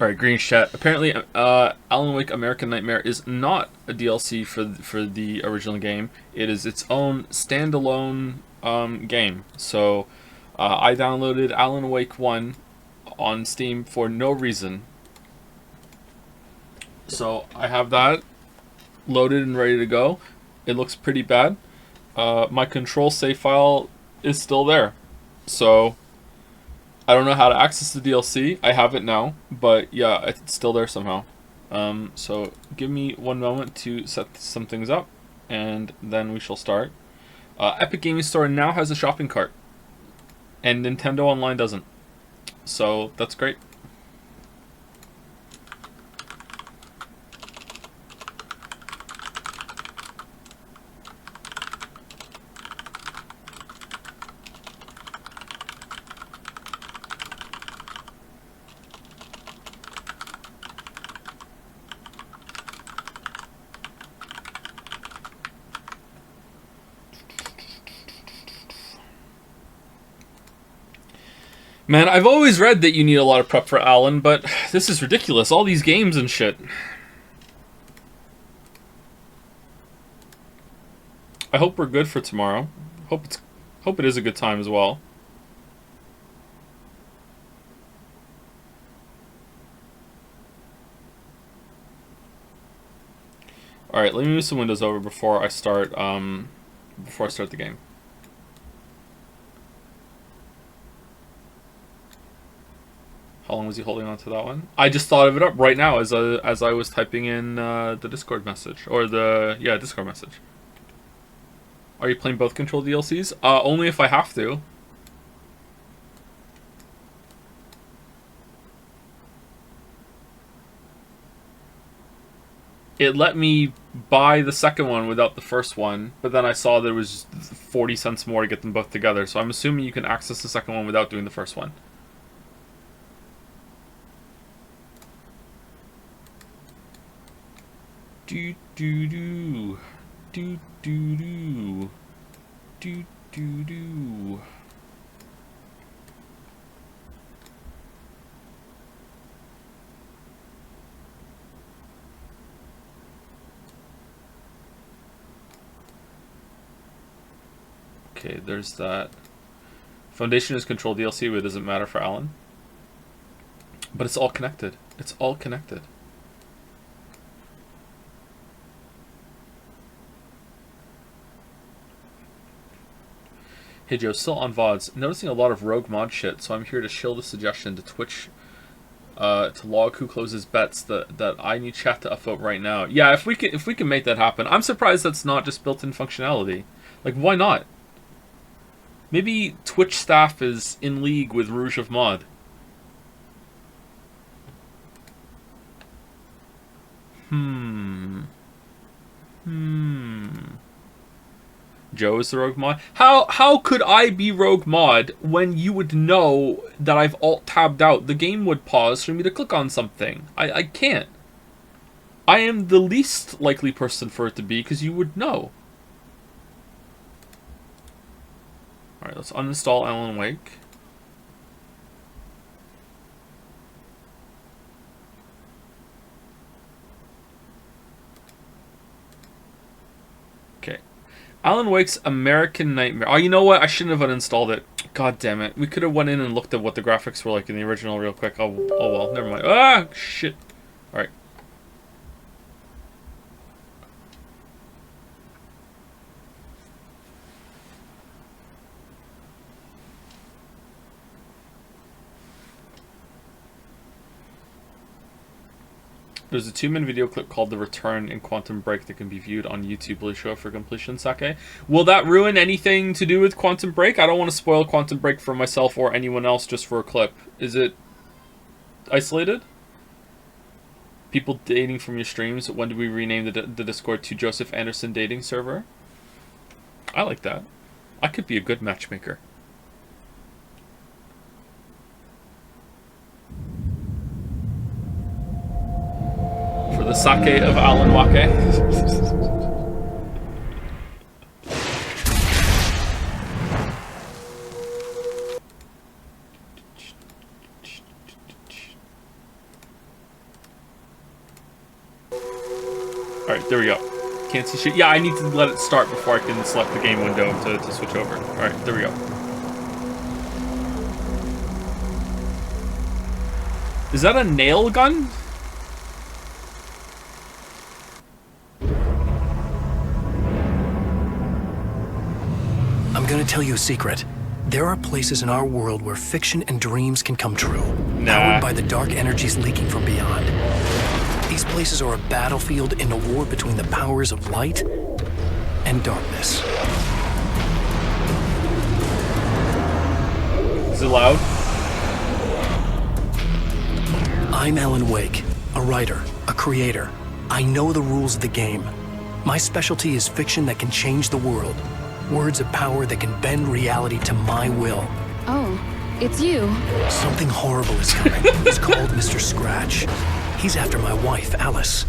Alright, Green Chat. Apparently, Alan Wake American Nightmare is not a DLC for the original game. It is its own standalone game. So, I downloaded Alan Wake 1 on Steam for no reason. So, I have that loaded and ready to go. It looks pretty bad. My control save file is still there. So, I don't know how to access the DLC. I have it now, but yeah, it's still there somehow. So give me one moment to set some things up, and then we shall start. Epic Gaming Store now has a shopping cart, and Nintendo Online doesn't. So that's great. Man, I've always read that you need a lot of prep for Alan, but this is ridiculous. All these games and shit. I hope we're good for tomorrow. Hope it is a good time as well. All right, let me move some windows over before I start the game. How long was he holding on to that one? I just thought of it up right now as I was typing in the Discord message or the Discord message. Are you playing both Control DLCs? Only if I have to. It let me buy the second one without the first one, but then I saw there was 40 cents more to get them both together, so I'm assuming you can access the second one without doing the first one. Do do do do do do do do do. Okay, there's that. Foundation is Control DLC, but it doesn't matter for Alan. But it's all connected. It's all connected. Hey Joe, still on VODs. Noticing a lot of rogue mod shit, so I'm here to shill the suggestion to Twitch to log who closes bets that I need chat to upvote right now. Yeah, if we can make that happen. I'm surprised that's not just built-in functionality. Like, why not? Maybe Twitch staff is in league with Rouge of Mod. Joe is the rogue mod. How could I be rogue mod when you would know that I've alt tabbed out? The game would pause for me to click on something. I can't. I am the least likely person for it to be because you would know. Alright, let's uninstall Alan Wake. Okay. Alan Wake's American Nightmare. Oh, you know what? I shouldn't have uninstalled it. God damn it. We could have went in and looked at what the graphics were like in the original real quick. Oh well, never mind. Ah, shit. Alright. There's a 2-minute video clip called The Return in Quantum Break that can be viewed on YouTube. Will you show up for completion, Sake? Will that ruin anything to do with Quantum Break? I don't want to spoil Quantum Break for myself or anyone else just for a clip. Is it isolated? People dating from your streams. When do we rename the Discord to Joseph Anderson Dating Server? I like that. I could be a good matchmaker. For the Sake of Alan Wake. Alright, there we go. Can't see shit. Yeah, I need to let it start before I can select the game window to switch over. Alright, there we go. Is that a nail gun? I'm gonna tell you a secret. There are places in our world where fiction and dreams can come true. Powered by the dark energies leaking from beyond. These places are a battlefield in a war between the powers of light and darkness. Is it loud? I'm Alan Wake, a writer, a creator. I know the rules of the game. My specialty is fiction that can change the world. Words of power that can bend reality to my will. Oh, it's you. Something horrible is coming. He's called Mr. Scratch. He's after my wife, Alice.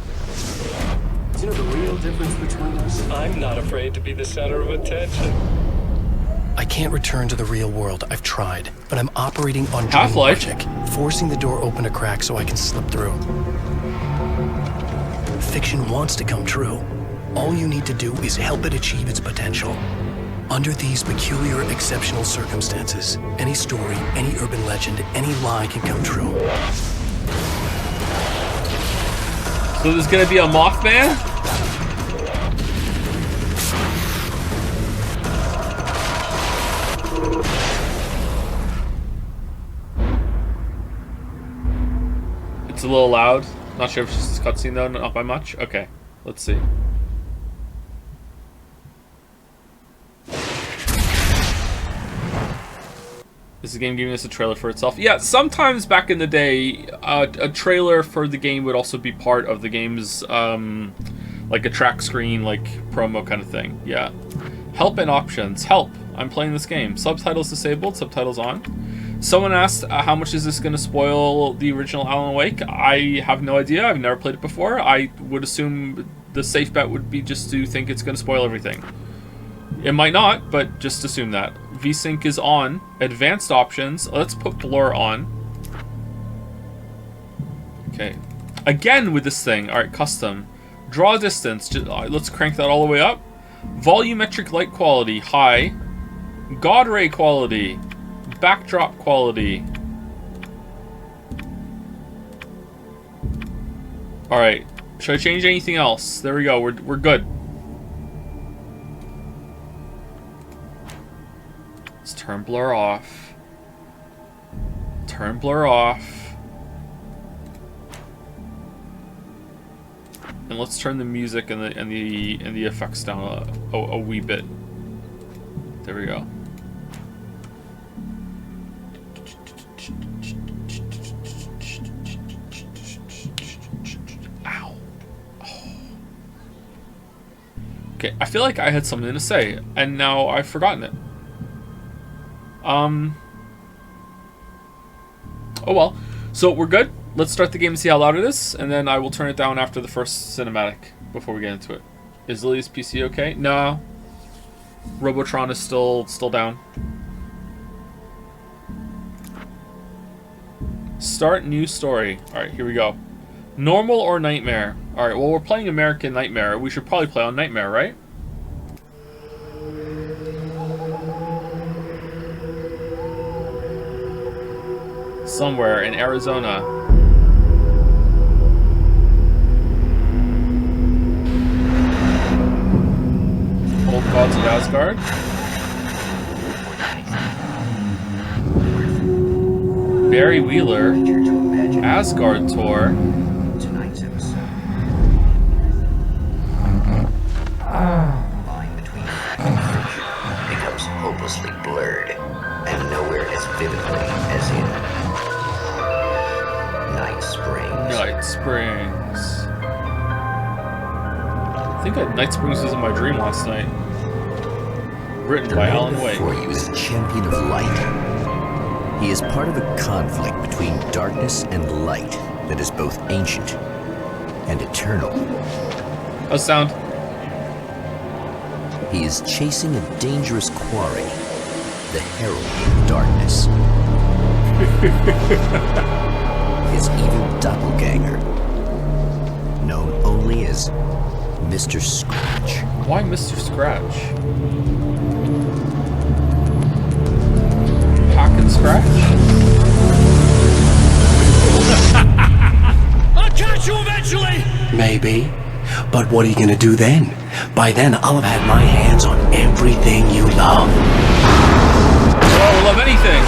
Do you know the real difference between us? I'm not afraid to be the center of attention. I can't return to the real world. I've tried, but I'm operating on dream Half-Life. logic, forcing the door open a crack so I can slip through. Fiction wants to come true. All you need to do is help it achieve its potential. Under these peculiar, exceptional circumstances, any story, any urban legend, any lie can come true. So there's gonna be a Mothman? It's a little loud. Not sure if it's just a cutscene though, not by much. Okay, let's see. Is the game giving us a trailer for itself? Yeah, sometimes back in the day, a trailer for the game would also be part of the game's, like a track screen, like promo kind of thing. Yeah. Help and options. Help. I'm playing this game. Subtitles disabled. Subtitles on. Someone asked, how much is this going to spoil the original Alan Wake? I have no idea. I've never played it before. I would assume the safe bet would be just to think it's going to spoil everything. It might not, but just assume that. VSync is on. Advanced options. Let's put Blur on. Okay. Again with this thing. Alright, custom. Draw distance. Let's crank that all the way up. Volumetric light quality. High. God ray quality. Backdrop quality. Alright. Should I change anything else? There we go. We're good. Let's turn blur off. Turn blur off. And let's turn the music and the effects down a wee bit. There we go. Ow. Oh. Okay, I feel like I had something to say, and now I've forgotten it. Oh well. So we're good. Let's start the game and see how loud it is, and then I will turn it down after the first cinematic before we get into it. Is Lily's PC okay? No. Robotron is still down. Start new story. Alright, here we go. Normal or Nightmare? Alright, well we're playing American Nightmare. We should probably play on Nightmare, right? Somewhere in Arizona. Old Gods of Asgard. Barry Wheeler. Asgard Tour. Tonight's episode. Line between fact and fiction becomes hopelessly blurred, and nowhere as vividly as in Night Springs. Night Springs. I think Night Springs was in my dream last night. Written by Alan Wake. Before you is a champion of light. He is part of a conflict between darkness and light that is both ancient and eternal. How's sound? He is chasing a dangerous quarry, the Herald of Darkness. His evil doppelganger, known only as Mr. Scratch. Why Mr. Scratch? Hack and Scratch? I'll catch you eventually! Maybe. But what are you gonna do then? By then, I'll have had my hands on everything you love. Oh, I love anything!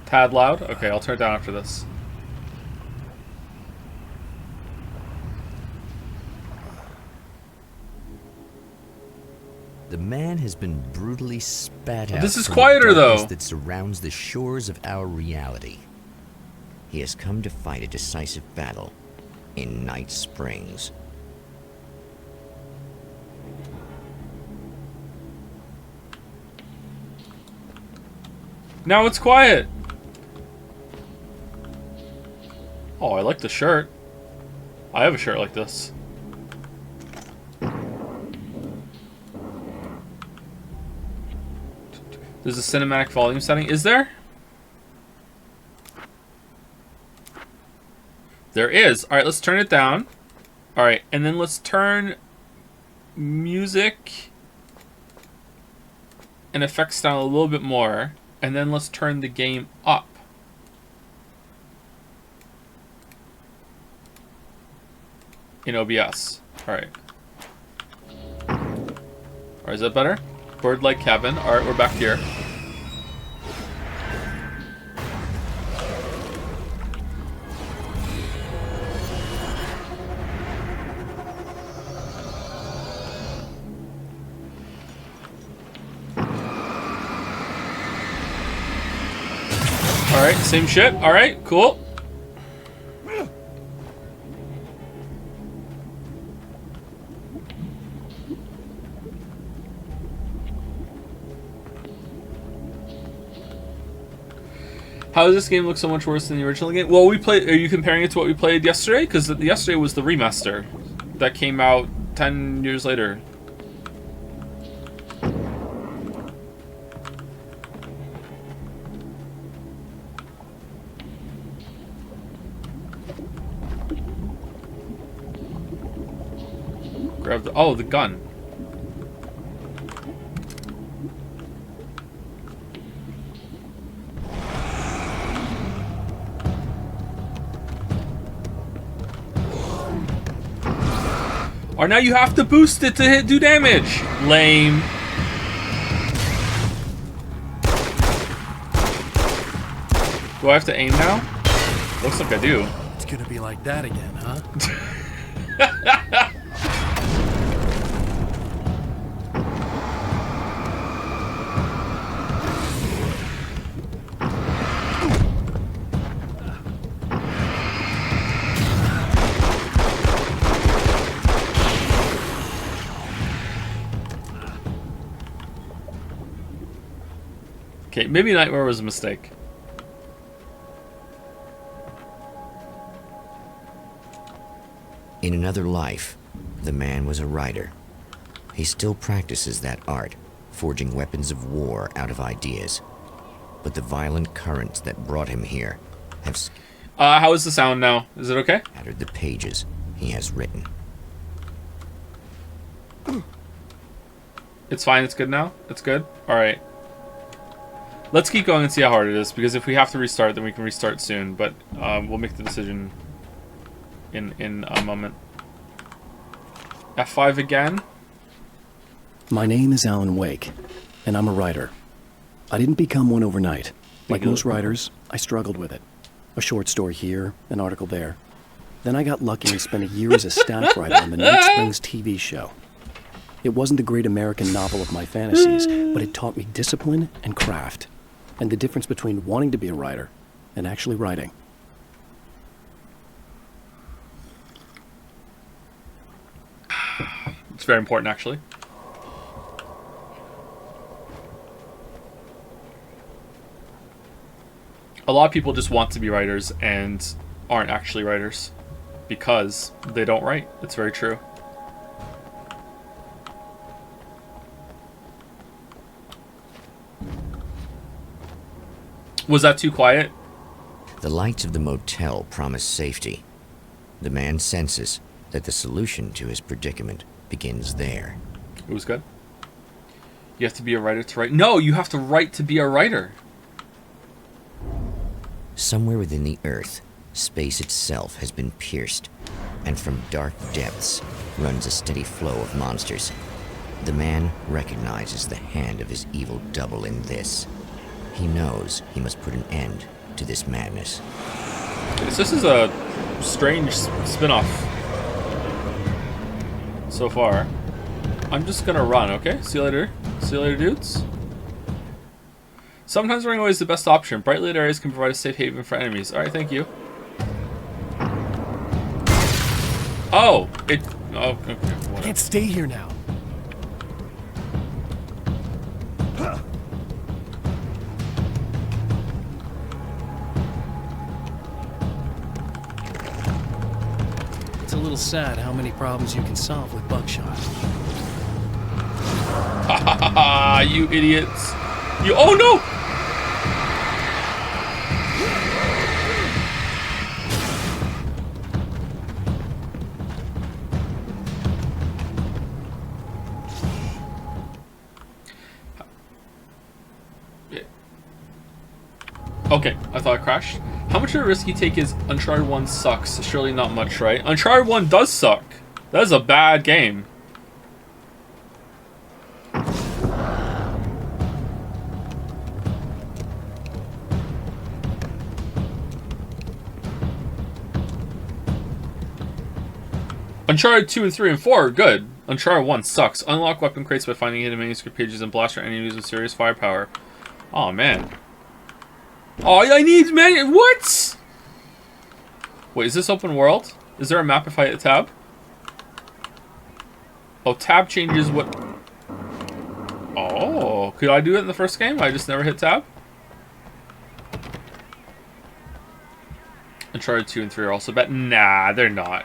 Tad loud? Okay, I'll turn it down after this. The man has been brutally spat out. This is from quieter, the darkness though. that surrounds the shores of our reality. He has come to fight a decisive battle in Night Springs. Now it's quiet! Oh, I like the shirt. I have a shirt like this. There's a cinematic volume setting. Is there? There is. Alright, let's turn it down. Alright, and then let's turn music and effects down a little bit more. And then let's turn the game up. In OBS. Alright. Alright, is that better? Bird-like cabin. Alright, we're back here. Alright, same shit. Alright, cool. How does this game look so much worse than the original game? Well, we played. Are you comparing it to what we played yesterday? Because yesterday was the remaster that came out 10 years later. Grab the. Oh, the gun. Or now you have to boost it to do damage. Lame. Do I have to aim now? Looks like I do. It's gonna be like that again, huh? Okay, maybe Nightmare was a mistake. In another life, the man was a writer. He still practices that art, forging weapons of war out of ideas. But the violent currents that brought him here have How is the sound now? Is it okay? scattered the pages he has written. It's fine, it's good now? It's good? Alright. Let's keep going and see how hard it is, because if we have to restart, then we can restart soon, but we'll make the decision in a moment. F5 again. My name is Alan Wake, and I'm a writer. I didn't become one overnight. Like most writers, I struggled with it. A short story here, an article there. Then I got lucky and spent a year as a staff writer on the Night Springs TV show. It wasn't the great American novel of my fantasies, but it taught me discipline and craft, and the difference between wanting to be a writer and actually writing. It's very important, actually. A lot of people just want to be writers and aren't actually writers because they don't write. It's very true. Was that too quiet? The lights of the motel promise safety. The man senses that the solution to his predicament begins there. It was good. You have to be a writer to write. No, you have to write to be a writer. Somewhere within the earth, space itself has been pierced, and from dark depths runs a steady flow of monsters. The man recognizes the hand of his evil double in this. He knows he must put an end to this madness. This is a strange spin-off so far. I'm just gonna run, okay? See you later. See you later, dudes. Sometimes running away is the best option. Bright lit areas can provide a safe haven for enemies. Alright, thank you. Oh! It... Oh, okay. I can't stay here now. It's a little sad how many problems you can solve with buckshot. Ha ha ha! You idiots! You... Oh no! Okay, I thought it crashed. How much of a risk you take is Uncharted 1 sucks? Surely not much, right? Uncharted 1 does suck. That is a bad game. Uncharted 2 and 3 and 4 are good. Uncharted 1 sucks. Unlock weapon crates by finding hidden manuscript pages and blast your enemies with serious firepower. Oh man. Oh, I need what? Wait, is this open world? Is there a map if I hit tab? Oh, tab changes what... Oh, could I do it in the first game? I just never hit tab? Uncharted 2 and 3 are also bad. Nah, they're not.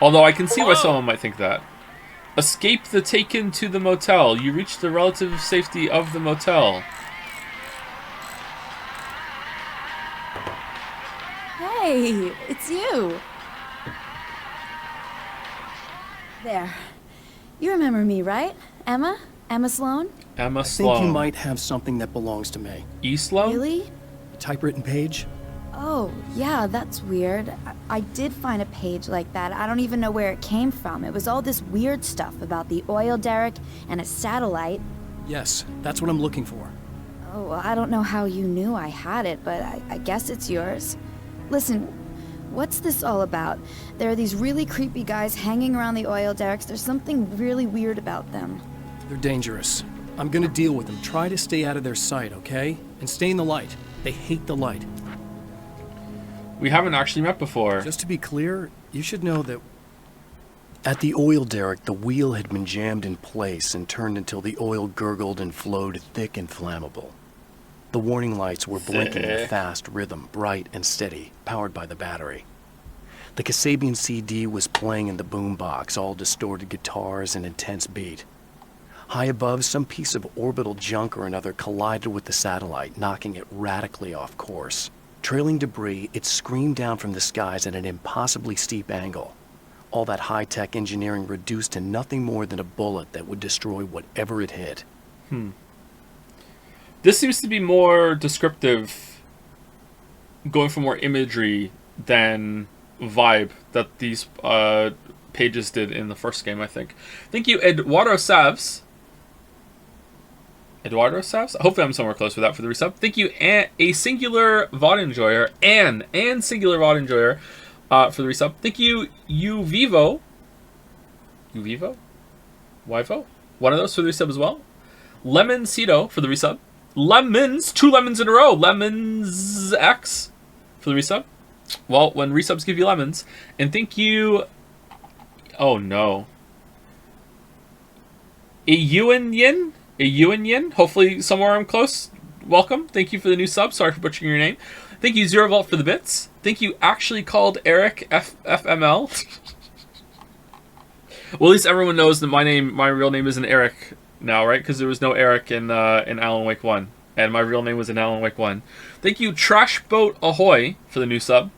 Although I can see why someone might think that. Escape the Taken to the motel. You reach the relative safety of the motel. Hey, it's you. There. You remember me, right? Emma? Emma Sloan? Emma I think Sloan. you might have something that belongs to me. E. Sloan? Really? A typewritten page? Oh, yeah, that's weird. I did find a page like that. I don't even know where it came from. It was all this weird stuff about the oil derrick and a satellite. Yes, that's what I'm looking for. Oh, well, I don't know how you knew I had it, but I guess it's yours. Listen, what's this all about? There are these really creepy guys hanging around the oil derricks. There's something really weird about them. They're dangerous. I'm gonna deal with them. Try to stay out of their sight, okay? And stay in the light. They hate the light. We haven't actually met before. Just to be clear, you should know that at the oil derrick, the wheel had been jammed in place and turned until the oil gurgled and flowed thick and flammable. The warning lights were blinking in a fast rhythm, bright and steady, powered by the battery. The Kasabian CD was playing in the boombox, all distorted guitars and intense beat. High above, some piece of orbital junk or another collided with the satellite, knocking it radically off course. Trailing debris, it screamed down from the skies at an impossibly steep angle. All that high-tech engineering reduced to nothing more than a bullet that would destroy whatever it hit. This seems to be more descriptive, going for more imagery than vibe that these pages did in the first game, I think. Thank you, Eduardo Savs. Eduardo Savs? Hopefully I'm somewhere close with that for the resub. Thank you, a singular VOD enjoyer, and singular VOD enjoyer for the resub. Thank you, Uvivo. Uvivo? Wivo? One of those for the resub as well. Lemon Cito for the resub. Lemons, 2 lemons in a row. Lemons X for the resub. Well, when resubs give you lemons. And thank you, Oh no. A Yuan Yin? A Yuan Yin? Hopefully somewhere I'm close. Welcome. Thank you for the new sub. Sorry for butchering your name. Thank you, Zero Vault, for the bits. Thank you, actually called Eric FML. Well, at least everyone knows that my real name isn't Eric now, right? Because there was no Eric in Alan Wake 1. And my real name was in Alan Wake 1. Thank you, Trash Boat Ahoy, for the new sub.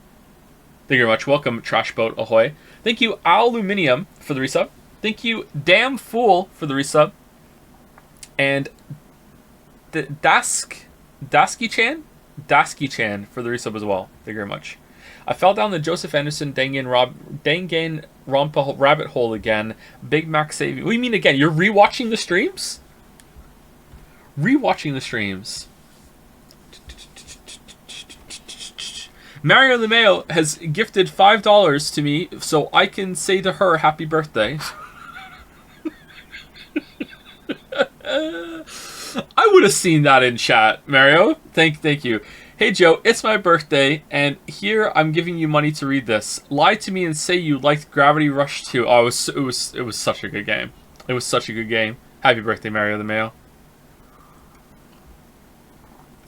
Thank you very much. Welcome, Trash Boat Ahoy. Thank you, Aluminium, for the resub. Thank you, Damn Fool, for the resub. And Dasky-chan for the resub as well. Thank you very much. I fell down the Joseph Anderson Dangan Rompa rabbit hole again. Big Mac saving. What do you mean again? You're rewatching the streams? Rewatching the streams. Mario LeMayo has gifted $5 to me so I can say to her happy birthday. I would have seen that in chat, Mario. Thank you. Hey Joe, it's my birthday, and here I'm giving you money to read this. Lie to me and say you liked Gravity Rush 2. Oh, it was such a good game. It was such a good game. Happy birthday, Mario the Mayo.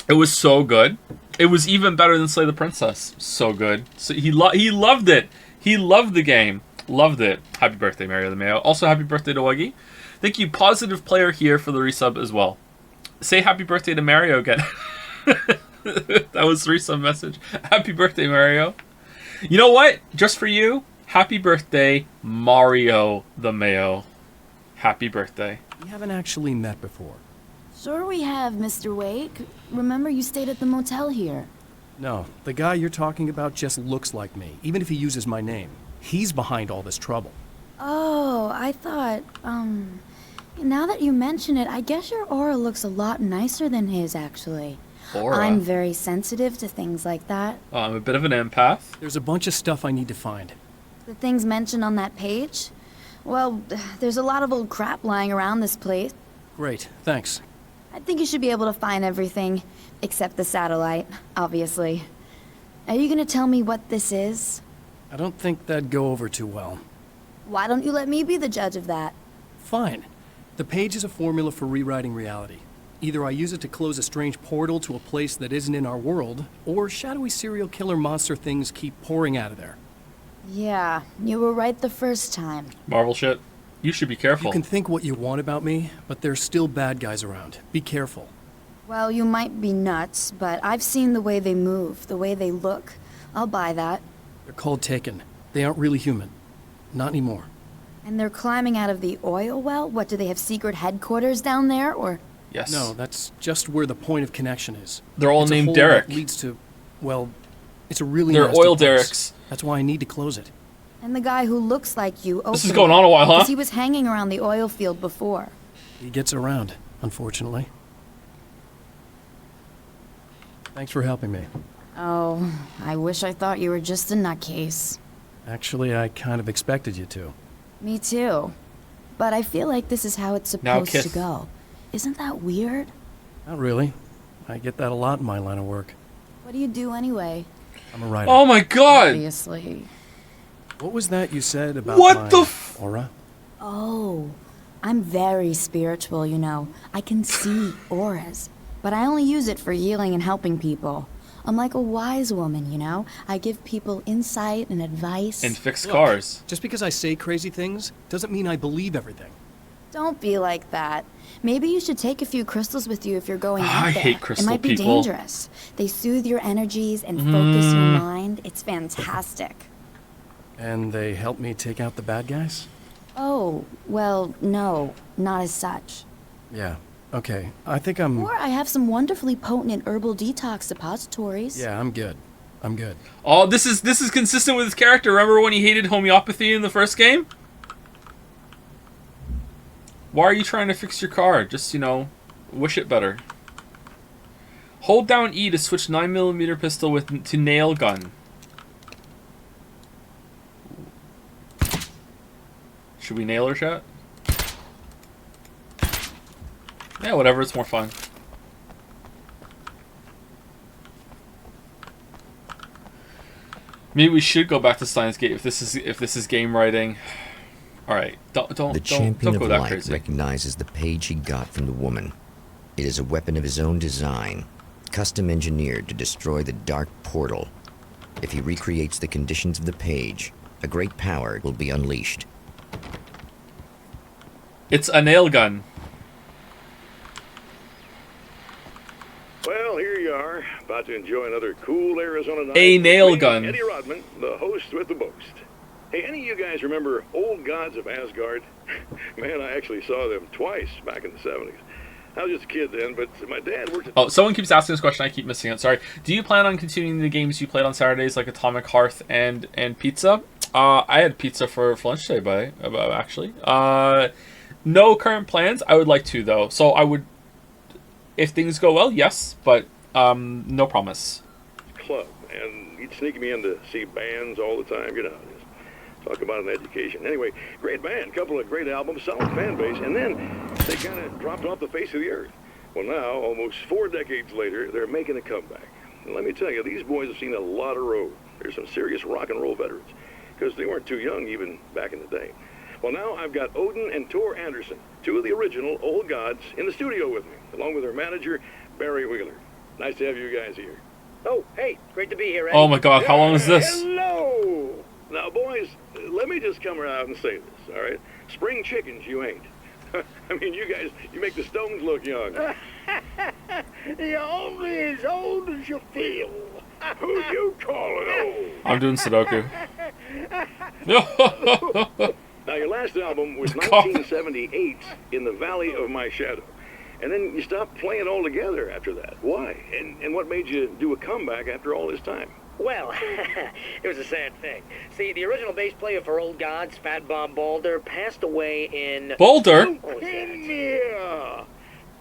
It was so good. It was even better than Slay the Princess. So good. So he loved it. He loved the game. Loved it. Happy birthday, Mario the Mayo. Also, happy birthday to Wuggy. Thank you, Positive Player here, for the resub as well. Say happy birthday to Mario again. That was the resub message. Happy birthday, Mario. You know what? Just for you, happy birthday, Mario the Mayo. Happy birthday. We haven't actually met before. Sure we have, Mr. Wake. Remember you stayed at the motel here. No, the guy you're talking about just looks like me, even if he uses my name. He's behind all this trouble. Oh, I thought, now that you mention it, I guess your aura looks a lot nicer than his, actually. Aura? I'm very sensitive to things like that. Oh, I'm a bit of an empath. There's a bunch of stuff I need to find. The things mentioned on that page? Well, there's a lot of old crap lying around this place. Great, thanks. I think you should be able to find everything, except the satellite, obviously. Are you gonna tell me what this is? I don't think that'd go over too well. Why don't you let me be the judge of that? Fine. The page is a formula for rewriting reality. Either I use it to close a strange portal to a place that isn't in our world, or shadowy serial killer monster things keep pouring out of there. Yeah, you were right the first time. Marvel shit. You should be careful. You can think what you want about me, but there's still bad guys around. Be careful. Well, you might be nuts, but I've seen the way they move, the way they look. I'll buy that. They're called Taken. They aren't really human. Not anymore. And they're climbing out of the oil well? What, do they have secret headquarters down there, or...? Yes. No, that's just where the point of connection is. They're all It's a named hole Derek. that leads to, well, it's a really They're nasty oil place. derricks. That's why I need to close it. And the guy who looks like you This is opened going it, on a while, huh? 'cause he was hanging around the oil field before. He gets around, unfortunately. Thanks for helping me. Oh, I wish I thought you were just a nutcase. Actually, I kind of expected you to. Me too. But I feel like this is how it's Now supposed to kiss. go. Isn't that weird? Not really. I get that a lot in my line of work. What do you do anyway? I'm a writer. Oh my god! Obviously. What was that you said about What my the f- aura? Oh, I'm very spiritual, you know. I can see auras, but I only use it for healing and helping people. I'm like a wise woman, you know? I give people insight and advice. And fix Look, cars. Just because I say crazy things doesn't mean I believe everything. Don't be like that. Maybe you should take a few crystals with you if you're going out I there. hate crystal It might be people. dangerous. They soothe your energies and focus your mind. It's fantastic. And they help me take out the bad guys? Oh, well, no, not as such. Yeah. Okay. I think I'm... Or I have some wonderfully potent herbal detox suppositories. Yeah, I'm good. I'm good. Oh, this is consistent with his character. Remember when he hated homeopathy in the first game? Why are you trying to fix your car? Just, you know, wish it better. Hold down E to switch 9mm pistol to nail gun. Should we nail her, chat? Yeah, whatever. It's more fun. Maybe we should go back to Steins Gate if this is game writing. All right, The don't champion go of that light crazy. recognizes the page he got from the woman. It is a weapon of his own design, custom engineered to destroy the dark portal. If he recreates the conditions of the page, a great power will be unleashed. It's a nail gun. Well, here you are, about to enjoy another cool Arizona night. A nail with me, gun. Eddie Rodman, the host with the boast. Hey, any of you guys remember Old Gods of Asgard? Man, I actually saw them twice back in the 70s. I was just a kid then, but my dad worked at... Oh, someone keeps asking this question. I keep missing it. Sorry. Do you plan on continuing the games you played on Saturdays, like Atomic Hearth and pizza? I had pizza for lunch today, actually. No current plans. I would like to, though. So I would, if things go well, yes, but no promise. club, and he'd sneak me in to see bands all the time, just talk about an education. Anyway, great band, couple of great albums, solid fan base, and then they kind of dropped off the face of the earth. Well, now, almost 4 decades later, they're making a comeback. And let me tell you, these boys have seen a lot of road. They're some serious rock and roll veterans, because they weren't too young even back in the day. Well, now I've got Odin and Tor Anderson, 2 of the original Old Gods, in the studio with me, along with their manager, Barry Wheeler. Nice to have you guys here. Oh, hey, great to be here, Eddie. Oh my God, how long is this? Hello! Now, boys, let me just come around and say this, all right? Spring chickens, you ain't. I mean, you guys, you make the Stones look young. You're only as old as you feel. Who you calling old? I'm doing Sudoku. Now, your last album was God. 1978, In the Valley of My Shadow. And then you stopped playing altogether after that. Why? And what made you do a comeback after all this time? Well, it was a sad thing. See, the original bass player for Old Gods, Fat Bob Balder, passed away in... Boulder? Leukemia!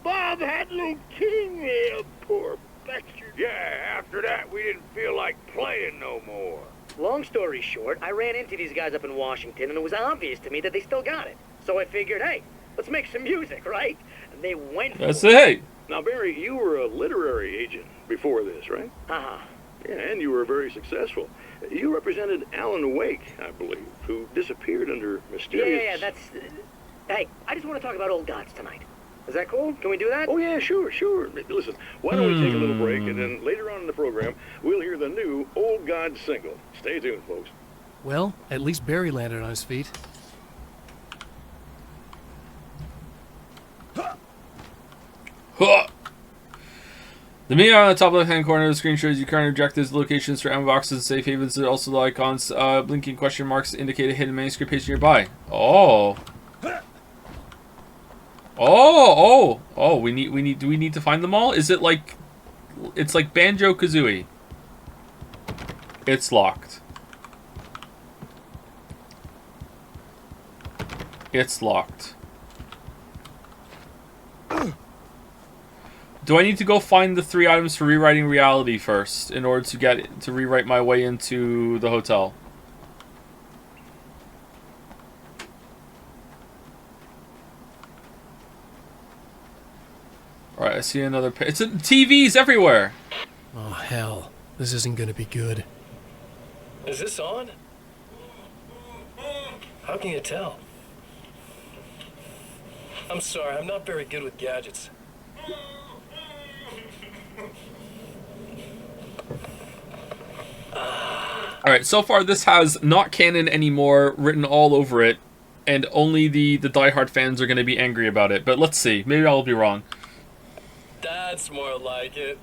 Bob had leukemia, poor bastard. Yeah, after that, we didn't feel like playing no more. Long story short, I ran into these guys up in Washington, and it was obvious to me that they still got it. So I figured, hey, let's make some music, right? And they went for That's it. it. Now, Barry, you were a literary agent before this, right? Uh-huh. Yeah, and you were very successful. You represented Alan Wake, I believe, who disappeared under mysterious... Yeah, that's... Hey, I just want to talk about Old Gods tonight. Is that cool? Can we do that? Oh, yeah, sure. Listen, why don't we take a little break, and then later on in the program, we'll hear the new Old God single. Stay tuned, folks. Well, at least Barry landed on his feet. Huh. The menu on the top left-hand corner of the screen shows you current objectives, locations for ammo boxes, and safe havens. There are also the icons, blinking question marks indicate a hidden manuscript page nearby. Oh. Oh, do we need to find them all? Is it like, it's like Banjo-Kazooie. It's locked. It's locked. Do I need to go find the 3 items for rewriting reality first in order to rewrite my way into the hotel? Alright, I see another it's TVs everywhere! Oh, hell. This isn't gonna be good. Is this on? How can you tell? I'm sorry, I'm not very good with gadgets. Alright, so far this has not canon anymore written all over it, and only the diehard fans are going to be angry about it. But let's see, maybe I'll be wrong. That's more like it.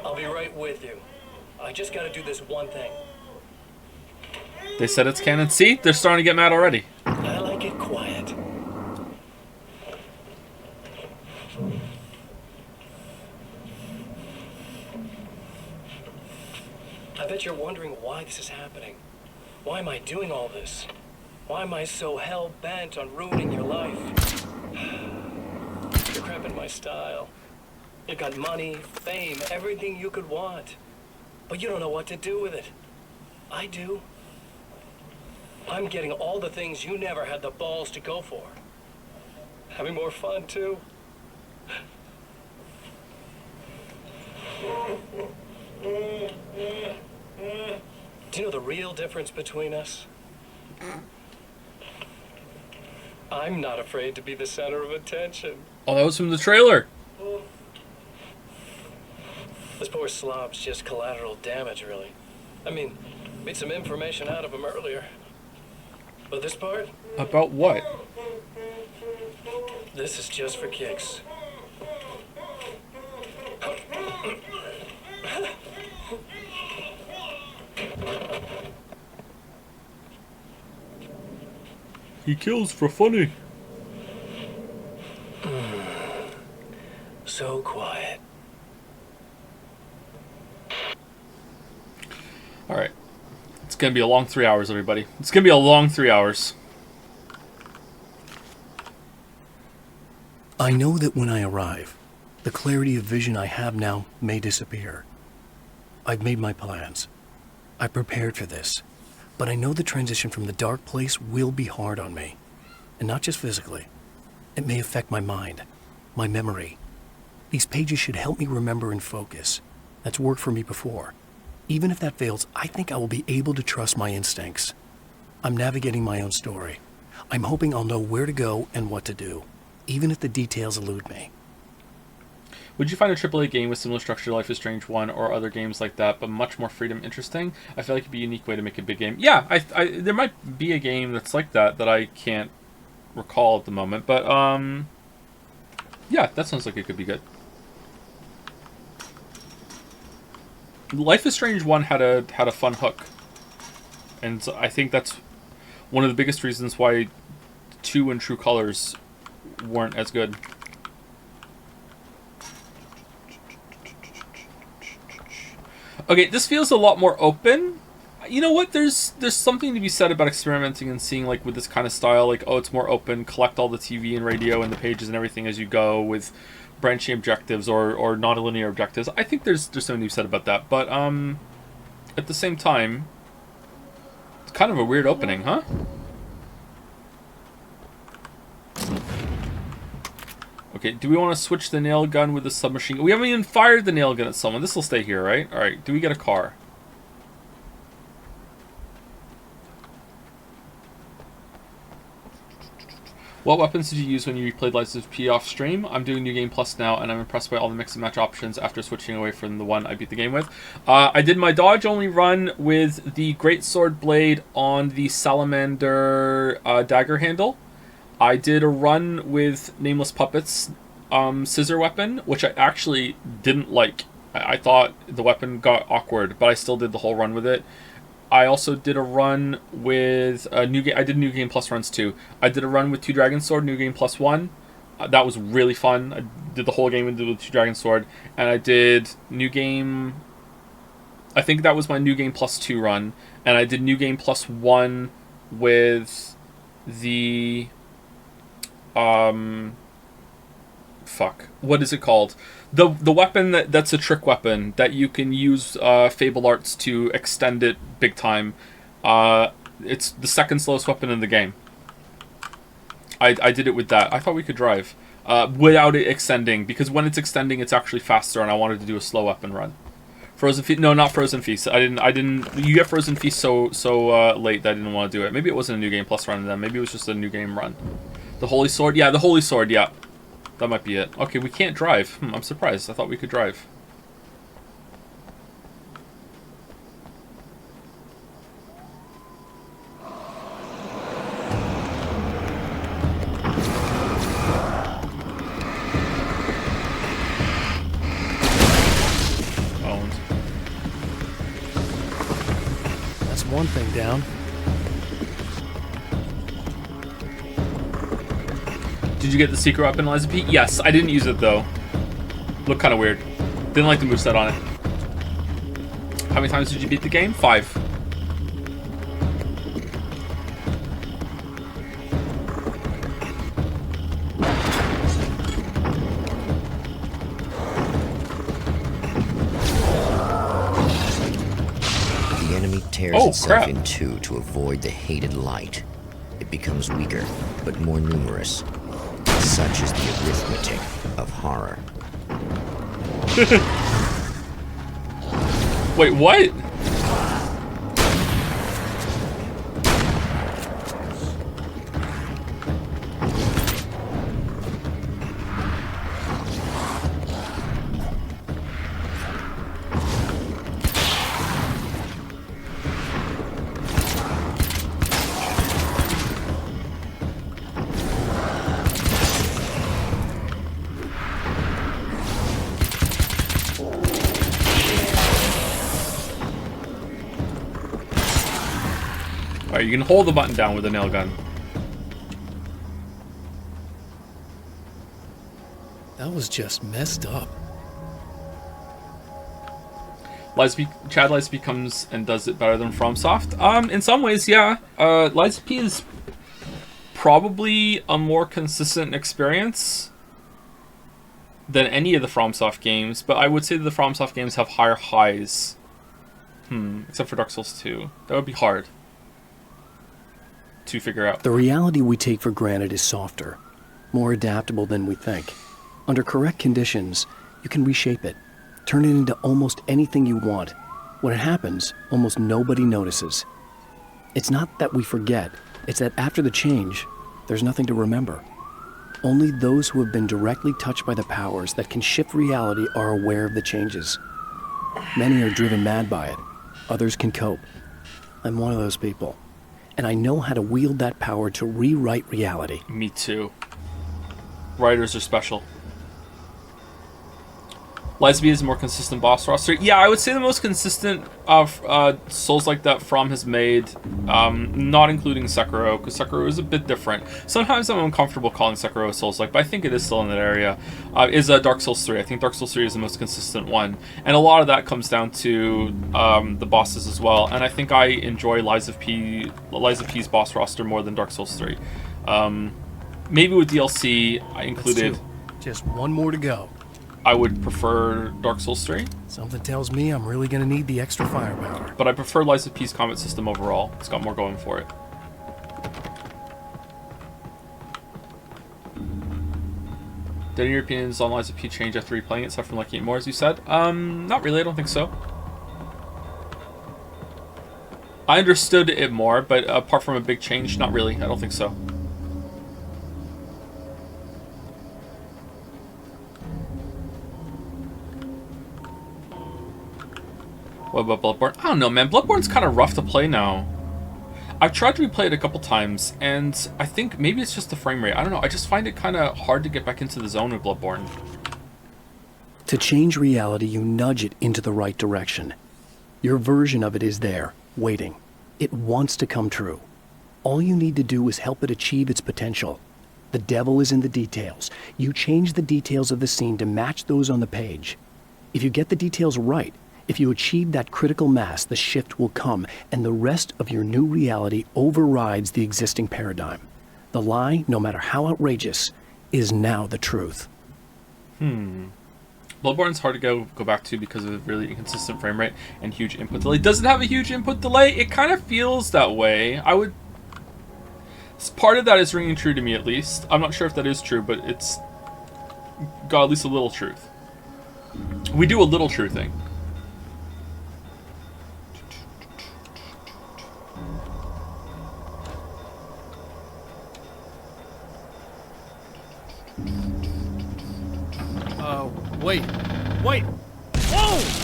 I'll be right with you. I just gotta do this one thing. They said it's canon. See? They're starting to get mad already. I like it quiet. I bet you're wondering why this is happening. Why am I doing all this? Why am I so hell-bent on ruining your life? You're cramping my style. You've got money, fame, everything you could want. But you don't know what to do with it. I do. I'm getting all the things you never had the balls to go for. Having more fun, too. Do you know the real difference between us? I'm not afraid to be the center of attention. Oh, that was from the trailer. This poor slob's just collateral damage, really. I mean, made some information out of him earlier. But this part? About what? This is just for kicks. He kills for funny. So quiet. Alright. It's gonna be a long 3 hours, everybody. It's gonna be a long 3 hours. I know that when I arrive, the clarity of vision I have now may disappear. I've made my plans. I prepared for this. But I know the transition from the dark place will be hard on me. And not just physically. It may affect my mind, my memory. These pages should help me remember and focus. That's worked for me before. Even if that fails, I think I will be able to trust my instincts. I'm navigating my own story. I'm hoping I'll know where to go and what to do, even if the details elude me. Would you find a AAA game with similar structure to Life is Strange 1 or other games like that, but much more freedom interesting? I feel like it'd be a unique way to make a big game. Yeah, there might be a game that's like that I can't recall at the moment, but yeah, that sounds like it could be good. Life is Strange 1 had a fun hook, and so I think that's one of the biggest reasons why 2 and True Colors weren't as good. Okay, this feels a lot more open. You know what? There's something to be said about experimenting and seeing, like, with this kind of style, like, oh, it's more open, collect all the TV and radio and the pages and everything as you go with branching objectives or non-linear objectives. I think there's something to be said about that. But at the same time, it's kind of a weird opening, huh? Okay, do we want to switch the nail gun with the submachine gun? We haven't even fired the nail gun at someone. This will stay here, right? Alright, do we get a car? What weapons did you use when you replayed License P off stream? I'm doing New Game Plus now, and I'm impressed by all the mix and match options after switching away from the one I beat the game with. I did my dodge-only run with the Greatsword Blade on the Salamander dagger handle. I did a run with Nameless Puppets scissor weapon, which I actually didn't like. I thought the weapon got awkward, but I still did the whole run with it. I also did a run with New Game. I did New Game Plus runs too. I did a run with 2 Dragon Sword, New Game Plus 1. That was really fun. I did the whole game with 2 Dragon Sword, and I did New Game. I think that was my New Game Plus 2 run, and I did New Game Plus 1 with the fuck, what is it called? The weapon that's a trick weapon that you can use Fable Arts to extend it big time. It's the second slowest weapon in the game. I did it with that. I thought we could drive without it extending, because when it's extending, it's actually faster, and I wanted to do a slow weapon run. Frozen Feast? No, not Frozen Feast. I didn't. You get Frozen Feast so late that I didn't want to do it. Maybe it wasn't a New Game Plus run then. Maybe it was just a New Game run. The Holy Sword? Yeah, the Holy Sword, yeah. That might be it. Okay, we can't drive. I'm surprised. I thought we could drive. Owned. That's one thing down. Did you get the secret weapon, Eliza P? Yes, I didn't use it though. Looked kind of weird. Didn't like the moveset on it. How many times did you beat the game? 5. The enemy tears itself in two to avoid the hated light. It becomes weaker, but more numerous. Such is the arithmetic of horror. Wait, what? Alright, you can hold the button down with a nail gun. That was just messed up. Chad Lies comes and does it better than FromSoft. In some ways, yeah. Lies of P is probably a more consistent experience than any of the FromSoft games, but I would say that the FromSoft games have higher highs. Except for Dark Souls 2. That would be hard to figure out. The reality we take for granted is softer, more adaptable than we think. Under correct conditions, you can reshape it, turn it into almost anything you want. When it happens, almost nobody notices. It's not that we forget, it's that after the change, there's nothing to remember. Only those who have been directly touched by the powers that can shift reality are aware of the changes. Many are driven mad by it, others can cope. I'm one of those people. And I know how to wield that power to rewrite reality. Me too. Writers are special. Lies of P is a more consistent boss roster. Yeah, I would say the most consistent of Souls-like that From has made, not including Sekiro, because Sekiro is a bit different. Sometimes I'm uncomfortable calling Sekiro Souls-like, but I think it is still in that area, is Dark Souls 3. I think Dark Souls 3 is the most consistent one. And a lot of that comes down to the bosses as well. And I think I enjoy Lies of P's boss roster more than Dark Souls 3. Maybe with DLC, I included... Just one more to go. I would prefer Dark Souls 3. Something tells me I'm really gonna need the extra firepower. But I prefer Lies of P's combat system overall. It's got more going for it. Did your opinions on Lies of P change after replaying it, aside from liking it more, as you said? Not really, I don't think so. I understood it more, but apart from a big change, not really. I don't think so. What about Bloodborne? I don't know, man. Bloodborne's kind of rough to play now. I've tried to replay it a couple times, and I think maybe it's just the frame rate. I don't know. I just find it kind of hard to get back into the zone with Bloodborne. To change reality, you nudge it into the right direction. Your version of it is there, waiting. It wants to come true. All you need to do is help it achieve its potential. The devil is in the details. You change the details of the scene to match those on the page. If you get the details right, if you achieve that critical mass, the shift will come, and the rest of your new reality overrides the existing paradigm. The lie, no matter how outrageous, is now the truth. Bloodborne's hard to go back to because of a really inconsistent frame rate and huge input delay. Does it have a huge input delay? It kind of feels that way. Part of that is ringing true to me, at least. I'm not sure if that is true, but it's got at least a little truth. We do a little truthing. Wait! Whoa!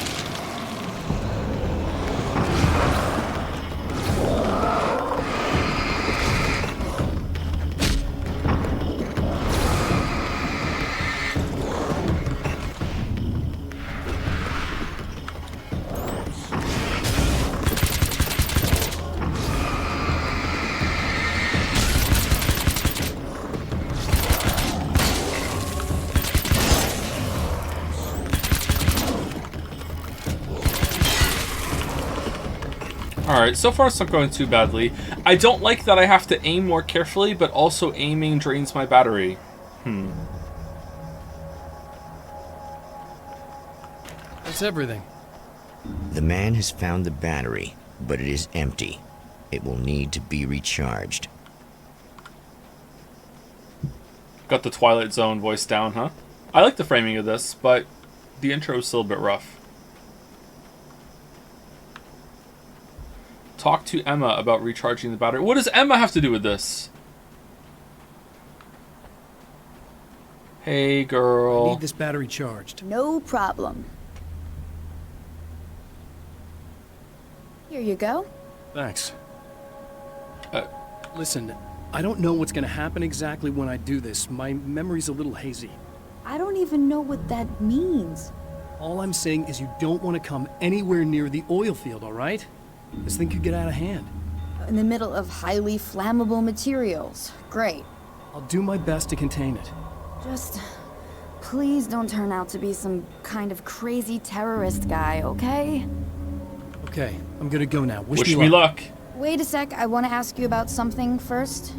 Alright, so far it's not going too badly. I don't like that I have to aim more carefully, but also aiming drains my battery. That's everything. The man has found the battery, but it is empty. It will need to be recharged. Got the Twilight Zone voice down, huh? I like the framing of this, but the intro is still a bit rough. Talk to Emma about recharging the battery. What does Emma have to do with this? Hey, I girl. need this battery charged. No problem. Here you go. Thanks. Uh, Listen, I don't know what's gonna happen exactly when I do this. My memory's a little hazy. I don't even know what that means. All I'm saying is you don't want to come anywhere near the oil field, all right? This thing could get out of hand. In the middle of highly flammable materials. Great. I'll do my best to contain it. Just please don't turn out to be some kind of crazy terrorist guy, okay? Okay, I'm gonna go now. Wish me luck. Wait a sec, I want to ask you about something first.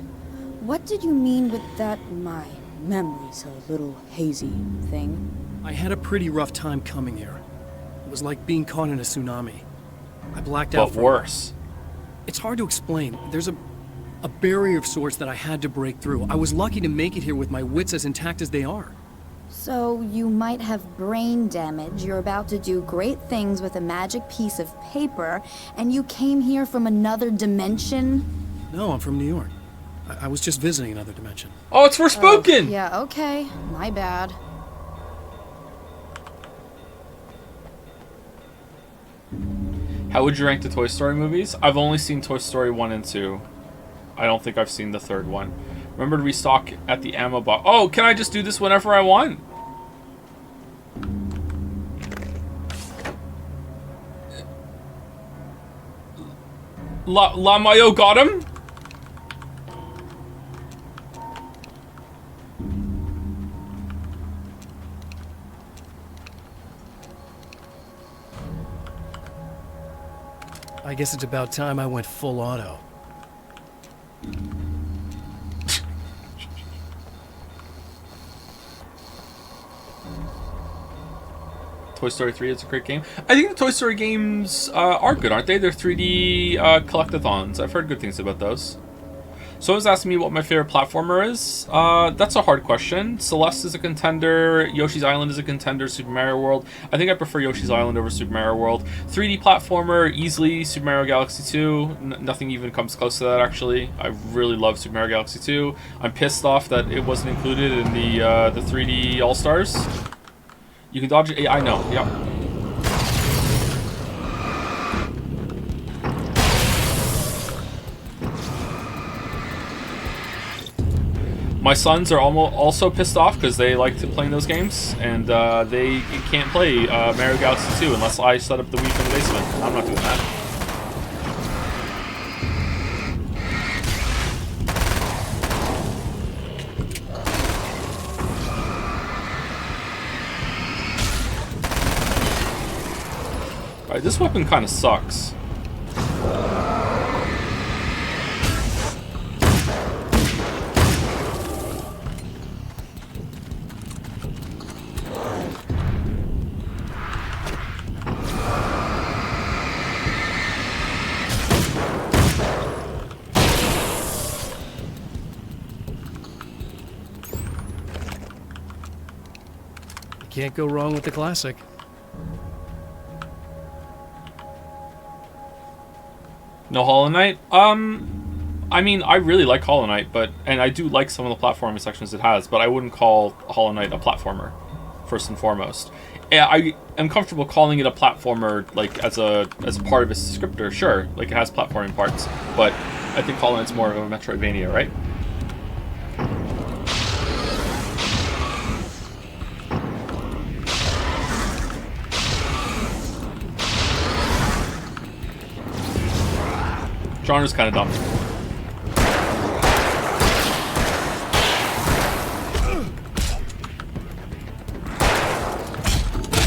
What did you mean with that my memory's a little hazy thing? I had a pretty rough time coming here. It was like being caught in a tsunami. I blacked out But for a while. worse. It's hard to explain. There's a barrier of sorts that I had to break through. I was lucky to make it here with my wits as intact as they are. So you might have brain damage, you're about to do great things with a magic piece of paper, and you came here from another dimension? No, I'm from New York. I was just visiting another dimension. Oh, it's Forspoken! Oh, yeah, okay. My bad. How would you rank the Toy Story movies? I've only seen Toy Story 1 and 2. I don't think I've seen the third one. Remember to restock at the ammo box. Oh, can I just do this whenever I want? La Mayo got him? I guess it's about time I went full auto. Toy Story 3 is a great game. I think the Toy Story games are good, aren't they? They're 3D collectathons. I've heard good things about those. Someone's asking me what my favorite platformer is. That's a hard question. Celeste is a contender. Yoshi's Island is a contender. Super Mario World. I think I prefer Yoshi's Island over Super Mario World. 3D platformer, easily Super Mario Galaxy 2. Nothing even comes close to that, actually. I really love Super Mario Galaxy 2. I'm pissed off that it wasn't included in the 3D All-Stars. You can dodge it. I know. Yep. My sons are also pissed off because they like to play those games, and they can't play Mario Galaxy 2 unless I set up the Wii in the basement. I'm not doing that. Alright, this weapon kind of sucks. Can't go wrong with the classic. No Hollow Knight? I mean, I really like Hollow Knight, and I do like some of the platforming sections it has, but I wouldn't call Hollow Knight a platformer, first and foremost. I am comfortable calling it a platformer, like, as a part of its descriptor, sure, like, it has platforming parts, but I think Hollow Knight's more of a Metroidvania, right? Genre's kind of dumb.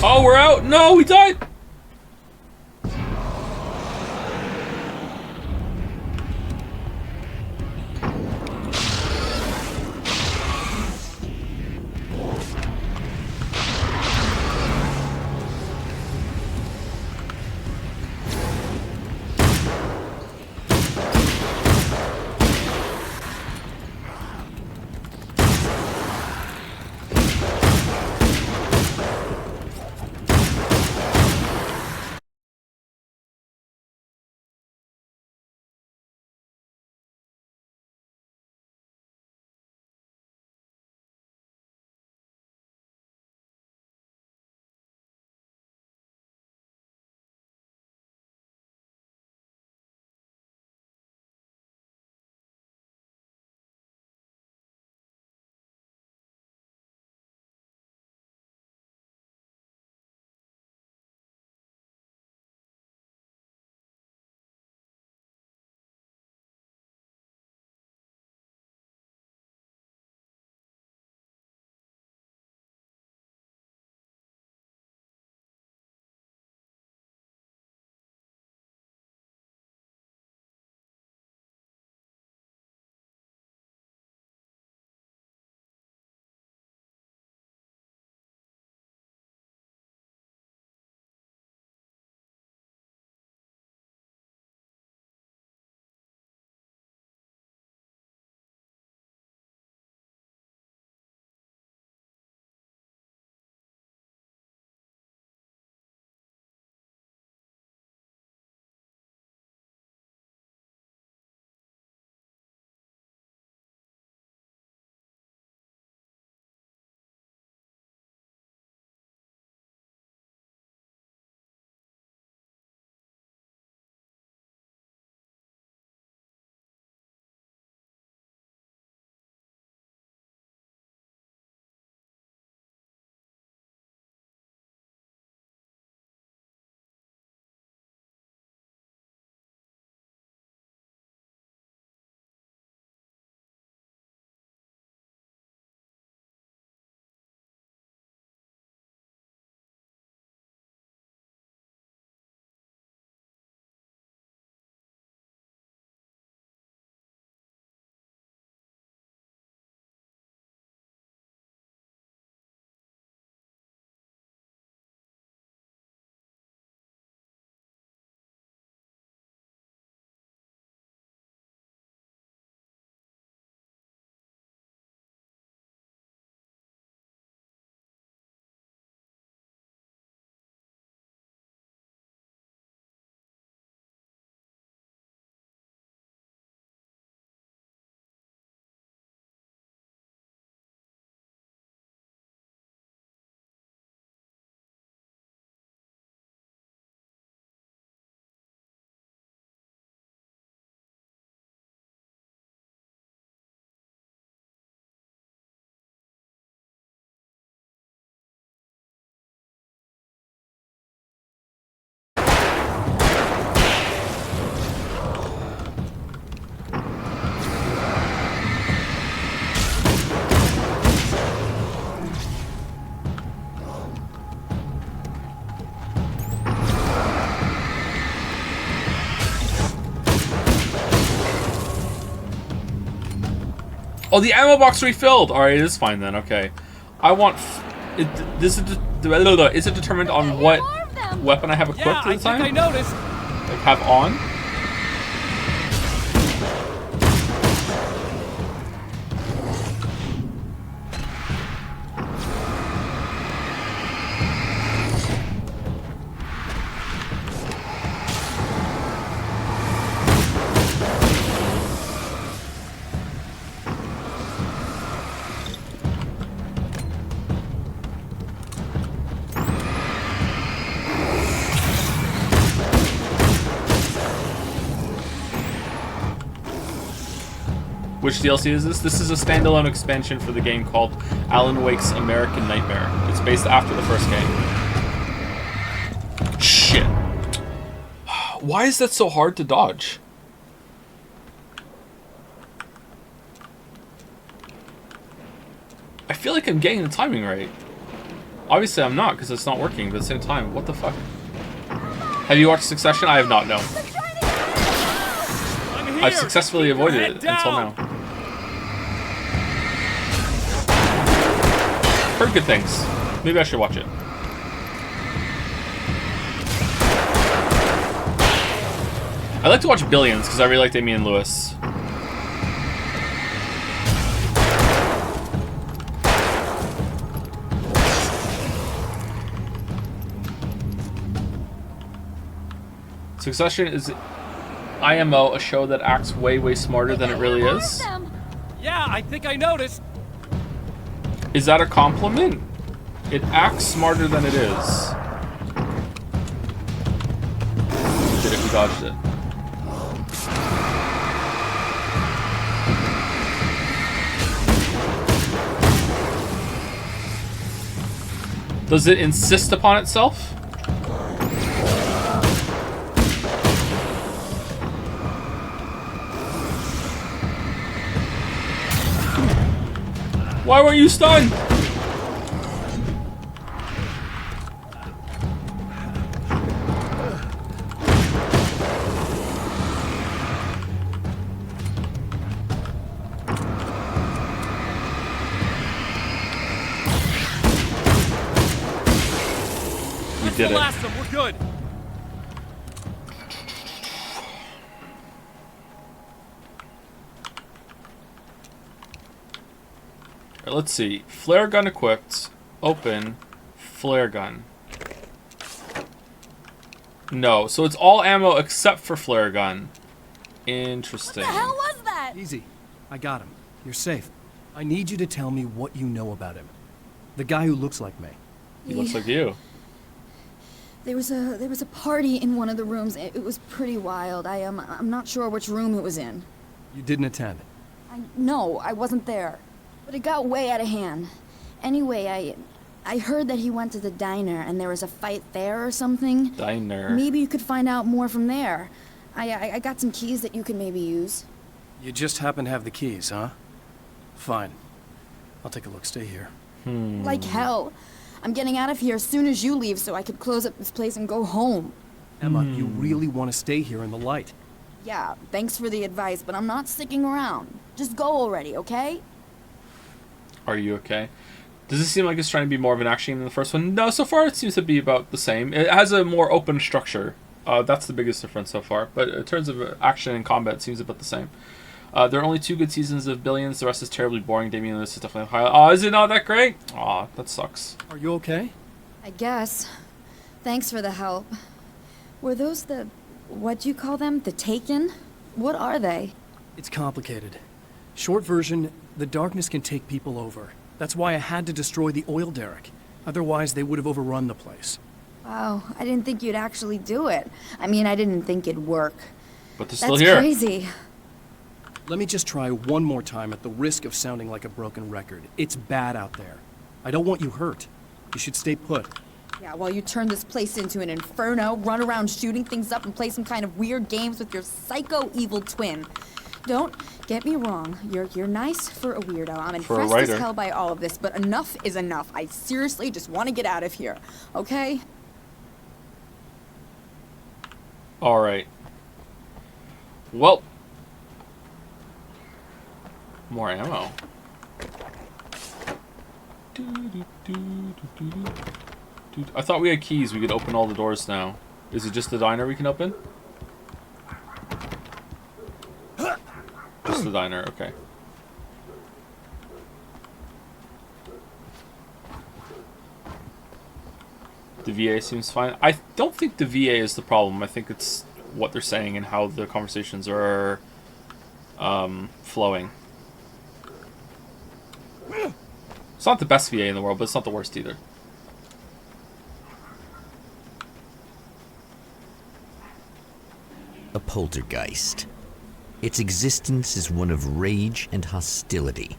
Oh, we're out! No, we died! Oh, the ammo box refilled. All right, it is fine then. Okay, I want. Is it determined on what weapon I have equipped at the time? I noticed. Like have on. Which DLC is this? This is a standalone expansion for the game called Alan Wake's American Nightmare. It's based after the first game. Shit. Why is that so hard to dodge? I feel like I'm getting the timing right. Obviously I'm not, because it's not working, but at the same time, what the fuck? Have you watched Succession? I have not, no. I've successfully avoided it until now. Heard good things. Maybe I should watch it. I like to watch Billions because I really like Damian Lewis. Succession is IMO, a show that acts way smarter than it really is. Yeah, I think I noticed. Is that a compliment? It acts smarter than it is. Did it? We dodged it. Does it insist upon itself? Why weren't you stunned? We did it. Blast them. We're good. Let's see. Flare gun equipped. Open. Flare gun. No. So it's all ammo except for flare gun. Interesting. What the hell was that? Easy. I got him. You're safe. I need you to tell me what you know about him. The guy who looks like me. He looks like you. There was a party in one of the rooms. It was pretty wild. I'm not sure which room it was in. You didn't attend. No, I wasn't there. But it got way out of hand. Anyway, I heard that he went to the diner and there was a fight there or something. Diner. Maybe you could find out more from there. I got some keys that you could maybe use. You just happen to have the keys, huh? Fine. I'll take a look. Stay here. Like hell. I'm getting out of here as soon as you leave so I could close up this place and go home. Emma, you really want to stay here in the light? Yeah, thanks for the advice, but I'm not sticking around. Just go already, okay? Are you okay? Does it seem like it's trying to be more of an action game than the first one? No, so far it seems to be about the same. It has a more open structure. That's the biggest difference so far. But in terms of action and combat, it seems about the same. There are only 2 good seasons of Billions. The rest is terribly boring. Damian Lewis is definitely high. Oh, is it not that great? Aw, that sucks. Are you okay? I guess. Thanks for the help. Were those what'd you call them? The Taken? What are they? It's complicated. Short version, the darkness can take people over. That's why I had to destroy the oil derrick. Otherwise, they would have overrun the place. Wow, I didn't think you'd actually do it. I mean, I didn't think it'd work. But they're still here. That's crazy. Let me just try one more time at the risk of sounding like a broken record. It's bad out there. I don't want you hurt. You should stay put. Yeah, while you turn this place into an inferno, run around shooting things up and play some kind of weird games with your psycho evil twin. Don't get me wrong, you're nice for a weirdo. I'm impressed as hell by all of this, but enough is enough. I seriously just want to get out of here, okay? Alright. Well. More ammo. I thought we had keys. We could open all the doors now. Is it just the diner we can open? Just the diner, okay. The VA seems fine. I don't think the VA is the problem. I think it's what they're saying and how the conversations are flowing. It's not the best VA in the world, but it's not the worst either. A poltergeist. Its existence is one of rage and hostility,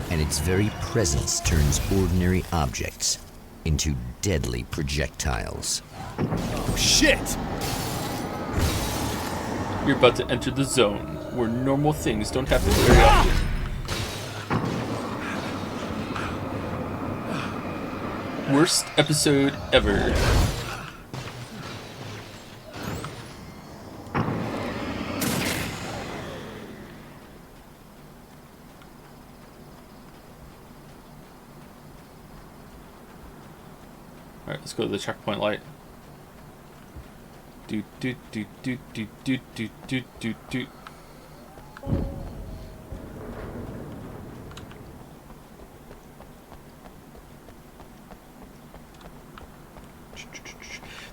and its very presence turns ordinary objects into deadly projectiles. Oh, shit! You're about to enter the zone, where normal things don't happen very often. Worst episode ever. Alright, let's go to the checkpoint light. Do do do do do do do do do do.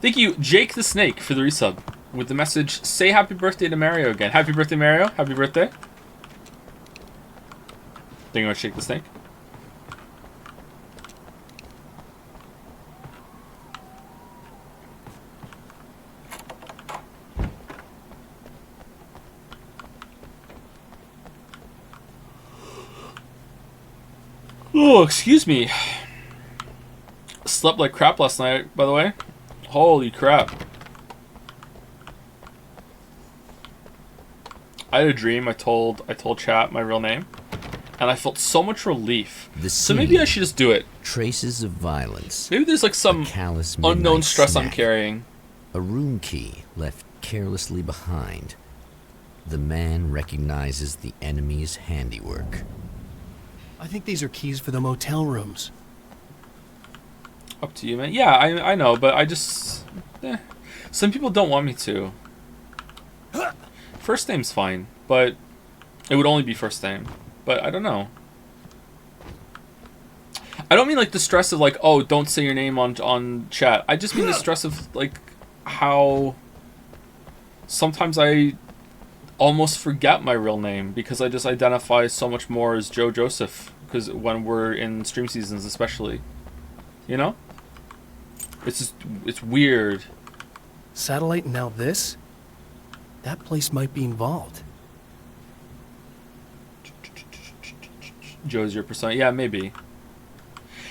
Thank you, Jake the Snake, for the resub with the message, say happy birthday to Mario again. Happy birthday, Mario. Happy birthday. Think I'm gonna shake the snake. Oh, excuse me. Slept like crap last night, by the way. Holy crap. I had a dream. I told chat my real name, and I felt so much relief. So maybe I should just do it. Traces of violence. Maybe there's like some unknown stress I'm carrying. A room key left carelessly behind. The man recognizes the enemy's handiwork. I think these are keys for the motel rooms. Up to you, man. Yeah, I know, but I just... Some people don't want me to. First name's fine, but it would only be first name. But I don't know. I don't mean like the stress of like, oh, don't say your name on chat. I just mean the stress of like how sometimes I almost forget my real name because I just identify so much more as Joe Joseph, because when we're in stream seasons especially, you know, it's just, it's weird. Satellite and now this? That place might be involved. Joe's your persona. Yeah, maybe.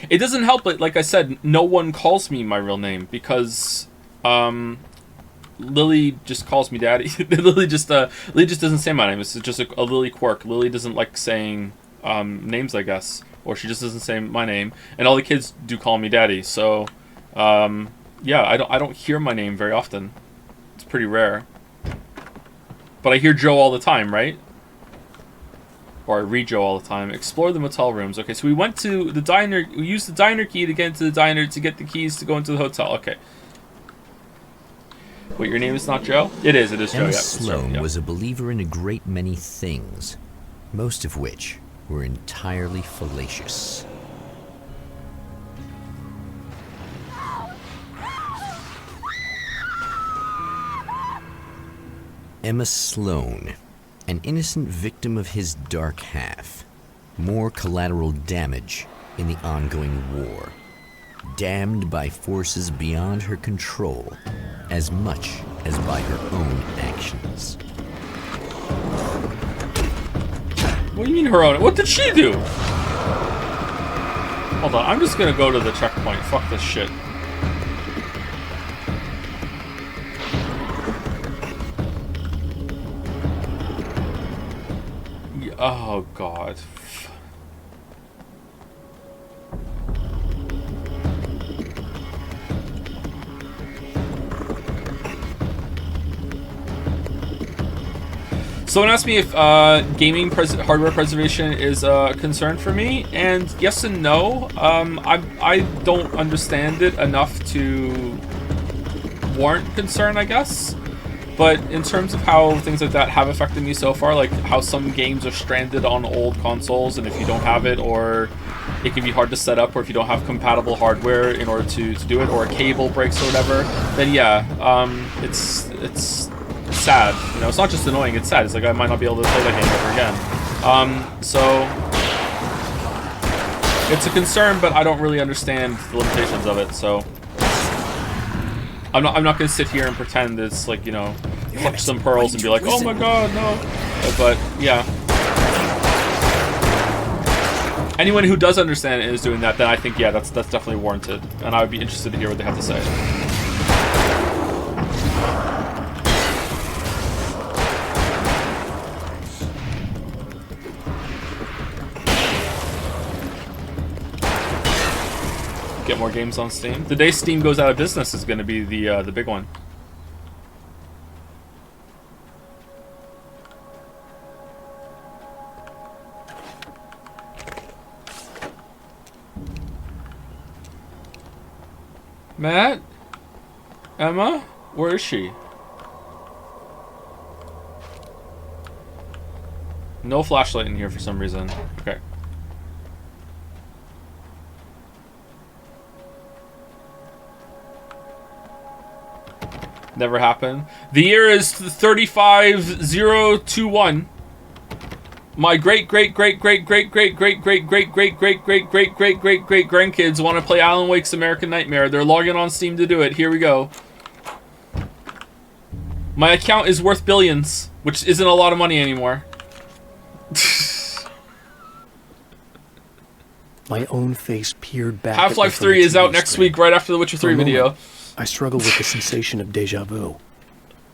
It doesn't help, but like I said, no one calls me my real name because Lily just calls me daddy. Lily just doesn't say my name. It's just a Lily quirk. Lily doesn't like saying names, I guess, or she just doesn't say my name. And all the kids do call me daddy. So yeah, I don't hear my name very often. It's pretty rare. But I hear Joe all the time, right? Or I read Joe all the time. Explore the motel rooms. Okay, so we went to the diner. We used the diner key to get into the diner to get the keys to go into the hotel. Okay. Wait, your name is not Joe? It is Joe. Emma Sloan was a believer in a great many things, most of which were entirely fallacious. Emma Sloan, an innocent victim of his dark half. More collateral damage in the ongoing war. Damned by forces beyond her control, as much as by her own actions. What do you mean her own? What did she do? Hold on, I'm just gonna go to the checkpoint. Fuck this shit. Oh god. Someone asked me if gaming hardware preservation is a concern for me, and yes and no. I don't understand it enough to warrant concern, I guess. But in terms of how things like that have affected me so far, like how some games are stranded on old consoles, and if you don't have it, or it can be hard to set up, or if you don't have compatible hardware in order to do it, or a cable breaks or whatever, then yeah, it's sad. You know, it's not just annoying, it's sad. It's like I might not be able to play that game ever again. So it's a concern, but I don't really understand the limitations of it, so I'm not gonna sit here and pretend it's like, you know, clutch some pearls and be like, oh my god, no. But yeah, anyone who does understand it is doing that, then I think, yeah, that's definitely warranted, and I would be interested to hear what they have to say. Get more games on Steam. The day Steam goes out of business is going to be the big one. Matt? Emma? Where is she? No flashlight in here for some reason. Okay. Never happened. The year is 35021. My great grandkids want to play Alan Wake's American Nightmare. They're logging on Steam to do it. Here we go. My account is worth billions, which isn't a lot of money anymore. My own face peered back. Half-Life 3 is out next week, right after the Witcher 3 video. I struggle with the sensation of deja vu.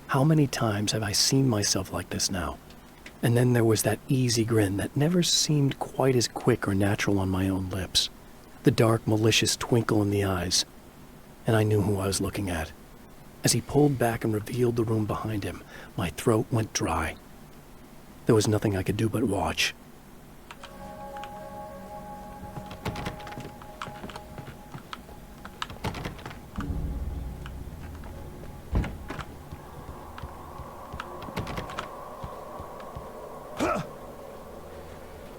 How many times have I seen myself like this now? And then there was that easy grin that never seemed quite as quick or natural on my own lips. The dark, malicious twinkle in the eyes. And I knew who I was looking at. As he pulled back and revealed the room behind him, my throat went dry. There was nothing I could do but watch.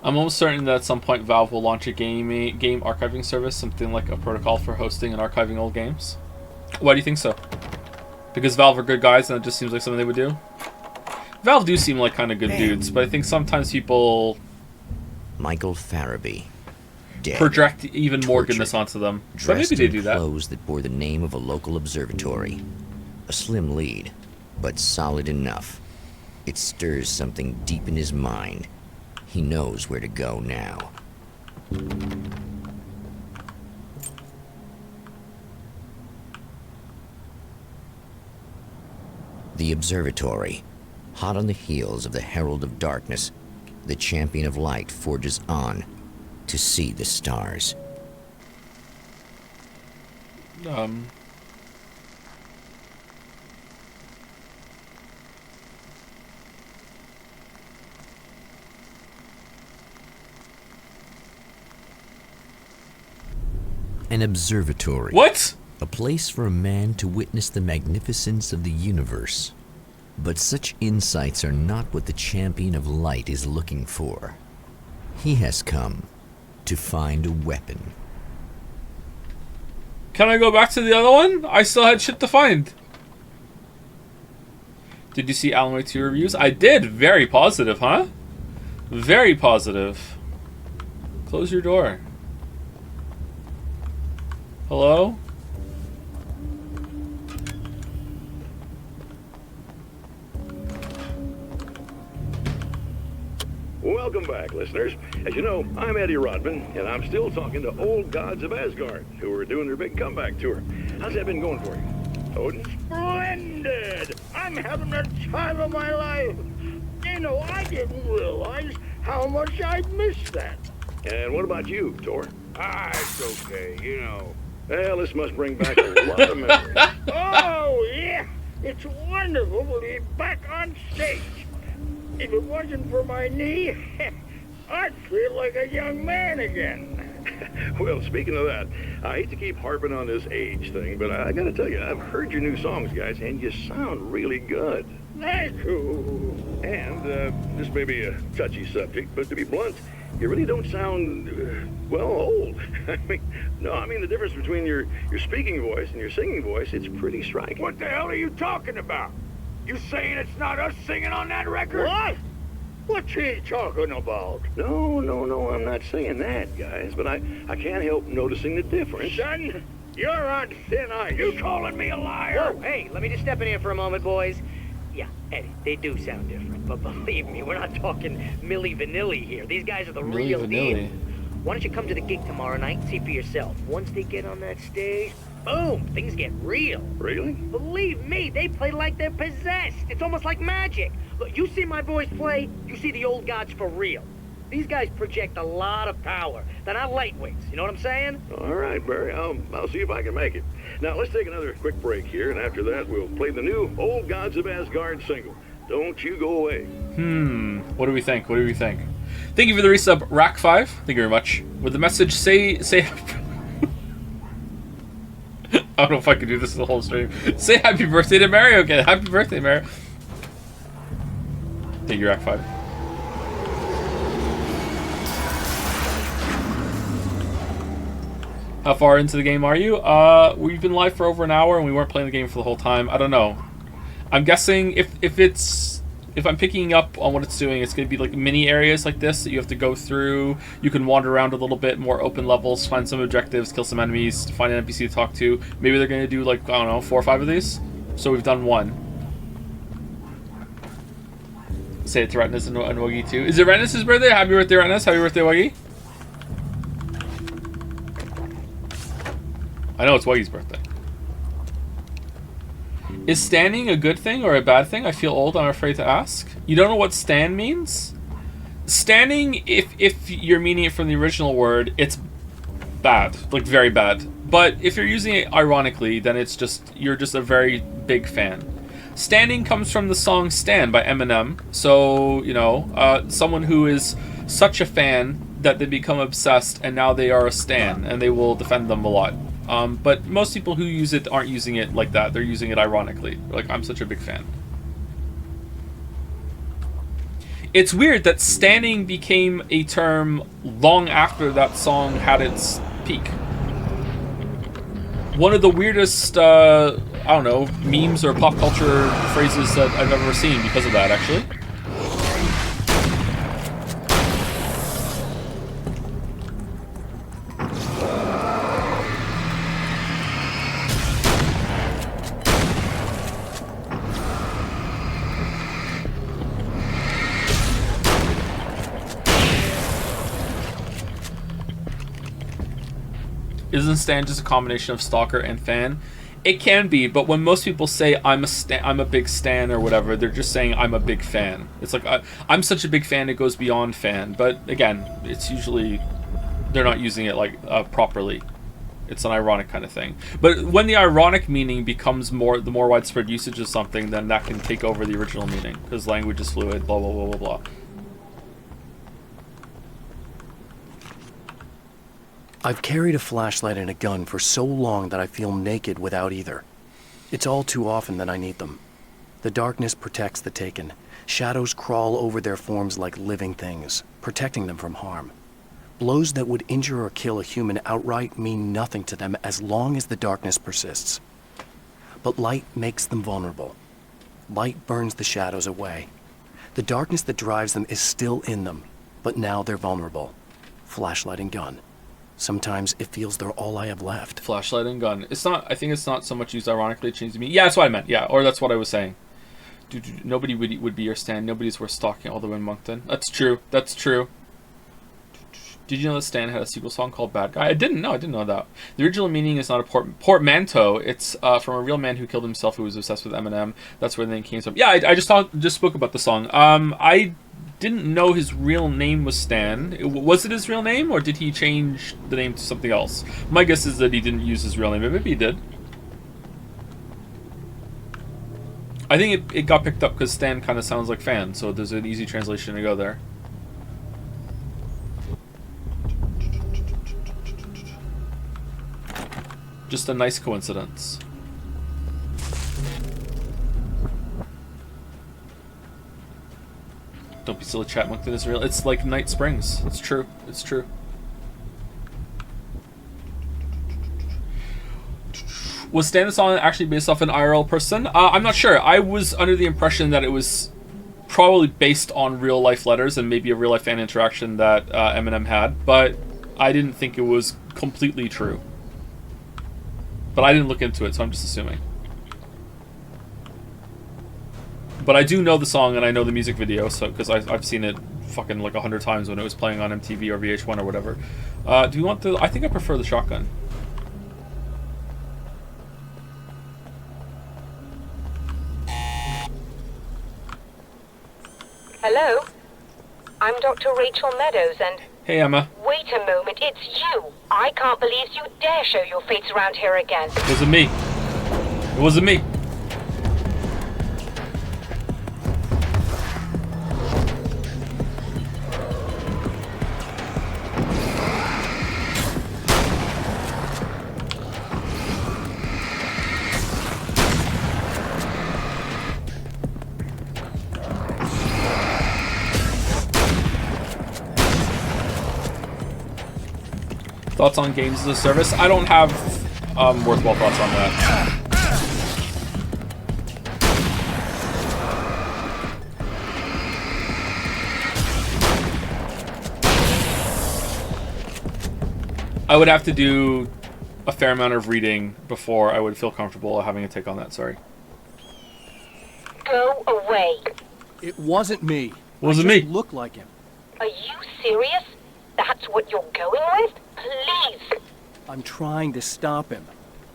I'm almost certain that at some point Valve will launch a game archiving service, something like a protocol for hosting and archiving old games. Why do you think so? Because Valve are good guys and it just seems like something they would do? Valve do seem like kind of good dudes, but I think sometimes people... Michael Farabee. Dead. Project even more goodness onto them. But maybe they do that. Clothes that bore the name of a local observatory. A slim lead, but solid enough. It stirs something deep in his mind. He knows where to go now. The observatory. Hot on the heels of the Herald of Darkness, the Champion of Light forges on to see the stars. An observatory. What? A place for a man to witness the magnificence of the universe. But such insights are not what the Champion of Light is looking for. He has come to find a weapon. Can I go back to the other one? I still had shit to find. Did you see Alan Wake 2 reviews? I did. Very positive, huh? Very positive. Close your door. Hello? Welcome back, listeners. As you know, I'm Eddie Rodman, and I'm still talking to old gods of Asgard, who are doing their big comeback tour. How's that been going for you, Odin? Splendid! I'm having the time of my life. You know, I didn't realize how much I'd missed that. And what about you, Thor? It's okay, you know. Well, this must bring back a lot of memories. Oh, yeah! It's wonderful to be back on stage. If it wasn't for my knee, I'd feel like a young man again. Well, speaking of that, I hate to keep harping on this age thing, but I gotta tell you, I've heard your new songs, guys, and you sound really good. Thank you. And this may be a touchy subject, but to be blunt, you really don't sound, well, old. I mean the difference between your speaking voice and your singing voice, it's pretty striking. What the hell are you talking about? You saying it's not us singing on that record? What? What's he talking about? No, I'm not saying that, guys, but I can't help noticing the difference. Son, you're on thin ice. You calling me a liar? Whoa, hey, let me just step in here for a moment, boys. Yeah, Eddie, they do sound different, but believe me, we're not talking Milli Vanilli here. These guys are the real deal. Why don't you come to the gig tomorrow night and see for yourself? Once they get on that stage, boom, things get real. Really? Believe me, they play like they're possessed. It's almost like magic. Look, you see my boys play, you see the old gods for real. These guys project a lot of power. They're not lightweights, you know what I'm saying? All right, Barry, I'll see if I can make it. Now, let's take another quick break here, and after that, we'll play the new Old Gods of Asgard single. Don't you go away. What do we think? Thank you for the resub, Rack5. Thank you very much. With the message, say I don't know if I can do this the whole stream. Say happy birthday to Mario again. Happy birthday, Mario. Thank you, Rack5. How far into the game are you? We've been live for over an hour and we weren't playing the game for the whole time. I don't know. I'm guessing if I'm picking up on what it's doing, it's going to be like mini areas like this that you have to go through. You can wander around a little bit, more open levels, find some objectives, kill some enemies, find an NPC to talk to. Maybe they're going to do like, I don't know, 4 or 5 of these. So we've done 1. Say it to Retnus and Wuggy too. Is it Retnus' birthday? Happy birthday, Retnus. Happy birthday, Wuggy. I know it's Wuggy's birthday. Is standing a good thing or a bad thing? I feel old, I'm afraid to ask. You don't know what stand means? Standing, if you're meaning it from the original word, it's bad. Like, very bad. But if you're using it ironically, then it's just, you're just a very big fan. Standing comes from the song Stan by Eminem. So, you know, someone who is such a fan that they become obsessed and now they are a stan and they will defend them a lot. But most people who use it aren't using it like that. They're using it ironically. Like, I'm such a big fan. It's weird that standing became a term long after that song had its peak. One of the weirdest, I don't know, memes or pop culture phrases that I've ever seen because of that, actually. Isn't stan just a combination of stalker and fan? It can be, but when most people say I'm a big stan or whatever, they're just saying I'm a big fan. It's like I'm such a big fan, it goes beyond fan. But again, it's usually they're not using it like properly. It's an ironic kind of thing. But when the ironic meaning becomes the more widespread usage of something, then that can take over the original meaning because language is fluid. Blah blah blah blah blah. I've carried a flashlight and a gun for so long that I feel naked without either. It's all too often that I need them. The darkness protects the taken. Shadows crawl over their forms like living things, protecting them from harm. Blows that would injure or kill a human outright mean nothing to them as long as the darkness persists. But light makes them vulnerable. Light burns the shadows away. The darkness that drives them is still in them, but now they're vulnerable. Flashlight and gun. Sometimes it feels they're all I have left. Flashlight and gun. It's not. I think it's not so much used ironically. It changed to me. Yeah, that's what I meant. Yeah, or that's what I was saying. Nobody would be your stand. Nobody's worth stalking all the way in Moncton. That's true. That's true. Did you know that Stan had a sequel song called Bad Guy? I didn't know. I didn't know that. The original meaning is not a portmanteau. It's from a real man who killed himself who was obsessed with Eminem. That's where the name came from. Yeah, I just spoke about the song. I didn't know his real name was Stan. Was it his real name, or did he change the name to something else? My guess is that he didn't use his real name, but maybe he did. I think it got picked up because Stan kind of sounds like fan, so there's an easy translation to go there. Just a nice coincidence. Don't be silly, chat. Moncton is real. It's like Night Springs. It's true. It's true. Was Stan the song actually based off an IRL person? I'm not sure. I was under the impression that it was probably based on real life letters and maybe a real life fan interaction that Eminem had, but I didn't think it was completely true. But I didn't look into it, so I'm just assuming. But I do know the song and I know the music video, so because I've seen it fucking like 100 times when it was playing on MTV or VH1 or whatever. Do you want the? I think I prefer the shotgun. Hello? I'm Dr. Rachel Meadows and... Hey, Emma. Wait a moment, it's you! I can't believe you dare show your face around here again. It wasn't me. It wasn't me. Thoughts on games as a service? I don't have worthwhile thoughts on that. I would have to do a fair amount of reading before I would feel comfortable having a take on that, sorry. Go away. It wasn't me. Wasn't I me. just looked like him. Are you serious? That's what you're going with? Please. I'm trying to stop him.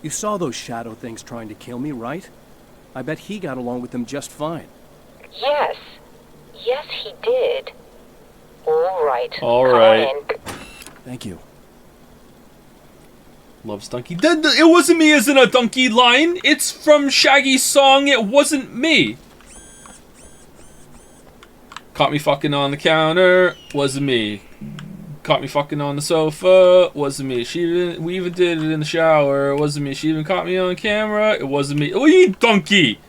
You saw those shadow things trying to kill me, right? I bet he got along with them just fine. Yes. Yes, he did. All right. All right. Thank you. Loves Donkey. It wasn't me isn't a donkey line. It's from Shaggy's song, It Wasn't Me. Caught me fucking on the counter, wasn't me. Caught me fucking on the sofa, wasn't me. We even did it in the shower, wasn't me. She even caught me on camera, it wasn't me. Oh, you donkey!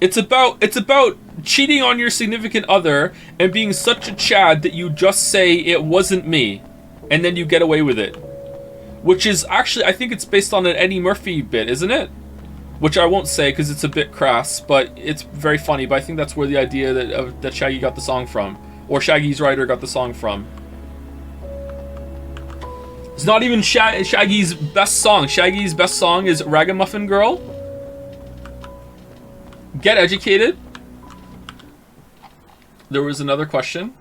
It's about cheating on your significant other and being such a Chad that you just say it wasn't me, and then you get away with it. Which is actually, I think it's based on an Eddie Murphy bit, isn't it? Which I won't say because it's a bit crass, but it's very funny. But I think that's where the idea that Shaggy got the song from, or Shaggy's writer got the song from. It's not even Shaggy's best song. Shaggy's best song is Ragamuffin Girl. Get educated. There was another question.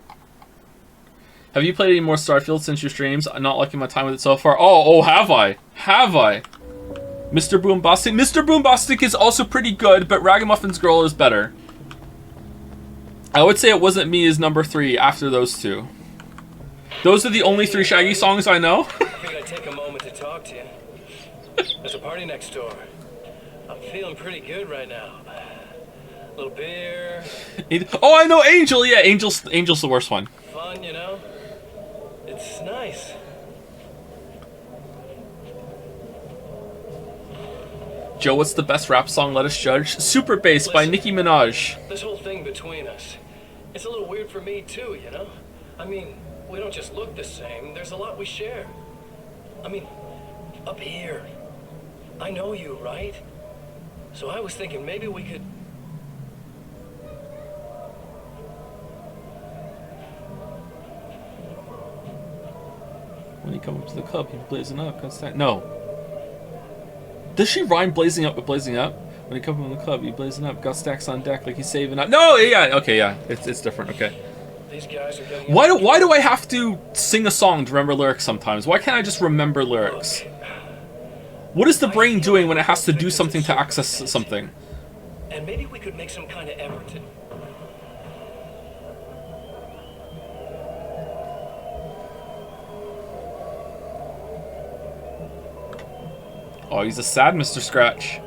Have you played any more Starfield since your streams? I'm not liking my time with it so far. Oh, have I? Have I? Mr. Boombastic? Mr. Boombastic is also pretty good, but Ragamuffin's Girl is better. I would say It Wasn't Me is number 3 after those two. Those are the only 3 Shaggy songs I know. I figured I'd take a moment to talk to you. There's a party next door. I'm feeling pretty good right now. A little beer. Oh, I know Angel. Yeah, Angel's the worst one. Fun, you know? It's nice. Joe, what's the best rap song? Let us judge. Super Bass by Nicki Minaj. This whole thing between us, it's a little weird for me too, you know? I mean, we don't just look the same. There's a lot we share. I mean, up here. I know you, right? So I was thinking maybe we could... When you come up to the club, you're blazing up. No. Does she rhyme blazing up with blazing up? When you come from the club, you blazing up. Got stacks on deck like he's saving up. No, yeah, okay, yeah. It's different, okay. These guys are getting... Why do I have to sing a song to remember lyrics sometimes? Why can't I just remember lyrics? What is the brain doing when it has to do something to access something? And maybe we could make some kind of effort to... Oh, he's a sad Mr. Scratch.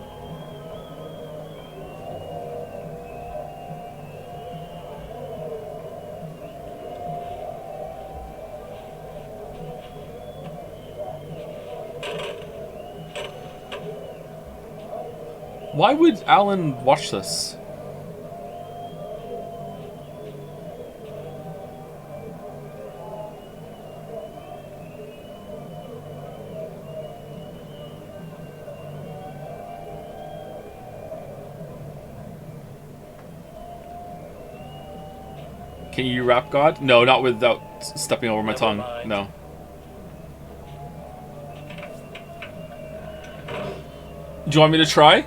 Why would Alan watch this? Can you rap God? No, not without stepping over my tongue. No. Do you want me to try?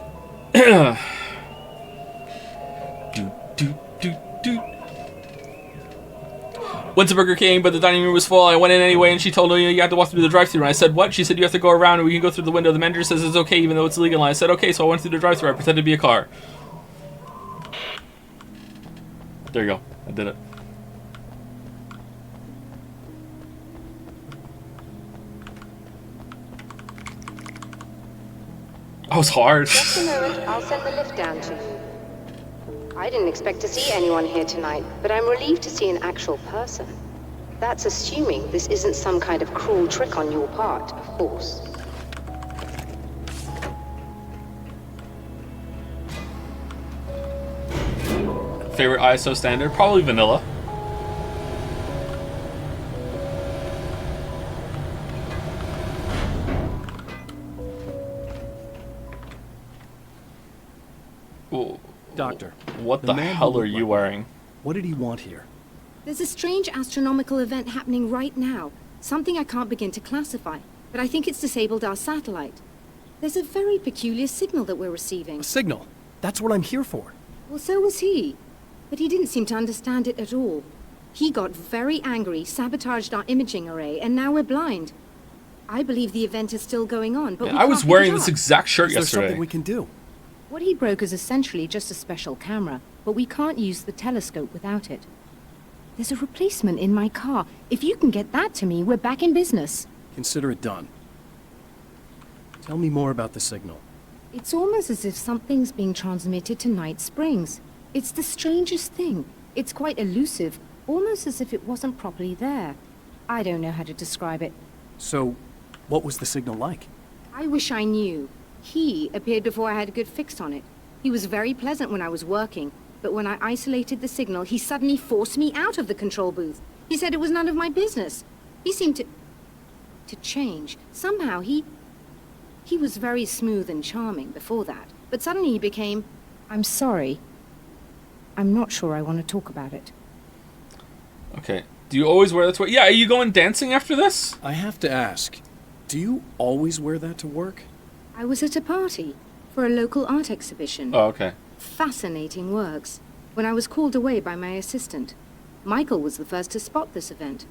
Went to Burger King, but the dining room was full. I went in anyway, and she told me you have to walk through the drive-thru. And I said, what? She said, you have to go around, and we can go through the window. The manager says it's okay, even though it's illegal. And I said, okay, so I went through the drive-thru. I pretended to be a car. There you go. I did it. That was hard. Just a moment, I'll send the lift down to you. I didn't expect to see anyone here tonight, but I'm relieved to see an actual person. That's assuming this isn't some kind of cruel trick on your part, of course. Favorite ISO standard? Probably vanilla. Doctor, what the hell are you wearing? What did he want here? There's a strange astronomical event happening right now. Something I can't begin to classify, but I think it's disabled our satellite. There's a very peculiar signal that we're receiving. A signal? That's what I'm here for. Well, so was he. But he didn't seem to understand it at all. He got very angry, sabotaged our imaging array, and now we're blind. I believe the event is still going on, but I was wearing this exact shirt yesterday. Is there something we can do? What he broke is essentially just a special camera, but we can't use the telescope without it. There's a replacement in my car. If you can get that to me, we're back in business. Consider it done. Tell me more about the signal. It's almost as if something's being transmitted to Night Springs. It's the strangest thing. It's quite elusive, almost as if it wasn't properly there. I don't know how to describe it. So, what was the signal like? I wish I knew. He appeared before I had a good fix on it. He was very pleasant when I was working, but when I isolated the signal, he suddenly forced me out of the control booth. He said it was none of my business. He seemed to change. Somehow he was very smooth and charming before that, but suddenly he became, I'm sorry. I'm not sure I want to talk about it. Okay. Do you always wear that to work? Yeah, are you going dancing after this? I have to ask, do you always wear that to work? I was at a party for a local art exhibition. Oh, okay. Fascinating works. When I was called away by my assistant, Michael was the first to spot this event.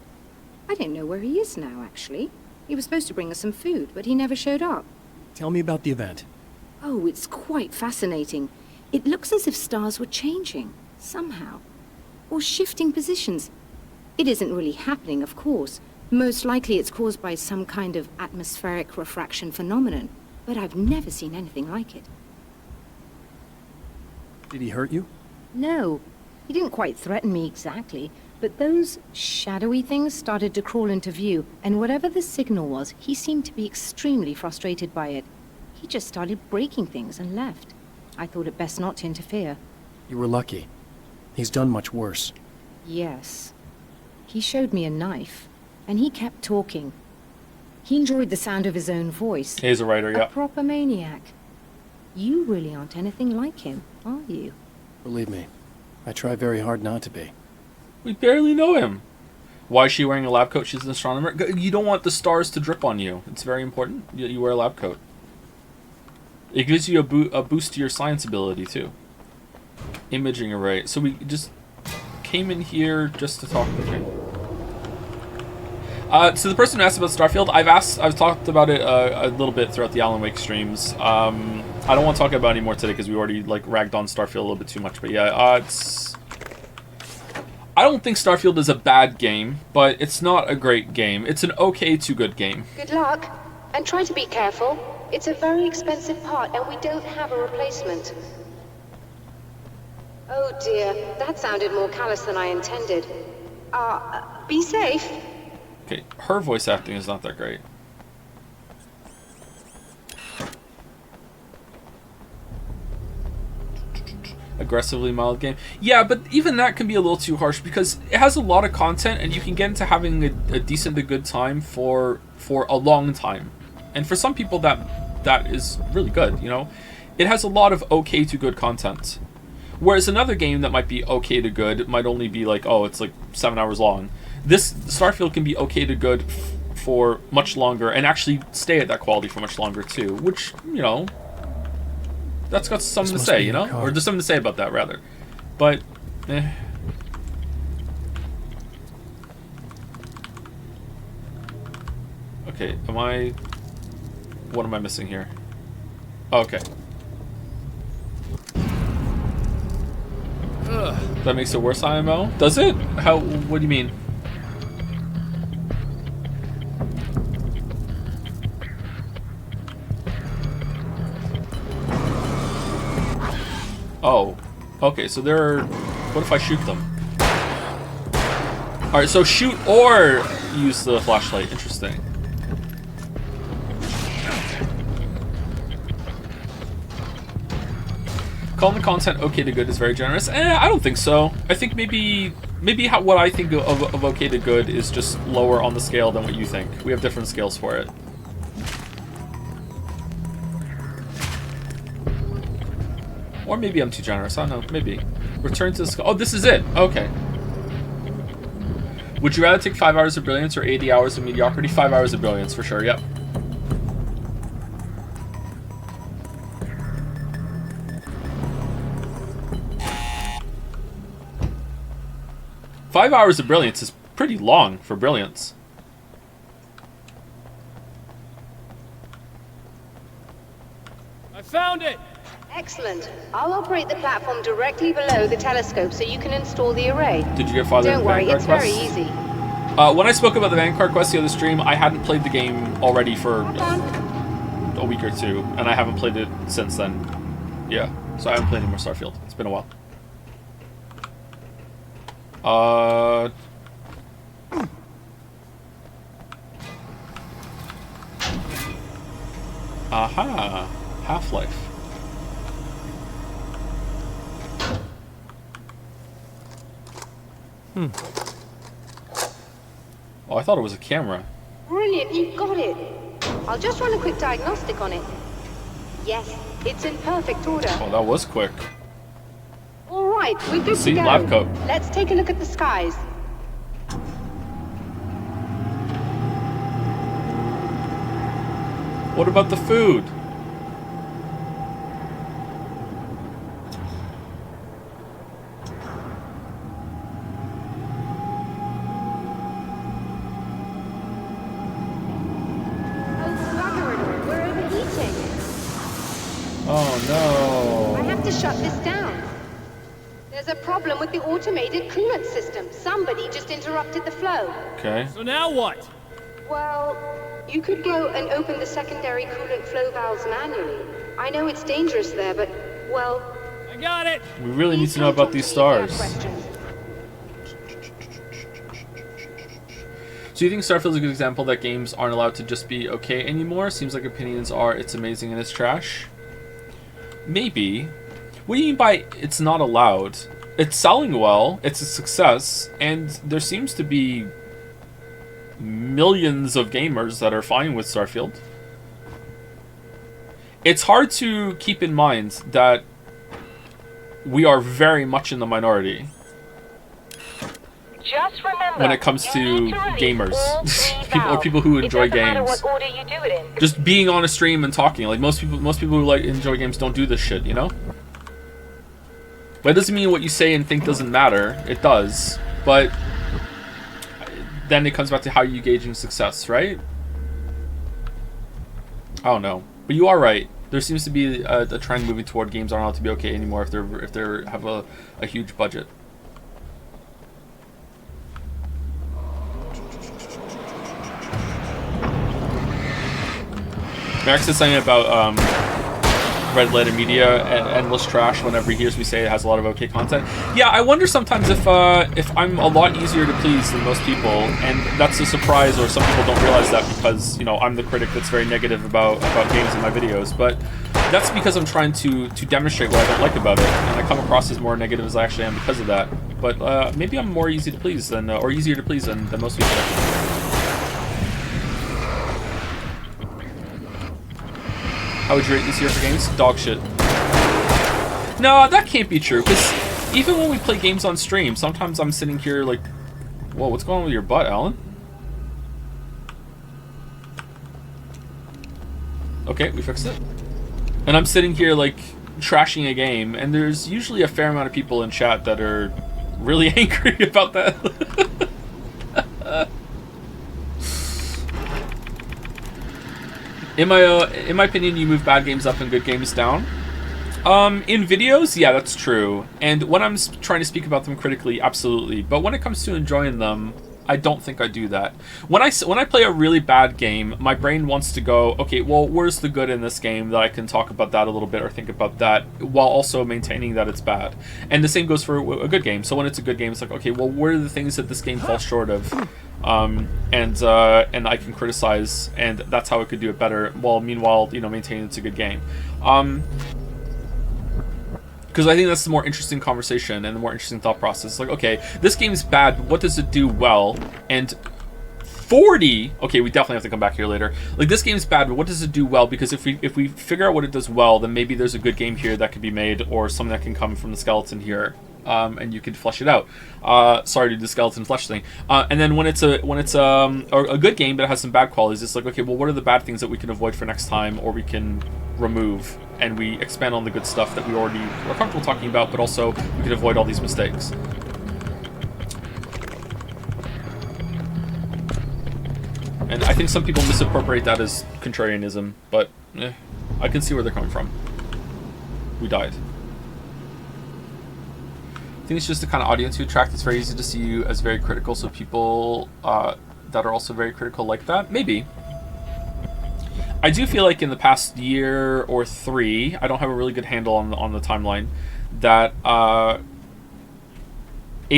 I don't know where he is now, actually. He was supposed to bring us some food, but he never showed up. Tell me about the event. Oh, it's quite fascinating. It looks as if stars were changing, somehow. Or shifting positions. It isn't really happening, of course. Most likely it's caused by some kind of atmospheric refraction phenomenon. But I've never seen anything like it. Did he hurt you? No. He didn't quite threaten me exactly, but those shadowy things started to crawl into view, and whatever the signal was, he seemed to be extremely frustrated by it. He just started breaking things and left. I thought it best not to interfere. You were lucky. He's done much worse. Yes. He showed me a knife, and he kept talking. He enjoyed the sound of his own voice. He's a writer, yeah. A proper maniac. You really aren't anything like him, are you? Believe me, I try very hard not to be. We barely know him. Why is she wearing a lab coat? She's an astronomer. You don't want the stars to drip on you. It's very important. You wear a lab coat. It gives you a boost to your science ability, too. Imaging array. So we just came in here just to talk with him. So the person who asked about Starfield, I've talked about it a little bit throughout the Alan Wake streams. I don't want to talk about it anymore today because we already ragged on Starfield a little bit too much. But yeah, I don't think Starfield is a bad game, but it's not a great game. It's an okay to good game. Good luck, and try to be careful. It's a very expensive part, and we don't have a replacement. Oh dear, that sounded more callous than I intended. Be safe. Okay, her voice acting is not that great. Aggressively mild game. Yeah, but even that can be a little too harsh because it has a lot of content and you can get into having a decent to good time for a long time. And for some people that is really good, you know? It has a lot of okay to good content. Whereas another game that might be okay to good might only be like, oh, it's like 7 hours long. This Starfield can be okay to good for much longer and actually stay at that quality for much longer too, which, you know, that's got something to say, you know? Or there's something to say about that, rather. But, Okay, what am I missing here? Oh, okay. That makes it worse, IMO? Does it? What do you mean? Oh, okay, so what if I shoot them? Alright, so shoot or use the flashlight. Interesting. Calling the content okay to good is very generous. I don't think so. I think maybe what I think of okay to good is just lower on the scale than what you think. We have different scales for it. Or maybe I'm too generous. I don't know. Maybe. Return to the... Oh, this is it. Okay. Would you rather take 5 hours of brilliance or 80 hours of mediocrity? 5 hours of brilliance for sure. Yep. Five hours of brilliance is pretty long for brilliance. I found it! Excellent. I'll operate the platform directly below the telescope so you can install the array. Did you get farther? Don't worry, it's very easy. When I spoke about the Vanguard quest the other stream, I hadn't played the game already for a week or two, and I haven't played it since then. Yeah, so I haven't played any more Starfield. It's been a while. Aha! Half-Life. Oh, I thought it was a camera. Brilliant, you got it. I'll just run a quick diagnostic on it. Yes, it's in perfect order. Oh, that was quick. All right, we're good to go. Lab coat. Let's take a look at the skies. What about the food? Oh no. I have to shut this down. There's a problem with the automated coolant system. Somebody just interrupted the flow. Okay. So now what? Well, you could go and open the secondary coolant flow valves manually. I know it's dangerous there, but, well... I got it! We really need to know about these stars. So you think Starfield's a good example that games aren't allowed to just be okay anymore? Seems like opinions are it's amazing and it's trash. Maybe. What do you mean by it's not allowed? It's selling well, it's a success, and there seems to be millions of gamers that are fine with Starfield. It's hard to keep in mind that we are very much in the minority. Just remember, when it comes to gamers, people who enjoy games. What order you do it in. Just being on a stream and talking, like most people who like enjoy games don't do this shit, you know. But it doesn't mean what you say and think doesn't matter. It does, but then it comes back to how you gauging success, right? I don't know, but you are right. There seems to be a trend moving toward games aren't allowed to be okay anymore if they have a huge budget. Merrick said something about Red Letter Media and Endless Trash whenever he hears me say it has a lot of okay content. Yeah, I wonder sometimes if I'm a lot easier to please than most people, and that's a surprise, or some people don't realize that because, you know, I'm the critic that's very negative about games in my videos, but that's because I'm trying to demonstrate what I don't like about it, and I come across as more negative as I actually am because of that. But maybe I'm more easy to please than, or easier to please than most people. How would you rate this year for games? Dog shit. No, that can't be true, because even when we play games on stream, sometimes I'm sitting here like, whoa, what's going on with your butt, Alan? Okay, we fixed it. And I'm sitting here like trashing a game, and there's usually a fair amount of people in chat that are really angry about that. In my opinion, you move bad games up and good games down. In videos, yeah, that's true. And when I'm trying to speak about them critically, absolutely. But when it comes to enjoying them, I don't think I do that. When I play a really bad game, my brain wants to go, okay, well, where's the good in this game that I can talk about that a little bit or think about that while also maintaining that it's bad. And the same goes for a good game. So when it's a good game, it's like, okay, well, what are the things that this game falls short of? And I can criticize, and that's how I could do it better. While meanwhile, you know, maintaining it's a good game. Because I think that's the more interesting conversation and the more interesting thought process. Like, okay, this game's bad, but what does it do well? And 40... Okay, we definitely have to come back here later. Like, this game's bad, but what does it do well? Because if we figure out what it does well, then maybe there's a good game here that could be made, or something that can come from the skeleton here. And you can flesh it out. Sorry to do the skeleton flesh thing. And then when it's a good game but it has some bad qualities, it's like, okay, well, what are the bad things that we can avoid for next time, or we can remove, and we expand on the good stuff that we already are comfortable talking about, but also we can avoid all these mistakes. And I think some people misappropriate that as contrarianism, but I can see where they're coming from. We died. I think it's just the kind of audience you attract. It's very easy to see you as very critical, so people that are also very critical like that. Maybe. I do feel like in the past year or 3, I don't have a really good handle on the timeline, that a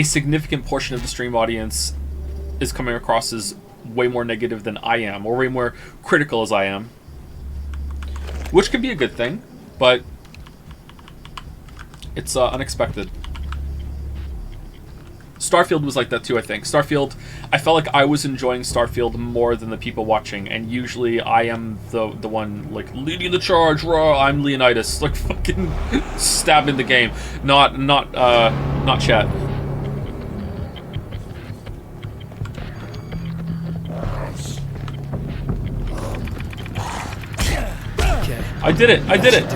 significant portion of the stream audience is coming across as way more negative than I am, or way more critical as I am. Which can be a good thing, but it's unexpected. Starfield was like that too, I think. Starfield, I felt like I was enjoying Starfield more than the people watching, and usually I am the one like leading the charge. Raw, I'm Leonidas, like fucking stabbing the game, not chat. Okay. I did it. I did it.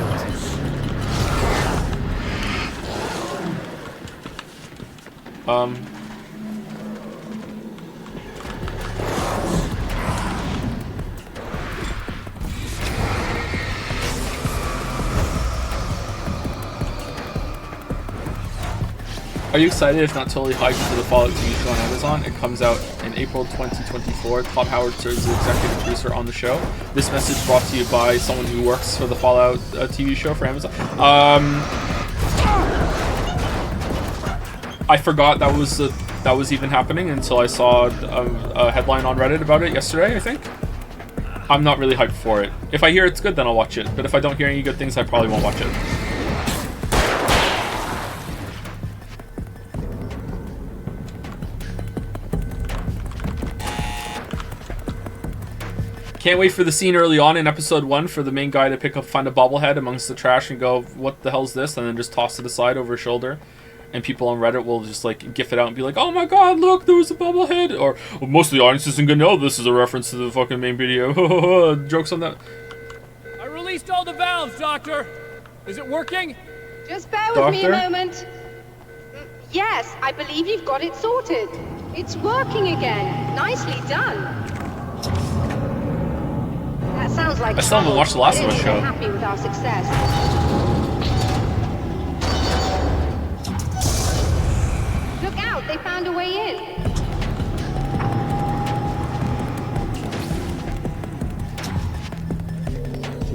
Are you excited, if not totally hyped, for the Fallout TV show on Amazon? It comes out in April 2024. Todd Howard serves as the executive producer on the show. This message brought to you by someone who works for the Fallout TV show for Amazon. I forgot that was even happening until I saw a headline on Reddit about it yesterday, I think. I'm not really hyped for it. If I hear it's good, then I'll watch it. But if I don't hear any good things, I probably won't watch it. Can't wait for the scene early on in episode 1 for the main guy to find a bobblehead amongst the trash and go, what the hell's this? And then just toss it aside over his shoulder. And people on Reddit will just like gif it out and be like, oh my god, look, there was a bobblehead. Or well, most of the audience isn't gonna know this is a reference to the fucking main video. Jokes on that. I released all the valves, Doctor. Is it working? Just bear with me a moment. Yes, I believe you've got it sorted. It's working again. Nicely done. That sounds like I still haven't watched the Last of Us show. Happy with our success. Look out, they found a way in.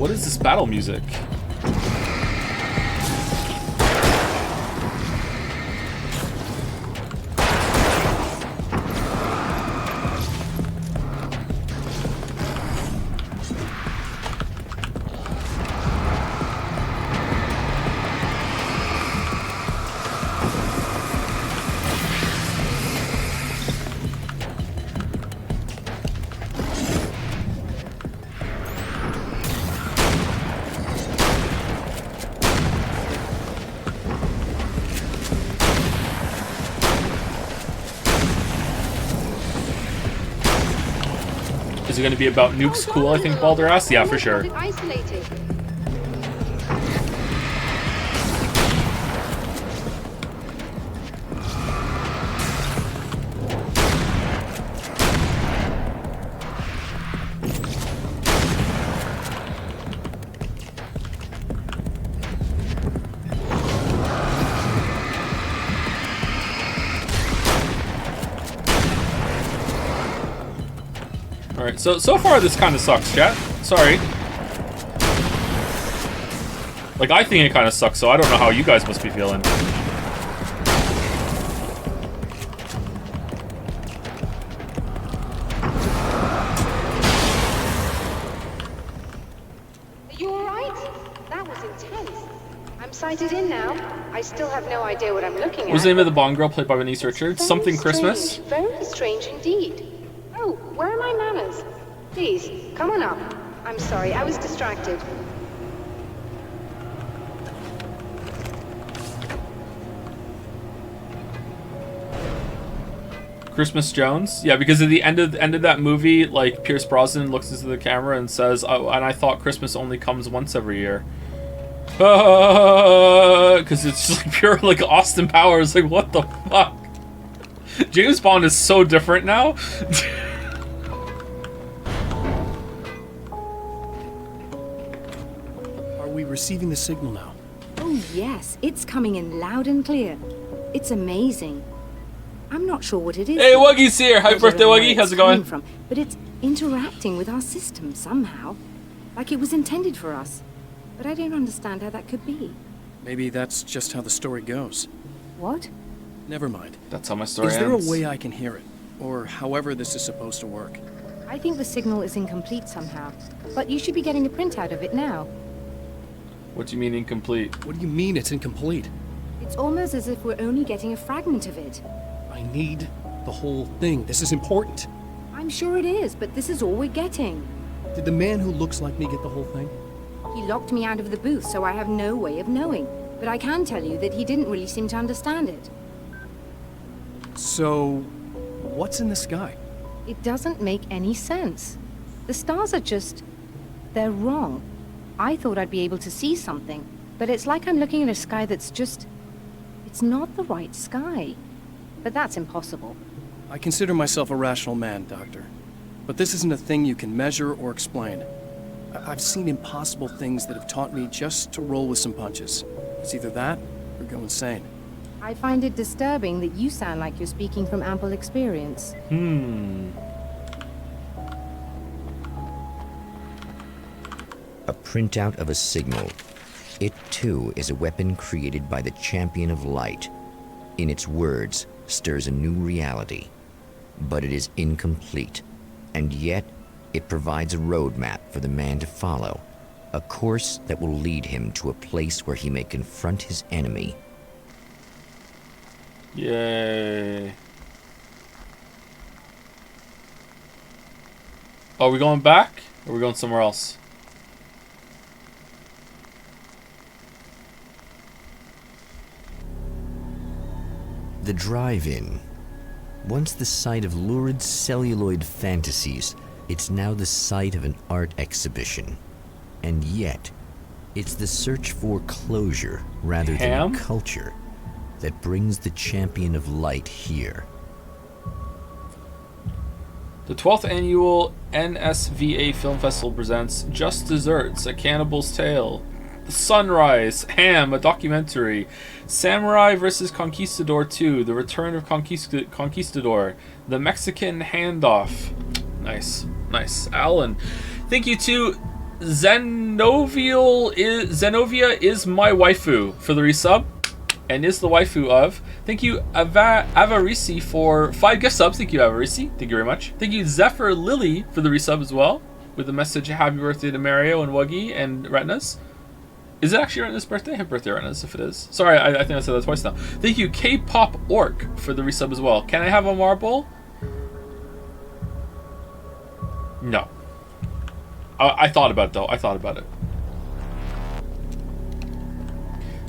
What is this battle music? Is it going to be about Nuke's cool, I think Balder asked? Yeah, for sure. Isolated. Alright, so far this kind of sucks, chat. Sorry. Like, I think it kind of sucks, so I don't know how you guys must be feeling. Are you alright? That was intense. I'm sighted in now. I still have no idea what I'm looking at. What was the name of the Bond girl played by Venice Richards? Something Christmas? Very strange indeed. Oh, where are my manners? Please, come on up. I'm sorry, I was distracted. Christmas Jones? Yeah, because at the end of that movie, like, Pierce Brosnan looks into the camera and says, "Oh, and I thought Christmas only comes once every year." Because it's just like pure, like, Austin Powers. Like, what the fuck? James Bond is so different now. Are we receiving the signal now? Oh, yes. It's coming in loud and clear. It's amazing. I'm not sure what it is. Hey, Wuggy's here. Happy birthday, Wuggy. How's it going? But it's interacting with our system somehow. Like it was intended for us. But I don't understand how that could be. Maybe that's just how the story goes. What? Never mind. That's how my story ends. Is there a way I can hear it? Or however this is supposed to work? I think the signal is incomplete somehow. But you should be getting a printout of it now. What do you mean incomplete? What do you mean it's incomplete? It's almost as if we're only getting a fragment of it. I need the whole thing. This is important. I'm sure it is, but this is all we're getting. Did the man who looks like me get the whole thing? He locked me out of the booth, so I have no way of knowing. But I can tell you that he didn't really seem to understand it. So, what's in the sky? It doesn't make any sense. The stars are just... they're wrong. I thought I'd be able to see something, but it's like I'm looking at a sky that's just... it's not the right sky. But that's impossible. I consider myself a rational man, Doctor. But this isn't a thing you can measure or explain. I've seen impossible things that have taught me just to roll with some punches. It's either that, or go insane. I find it disturbing that you sound like you're speaking from ample experience. A printout of a signal. It, too, is a weapon created by the Champion of Light. In its words, stirs a new reality. But it is incomplete, and yet it provides a roadmap for the man to follow, a course that will lead him to a place where he may confront his enemy. Yay. Are we going back? Or are we going somewhere else? The drive-in. Once the site of lurid celluloid fantasies, it's now the site of an art exhibition. And yet, it's the search for closure rather than culture that brings the Champion of Light here. The 12th annual NSVA Film Festival presents Just Desserts, A Cannibal's Tale, The Sunrise, Ham, a documentary, Samurai vs. Conquistador 2, The Return of Conquistador, The Mexican Handoff. Nice, nice. Alan, thank you to Zenovia is my waifu for the resub, and is the waifu of. Thank you, Avarisi, for 5 gift subs. Thank you, Avarisi. Thank you very much. Thank you, Zephyr Lily, for the resub as well, with the message happy birthday to Mario and Wuggy and Retinas. Is it actually Retina's birthday? Happy birthday, Retinas, if it is. Sorry, I think I said that twice now. Thank you, K-Pop Orc, for the resub as well. Can I have a marble? No. I thought about it, though. I thought about it.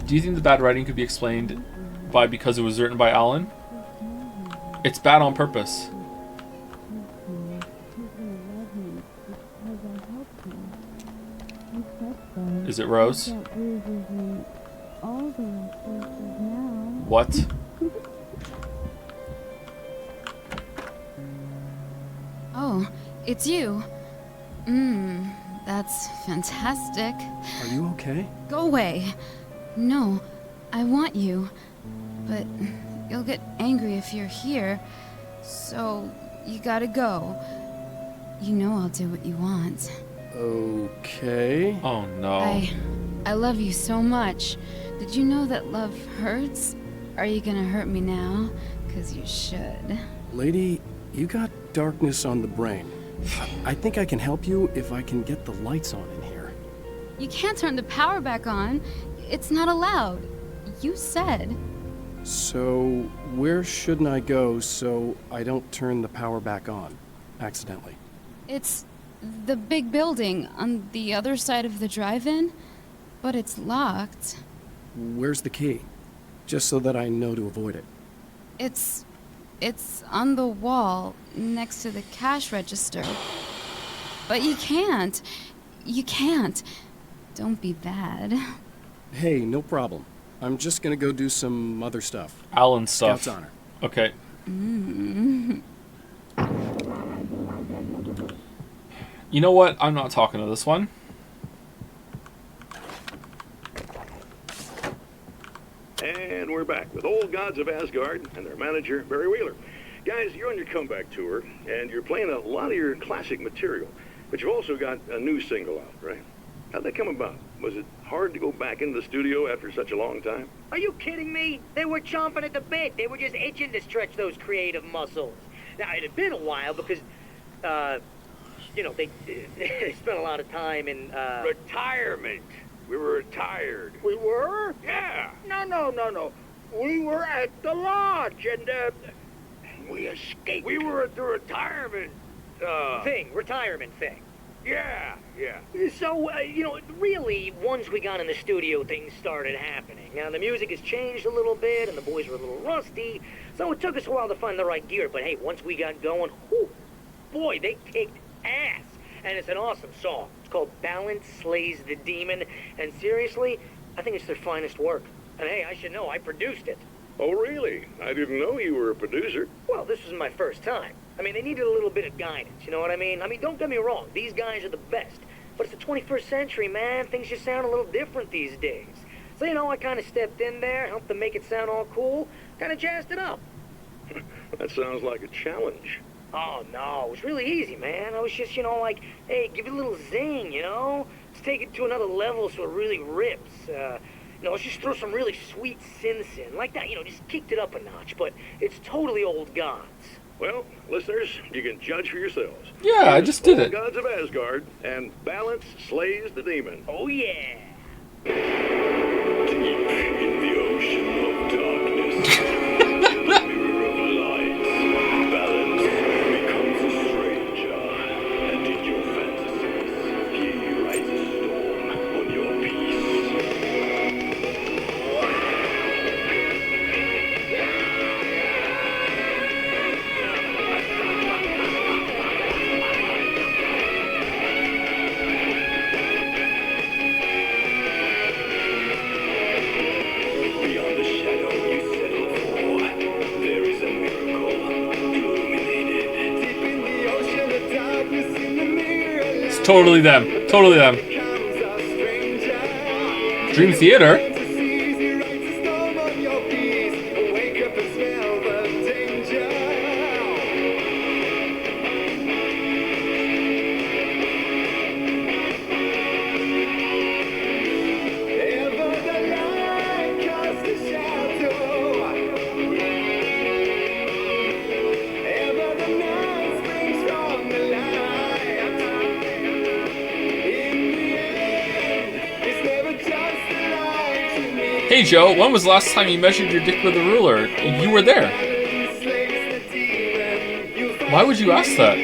Do you think the bad writing could be explained by because it was written by Alan? It's bad on purpose. Is it Rose? What? Oh, it's you. That's fantastic. Are you okay? Go away. No, I want you. But you'll get angry if you're here. So, you gotta go. You know I'll do what you want. Okay. Oh no. I love you so much. Did you know that love hurts? Are you gonna hurt me now? 'Cause you should. Lady, you got darkness on the brain. I think I can help you if I can get the lights on in here. You can't turn the power back on. It's not allowed. You said. So, where shouldn't I go so I don't turn the power back on accidentally? It's the big building on the other side of the drive-in, but it's locked. Where's the key? Just so that I know to avoid it. It's on the wall next to the cash register. But you can't. You can't. Don't be bad. Hey, no problem. I'm just gonna go do some other stuff. Alan stuff. Scout's honor. Okay. You know what? I'm not talking to this one. And we're back with Old Gods of Asgard and their manager, Barry Wheeler. Guys, you're on your comeback tour, and you're playing a lot of your classic material, but you've also got a new single out, right? How'd that come about? Was it hard to go back into the studio after such a long time? Are you kidding me? They were chomping at the bit. They were just itching to stretch those creative muscles. Now, it had been a while because, you know, they spent a lot of time in, Retirement. We were retired. We were? Yeah. No. We were at the lodge, and, we escaped. We were at the retirement, retirement thing. Yeah. So, you know, really, once we got in the studio, things started happening. Now, the music has changed a little bit, and the boys were a little rusty, so it took us a while to find the right gear. But hey, once we got going, whew, boy, they kicked ass. And it's an awesome song. It's called Balance Slays the Demon, and seriously, I think it's their finest work. And hey, I should know, I produced it. Oh, really? I didn't know you were a producer. Well, this was my first time. I mean, they needed a little bit of guidance, you know what I mean? I mean, don't get me wrong, these guys are the best. But it's the 21st century, man. Things just sound a little different these days. So, you know, I kind of stepped in there, helped them make it sound all cool, kind of jazzed it up. That sounds like a challenge. Oh, no, it was really easy, man. I was just, you know, like, hey, give it a little zing, you know? Let's take it to another level so it really rips. You know, let's just throw some really sweet synths in. Like that, you know, just kicked it up a notch, but it's totally Old Gods. Well, listeners, you can judge for yourselves. Yeah, I just did it. Gods of Asgard, and Balance Slays the Demon. Oh, yeah. Deep in the ocean of darkness, in the mirror of light, Balance becomes a stranger, and in your fantasies, he rides a storm on your peace. Beyond the shadow you settle for, there is a miracle illuminated. Deep in the ocean of darkness, in the mirror of light, It's totally them. Totally them. becomes a stranger. Dream Theater? Hey Joe, when was the last time you measured your dick with a ruler? You were there. Why would you ask that?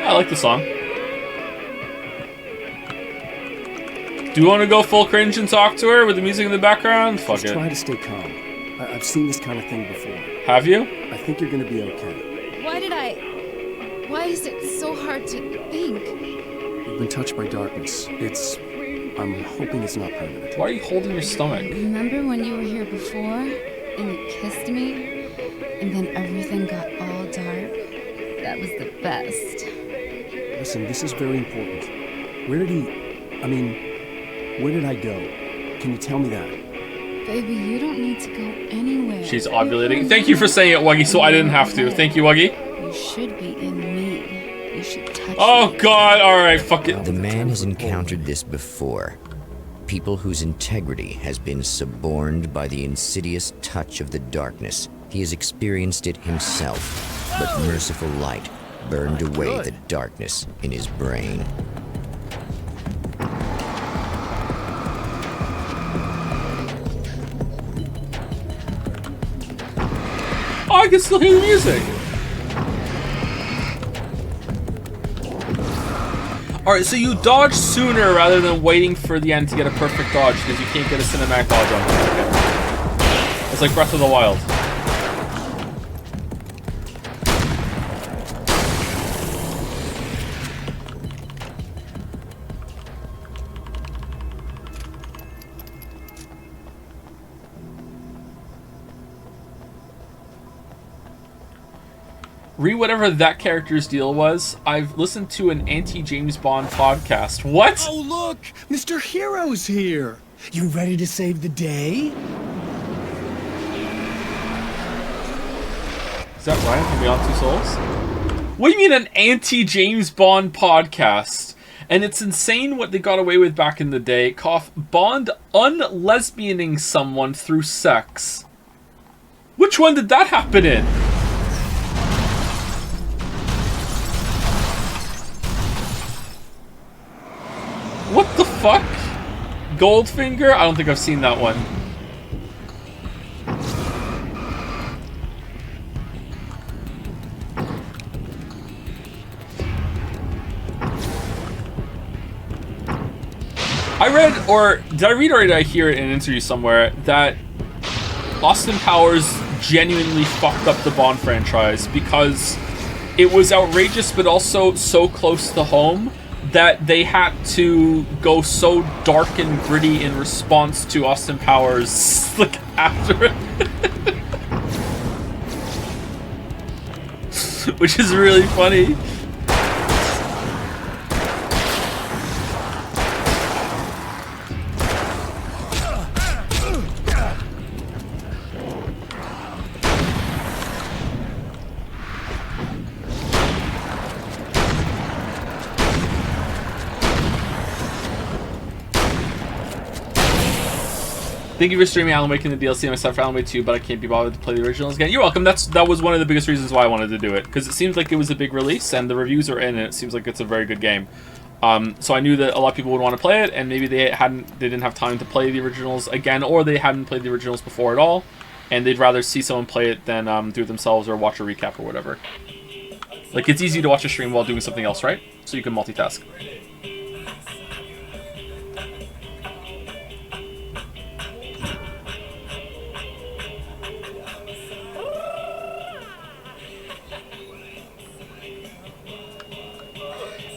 I like the song. Do you want to go full cringe and talk to her with the music in the background? Fuck Just it. try to stay calm. I've seen this kind of thing before. Have you? I think you're gonna be okay. Why is it so hard to think? You've been touched by darkness. I'm hoping it's not permanent. Why are you holding your stomach? Remember when you were here before and you kissed me and then everything got all dark? That was the best. Listen, this is very important. Where did I go? Can you tell me that? Baby, you don't need to go anywhere. She's ovulating. Thank you for saying it, Wuggy, so I didn't have to. Thank you, Wuggy. You should be in me. You should touch Oh me. God! All right, fuck it. The man has encountered this before. People whose integrity has been suborned by the insidious touch of the darkness. He has experienced it himself, but merciful light burned away the darkness in his brain. Oh, I can still hear the music. Alright, so you dodge sooner rather than waiting for the end to get a perfect dodge because you can't get a cinematic dodge on it. Okay. It's like Breath of the Wild. Read whatever that character's deal was. I've listened to an anti-James Bond podcast. What? Oh, look! Mr. Hero's here! You ready to save the day? Is that Ryan from Beyond Two Souls? What do you mean an anti-James Bond podcast? And it's insane what they got away with back in the day. Cough. Bond unlesbianing someone through sex. Which one did that happen in? What the fuck? Goldfinger? I don't think I've seen that one. I read, or did I read or did I hear it in an interview somewhere, that Austin Powers genuinely fucked up the Bond franchise because it was outrageous but also so close to home that they had to go so dark and gritty in response to Austin Powers like after it. Which is really funny. Thank you for streaming Alan Wake and the DLC. Myself for Alan Wake 2, but I can't be bothered to play the originals again. You're welcome. That was one of the biggest reasons why I wanted to do it, because it seems like it was a big release, and the reviews are in, and it seems like it's a very good game. So I knew that a lot of people would want to play it, and maybe they didn't have time to play the originals again, or they hadn't played the originals before at all, and they'd rather see someone play it than do it themselves or watch a recap or whatever. Like, it's easy to watch a stream while doing something else, right? So you can multitask.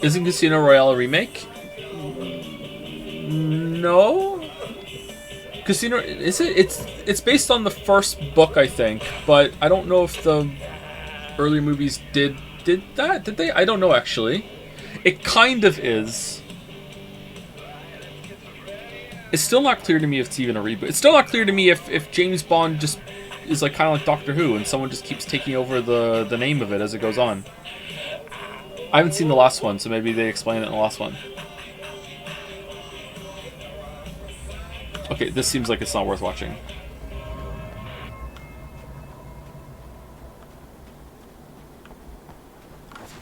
Isn't Casino Royale a remake? No. Casino, is it? It's based on the first book, I think, but I don't know if the earlier movies did that. Did they? I don't know actually. It kind of is. It's still not clear to me if it's even a reboot. It's still not clear to me if James Bond just is like kind of like Doctor Who and someone just keeps taking over the name of it as it goes on. I haven't seen the last one, so maybe they explain it in the last one. Okay, this seems like it's not worth watching.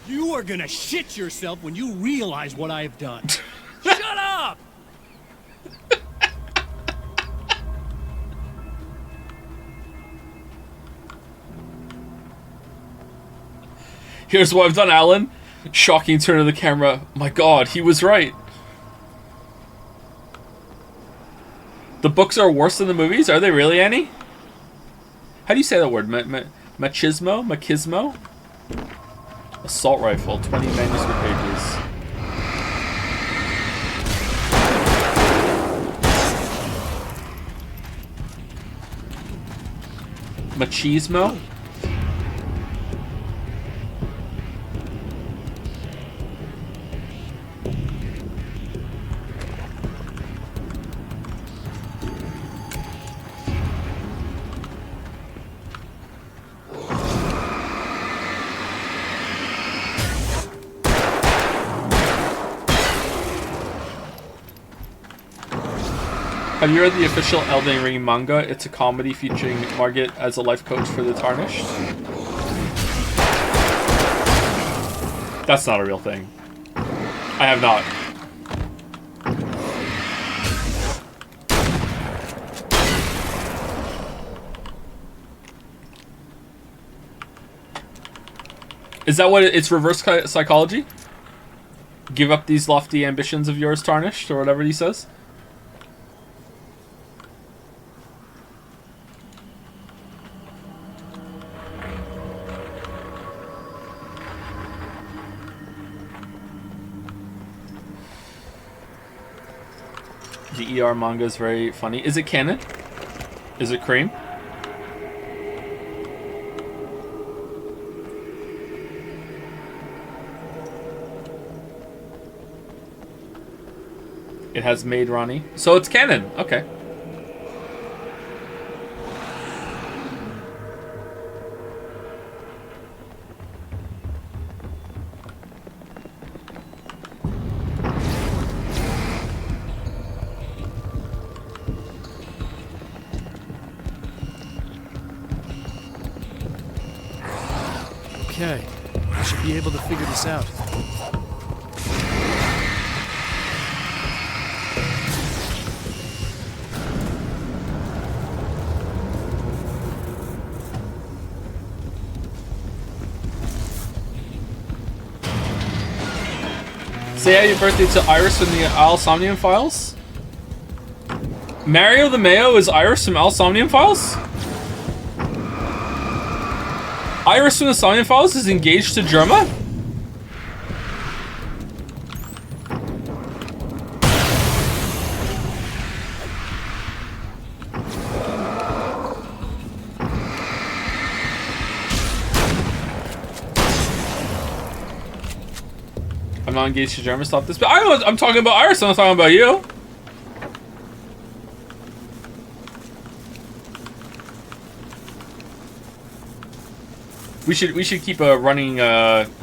You are gonna shit yourself when you realize what I have done. Shut up! Here's what I've done, Alan. Shocking turn of the camera. My god, he was right. The books are worse than the movies? Are they really, Annie? How do you say that word? Machismo? Machismo? Assault rifle, 20 manuscript pages. Machismo? Have you read the official Elden Ring manga? It's a comedy featuring Margit as a life coach for the Tarnished. That's not a real thing. I have not. Is that what it's reverse psychology? Give up these lofty ambitions of yours, Tarnished, or whatever he says? The ER manga is very funny. Is it canon? Is it cream? It has Maid Ronnie. So it's canon. Okay. Okay, I should be able to figure this out. Say happy birthday to Iris from the Al Somnium Files? Mario the Mayo is Iris from Al Somnium Files? Iris from the Somnium Files is engaged to Germa? I'm not engaged to Germa, stop this. But I'm talking about Iris, I'm not talking about you. We should keep a running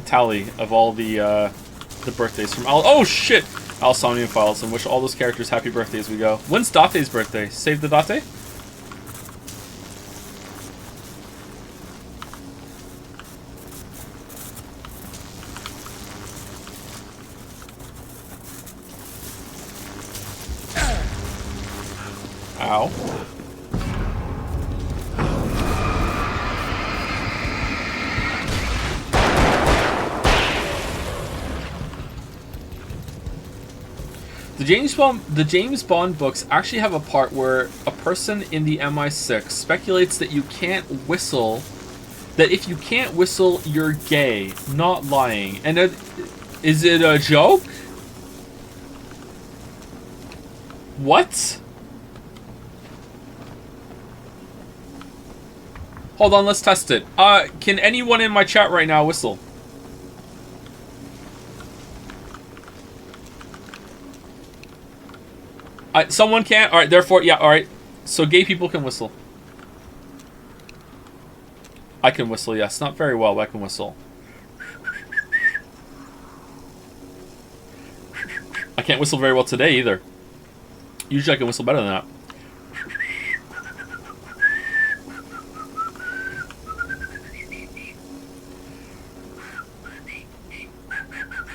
tally of all the birthdays from Al. Oh shit! Al Somnium Files, and wish all those characters happy birthday as we go. When's Date's birthday? Save the Date? Ow. The James Bond books actually have a part where a person in the MI6 speculates that you can't whistle, that if you can't whistle, you're gay. Not lying. And is it a joke? What? Hold on, let's test it. Can anyone in my chat right now whistle? Someone can't? Alright, therefore, yeah, alright. So gay people can whistle. I can whistle, yes. Not very well, but I can whistle. I can't whistle very well today, either. Usually I can whistle better than that.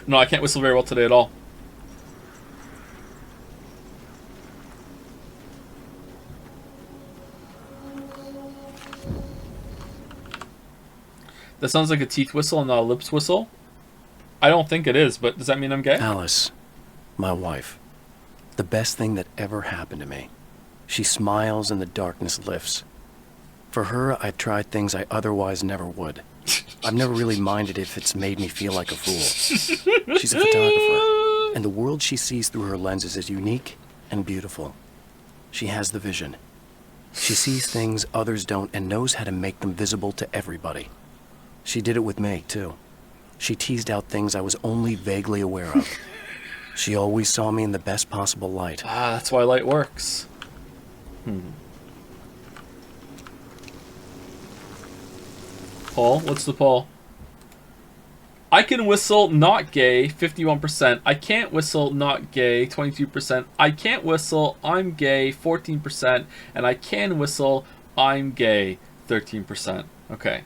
No, I can't whistle very well today at all. That sounds like a teeth whistle and not a lips whistle. I don't think it is, but does that mean I'm gay? Alice, my wife. The best thing that ever happened to me. She smiles and the darkness lifts. For her, I've tried things I otherwise never would. I've never really minded if it's made me feel like a fool. She's a photographer, and the world she sees through her lenses is unique and beautiful. She has the vision. She sees things others don't and knows how to make them visible to everybody. She did it with me, too. She teased out things I was only vaguely aware of. She always saw me in the best possible light. Ah, that's why light works. Poll? What's the poll? I can whistle, not gay, 51%. I can't whistle, not gay, 22%. I can't whistle, I'm gay, 14%. And I can whistle, I'm gay, 13%. Okay.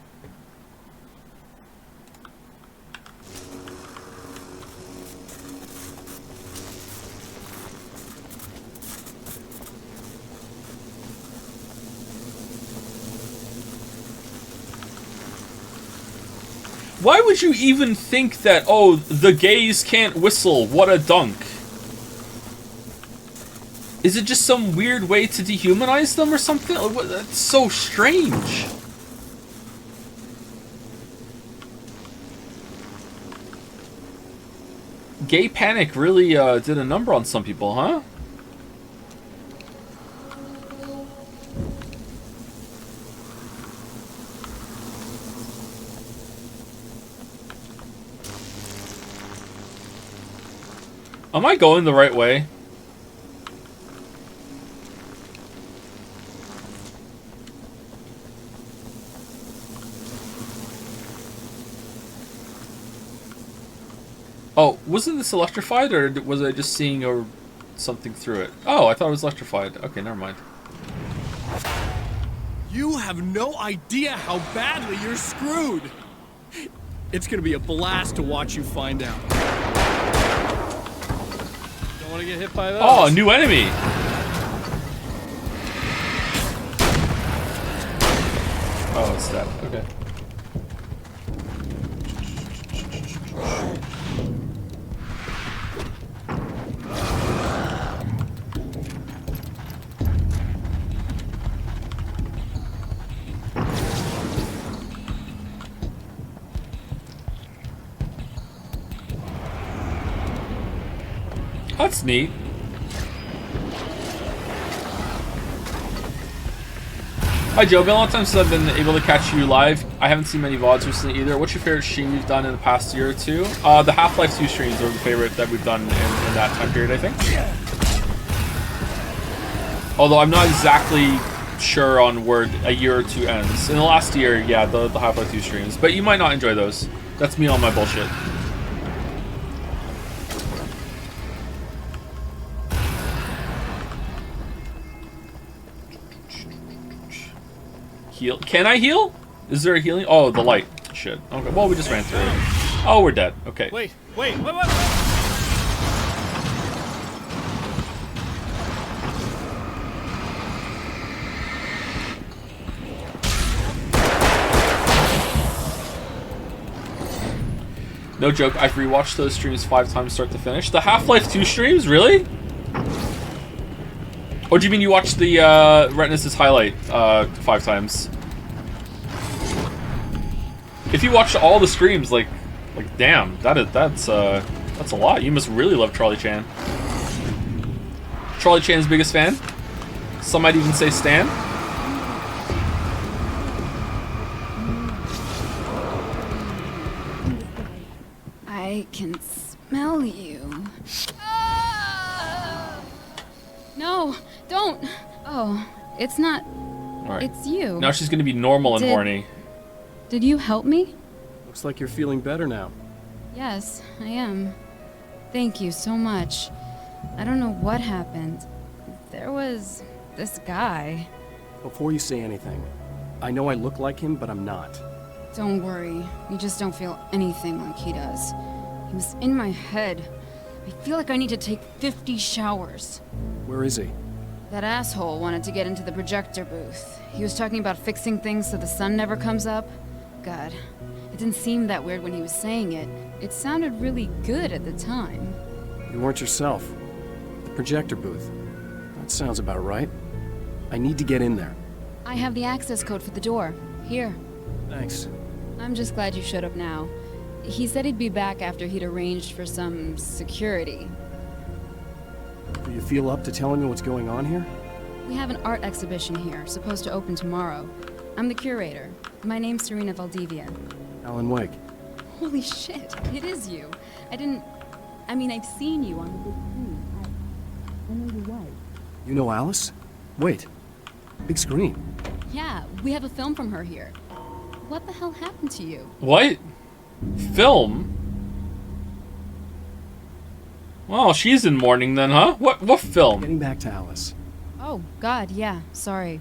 Why would you even think that, oh, the gays can't whistle, what a dunk? Is it just some weird way to dehumanize them or something? That's so strange. Gay panic really did a number on some people, huh? Am I going the right way? Oh, wasn't this electrified, or was I just seeing something through it? Oh, I thought it was electrified. Okay, never mind. You have no idea how badly you're screwed. It's gonna be a blast to watch you find out. Don't want to get hit by those. Oh, a new enemy. Oh, it's that. Okay. That's neat. Hi Joe, been a long time since I've been able to catch you live. I haven't seen many VODs recently either. What's your favorite stream you've done in the past year or two? The Half-Life 2 streams are the favorite that we've done in that time period, I think. Although I'm not exactly sure on where a year or two ends. In the last year, yeah, the Half-Life 2 streams. But you might not enjoy those. That's me on my bullshit. Heal? Can I heal? Is there a healing? Oh, the light. Shit. Okay. Well, we just ran through it. Oh, we're dead. Okay. Wait. No joke. I've rewatched those streams 5 times start to finish. The Half-Life 2 streams? Really? Or do you mean you watched the Retinas' highlight 5 times? If you watched all the streams, like damn, that's a lot. You must really love Charlie Chan. Charlie Chan's biggest fan. Some might even say stan. I can smell you. No, don't. Oh, it's not. All right. It's you. Now she's gonna be normal and horny. Did you help me? Looks like you're feeling better now. Yes, I am. Thank you so much. I don't know what happened. There was this guy. Before you say anything, I know I look like him, but I'm not. Don't worry. You just don't feel anything like he does. He It's in my head. I feel like I need to take 50 showers. Where is he? That asshole wanted to get into the projector booth. He was talking about fixing things so the sun never comes up. God, it didn't seem that weird when he was saying it. It sounded really good at the time. You weren't yourself. The projector booth. That sounds about right. I need to get in there. I have the access code for the door. Here. Thanks. I'm just glad you showed up now. He said he'd be back after he'd arranged for some security. Do you feel up to telling me what's going on here? We have an art exhibition here, supposed to open tomorrow. I'm the curator. My name's Serena Valdivia. Alan Wake. Holy shit, it is you. I've seen you on the big screen. I know your wife. You know Alice? Wait. Big screen. Yeah, we have a film from her here. What the hell happened to you? What? Film? Well, she's in mourning then, huh? What film? Getting back to Alice. Oh, God, yeah, sorry.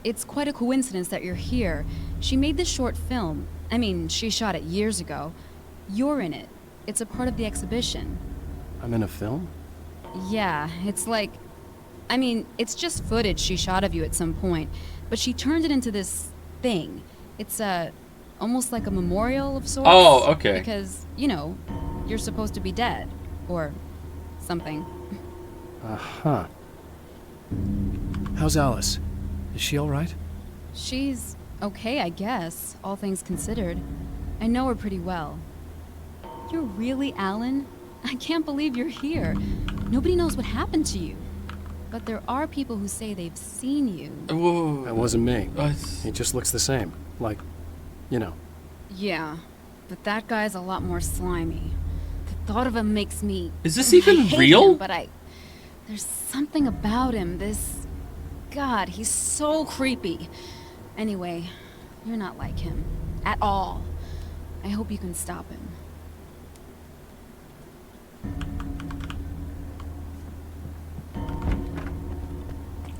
It's quite a coincidence that you're here. She made this short film. She shot it years ago. You're in it. It's a part of the exhibition. I'm in a film? Yeah, it's like... it's just footage she shot of you at some point, but she turned it into this thing. It's, almost like a memorial of sorts. Oh, okay. Because, you're supposed to be dead. Or something. Uh-huh. How's Alice? Is she alright? She's okay, I guess, all things considered. I know her pretty well. You're really Alan? I can't believe you're here. Nobody knows what happened to you. But there are people who say they've seen you. Whoa. That wasn't me. He just looks the same. Like, Yeah, but that guy's a lot more slimy. The thought of him makes me... Is this even hate real? him, but there's something about him, God, he's so creepy. Anyway, you're not like him. At all. I hope you can stop him.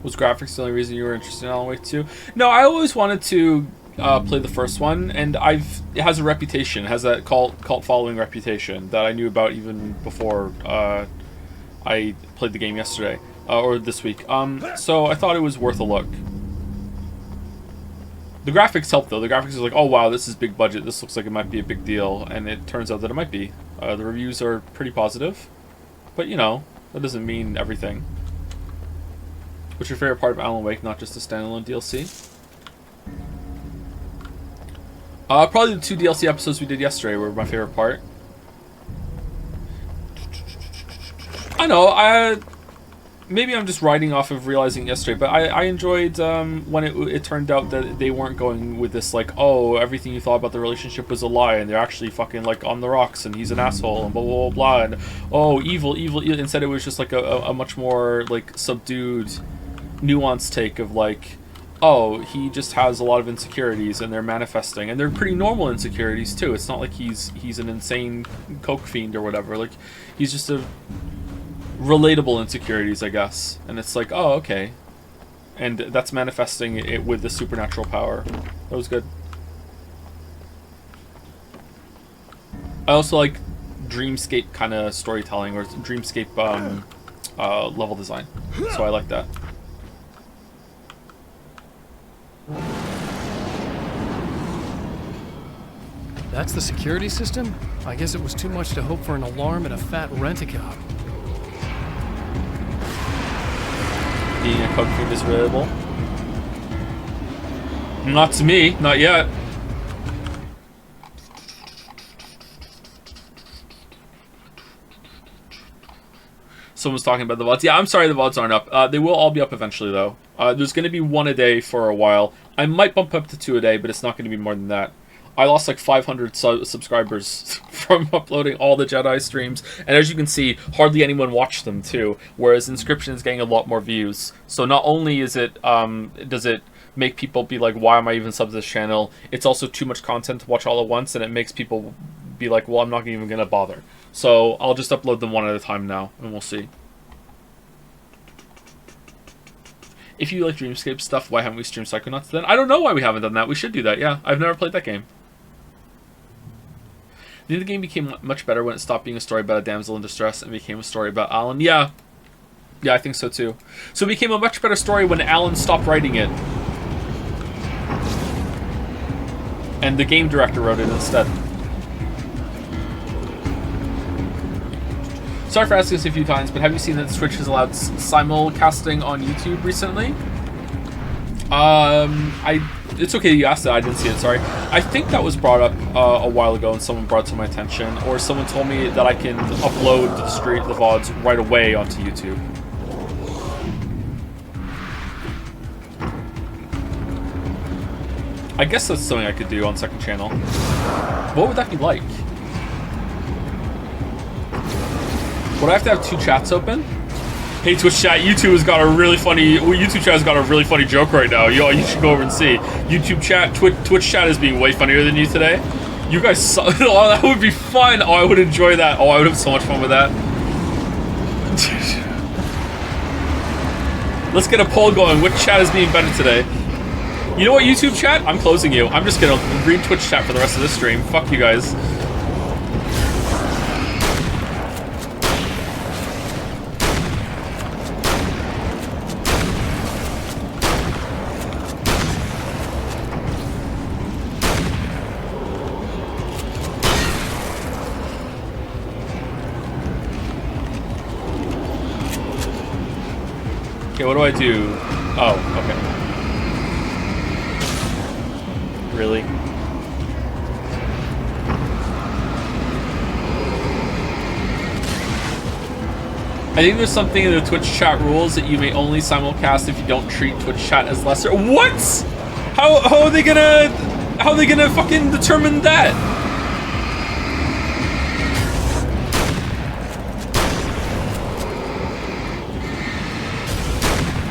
Was graphics the only reason you were interested in Alan Wake 2? No, I always wanted to play the first one, and it has a reputation, it has that cult following reputation that I knew about even before I played the game yesterday, or this week. So I thought it was worth a look. The graphics help though. The graphics are like, oh wow, this is big budget, this looks like it might be a big deal, and it turns out that it might be. The reviews are pretty positive, but that doesn't mean everything. What's your favorite part of Alan Wake, not just the standalone DLC? Probably the 2 DLC episodes we did yesterday were my favorite part. I know, maybe I'm just riding off of realizing yesterday, but I enjoyed when it turned out that they weren't going with this, like, oh, everything you thought about the relationship was a lie, and they're actually fucking, like, on the rocks, and he's an asshole, and blah, blah, blah, blah, and, oh, evil. Instead, it was just, like, a much more, like, subdued, nuanced take of, like, oh, he just has a lot of insecurities, and they're manifesting, and they're pretty normal insecurities, too. It's not like he's an insane coke fiend or whatever. Like, he's just a relatable insecurities, I guess. And it's like, oh, okay. And that's manifesting it with the supernatural power. That was good. I also like dreamscape kind of storytelling, or dreamscape level design. So I like that. That's the security system? I guess it was too much to hope for an alarm and a fat rent-a-cop. Being a coke fiend is relatable. Not to me, not yet. Someone's talking about the VODs. Yeah, I'm sorry the VODs aren't up. They will all be up eventually, though. There's going to be 1 a day for a while. I might bump up to 2 a day, but it's not going to be more than that. I lost like 500 subscribers from uploading all the Jedi streams, and as you can see, hardly anyone watched them too, whereas Inscryption is getting a lot more views. So not only is it does it make people be like, why am I even subbed to this channel, it's also too much content to watch all at once, and it makes people be like, well, I'm not even going to bother. So I'll just upload them 1 at a time now, and we'll see. If you like Dreamscape stuff, why haven't we streamed Psychonauts then? I don't know why we haven't done that. We should do that, yeah. I've never played that game. think the game became much better when it stopped being a story about a damsel in distress and became a story about Alan. Yeah, I think so too. So it became a much better story when Alan stopped writing it. And the game director wrote it instead. Sorry for asking this a few times, but have you seen that Twitch has allowed simulcasting on YouTube recently? It's okay you asked that, I didn't see it, sorry. I think that was brought up a while ago and someone brought it to my attention, or someone told me that I can upload the VODs right away onto YouTube. I guess that's something I could do on second channel. What would that be like? Would I have to have 2 chats open? Hey Twitch chat, YouTube has got a really funny. YouTube chat has got a really funny joke right now. You should go over and see. YouTube chat, Twitch chat is being way funnier than you today. You guys, oh, that would be fun. Oh, I would enjoy that. Oh, I would have so much fun with that. Let's get a poll going. Which chat is being better today? You know what, YouTube chat? I'm closing you. I'm just gonna read Twitch chat for the rest of this stream. Fuck you guys. Okay, what do I do? Oh, okay. Really? I think there's something in the Twitch chat rules that you may only simulcast if you don't treat Twitch chat as lesser. What? How are they gonna fucking determine that?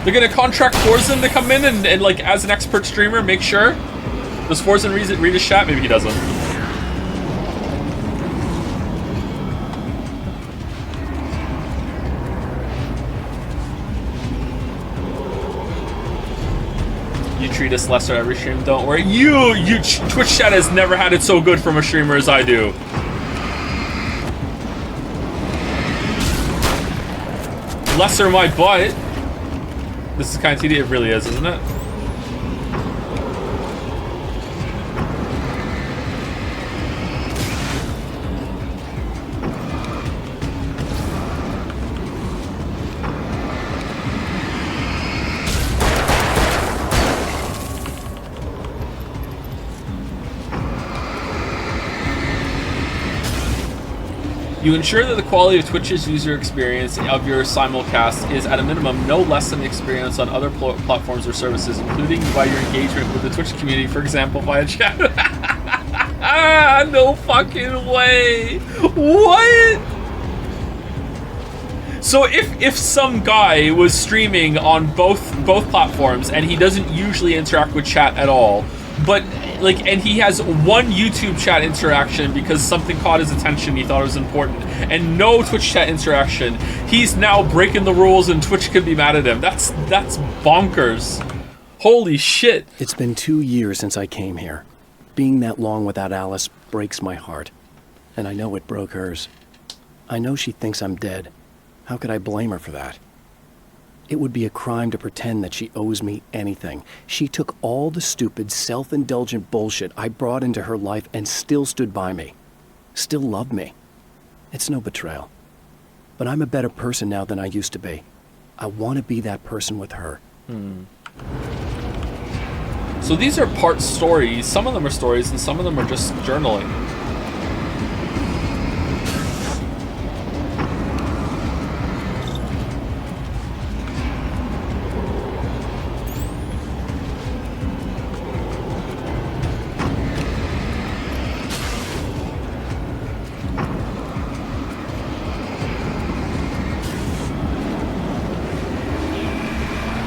They're gonna contract Forzen to come in and like as an expert streamer make sure. Does Forzen read his chat? Maybe he doesn't. You treat us lesser every stream, don't worry. Twitch chat has never had it so good from a streamer as I do. Lesser my butt. This is kind of tedious. It really is, isn't it? You ensure that the quality of Twitch's user experience of your simulcast is at a minimum no less than the experience on other platforms or services, including by your engagement with the Twitch community, for example, via chat. No fucking way. What? So if some guy was streaming on both platforms and he doesn't usually interact with chat at all, but like, and he has one YouTube chat interaction because something caught his attention, he thought it was important, and no Twitch chat interaction, he's now breaking the rules and Twitch could be mad at him. That's bonkers. Holy shit. It's been 2 years since I came here. Being that long without Alice breaks my heart. And I know it broke hers. I know she thinks I'm dead. How could I blame her for that? It would be a crime to pretend that she owes me anything. She took all the stupid, self-indulgent bullshit I brought into her life and still stood by me. Still loved me. It's no betrayal. But I'm a better person now than I used to be. I want to be that person with her. So these are part stories. Some of them are stories and some of them are just journaling.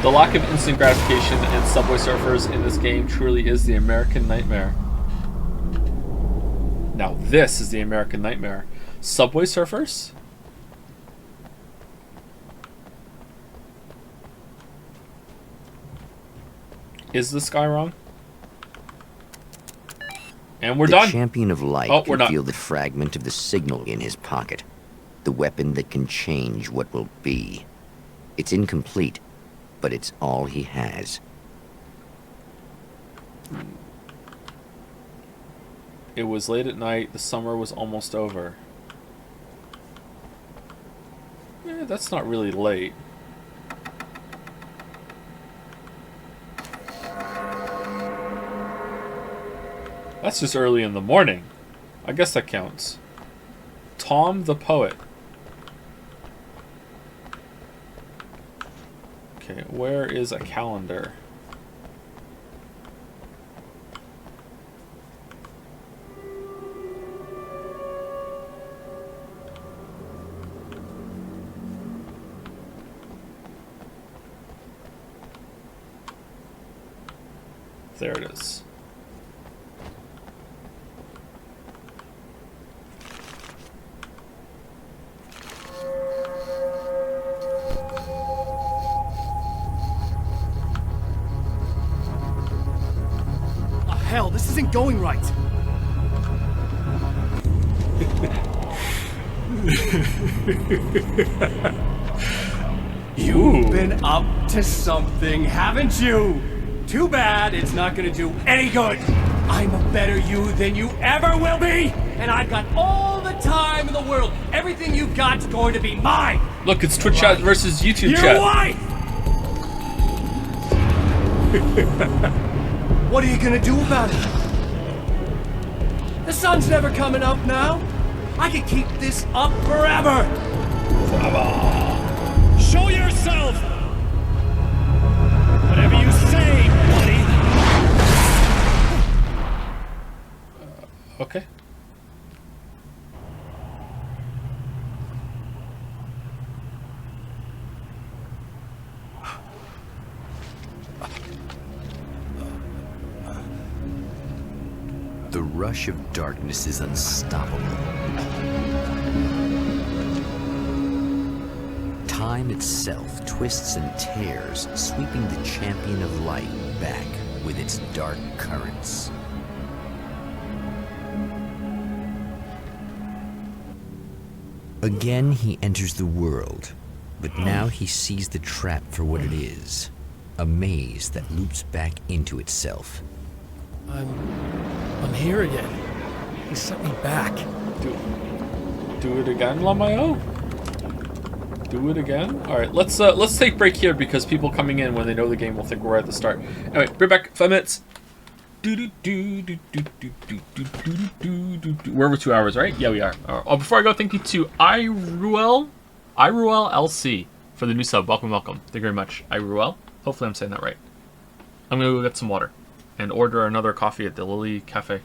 The lack of instant gratification in Subway Surfers in this game truly is the American nightmare. Now this is the American nightmare. Subway Surfers? Is this guy wrong? And we're the done. Champion of Light Oh, we're can done. feel the fragment of the signal in his pocket. The weapon that can change what will be. It's incomplete, but it's all he has. It was late at night. The summer was almost over. That's not really late. That's just early in the morning. I guess that counts. Tom the Poet. Okay, where is a calendar? There it is. Oh, hell, this isn't going right. You've been up to something, haven't you? Too bad it's not gonna do any good. I'm a better you than you ever will be, and I've got all the time in the world. Everything you've got's going to be mine. Look, it's Twitch chat versus YouTube Your chat. wife! What are you gonna do about it? The sun's never coming up now. I can keep this up forever. Show yourself! Whatever you say, buddy. Okay. The rush of darkness is unstoppable. Time itself twists and tears, sweeping the Champion of Light back with its dark currents. Again, he enters the world, but now he sees the trap for what it is. A maze that loops back into itself. I'm here again. He sent me back. Do it again, Lamayo? Do it again? Alright, let's take a break here because people coming in when they know the game will think we're at the start. Anyway, be back 5 minutes. We're over 2 hours, right? Yeah, we are. Oh, before I go, thank you to Iruel LC for the new sub. Welcome, welcome. Thank you very much, Iruel. Hopefully I'm saying that right. I'm gonna go get some water and order another coffee at the Lily Cafe.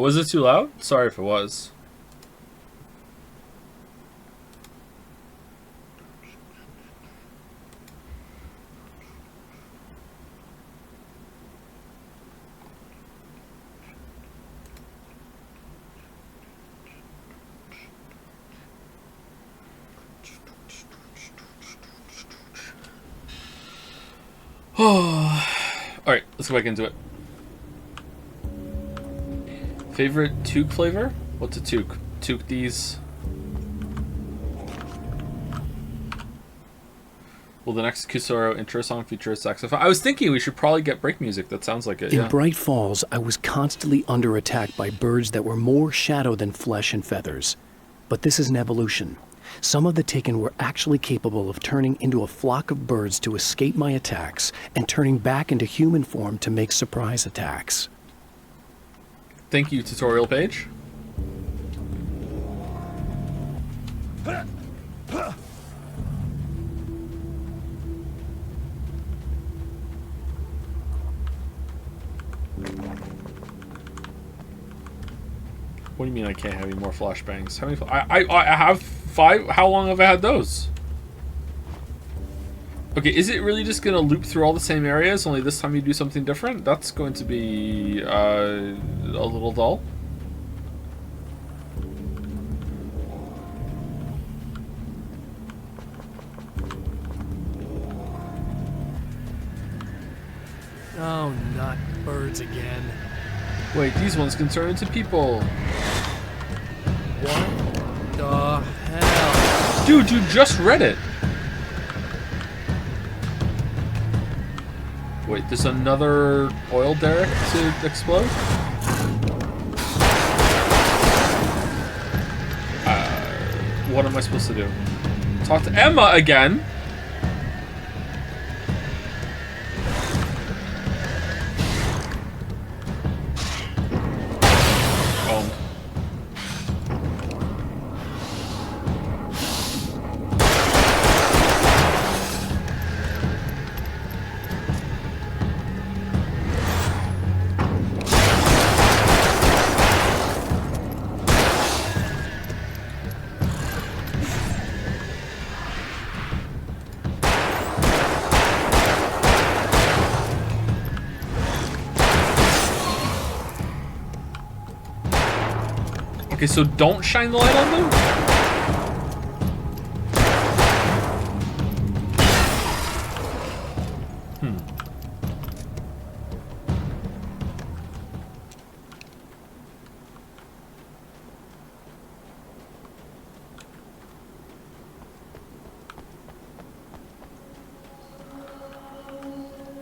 Was it too loud? Sorry if it was. Alright, let's go back into it. Favorite toque flavor? What's a toque? Toque these. Will the next Kusoro intro song feature a saxophone? I was thinking we should probably get break music. That sounds like it, In yeah. Bright Falls, I was constantly under attack by birds that were more shadow than flesh and feathers. But this is an evolution. Some of the Taken were actually capable of turning into a flock of birds to escape my attacks and turning back into human form to make surprise attacks. Thank you, tutorial page. What do you mean I can't have any more flashbangs? How many? I have 5. How long have I had those? Okay, is it really just gonna loop through all the same areas? Only this time you do something different? That's going to be a little dull. Oh, not birds again. Wait, these ones can turn into people. What the hell? Dude, you just read it. Wait, there's another oil derrick to explode? What am I supposed to do? Talk to Emma again? Okay, so don't shine the light on them?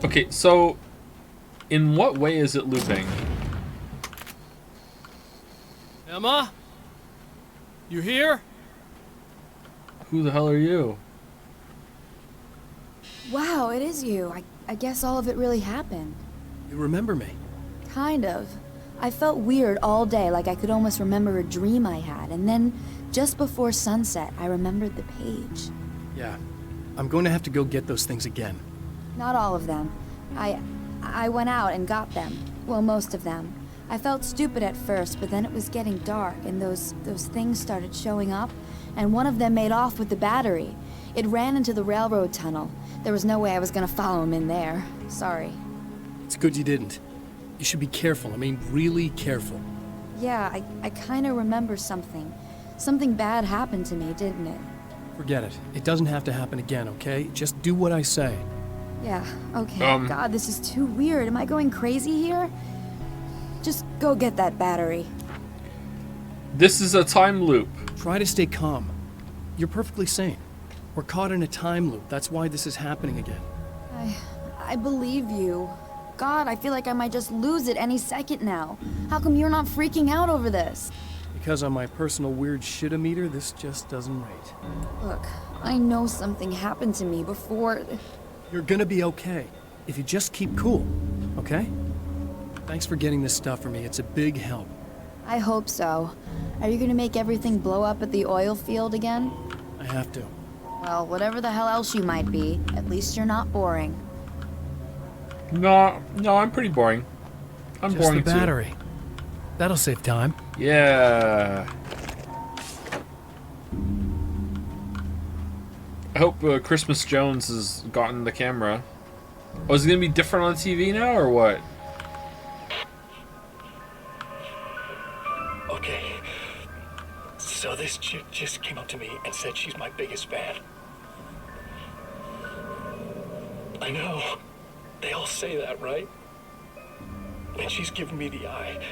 Okay, so in what way is it looping? Emma? You here? Who the hell are you? Wow, it is you. I guess all of it really happened. You remember me? Kind of. I felt weird all day, like I could almost remember a dream I had, and then, just before sunset, I remembered the page. Yeah. I'm going to have to go get those things again. Not all of them. I went out and got them. Well, most of them. I felt stupid at first, but then it was getting dark, and those things started showing up, and one of them made off with the battery. It ran into the railroad tunnel. There was no way I was gonna follow him in there. Sorry. It's good you didn't. You should be careful. I mean, really careful. Yeah, I kinda remember something. Something bad happened to me, didn't it? Forget it. It doesn't have to happen again, okay? Just do what I say. Yeah, okay. God, this is too weird. Am I going crazy here? Just go get that battery. This is a time loop. Try to stay calm. You're perfectly sane. We're caught in a time loop. That's why this is happening again. I believe you. God, I feel like I might just lose it any second now. How come you're not freaking out over this? Because on my personal weird shit-o-meter, this just doesn't rate. Look, I know something happened to me before... You're gonna be okay, if you just keep cool, okay? Thanks for getting this stuff for me. It's a big help. I hope so. Are you gonna make everything blow up at the oil field again? I have to. Well, whatever the hell else you might be, at least you're not boring. No, I'm pretty boring. I'm just boring the battery. That'll save time. Yeah. I hope Christmas Jones has gotten the camera. Oh, is it gonna be different on the TV now, or what? Okay. So this chick just came up to me and said she's my biggest fan. I know. They all say that, right? And she's giving me the eye.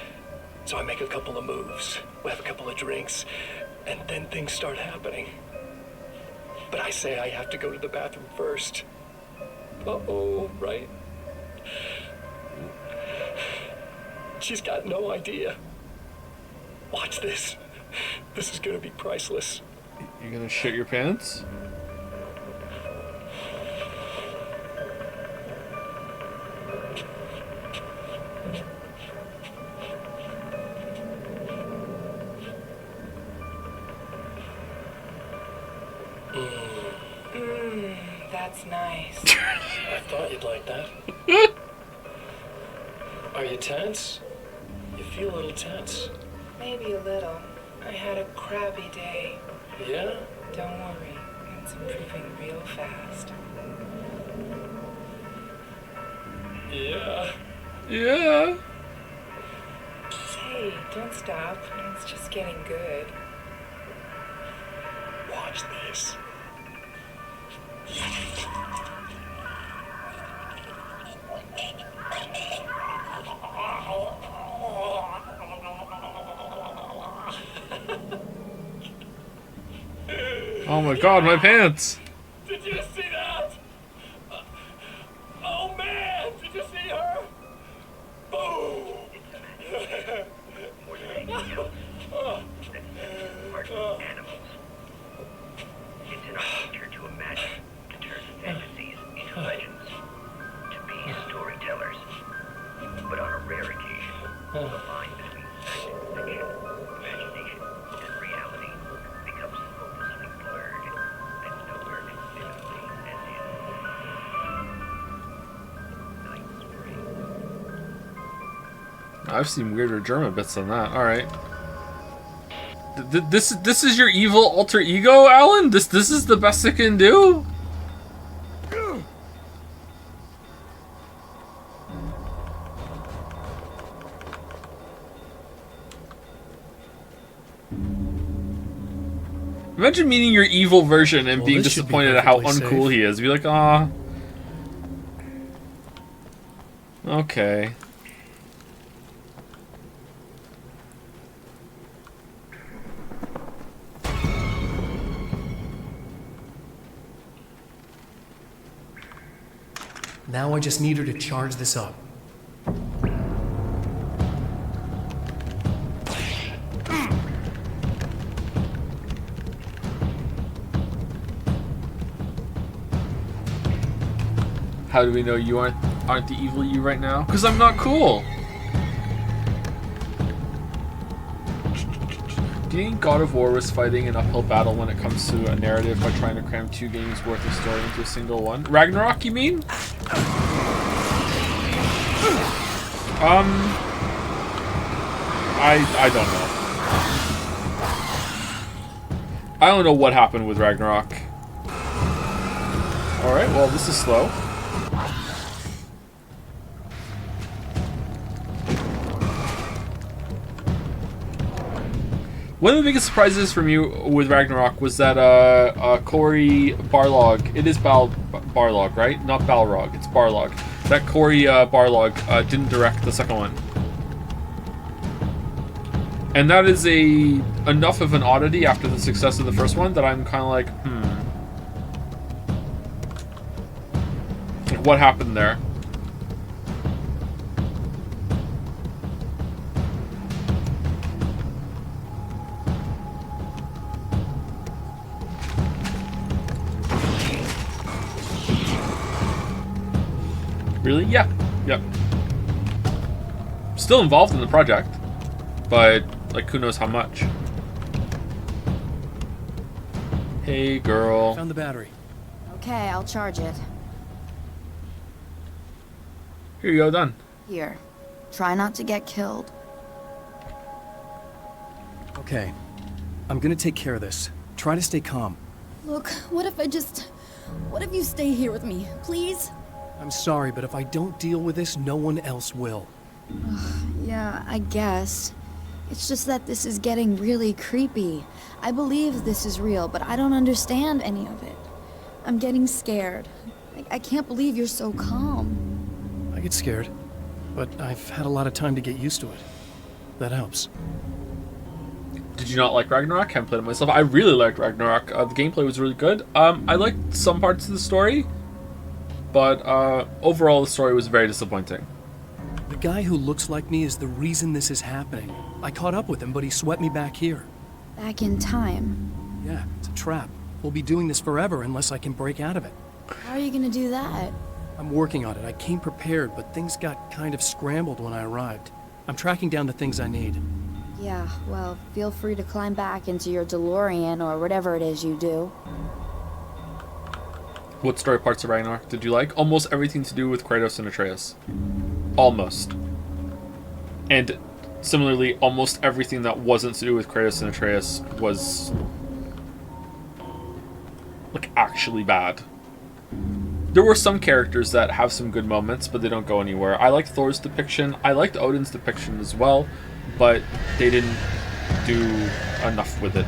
So I make a couple of moves. We have a couple of drinks. And then things start happening. But I say I have to go to the bathroom first. Uh-oh, right? She's got no idea. Watch this. This is gonna be priceless. You gonna shit your pants? That's nice. I thought you'd like that. Are you tense? You feel a little tense. Maybe a little. I had a crabby day. Yeah? Don't worry. It's improving real fast. Yeah. Yeah. Hey, don't stop. It's just getting good. Watch this. Oh my god, my pants! Did you see that? Oh man, did you see her? Boom! Animals. It's in our nature to imagine, to turn fantasies into legends, to be storytellers. But on a rare occasion, the line between fact and fiction, imagination and reality becomes hopelessly blurred, and nowhere can vividly as in Night Spring. I've seen weirder German bits than that. Alright. This is your evil alter ego, Alan? This is the best it can do? Imagine meeting your evil version and being disappointed at how uncool he is. Be like, ah. Okay. Now I just need her to charge this up. How do we know you aren't the evil you right now? Because I'm not cool. Do you think God of War was fighting an uphill battle when it comes to a narrative by trying to cram 2 games worth of story into a single one? Ragnarok, you mean? I don't know. I don't know what happened with Ragnarok. Alright, well, this is slow. One of the biggest surprises for me with Ragnarok was that Cory Barlog, it is Barlog, right? Not Balrog, it's Barlog. That Cory Barlog didn't direct the second one. And that is enough of an oddity after the success of the first one that I'm kind of like, what happened there? Really? Yeah. Yep. Still involved in the project, but like who knows how much. Hey, girl. Found the battery. Okay, I'll charge it. Here you go, done. Here. Try not to get killed. Okay. I'm gonna take care of this. Try to stay calm. Look, what if you stay here with me, please? I'm sorry, but if I don't deal with this, no one else will. Yeah, I guess. It's just that this is getting really creepy. I believe this is real, but I don't understand any of it. I'm getting scared. I can't believe you're so calm. I get scared, but I've had a lot of time to get used to it. That helps. Did you not like Ragnarok? I haven't played it myself. I really liked Ragnarok. The gameplay was really good. I liked some parts of the story, but overall the story was very disappointing. The guy who looks like me is the reason this is happening. I caught up with him, but he swept me back here. Back in time. Yeah, it's a trap. We'll be doing this forever unless I can break out of it. How are you gonna do that? I'm working on it. I came prepared, but things got kind of scrambled when I arrived. I'm tracking down the things I need. Yeah, well, feel free to climb back into your DeLorean or whatever it is you do. What story parts of Ragnarok did you like? Almost everything to do with Kratos and Atreus. Almost. And similarly, almost everything that wasn't to do with Kratos and Atreus was like actually bad. There were some characters that have some good moments, but they don't go anywhere. I liked Thor's depiction. I liked Odin's depiction as well, but they didn't do enough with it.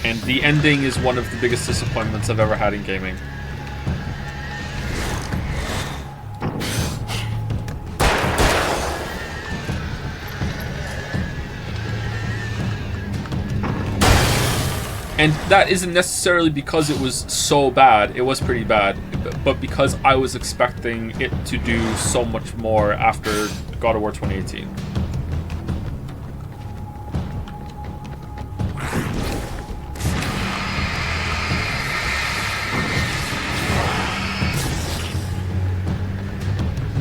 And the ending is one of the biggest disappointments I've ever had in gaming. And that isn't necessarily because it was so bad. It was pretty bad, but because I was expecting it to do so much more after God of War 2018.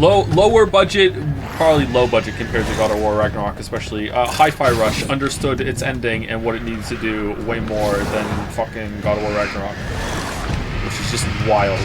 Lower budget, probably low budget compared to God of War Ragnarok, especially. Hi-Fi Rush understood its ending and what it needed to do way more than fucking God of War Ragnarok, which is just wild.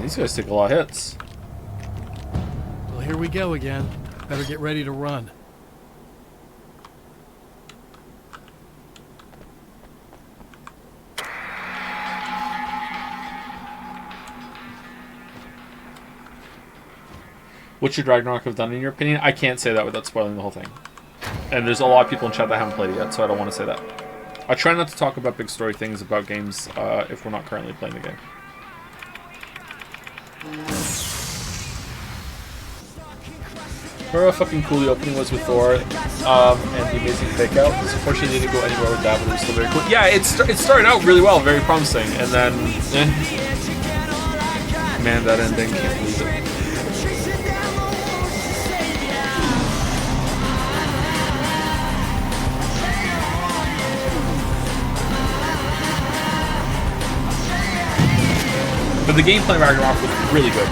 These guys take a lot of hits. Well, here we go again. Better get ready to run. What should Ragnarok have done in your opinion? I can't say that without spoiling the whole thing. And there's a lot of people in chat that haven't played it yet, so I don't want to say that. I try not to talk about big story things about games if we're not currently playing the game. Remember how fucking cool the opening was with Thor and the amazing fake out? Unfortunately, it didn't go anywhere with that, but it was still very cool. Yeah, it started out really well, very promising, and then, man, that ending, can't believe it. But the gameplay in Ragnarok was really good.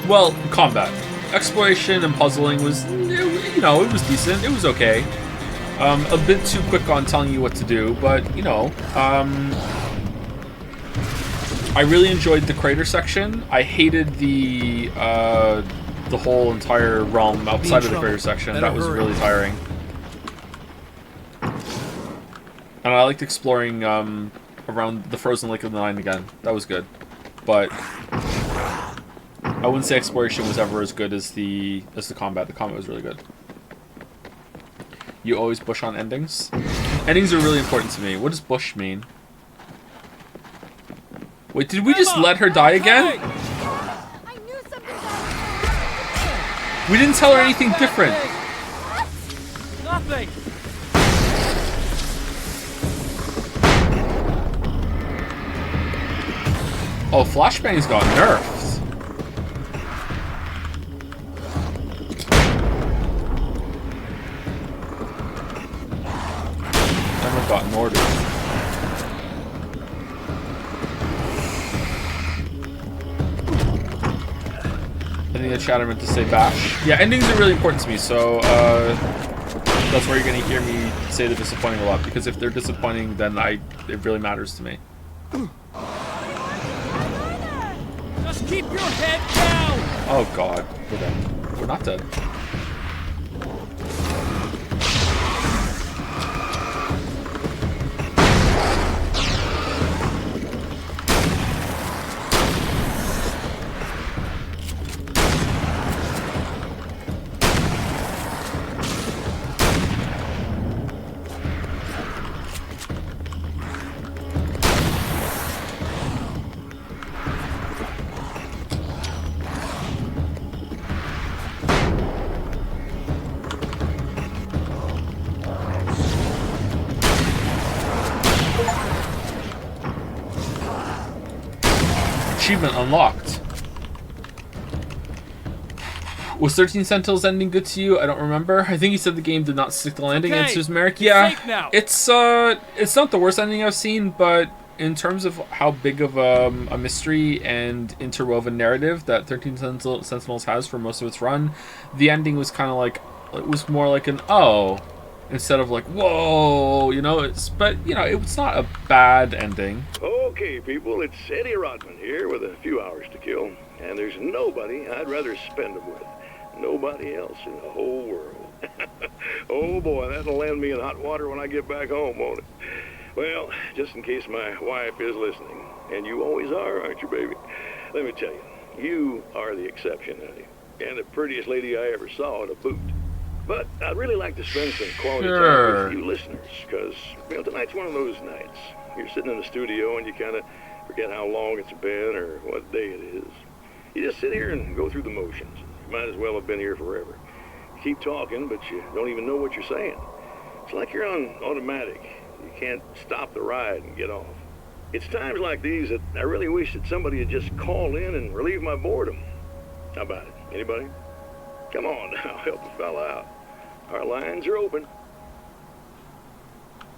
Well, combat. Exploration and puzzling was, you know, it was decent. It was okay. A bit too quick on telling you what to do, but, you know, I really enjoyed the crater section. I hated the whole entire realm outside of the crater section. That was really tiring. And I liked exploring around the frozen Lake of the Nine again. That was good. But I wouldn't say exploration was ever as good as the combat. The combat was really good. You always bush on endings? Endings are really important to me. What does bush mean? Wait, did we just let her die again? We didn't tell her anything different. Nothing. Oh, Flashbang's got nerfed. Never gotten ordered. I think the chatter meant to say bash. Yeah, endings are really important to me, so that's where you're gonna hear me say they're disappointing a lot, because if they're disappointing, then it really matters to me. Just keep your head down. Oh god, we're dead. We're not dead. Achievement unlocked. Was 13 Sentinels ending good to you? I don't remember. I think you said the game did not stick the landing. Okay, Answers Merrick. it's Yeah, safe now. it's not the worst ending I've seen, but in terms of how big of a mystery and interwoven narrative that 13 Sentinels has for most of its run, the ending was kind of like, it was more like an oh, instead of like whoa, you know. But you know, it's not a bad ending. Okay, people, it's Eddie Rodman here with a few hours to kill, and there's nobody I'd rather spend them with. Nobody else in the whole world. Oh boy, that'll land me in hot water when I get back home, won't it? Well, just in case my wife is listening, and you always are, aren't you, baby? Let me tell you, you are the exception, honey, and the prettiest lady I ever saw to boot. But I'd really like to spend some quality time with you listeners, because, you know, tonight's one of those nights. You're sitting in the studio and you kind of forget how long it's been or what day it is. You just sit here and go through the motions. You might as well have been here forever. You keep talking, but you don't even know what you're saying. It's like you're on automatic. You can't stop the ride and get off. It's times like these that I really wish that somebody would just call in and relieve my boredom. How about it? Anybody? Come on now, help a fella out. Our lines are open.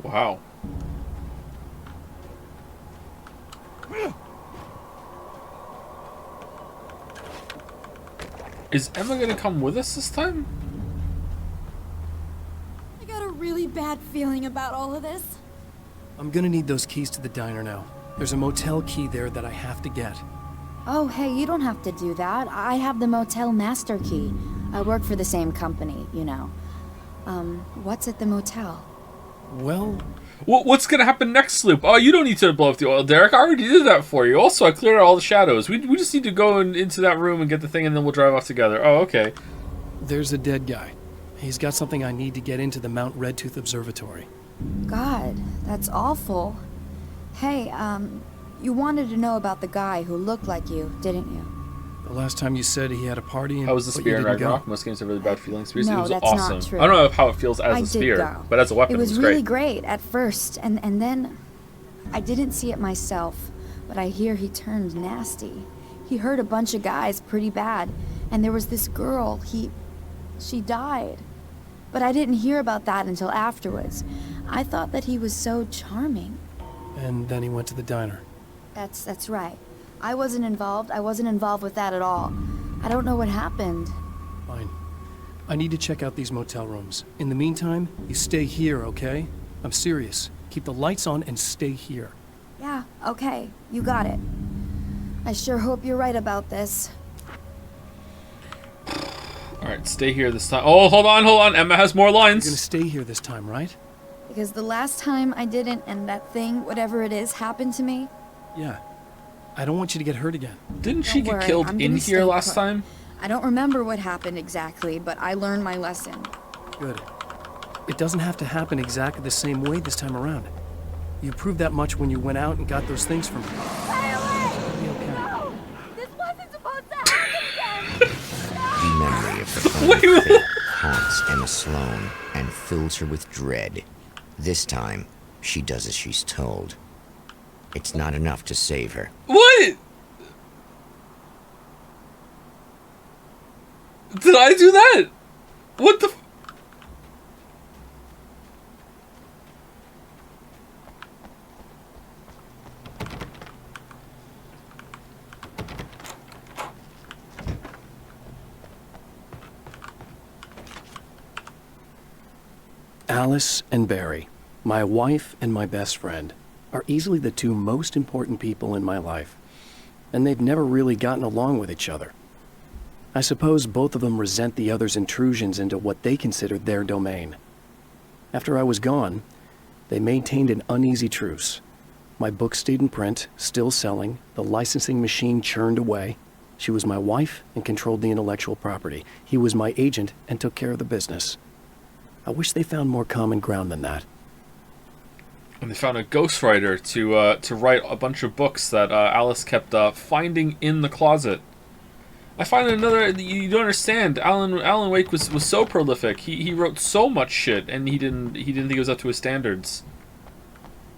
Wow. Is Emma gonna come with us this time? I got a really bad feeling about all of this. I'm gonna need those keys to the diner now. There's a motel key there that I have to get. Oh, hey, you don't have to do that. I have the motel master key. I work for the same company, you know. What's at the motel? Well... What's gonna happen next, Sloop? Oh, you don't need to blow up the oil derrick. I already did that for you. Also, I cleared out all the shadows. We just need to go into that room and get the thing, and then we'll drive off together. Oh, okay. There's a dead guy. He's got something I need to get into the Mount Redtooth Observatory. God, that's awful. Hey, you wanted to know about the guy who looked like you, didn't you? The last time you said he had a party and... How was the spear in Ragnarok? Most games have really bad feelings. Spears. No, It was that's awesome. not true. I don't know how it feels as I a spear, did go. but as a weapon, it was great. really great at first, and then I didn't see it myself, but I hear he turned nasty. He hurt a bunch of guys pretty bad, and there was this girl, she died. But I didn't hear about that until afterwards. I thought that he was so charming. And then he went to the diner. That's right. I wasn't involved. I wasn't involved with that at all. I don't know what happened. Fine. I need to check out these motel rooms. In the meantime, you stay here, okay? I'm serious. Keep the lights on and stay here. Yeah, okay. You got it. I sure hope you're right about this. Alright, stay here this time. Oh, hold on. Emma has more lines. You're gonna stay here this time, right? Because the last time I didn't, and that thing, whatever it is, happened to me. Yeah. I don't want you to get hurt again. Didn't she get killed in here last time? I don't remember what happened exactly, but I learned my lesson. Good. It doesn't have to happen exactly the same way this time around. You proved that much when you went out and got those things from me. No! This wasn't supposed to happen again! The memory of the final fate haunts Emma Sloan and fills her with dread. This time, she does as she's told. It's not enough to save her. What? Did I do that? What the... Alice and Barry, my wife and my best friend, are easily the two most important people in my life, and they've never really gotten along with each other. I suppose both of them resent the other's intrusions into what they considered their domain. After I was gone, they maintained an uneasy truce. My book stayed in print, still selling, the licensing machine churned away. She was my wife and controlled the intellectual property. He was my agent and took care of the business. I wish they found more common ground than that. And they found a ghostwriter to write a bunch of books that Alice kept finding in the closet. I find another. You don't understand. Alan Wake was so prolific. He wrote so much shit, and he didn't think it was up to his standards.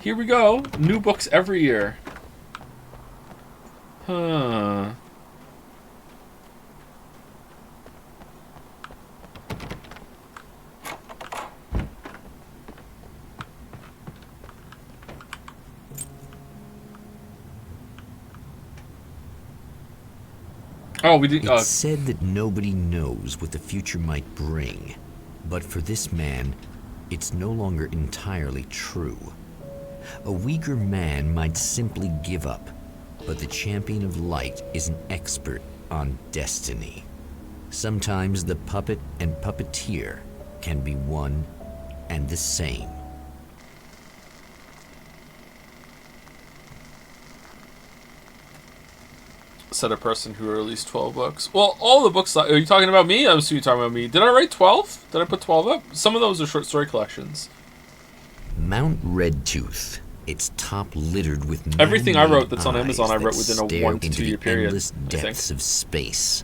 Here we go. New books every year. Huh. Oh, we did. It's said that nobody knows what the future might bring, but for this man, it's no longer entirely true. A weaker man might simply give up, but the champion of light is an expert on destiny. Sometimes the puppet and puppeteer can be one and the same. Said a person who released 12 books. Well, all the books. Are you talking about me? I'm assuming you're talking about me. Did I write 12? Did I put 12 up? Some of those are short story collections. Mount Redtooth. Its top littered with everything I wrote that's on Amazon. I wrote within a stare 1 to 2 year period. Endless depths of space.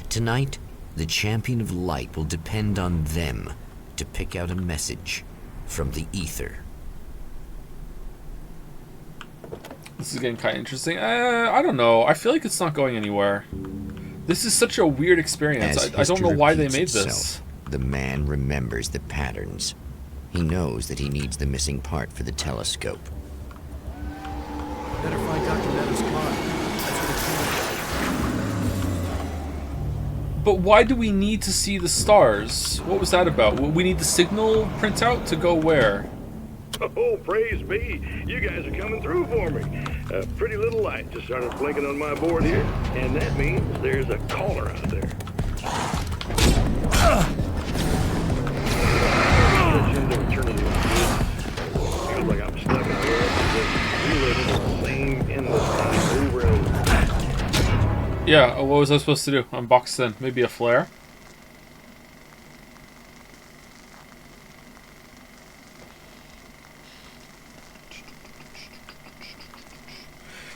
Tonight, the champion of light will depend on them to pick out a message from the ether. This is getting kind of interesting. I don't know. I feel like it's not going anywhere. This is such a weird experience. I don't know why they made this. The man remembers the patterns. He knows that he needs the missing part for the telescope. Better find Dr. Meadows' car. But why do we need to see the stars? What was that about? We need the signal printout to go where? Oh, praise be. You guys are coming through for me. A pretty little light just started blinking on my board here, and that means there's a caller out there. Yeah, what was I supposed to do? I'm boxed in. Maybe a flare?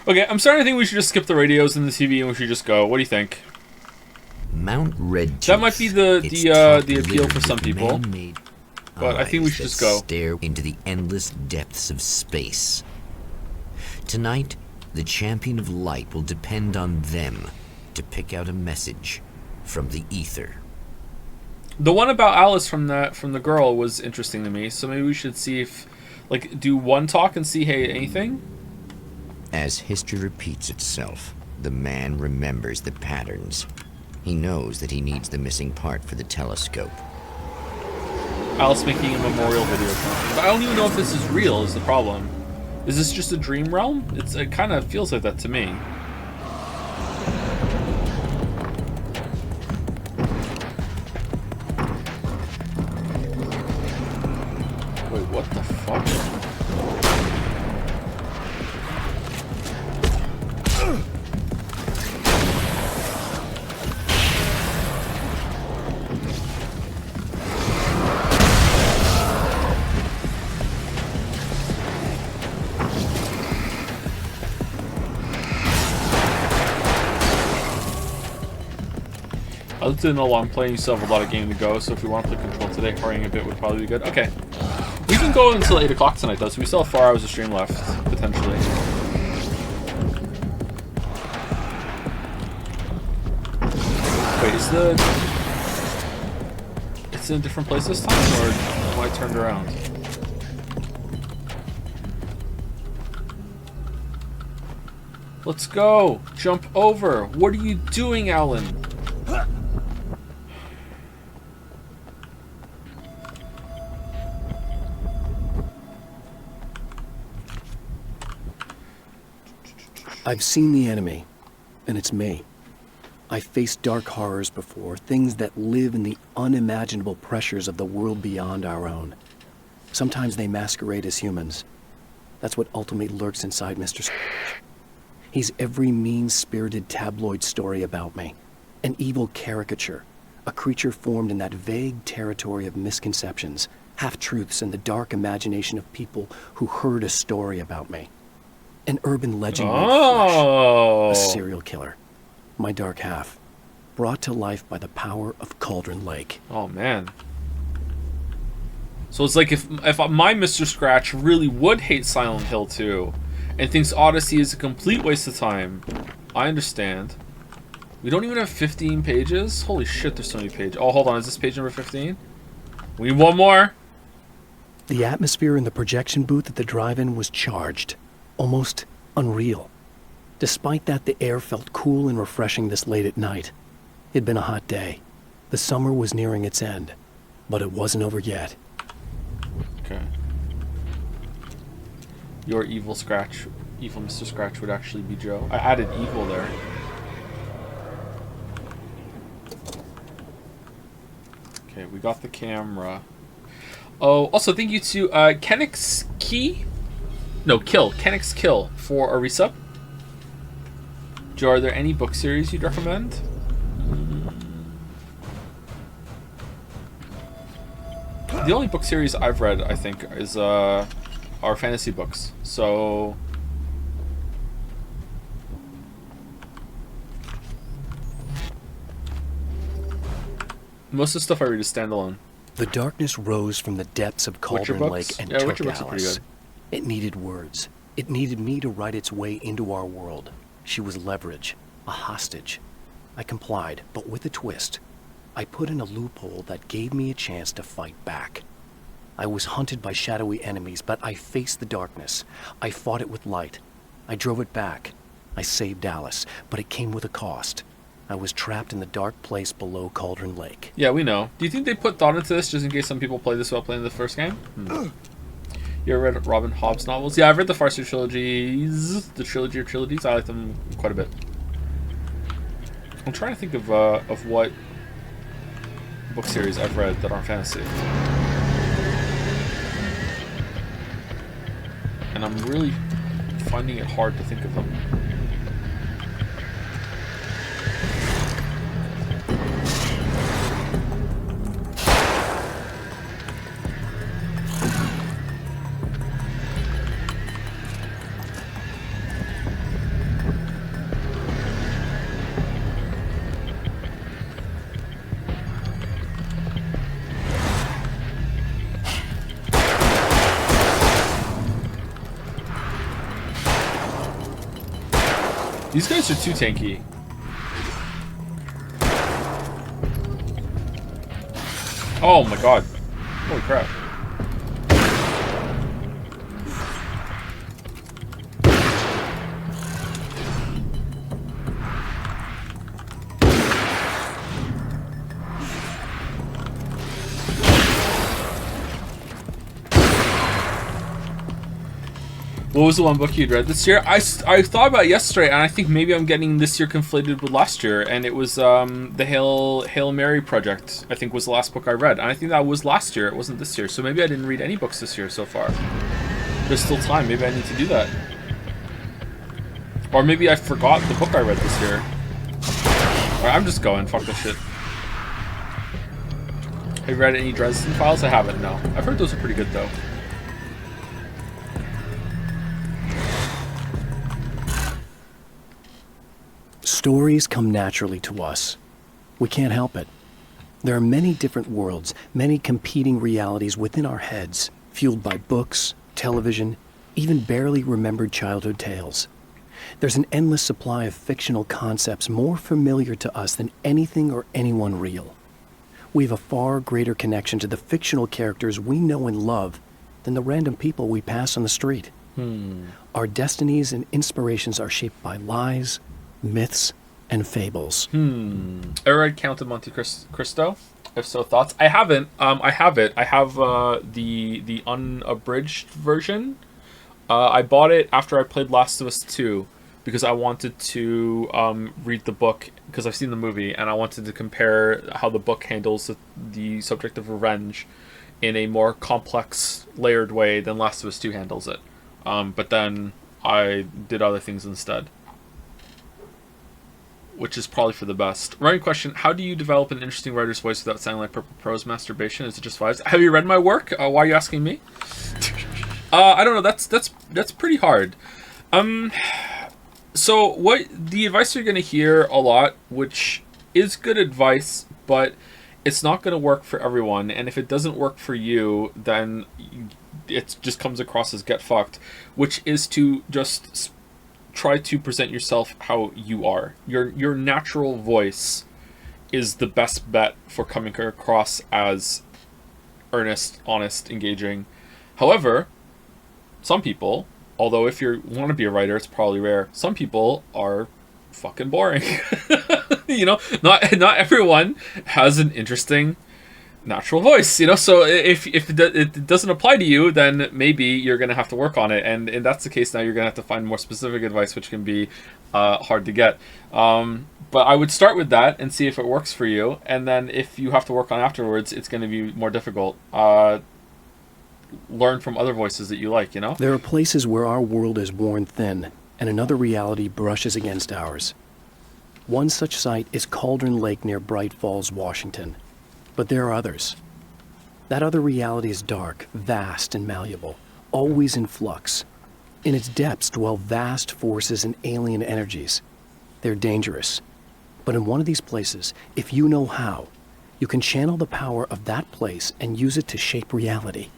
Okay, I'm starting to think we should just skip the radios and the TV and we should just go. What do you think? Mount Redtooth. That might be the appeal for some people. But I think we should just go. Stare into the endless depths of space. Tonight, the champion of light will depend on them to pick out a message from the ether. The one about Alice from the girl was interesting to me, so maybe we should see if, like, do one talk and see, hey, anything? As history repeats itself, the man remembers the patterns. He knows that he needs the missing part for the telescope. Alice making a memorial video. But I don't even know if this is real, is the problem. Is this just a dream realm? It kind of feels like that to me. Wait, what the fuck? I didn't know I'm playing, you still have a lot of game to go, so if we want to play Control today, hurrying a bit would probably be good. Okay. We can go until 8 o'clock tonight, though, so we still have 4 hours of stream left, potentially. Wait, it's in a different place this time, or am I turned around? Let's go! Jump over! What are you doing, Alan? I've seen the enemy, and it's me. I've faced dark horrors before, things that live in the unimaginable pressures of the world beyond our own. Sometimes they masquerade as humans. That's what ultimately lurks inside Mr. Scrooge. He's every mean-spirited tabloid story about me. An evil caricature, a creature formed in that vague territory of misconceptions, half-truths, and the dark imagination of people who heard a story about me. An urban legend made flesh. A serial killer. My dark half. Brought to life by the power of Cauldron Lake. Oh, man. So it's like if my Mr. Scratch really would hate Silent Hill 2 and thinks Odyssey is a complete waste of time, I understand. We don't even have 15 pages? Holy shit, there's so many pages. Oh, hold on. Is this page number 15? We need one more. The atmosphere in the projection booth at the drive-in was charged. Almost unreal. Despite that, the air felt cool and refreshing this late at night. It'd been a hot day. The summer was nearing its end, but it wasn't over yet. Okay. Your evil Scratch, evil Mr. Scratch would actually be Joe. I added evil there. Okay, we got the camera. Oh, also thank you to Kenix Key? No, Kenix Kill for a resub. Joe, are there any book series you'd recommend? The only book series I've read, I think, is our fantasy books. So most of the stuff I read is standalone. The darkness rose from the depths of Cauldron Lake and took Witcher books are pretty Alice. good. It needed words. It needed me to write its way into our world. She was leverage, a hostage. I complied, but with a twist. I put in a loophole that gave me a chance to fight back. I was hunted by shadowy enemies, but I faced the darkness. I fought it with light. I drove it back. I saved Alice, but it came with a cost. I was trapped in the dark place below Cauldron Lake. Yeah, we know. Do you think they put thought into this just in case some people play this while playing the first game? You ever read Robin Hobb's novels? Yeah, I've read the Farseer trilogies. The trilogy of trilogies. I like them quite a bit. I'm trying to think of what book series I've read that aren't fantasy. And I'm really finding it hard to think of them. These guys are too tanky. Oh my god. Holy crap. What was the one book you'd read this year? I thought about it yesterday, and I think maybe I'm getting this year conflated with last year, and it was the Hail Mary Project, I think was the last book I read. And I think that was last year, it wasn't this year. So maybe I didn't read any books this year so far. There's still time, maybe I need to do that. Or maybe I forgot the book I read this year. Alright, I'm just going, fuck this shit. Have you read any Dresden Files? I haven't, no. I've heard those are pretty good though. Stories come naturally to us. We can't help it. There are many different worlds, many competing realities within our heads, fueled by books, television, even barely remembered childhood tales. There's an endless supply of fictional concepts more familiar to us than anything or anyone real. We have a far greater connection to the fictional characters we know and love than the random people we pass on the street. Our destinies and inspirations are shaped by lies, myths, and fables. Ever read Count of Monte Cristo? If so, thoughts? I haven't. I have it. I have the unabridged version. I bought it after I played Last of Us 2 because I wanted to read the book because I've seen the movie and I wanted to compare how the book handles the subject of revenge in a more complex, layered way than Last of Us 2 handles it. But then I did other things instead, which is probably for the best. Running question: how do you develop an interesting writer's voice without sounding like Purple Prose masturbation? Is it just vibes? Have you read my work? Why are you asking me? I don't know. That's pretty hard. So what the advice you're gonna hear a lot, which is good advice, but it's not gonna work for everyone. And if it doesn't work for you, then it just comes across as get fucked, which is to just try to present yourself how you are. Your natural voice is the best bet for coming across as earnest, honest, engaging. However, some people, although if you want to be a writer, it's probably rare, some people are fucking boring. You know, not everyone has an interesting natural voice, you know, so if it doesn't apply to you, then maybe you're gonna have to work on it, and if that's the case, now you're gonna have to find more specific advice, which can be hard to get. But I would start with that and see if it works for you, and then if you have to work on it afterwards, it's gonna be more difficult. Learn from other voices that you like, you know? There are places where our world is worn thin, and another reality brushes against ours. One such site is Cauldron Lake near Bright Falls, Washington. But there are others. That other reality is dark, vast, and malleable, always in flux. In its depths dwell vast forces and alien energies. They're dangerous. But in one of these places, if you know how, you can channel the power of that place and use it to shape reality.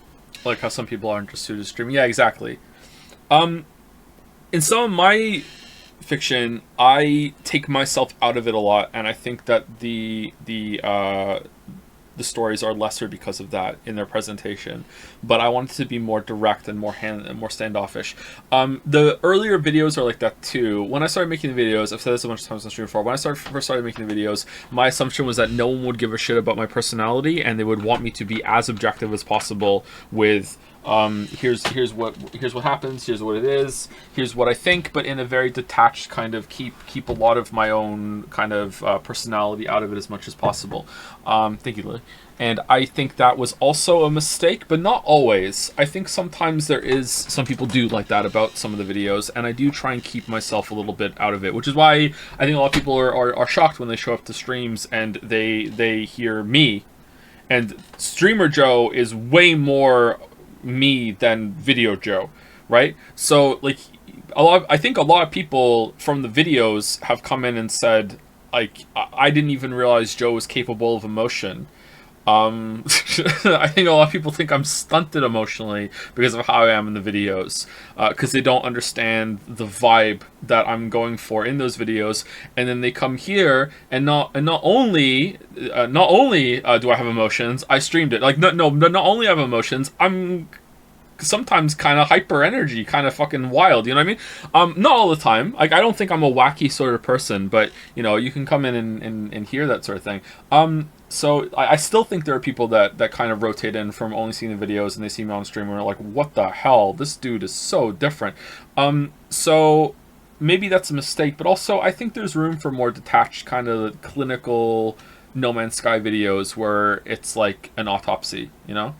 Like how some people aren't just suited to stream. Yeah, exactly. In some of my fiction, I take myself out of it a lot, and I think that the stories are lesser because of that in their presentation, but I wanted to be more direct and more standoffish. The earlier videos are like that too. When I started making the videos, I've said this a bunch of times on stream before, when I first started making the videos, my assumption was that no one would give a shit about my personality, and they would want me to be as objective as possible with here's what happens, here's what it is, here's what I think, but in a very detached kind of keep a lot of my own kind of personality out of it as much as possible. Thank you, Lily. And I think that was also a mistake, but not always. I think sometimes some people do like that about some of the videos, and I do try and keep myself a little bit out of it, which is why I think a lot of people are shocked when they show up to streams and they hear me. And Streamer Joe is way more me than Video Joe, right? So like I think a lot of people from the videos have come in and said, like, I didn't even realize Joe was capable of emotion. I think a lot of people think I'm stunted emotionally because of how I am in the videos, because they don't understand the vibe that I'm going for in those videos, and then they come here and not only do I have emotions, I streamed it. Like not only I have emotions, I'm sometimes kind of hyper energy, kind of fucking wild, you know what I mean? Not all the time. Like, I don't think I'm a wacky sort of person, but, you know, you can come in and hear that sort of thing. So I still think there are people that kind of rotate in from only seeing the videos and they see me on stream and are like, what the hell? This dude is so different. So maybe that's a mistake, but also I think there's room for more detached kind of clinical No Man's Sky videos where it's like an autopsy, you know?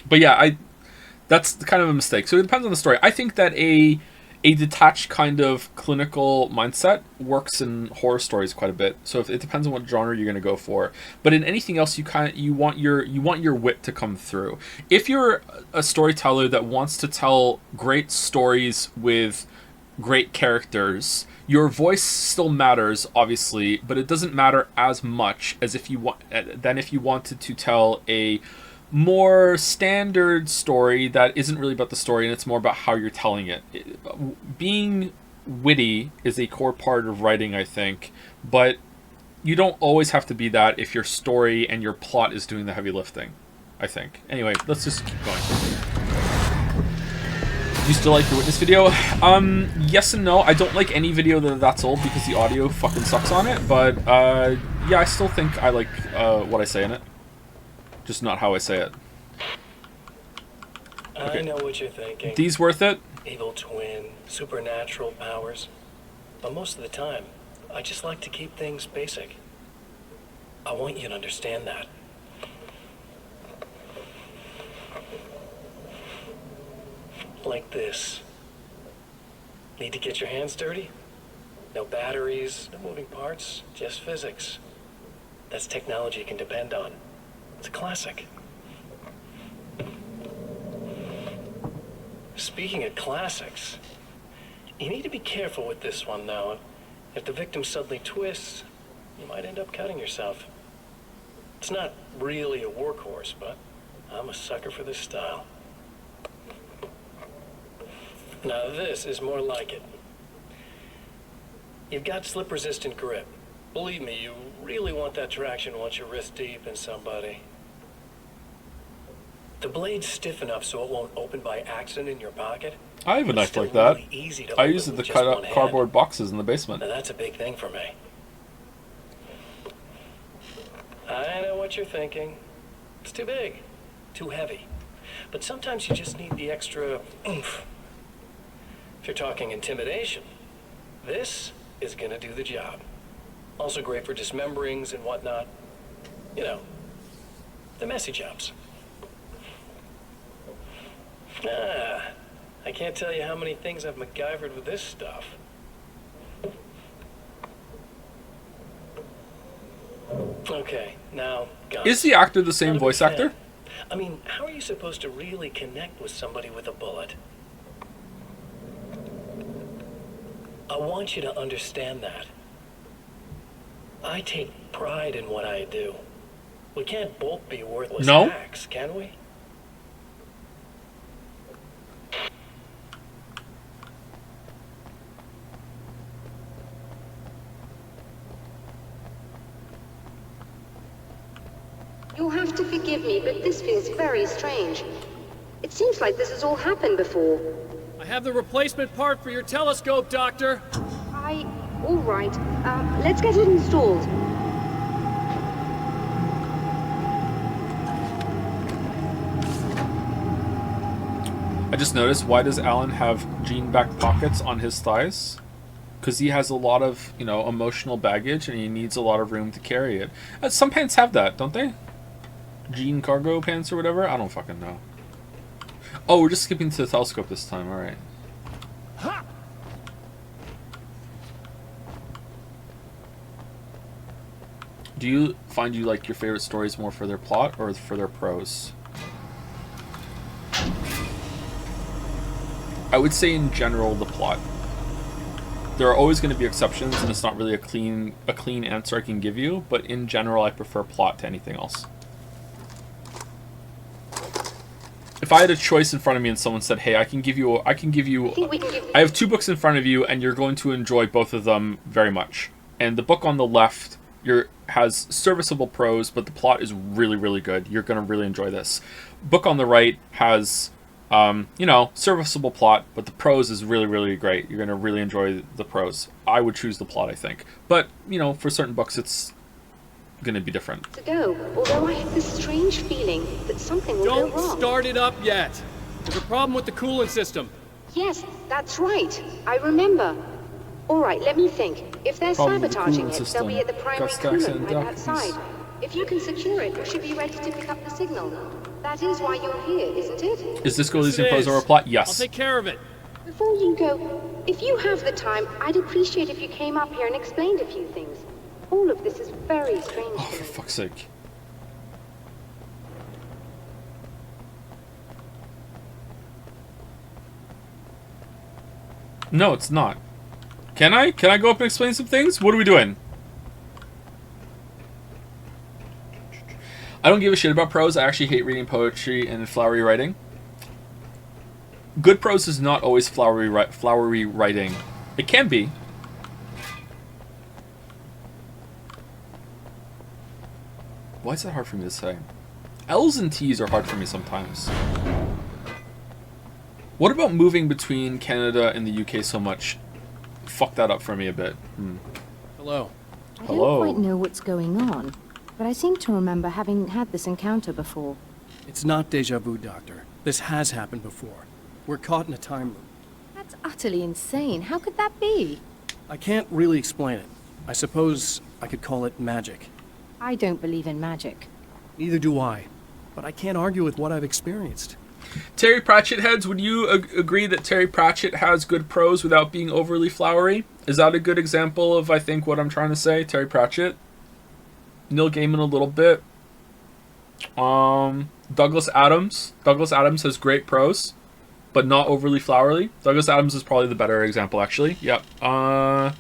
But yeah, that's kind of a mistake. So it depends on the story. I think that a detached kind of clinical mindset works in horror stories quite a bit. So if it depends on what genre you're going to go for. But in anything else, you want your wit to come through. If you're a storyteller that wants to tell great stories with great characters, your voice still matters, obviously, but it doesn't matter as much as if you wanted to tell a more standard story that isn't really about the story and it's more about how you're telling it. Being witty is a core part of writing, I think, but you don't always have to be that if your story and your plot is doing the heavy lifting, I think. Anyway, let's just keep going. Do you still like your Witness video? Yes and no. I don't like any video that's old because the audio fucking sucks on it, but yeah, I still think I like what I say in it. Just not how I say it. Okay. I know what you're thinking. These worth it? Evil twin, supernatural powers. But most of the time, I just like to keep things basic. I want you to understand that. Like this. Need to get your hands dirty? No batteries, no moving parts, just physics. That's technology you can depend on. It's a classic. Speaking of classics, you need to be careful with this one, though. If the victim suddenly twists, you might end up cutting yourself. It's not really a workhorse, but I'm a sucker for this style. Now this is more like it. You've got slip-resistant grip. Believe me, you really want that traction once you're wrist deep in somebody. The blade's stiff enough so it won't open by accident in your pocket. I have a knife like that. I use it to cut up cardboard boxes in the basement. Now that's a big thing for me. I know what you're thinking. It's too big, too heavy. But sometimes you just need the extra oomph. If you're talking intimidation, this is gonna do the job. Also great for dismemberings and whatnot. You know, the messy jobs. I can't tell you how many things I've MacGyvered with this stuff. Okay, now, guns. Is the actor the same voice actor? I mean, how are you supposed to really connect with somebody with a bullet? I want you to understand that. I take pride in what I do. We can't both be worthless hacks, can we? You'll have to forgive me, but this feels very strange. It seems like this has all happened before. I have the replacement part for your telescope, Doctor. All right. Let's get it installed. I just noticed, why does Alan have jean back pockets on his thighs? Because he has a lot of, you know, emotional baggage and he needs a lot of room to carry it. Some pants have that, don't they? Jean cargo pants or whatever? I don't fucking know. Oh, we're just skipping to the telescope this time, alright. Do you find you like your favorite stories more for their plot or for their prose? I would say in general the plot. There are always going to be exceptions, and it's not really a clean answer I can give you. But in general, I prefer plot to anything else. If I had a choice in front of me and someone said, "Hey, I have 2 books in front of you, and you're going to enjoy both of them very much." And the book on the left has serviceable prose, but the plot is really, really good. You're going to really enjoy this. Book on the right has, serviceable plot, but the prose is really, really great. You're going to really enjoy the prose. I would choose the plot, I think. But, for certain books, it's going to be different. To go, although I have this strange feeling that something will go wrong. Don't start it up yet. There's a problem with the coolant system. Yes, that's right. I remember. All right, let me think. If they're sabotaging it, they'll be at the primary coolant right outside. If you can secure it, you should be ready to pick up the signal. That is why you're here, isn't it? Is this Elysian prose or a plot? Yes. I'll take care of it. Before you go, if you have the time, I'd appreciate if you came up here and explained a few things. All of this is very strange to me. For fuck's sake. No, it's not. Can I? Can I go up and explain some things? What are we doing? I don't give a shit about prose. I actually hate reading poetry and flowery writing. Good prose is not always flowery writing. It can be. Why is that hard for me to say? L's and T's are hard for me sometimes. What about moving between Canada and the UK so much? Fuck that up for me a bit. Hello. I don't quite know what's going on, but I seem to remember having had this encounter before. It's not deja vu, Doctor. This has happened before. We're caught in a time loop. That's utterly insane. How could that be? I can't really explain it. I suppose I could call it magic. I don't believe in magic. Neither do I, but I can't argue with what I've experienced. Terry Pratchett heads, would you agree that Terry Pratchett has good prose without being overly flowery? Is that a good example of, I think, what I'm trying to say? Terry Pratchett? Neil Gaiman a little bit. Douglas Adams. Douglas Adams has great prose, but not overly flowery. Douglas Adams is probably the better example, actually. Yep. I'm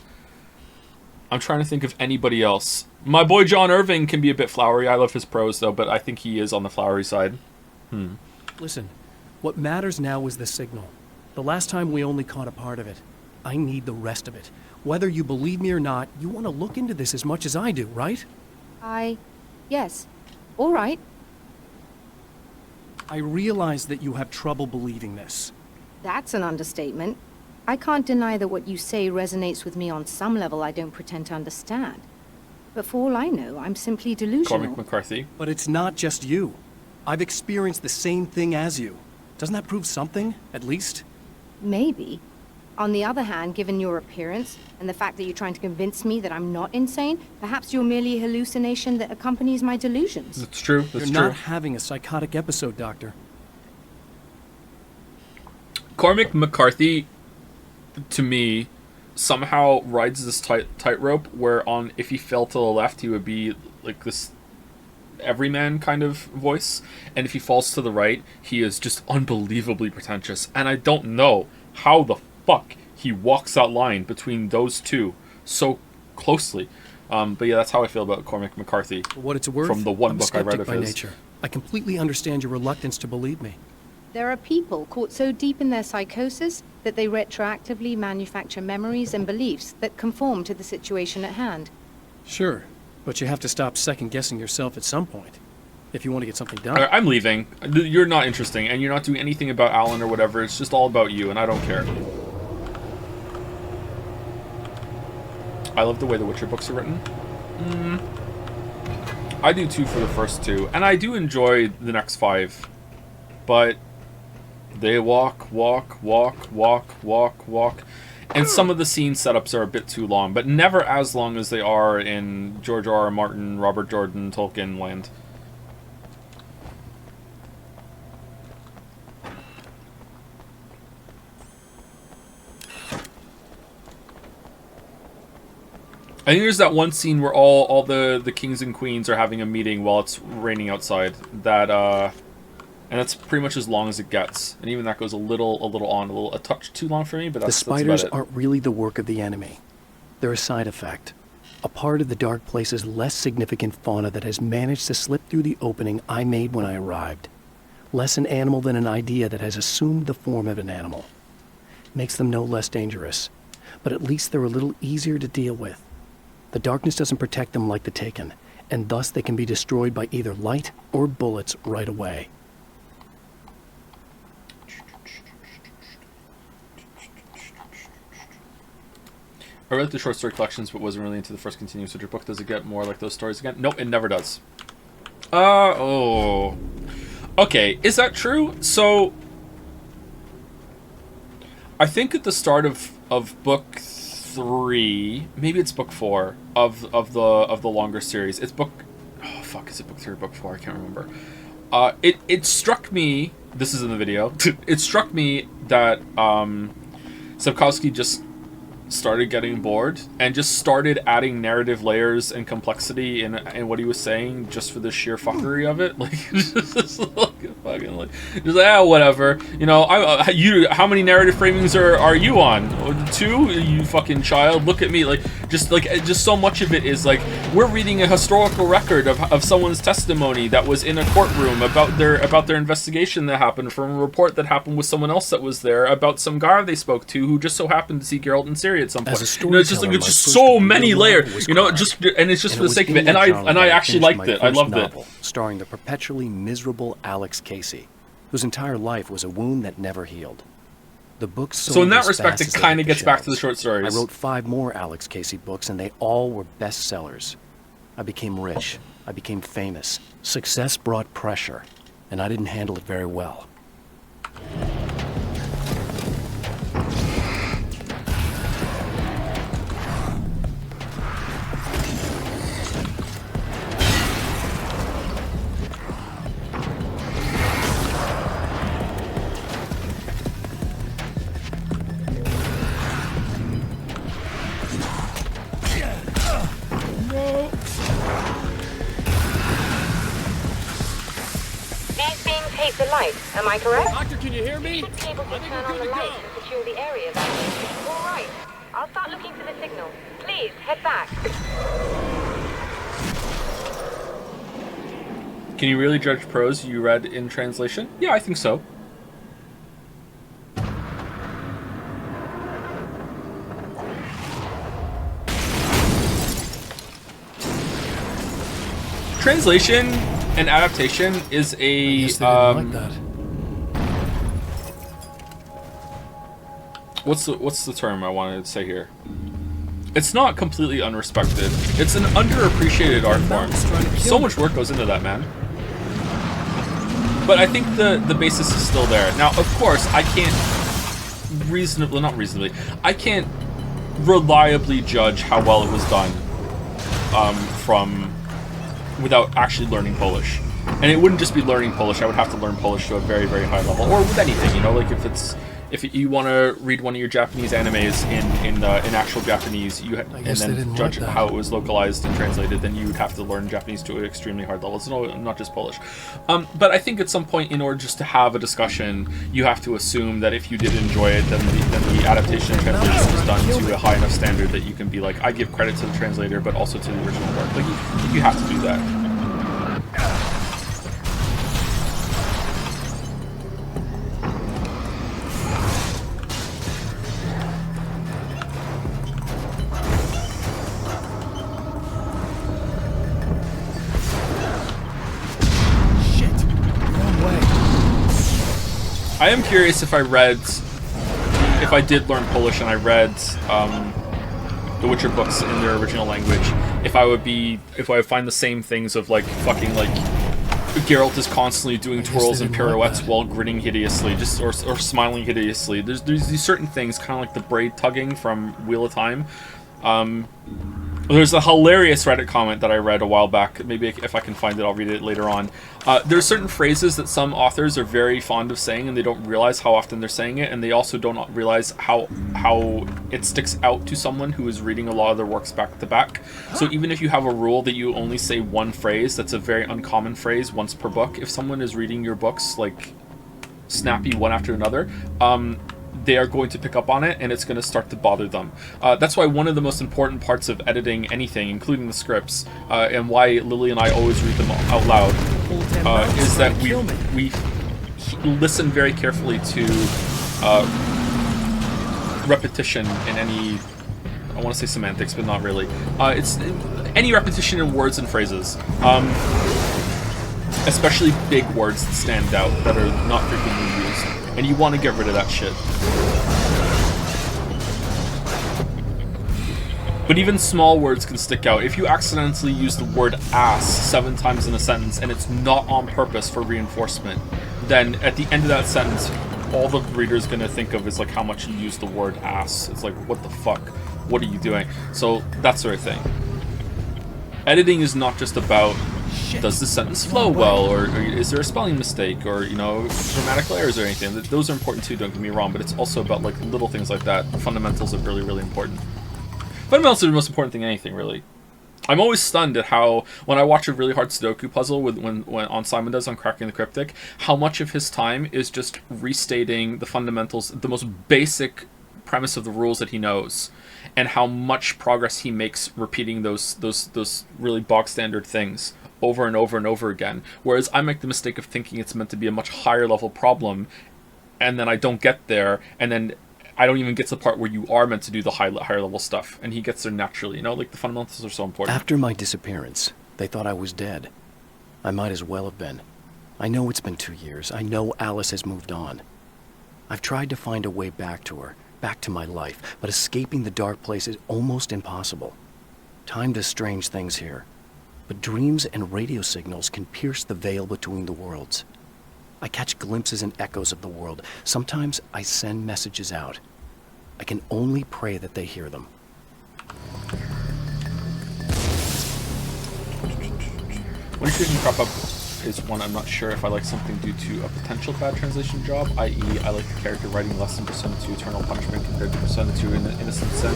trying to think of anybody else. My boy John Irving can be a bit flowery. I love his prose, though, but I think he is on the flowery side. Listen, what matters now is the signal. The last time we only caught a part of it. I need the rest of it. Whether you believe me or not, you want to look into this as much as I do, right? Yes. All right. I realize that you have trouble believing this. That's an understatement. I can't deny that what you say resonates with me on some level I don't pretend to understand. But for all I know, I'm simply delusional. Cormac McCarthy. But it's not just you. I've experienced the same thing as you. Doesn't that prove something, at least? Maybe. On the other hand, given your appearance, and the fact that you're trying to convince me that I'm not insane, perhaps you're merely a hallucination that accompanies my delusions. That's true. That's You're true. not having a psychotic episode, Doctor. Cormac McCarthy, to me, somehow rides this tightrope where if he fell to the left, he would be like this everyman kind of voice, and if he falls to the right, he is just unbelievably pretentious, and I don't know how the fuck he walks that line between those two so closely. But yeah, that's how I feel about Cormac McCarthy. For what it's worth, from the one I'm book I read of by his. nature. I completely understand your reluctance to believe me. There are people caught so deep in their psychosis that they retroactively manufacture memories and beliefs that conform to the situation at hand. Sure, but you have to stop second-guessing yourself at some point, if you want to get something done. I'm leaving. You're not interesting, and you're not doing anything about Alan or whatever. It's just all about you, and I don't care. I love the way the Witcher books are written. I do too for the first 2, and I do enjoy the next 5, but they walk, and some of the scene setups are a bit too long, but never as long as they are in George R.R. Martin, Robert Jordan, Tolkien land. I think there's that one scene where all the kings and queens are having a meeting while it's raining outside. And And that's pretty much as long as it gets. And even that goes a touch too long for me, but The that's spiders that's about it. aren't really the work of the enemy. They're a side effect. A part of the Dark Place's less significant fauna that has managed to slip through the opening I made when I arrived. Less an animal than an idea that has assumed the form of an animal. Makes them no less dangerous, but at least they're a little easier to deal with. The darkness doesn't protect them like the Taken, and thus they can be destroyed by either light or bullets right away. I read the short story collections, but wasn't really into the first continuous Witcher book. Does it get more like those stories again? Nope, it never does. Oh. Okay, is that true? So, I think at the start of book 3, maybe it's book 4 of the longer series. It's book, oh fuck, is it book 3 or book 4? I can't remember. It struck me. This is in the video. It struck me that Sapkowski just started getting bored and just started adding narrative layers and complexity in what he was saying just for the sheer fuckery of it. Like, just fucking like, just whatever. You know, how many narrative framings are you on? 2? You fucking child. Look at me. Like, just so much of it is like we're reading a historical record of someone's testimony that was in a courtroom about their investigation that happened from a report that happened with someone else that was there about some guy they spoke to who just so happened to see Geralt and Ciri at some point. You know, it's just so many layers. You know, it's just for the sake of it. And I actually liked it. I loved it. Starring the perpetually miserable Alex Casey, whose entire life was a wound that never healed. The book so in that respect, it kind of gets back to the short stories. I wrote 5 more Alex Casey books, and they all were bestsellers. I became rich. I became famous. Success brought pressure, and I didn't handle it very well. The light, am I correct? Doctor, can you hear me? You should be able to turn on the lights and secure the area that way. All right. I'll start looking for the signal. Please, head back. Can you really judge prose you read in translation? Yeah, I think so. Translation and adaptation is a like that. What's the term I wanted to say here? It's not completely unrespected. It's an underappreciated art form. So much work goes into that, man. But I think the basis is still there. Now, of course, I can't I can't reliably judge how well it was done without actually learning Polish. And it wouldn't just be learning Polish. I would have to learn Polish to a very, very high level, or with anything, you know, like if you want to read one of your Japanese animes in actual Japanese, and then judge how it was localized and translated, then you would have to learn Japanese to an extremely hard level. It's not just Polish. But I think at some point, in order just to have a discussion, you have to assume that if you did enjoy it, then the adaptation and translation was done to a high enough standard that you can be like, I give credit to the translator, but also to the original work. Like you have to do that. I am curious if I did learn Polish and I read the Witcher books in their original language, if I would find the same things of like fucking like Geralt is constantly doing twirls and pirouettes while grinning hideously, or smiling hideously. There's these certain things, kind of like the braid tugging from Wheel of Time, There's a hilarious Reddit comment that I read a while back. Maybe if I can find it, I'll read it later on. There's certain phrases that some authors are very fond of saying, and they don't realize how often they're saying it, and they also don't realize how it sticks out to someone who is reading a lot of their works back to back. So even if you have a rule that you only say one phrase, that's a very uncommon phrase once per book. If someone is reading your books like snappy one after another, they are going to pick up on it, and it's going to start to bother them. That's why one of the most important parts of editing anything, including the scripts, and why Lily and I always read them out loud, is that we listen very carefully to repetition in any, I want to say semantics, but not really. It's any repetition in words and phrases. Especially big words that stand out, that are not frequently used. And you want to get rid of that shit. But even small words can stick out. If you accidentally use the word ass 7 times in a sentence and it's not on purpose for reinforcement, then at the end of that sentence, all the reader's going to think of is like how much you use the word ass. It's like, what the fuck? What are you doing? So that sort of thing. Editing is not just about, does the sentence flow well, or is there a spelling mistake, or, you know, grammatical errors or anything. Those are important too, don't get me wrong, but it's also about like little things like that. The fundamentals are really, really important. Fundamentals are the most important thing in anything, really. I'm always stunned at how, when I watch a really hard Sudoku puzzle when on Simon Does on Cracking the Cryptic, how much of his time is just restating the fundamentals, the most basic premise of the rules that he knows, and how much progress he makes repeating those really bog standard things over and over and over again. Whereas I make the mistake of thinking it's meant to be a much higher level problem, and then I don't get there, and then I don't even get to the part where you are meant to do the higher level stuff, and he gets there naturally. You know, like the fundamentals are so important. After my disappearance, they thought I was dead. I might as well have been. I know it's been 2 years. I know Alice has moved on. I've tried to find a way back to her, back to my life, but escaping the dark place is almost impossible. Time does strange things here, but dreams and radio signals can pierce the veil between the worlds. I catch glimpses and echoes of the world. Sometimes I send messages out. I can only pray that they hear them. One issue that can crop up is one I'm not sure if I like something due to a potential bad translation job, i.e. I like the character writing less than Persona 2 Eternal Punishment compared to Persona 2 Innocent Sin.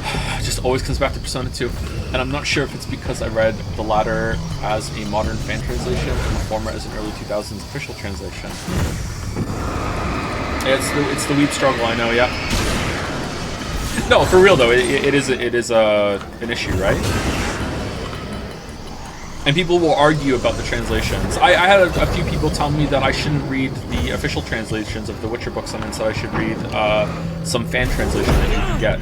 It just always comes back to Persona 2, and I'm not sure if it's because I read the latter as a modern fan translation and the former as an early 2000s official translation. It's the weeb struggle, I know, yeah. No, for real though, it is an issue, right? And people will argue about the translations. I had a few people tell me that I shouldn't read the official translations of the Witcher books, and so I should read some fan translation that you can get.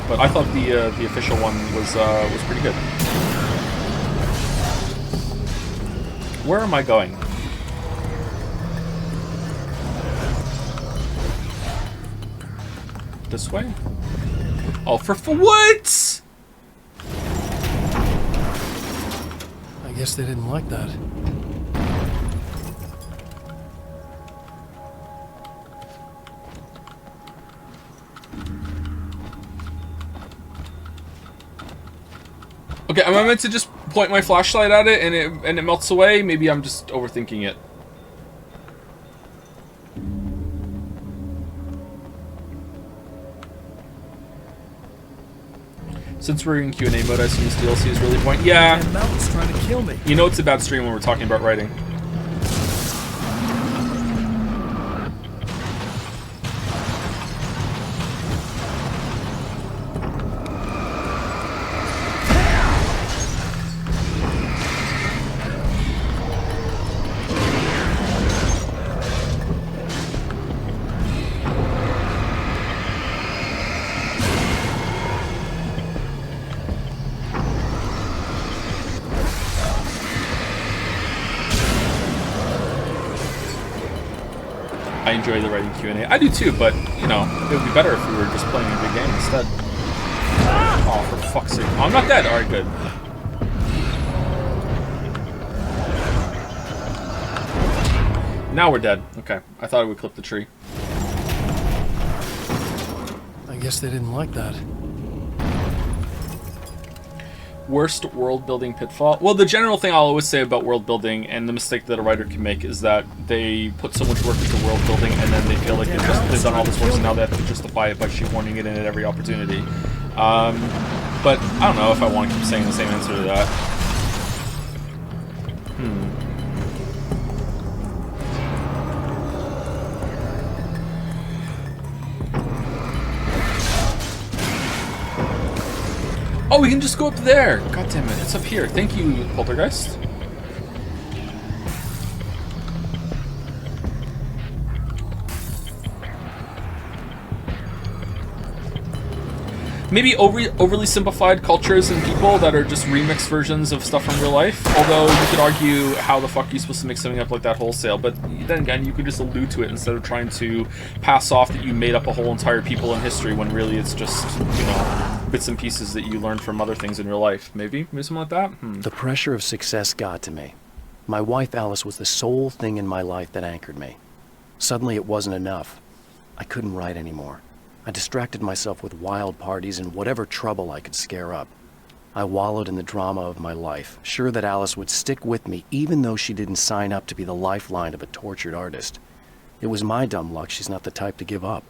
But I thought the official one was pretty good. Where am I going? This way? Oh, for what? I guess they didn't like that. Okay, am I meant to just point my flashlight at it and it melts away? Maybe I'm just overthinking it. Since we're in Q&A mode, I assume this DLC is really point. Yeah. Mountain's trying to kill me. You know it's a bad stream when we're talking about writing. I enjoy the writing Q&A. I do too, but, you know, it would be better if we were just playing a good game instead. Oh, for fuck's sake. Oh, I'm not dead. Alright, good. Now we're dead. Okay. I thought I would clip the tree. I guess they didn't like that. Worst world building pitfall? Well, the general thing I'll always say about world building and the mistake that a writer can make is that they put so much work into world building and then they feel like they've done all this work, so now they have to justify it by shoehorning it in at every opportunity. But I don't know if I want to keep saying the same answer to that. Oh, we can just go up there! God damn it, it's up here. Thank you, Poltergeist. Maybe overly simplified cultures and people that are just remixed versions of stuff from real life. Although you could argue, how the fuck are you supposed to make something up like that wholesale? But then again, you could just allude to it instead of trying to pass off that you made up a whole entire people in history when really it's just, you know, bits and pieces that you learned from other things in real life. Maybe something like that? The pressure of success got to me. My wife Alice was the sole thing in my life that anchored me. Suddenly it wasn't enough. I couldn't write anymore. I distracted myself with wild parties and whatever trouble I could scare up. I wallowed in the drama of my life, sure that Alice would stick with me even though she didn't sign up to be the lifeline of a tortured artist. It was my dumb luck she's not the type to give up.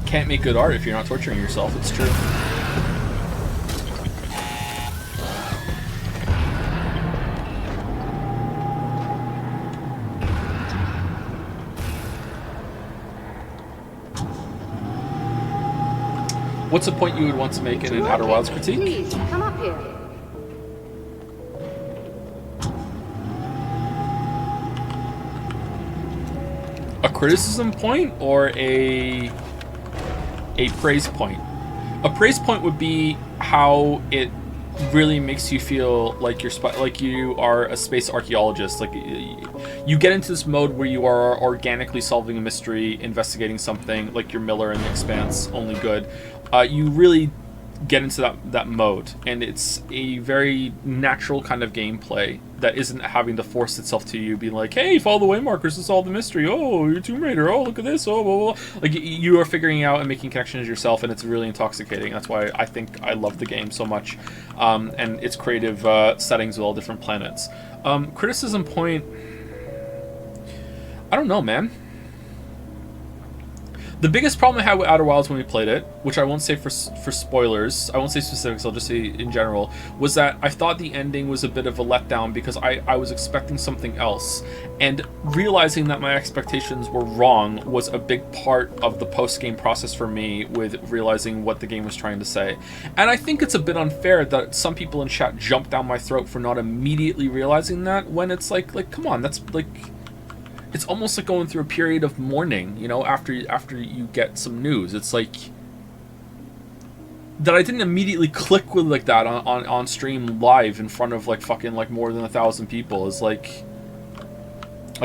Can't make good art if you're not torturing yourself, it's true. What's a point you would want to make in an Outer Wilds critique? Please, come up here. A criticism point or a praise point? A praise point would be how it really makes you feel like you are a space archaeologist. Like you get into this mode where you are organically solving a mystery, investigating something, like your Miller in The Expanse, only good. You really get into that mode, and it's a very natural kind of gameplay that isn't having to force itself to you, being like, hey, follow the waymarkers to solve the mystery, oh, you're Tomb Raider, oh, look at this, oh, blah, blah. Like, you are figuring out and making connections yourself, and it's really intoxicating. That's why I think I love the game so much, and its creative settings with all different planets. Criticism point, I don't know, man. The biggest problem I had with Outer Wilds when we played it, which I won't say for spoilers, I won't say specifics, I'll just say in general, was that I thought the ending was a bit of a letdown because I was expecting something else. And realizing that my expectations were wrong was a big part of the post-game process for me with realizing what the game was trying to say. And I think it's a bit unfair that some people in chat jump down my throat for not immediately realizing that, when it's like come on, that's like... It's almost like going through a period of mourning, you know, after you get some news. It's like that I didn't immediately click with like that on stream live in front of like fucking like more than 1,000 people is like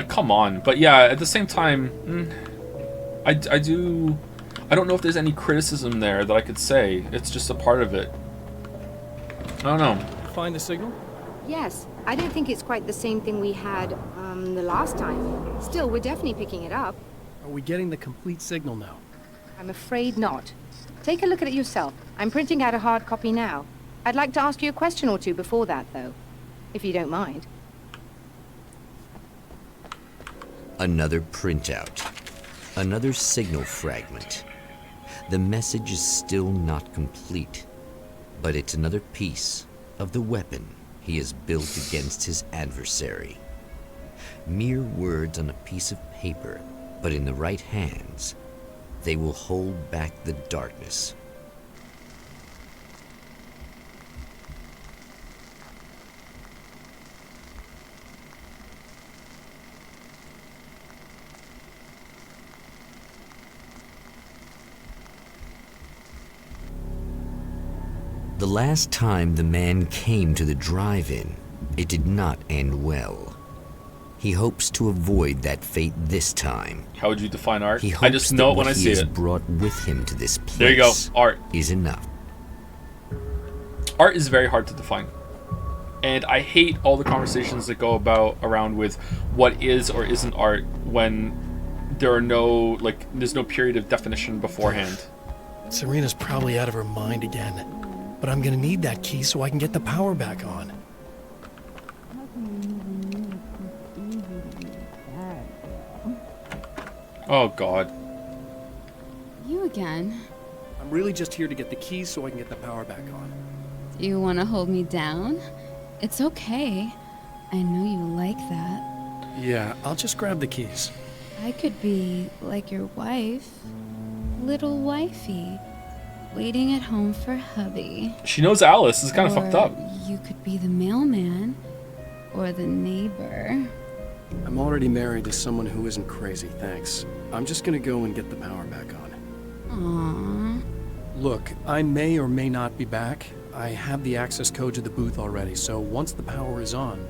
come on. But yeah, at the same time, I don't know if there's any criticism there that I could say. It's just a part of it. I don't know. Find the signal? Yes. I don't think it's quite the same thing we had the last time. Still, we're definitely picking it up. Are we getting the complete signal now? I'm afraid not. Take a look at it yourself. I'm printing out a hard copy now. I'd like to ask you a question or two before that, though, if you don't mind. Another printout. Another signal fragment. The message is still not complete, but it's another piece of the weapon he has built against his adversary. Mere words on a piece of paper, but in the right hands, they will hold back the darkness. The last time the man came to the drive-in, it did not end well. He hopes to avoid that fate this time. How would you define art? He hopes I just know it when I what see he has it. brought with him to this place. There you go. Art is enough. Art is very hard to define, and I hate all the conversations that go around with what is or isn't art when there are no, like, there's no period of definition beforehand. Serena's probably out of her mind again. But I'm gonna need that key so I can get the power back on. Oh, God. You again. I'm really just here to get the keys so I can get the power back on. You want to hold me down? It's okay. I know you like that. Yeah, I'll just grab the keys. I could be like your wife. Little wifey. Waiting at home for hubby. She knows Alice. This is kind of fucked up. You could be the mailman. Or the neighbor. I'm already married to someone who isn't crazy, thanks. I'm just gonna go and get the power back on. Aww. Look, I may or may not be back. I have the access code to the booth already, so once the power is on...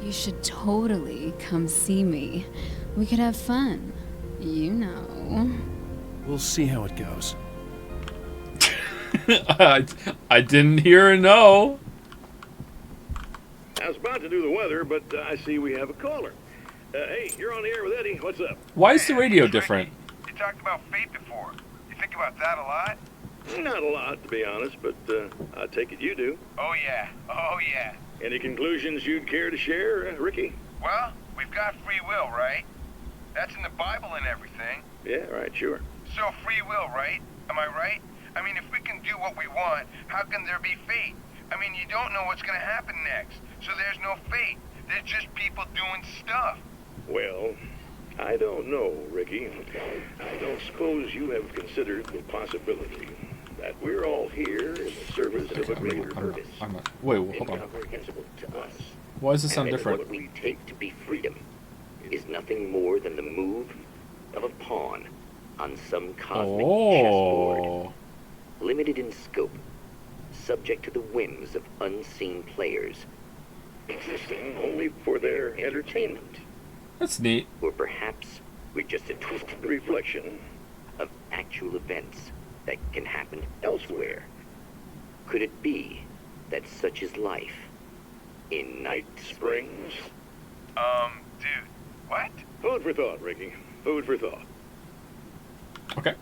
You should totally come see me. We could have fun. You know. We'll see how it goes. I didn't hear a no. I was about to do the weather, but I see we have a caller. Hey, you're on the air with Eddie. What's up? Why is the radio different? You talked about fate before. You think about that a lot? Not a lot, to be honest, but I take it you do. Oh, yeah. Oh, yeah. Any conclusions you'd care to share, Ricky? Well, we've got free will, right? That's in the Bible and everything. Yeah, right, sure. So free will, right? Am I right? I mean, if we can do what we want, how can there be fate? I mean, you don't know what's going to happen next, so there's no fate. There's just people doing stuff. Well, I don't know, Ricky. I don't suppose you have considered the possibility that we're all here in the service of a greater purpose. Wait, hold on. Incomprehensible to us. Why does this sound And different? What we take to be freedom is nothing more than the move of a pawn on some cosmic chessboard. Limited in scope, subject to the whims of unseen players, existing only for their entertainment. That's neat. Or perhaps we're just a twisted reflection of actual events that can happen elsewhere. Could it be that such is life in Night Springs? Dude, what? Food for thought, Ricky. Food for thought. Okay.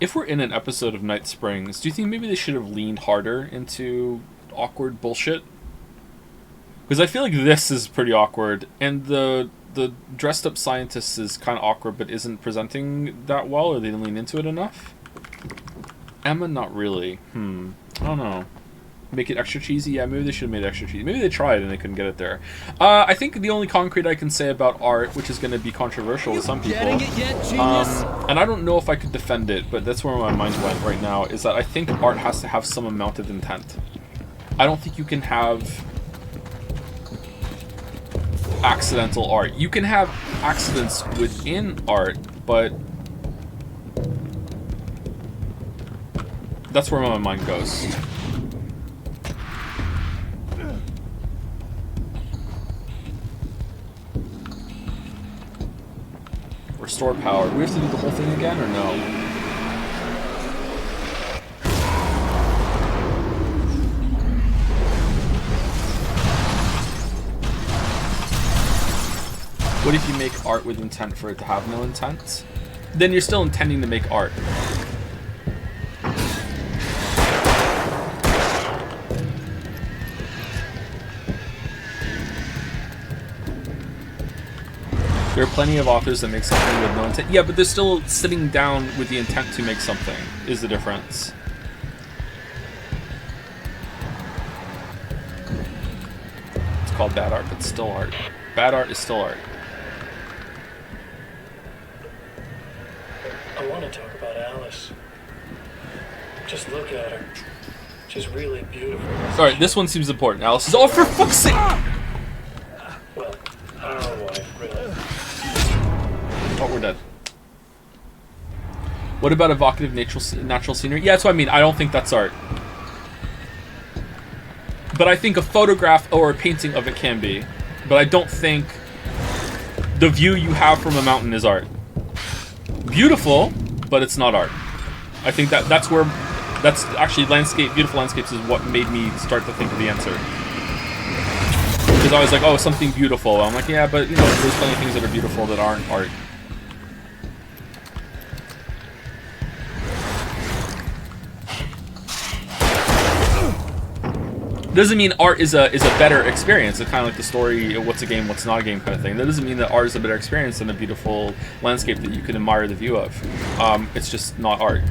If we're in an episode of Night Springs, do you think maybe they should have leaned harder into awkward bullshit? Because I feel like this is pretty awkward, and the dressed up scientist is kind of awkward, but isn't presenting that well, or they didn't lean into it enough. Emma, not really. I don't know. Make it extra cheesy? Yeah, maybe they should have made it extra cheesy. Maybe they tried and they couldn't get it there. I think the only concrete I can say about art, which is going to be controversial to some people, and I don't know if I could defend it, but that's where my mind went right now, is that I think art has to have some amount of intent. I don't think you can have accidental art. You can have accidents within art, but that's where my mind goes. Restore power. Do we have to do the whole thing again, or no? What if you make art with intent for it to have no intent? Then you're still intending to make art. There are plenty of authors that make something with no intent. Yeah, but they're still sitting down with the intent to make something, is the difference. It's called bad art, but it's still art. Bad art is still art. I want to talk about Alice. Just look at her. She's really beautiful. Alright, this one seems important. Alice is... Oh, for fuck's sake! Well, our wife, really. Oh, we're dead. What about evocative natural scenery? Yeah, that's what I mean. I don't think that's art. But I think a photograph or a painting of it can be. But I don't think the view you have from a mountain is art. Beautiful, but it's not art. I think that's where... That's actually landscape. Beautiful landscapes is what made me start to think of the answer. Because There's always like, oh, something beautiful. I'm like, yeah, but you know, there's plenty of things that are beautiful that aren't art. Doesn't mean art is a better experience. It's kind of like the story, what's a game, what's not a game kind of thing. That doesn't mean that art is a better experience than a beautiful landscape that you can admire the view of. It's just not art.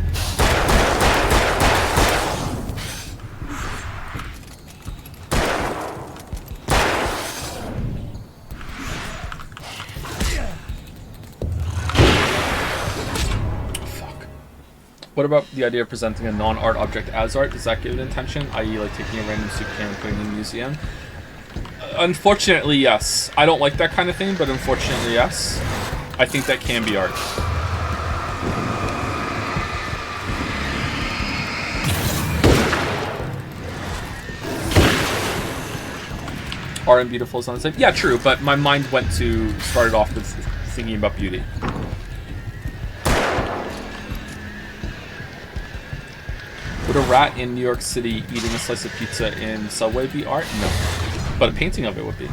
What about the idea of presenting a non-art object as art? Does that give it intention, i.e. like taking a random soup can and putting it in a museum? Unfortunately, yes. I don't like that kind of thing, but unfortunately, yes. I think that can be art. Art and beautiful is not the same. Yeah, true, but my mind started off with thinking about beauty. Would a rat in New York City eating a slice of pizza in Subway be art? No. But a painting of it would be.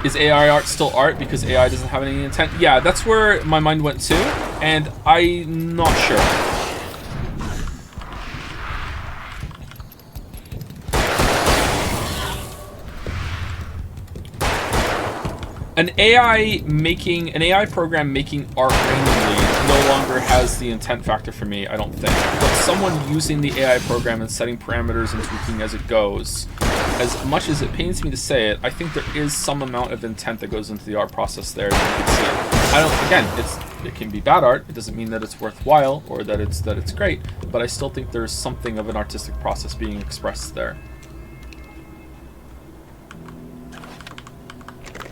Is AI art still art because AI doesn't have any intent? Yeah, that's where my mind went to, and I'm not sure. An AI program making art randomly no longer has the intent factor for me, I don't think. But someone using the AI program and setting parameters and tweaking as it goes, as much as it pains me to say it, I think there is some amount of intent that goes into the art process there. That you can see it. Again, it can be bad art. It doesn't mean that it's worthwhile or that it's great, but I still think there's something of an artistic process being expressed there.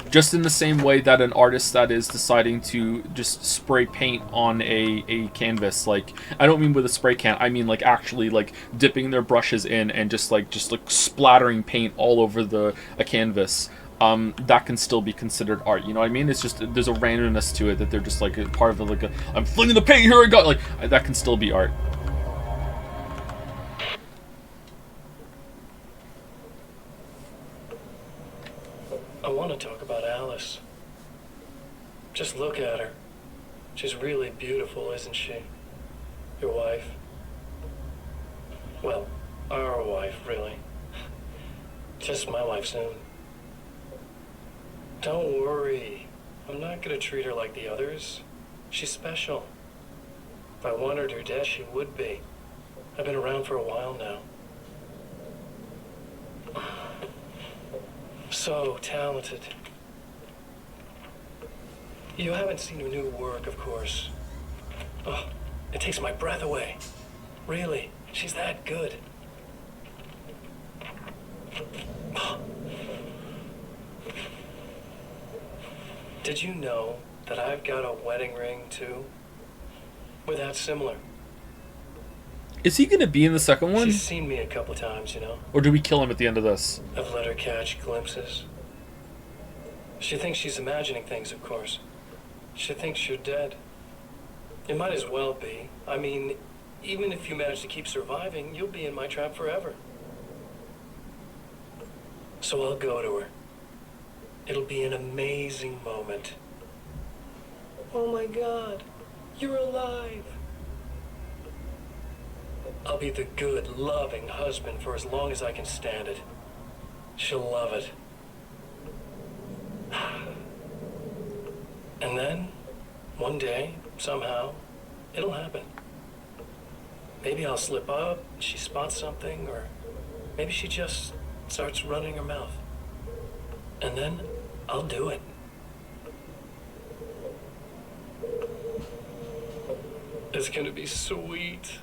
Just in the same way that an artist that is deciding to just spray paint on a canvas, like, I don't mean with a spray can, I mean like actually like dipping their brushes in and just like splattering paint all over a canvas, that can still be considered art. You know what I mean? It's just, there's a randomness to it that they're just like part of like I'm flinging the paint, here I go, like that can still be art. I want to talk about Alice. Just look at her. She's really beautiful, isn't she? Your wife. Well, our wife, really. Just my wife soon. Don't worry. I'm not gonna treat her like the others. She's special. If I wanted her dead, she would be. I've been around for a while now. So talented. You haven't seen her new work, of course. Oh, it takes my breath away. Really, she's that good. Did you know that I've got a wedding ring, too? We're that similar. Is he gonna be in the second one? She's seen me a couple times, you know. Or do we kill him at the end of this? I've let her catch glimpses. She thinks she's imagining things, of course. She thinks you're dead. It might as well be. I mean, even if you manage to keep surviving, you'll be in my trap forever. So I'll go to her. It'll be an amazing moment. Oh my God, you're alive. I'll be the good, loving husband for as long as I can stand it. She'll love it. And then, one day, somehow, it'll happen. Maybe I'll slip up, she spots something, or maybe she just starts running her mouth. And then, I'll do it. It's gonna be sweet.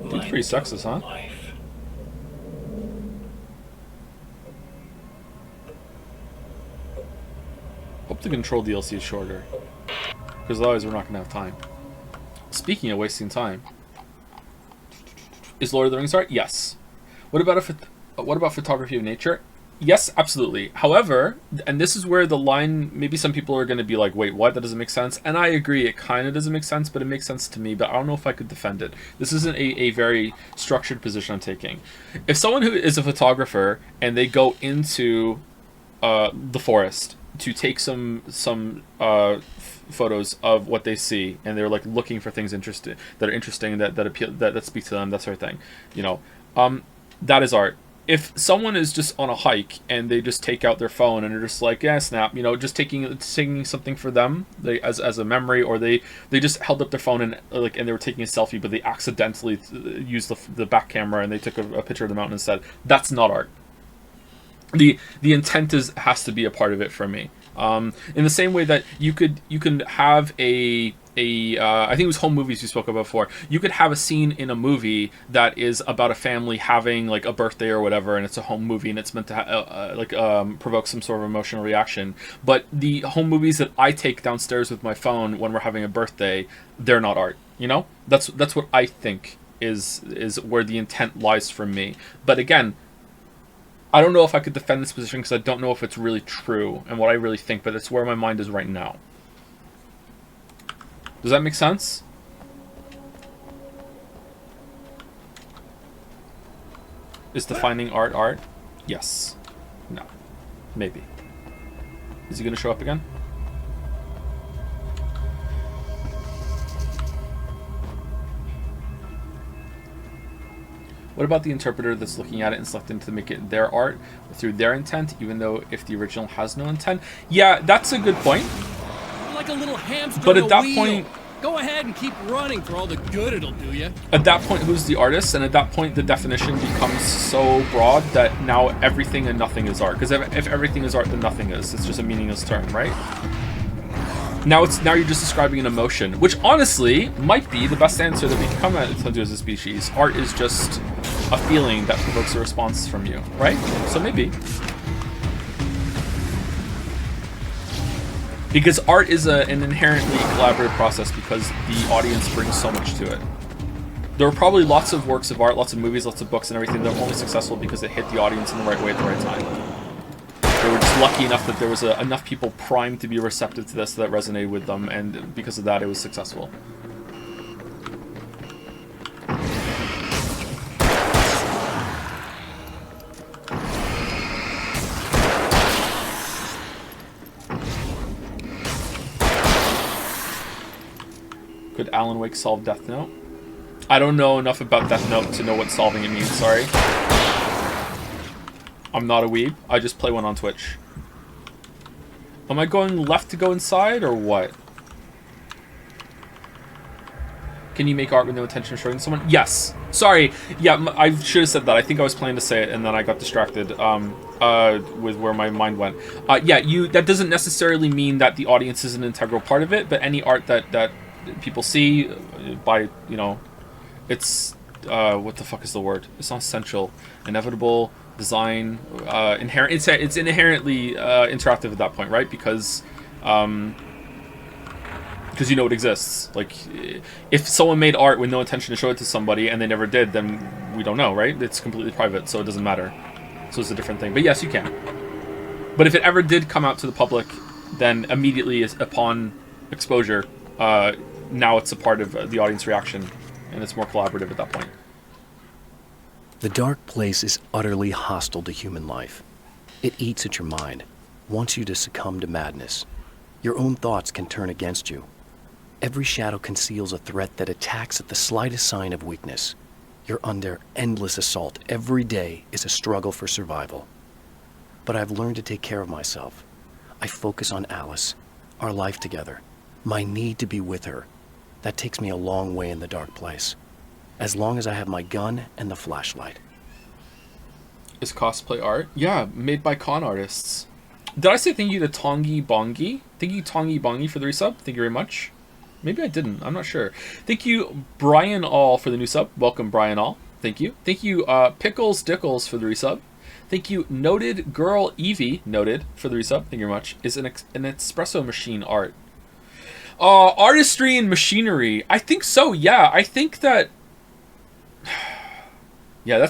Dude's pretty sexist, huh? Hope the Control DLC is shorter, because otherwise we're not gonna have time. Speaking of wasting time, is Lord of the Rings art? Yes. What about photography of nature? Yes, absolutely. However, and this is where the line, maybe some people are going to be like, wait, what? That doesn't make sense. And I agree, it kind of doesn't make sense, but it makes sense to me. But I don't know if I could defend it. This isn't a very structured position I'm taking. If someone who is a photographer and they go into the forest to take some photos of what they see, and they're like looking for things that are interesting, that appeal, that speak to them, that sort of thing, you know, that is art. If someone is just on a hike and they just take out their phone and they're just like, yeah, snap, you know, just taking something for them, they as a memory, or they just held up their phone and they were taking a selfie, but they accidentally used the back camera and they took a picture of the mountain instead, that's not art. The intent has to be a part of it for me. In the same way that you can have I think it was Home Movies you spoke about before. You could have a scene in a movie that is about a family having like a birthday or whatever, and it's a home movie and it's meant to provoke some sort of emotional reaction. But the home movies that I take downstairs with my phone when we're having a birthday, they're not art. You know, that's what I think is where the intent lies for me. But again, I don't know if I could defend this position because I don't know if it's really true and what I really think, but it's where my mind is right now. Does that make sense? Is defining art art? Yes. No. Maybe. Is he going to show up again? What about the interpreter that's looking at it and selecting to make it their art through their intent, even though if the original has no intent? Yeah, that's a good point. You're like a little hamster. But at that wheel. point, go ahead and keep running for all the good it'll do you. At that point, who's the artist? And at that point, the definition becomes so broad that now everything and nothing is art. Because if everything is art, then nothing is. It's just a meaningless term, right? Now you're just describing an emotion, which honestly might be the best answer that we can come at to as a species. Art is just a feeling that provokes a response from you, right? So maybe. Because art is an inherently collaborative process because the audience brings so much to it. There are probably lots of works of art, lots of movies, lots of books and everything that are only successful because it hit the audience in the right way at the right time. They were just lucky enough that there was enough people primed to be receptive to this that resonated with them, and because of that, it was successful. Could Alan Wake solve Death Note? I don't know enough about Death Note to know what solving it means, sorry. I'm not a weeb. I just play one on Twitch. Am I going left to go inside, or what? Can you make art with no intention of showing someone? Yes. Sorry. Yeah, I should have said that. I think I was planning to say it, and then I got distracted with where my mind went. Yeah, that doesn't necessarily mean that the audience is an integral part of it, but any art that people see by, you know, it's, what the fuck is the word? It's not essential. Inevitable. Design, inherent. It's inherently interactive at that point, right? Because you know it exists. Like, if someone made art with no intention to show it to somebody and they never did, then we don't know, right? It's completely private, so it doesn't matter. So it's a different thing. But yes, you can. But if it ever did come out to the public, then immediately upon exposure, now it's a part of the audience reaction, and it's more collaborative at that point. The dark place is utterly hostile to human life. It eats at your mind, wants you to succumb to madness. Your own thoughts can turn against you. Every shadow conceals a threat that attacks at the slightest sign of weakness. You're under endless assault. Every day is a struggle for survival. But I've learned to take care of myself. I focus on Alice, our life together, my need to be with her. That takes me a long way in the dark place. As long as I have my gun and the flashlight. Is cosplay art? Yeah, made by con artists. Did I say thank you to Tongi Bongi? Thank you Tongi Bongi for the resub. Thank you very much. Maybe I didn't. I'm not sure. Thank you Brian All for the new sub. Welcome Brian All. Thank you. Thank you Pickles Dickles for the resub. Thank you Noted Girl Evie, noted, for the resub. Thank you very much. Is an espresso machine art. Artistry and machinery. I think so, yeah. I think that... Yeah,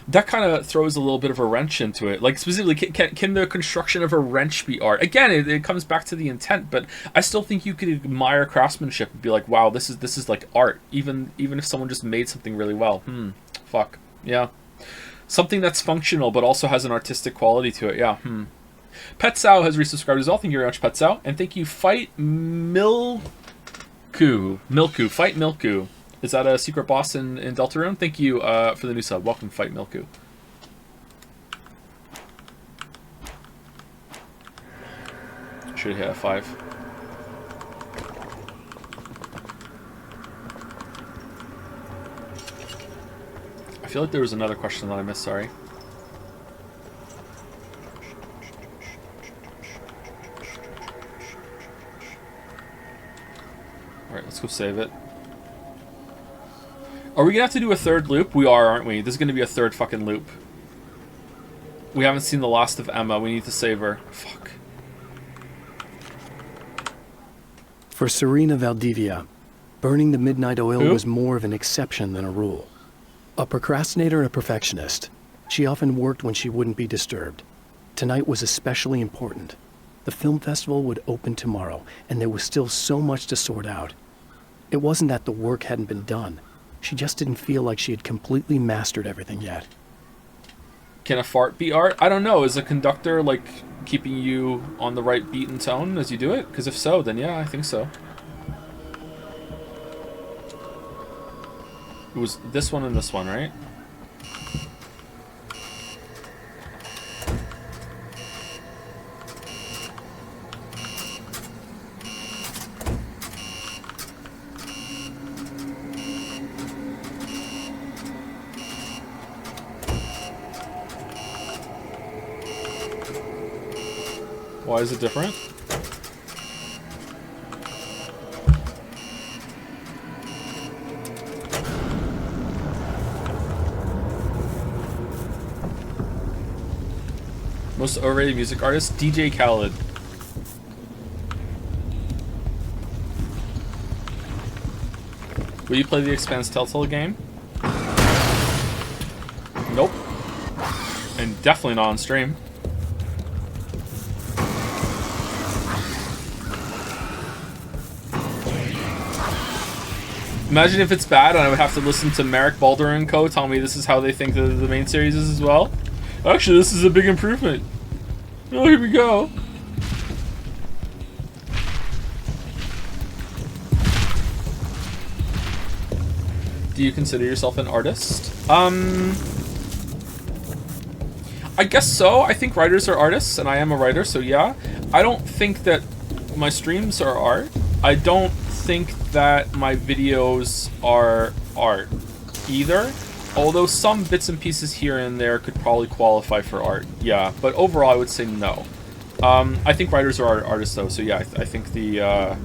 that kind of throws a little bit of a wrench into it. Like, specifically, can the construction of a wrench be art? Again, it comes back to the intent, but I still think you could admire craftsmanship and be like, wow, this is like art, even if someone just made something really well. Fuck. Yeah. Something that's functional, but also has an artistic quality to it. Yeah. Petsau has resubscribed as well. Thank you very much, Petsau. And thank you, Fight Milku. Fight Milku. Is that a secret boss in Deltarune? Thank you for the new sub. Welcome, Fight Milku. Should hit a 5. I feel like there was another question that I missed, sorry. Alright, let's go save it. Are we gonna have to do a third loop? We are, aren't we? This is gonna be a third fucking loop. We haven't seen the last of Emma. We need to save her. Fuck. For Serena Valdivia, burning the midnight oil was more of an exception than a rule. A procrastinator and a perfectionist, she often worked when she wouldn't be disturbed. Tonight was especially important. The film festival would open tomorrow, and there was still so much to sort out. It wasn't that the work hadn't been done. She just didn't feel like she had completely mastered everything yet. Can a fart be art? I don't know. Is a conductor, like, keeping you on the right beat and tone as you do it? Because if so, then yeah, I think so. It was this one and this one, right? Why is it different? Most overrated music artist? DJ Khaled. Will you play the Expanse Telltale game? Nope. And definitely not on stream. Imagine if it's bad and I would have to listen to Merrick Balder & Co. tell me this is how they think the main series is as well. Actually, this is a big improvement. Oh, here we go. Do you consider yourself an artist? I guess so. I think writers are artists, and I am a writer, so yeah. I don't think that my streams are art. I don't think that my videos are art either, although some bits and pieces here and there could probably qualify for art. Yeah, but overall I would say no. I think writers are artists though, so yeah, I think the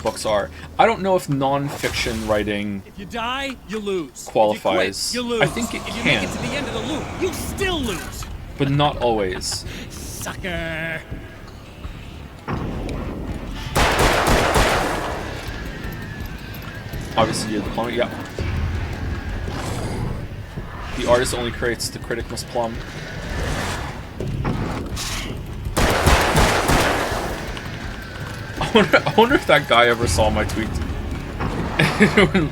books are. I don't know if non-fiction writing if you die, you lose. Qualifies. If you quit, you lose. I think it if can. you make it to the end of the loop, you'll still lose. But not always. Sucker. Obviously, your diploma, yeah. The artist only creates, the critic must plumb. I wonder if that guy ever saw my tweet.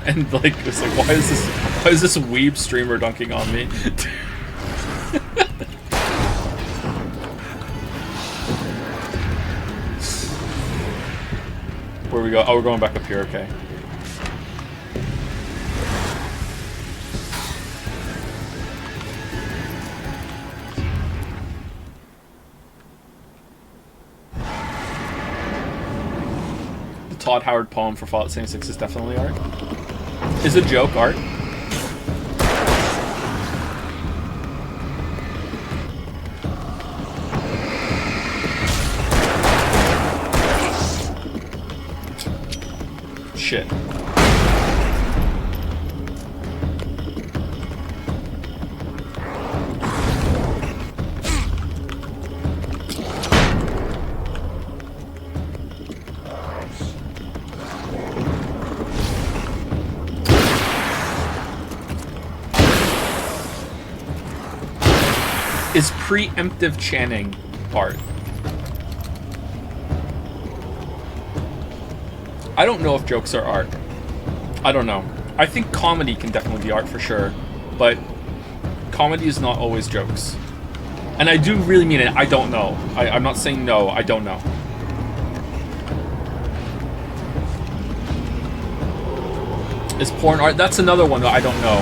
and like, was like, why is this weeb streamer dunking on me? Where we go? Oh, we're going back up here, okay. Todd Howard poem for Fallout 76 is definitely art. Is a joke art? Shit. Is preemptive Channing art? I don't know if jokes are art. I don't know. I think comedy can definitely be art for sure, but comedy is not always jokes. And I do really mean it. I don't know. I'm not saying no. I don't know. Is porn art? That's another one that I don't know.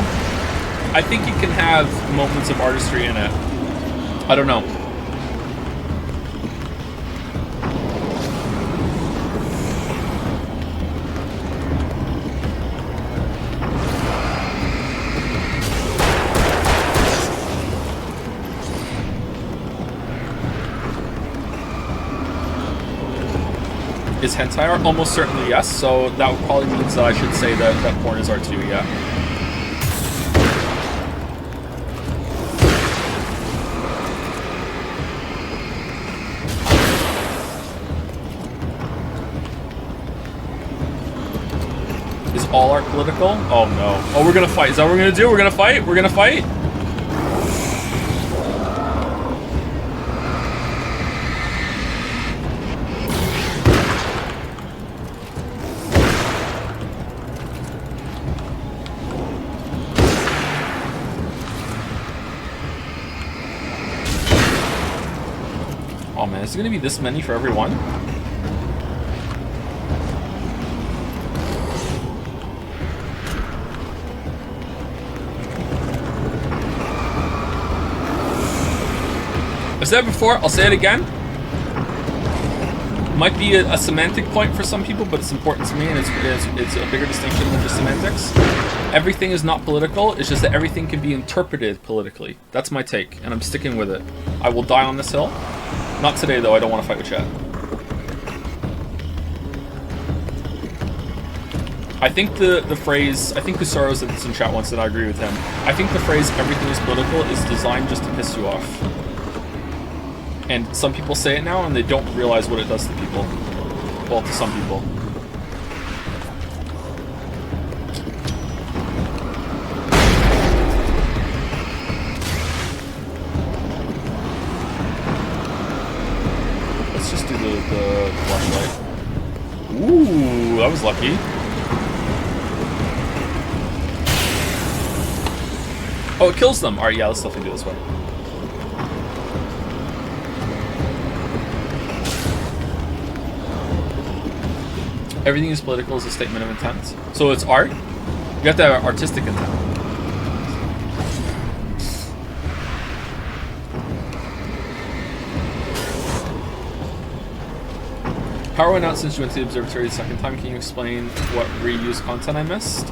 I think you can have moments of artistry in it. I don't know. Is hentai art? Almost certainly yes, so that probably means that I should say that porn is art too, yeah. Is all art political? Oh no. Oh, we're gonna fight. Is that what we're gonna do? We're gonna fight? We're gonna fight? Oh man, is it gonna be this many for every one? I said it before, I'll say it again. Might be a semantic point for some people, but it's important to me, and it's a bigger distinction than just semantics. Everything is not political, it's just that everything can be interpreted politically. That's my take, and I'm sticking with it. I will die on this hill. Not today, though, I don't want to fight with chat. I think the phrase, I think Kusaro said this in chat once, and I agree with him. I think the phrase, everything is political, is designed just to piss you off. And some people say it now, and they don't realize what it does to people. Well, to some people. Let's just do the flashlight. Ooh, that was lucky. Oh, it kills them. Alright, yeah, let's definitely do this way. Everything is political is a statement of intent. So it's art. You have to have artistic intent. Power went out since you went to the observatory the second time. Can you explain what reused content I missed?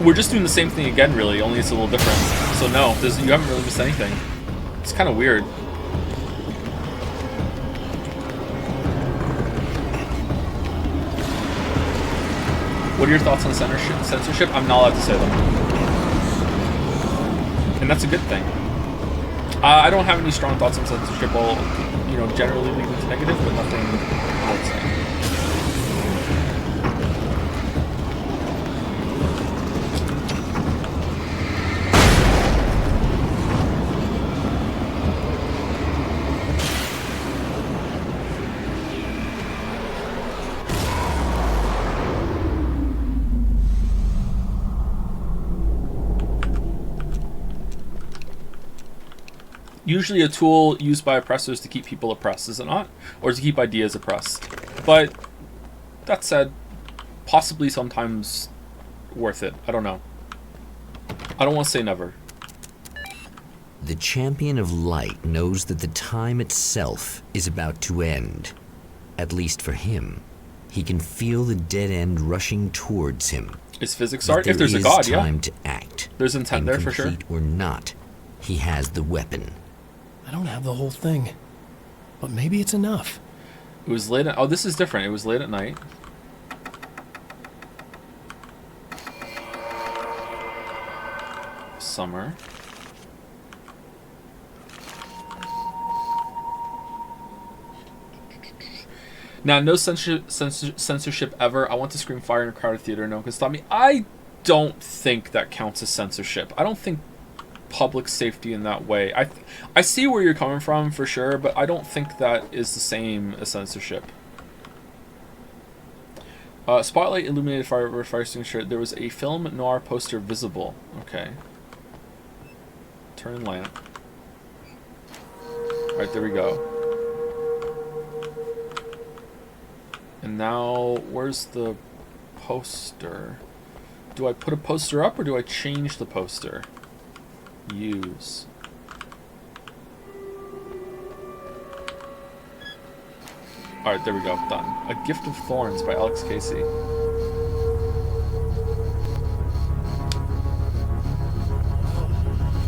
We're just doing the same thing again, really, only it's a little different. So no, you haven't really missed anything. It's kind of weird. What are your thoughts on censorship? I'm not allowed to say them. And that's a good thing. I don't have any strong thoughts on censorship. I'll, generally leave them to negative, but nothing I would say. Usually a tool used by oppressors to keep people oppressed, is it not? Or to keep ideas oppressed. But, that said, possibly sometimes worth it. I don't know. I don't want to say never. The champion of light knows that the time itself is about to end. At least for him. He can feel the dead end rushing towards him. Is physics art? If there's a god, yeah. Time to act. There's intent there for sure. Incomplete or not, he has the weapon. I don't have the whole thing, but maybe it's enough. It was late at, oh, this is different. It was late at night. Summer. Now, no censorship ever. I want to scream fire in a crowded theater. No one can stop me. I don't think that counts as censorship. I don't think public safety in that way. I see where you're coming from for sure, but I don't think that is the same as censorship. Spotlight illuminated fire extinguisher. There was a film noir poster visible. Okay. Turn lamp. Alright, there we go. And now, where's the poster? Do I put a poster up or do I change the poster? Use. Alright, there we go. Done. A Gift of Thorns by Alex Casey.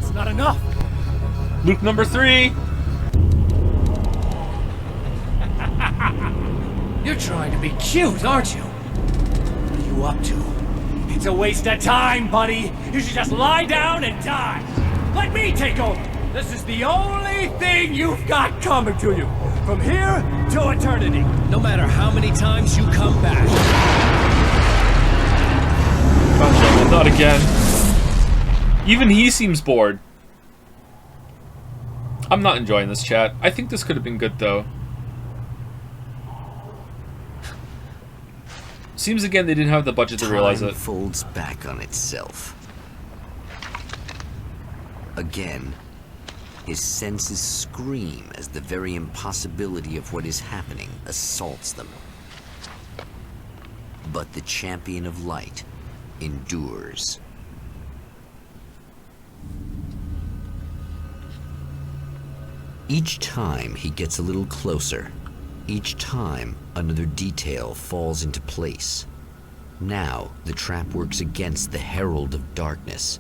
It's not enough. Loop number 3! You're trying to be cute, aren't you? What are you up to? It's a waste of time, buddy. You should just lie down and die. Let me take over. This is the only thing you've got coming to you. From here to eternity. No matter how many times you come back. Gosh, not again. Even he seems bored. I'm not enjoying this chat. I think this could have been good though. Seems again they didn't have the budget to realize it. Time folds back on itself. Again, his senses scream as the very impossibility of what is happening assaults them. But the champion of light endures. Each time he gets a little closer. Each time, another detail falls into place. Now, the trap works against the Herald of Darkness.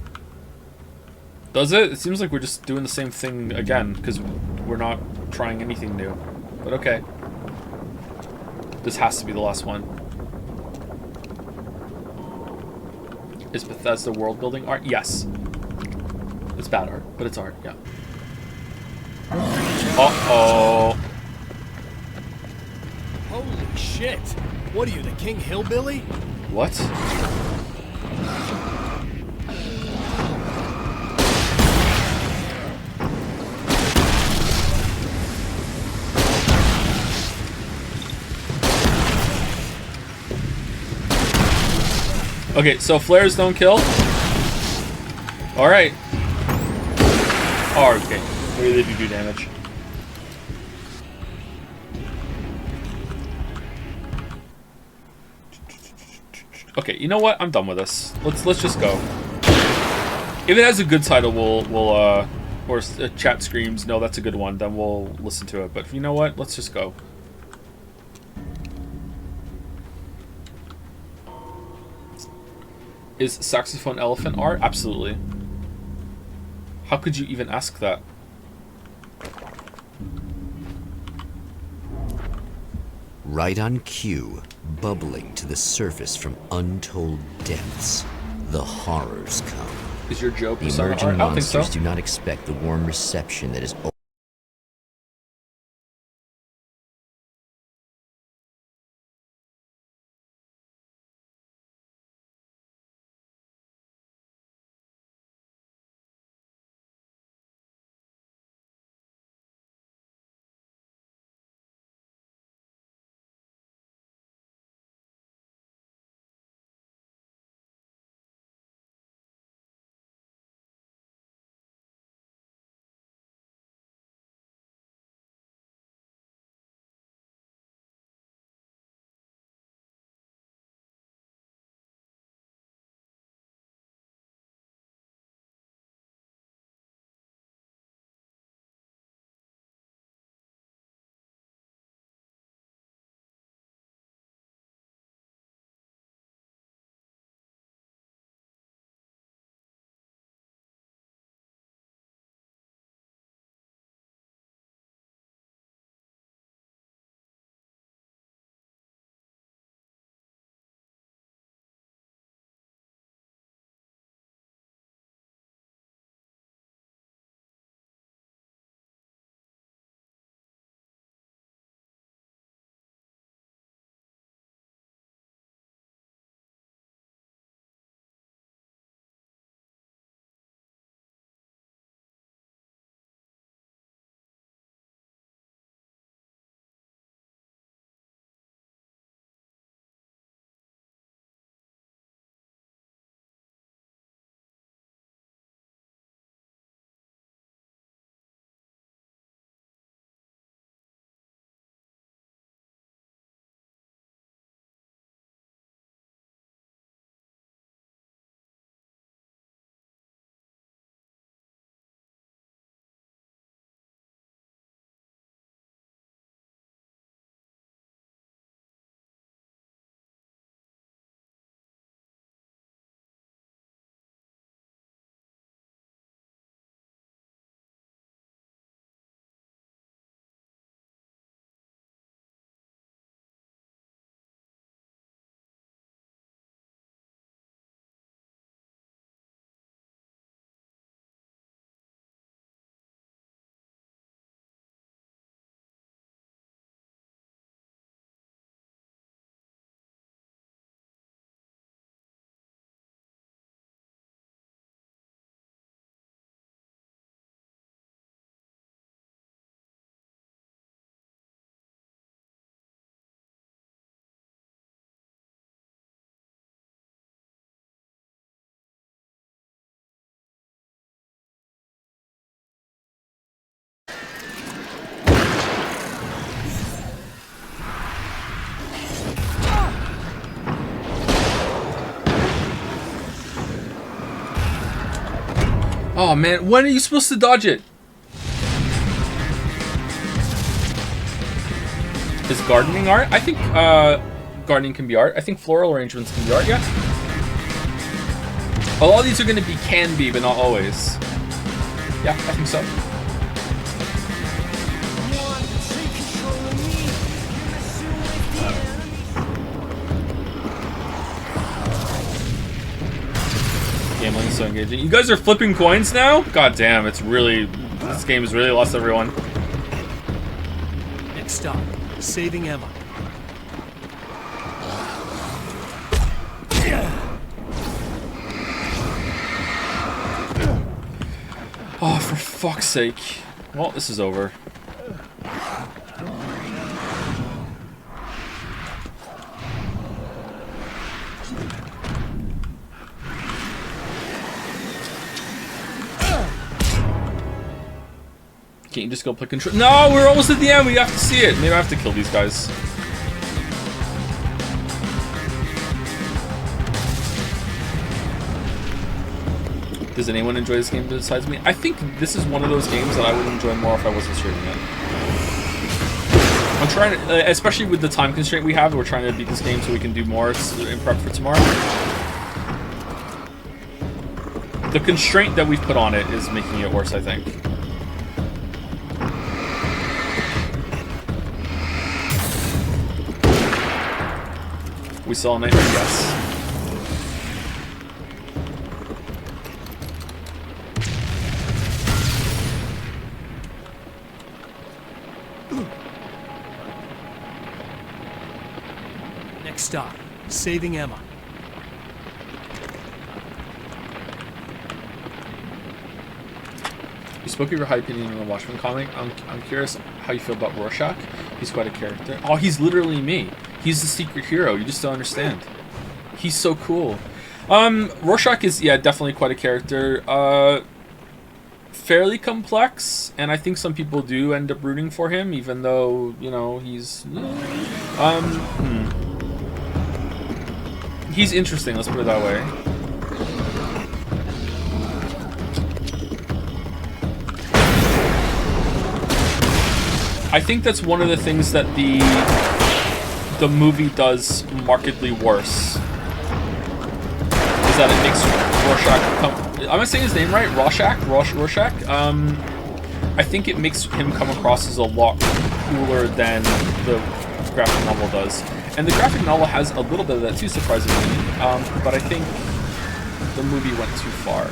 Does it? It seems like we're just doing the same thing again, because we're not trying anything new. But okay. This has to be the last one. Is Bethesda world building art? Yes. It's bad art, but it's art, yeah. Uh-oh. Holy shit! What are you, the King Hillbilly? What? Okay, so flares don't kill. Alright. Oh, okay. Maybe they do damage. Okay, you know what? I'm done with this. Let's just go. If it has a good title, we'll or chat screams, no, that's a good one, then we'll listen to it. But you know what? Let's just go. Is saxophone elephant art? Absolutely. How could you even ask that? Right on cue, bubbling to the surface from untold depths, the horrors come. Is your joke the persona emerging art? I don't think so. monsters do not expect the warm reception that is Oh man, when are you supposed to dodge it? Is gardening art? I think gardening can be art. I think floral arrangements can be art, yeah. A lot of these are going to be can be, but not always. Yeah, I think so. Gambling is so engaging. You guys are flipping coins now? God damn, it's really... This game has really lost everyone. Next stop, saving Emma. Oh, for fuck's sake. Well, this is over. Can't you just go play control? No, we're almost at the end. We have to see it. Maybe I have to kill these guys. Does anyone enjoy this game besides me? I think this is one of those games that I would enjoy more if I wasn't streaming it. I'm trying to, especially with the time constraint we have, we're trying to beat this game so we can do more in prep for tomorrow. The constraint that we've put on it is making it worse, I think. We saw a nightmare, yes. Next stop, saving Emma. You spoke of your high opinion on the Watchmen comic. I'm curious how you feel about Rorschach. He's quite a character. Oh, he's literally me. He's the secret hero. You just don't understand. He's so cool. Rorschach is, yeah, definitely quite a character. Fairly complex, and I think some people do end up rooting for him, even though, you know, he's... He's interesting, let's put it that way. I think that's one of the things that the movie does markedly worse. Is that it makes Rorschach am I saying his name right? Rorschach? Rorschach? I think it makes him come across as a lot cooler than the graphic novel does. And the graphic novel has a little bit of that too, surprisingly. But I think the movie went too far.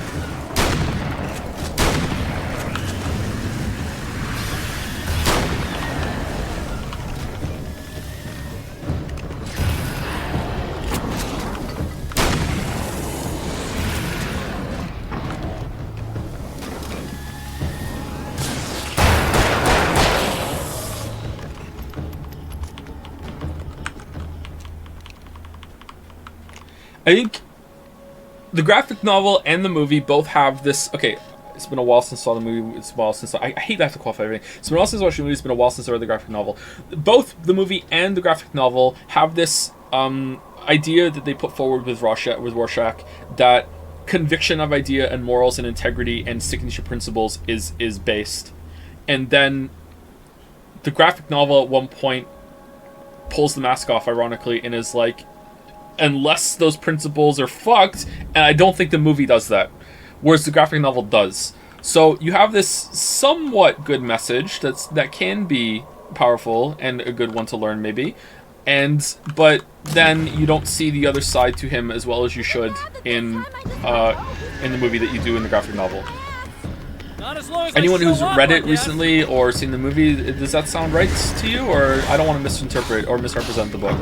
I think the graphic novel and the movie both have this... Okay, it's been a while since I saw the movie. It's a while since... I hate that I have to qualify everything. It's been a while since I watched the movie. It's been a while since I read the graphic novel. Both the movie and the graphic novel have this idea that they put forward with Rorschach, that conviction of idea and morals and integrity and sticking to principles is based. And then the graphic novel at one point pulls the mask off, ironically, and is like... Unless those principles are fucked, and I don't think the movie does that, whereas the graphic novel does. So you have this somewhat good message that can be powerful and a good one to learn, maybe, but then you don't see the other side to him as well as you should in the movie that you do in the graphic novel. Anyone who's read it recently or seen the movie, does that sound right to you, or I don't want to misinterpret or misrepresent the book?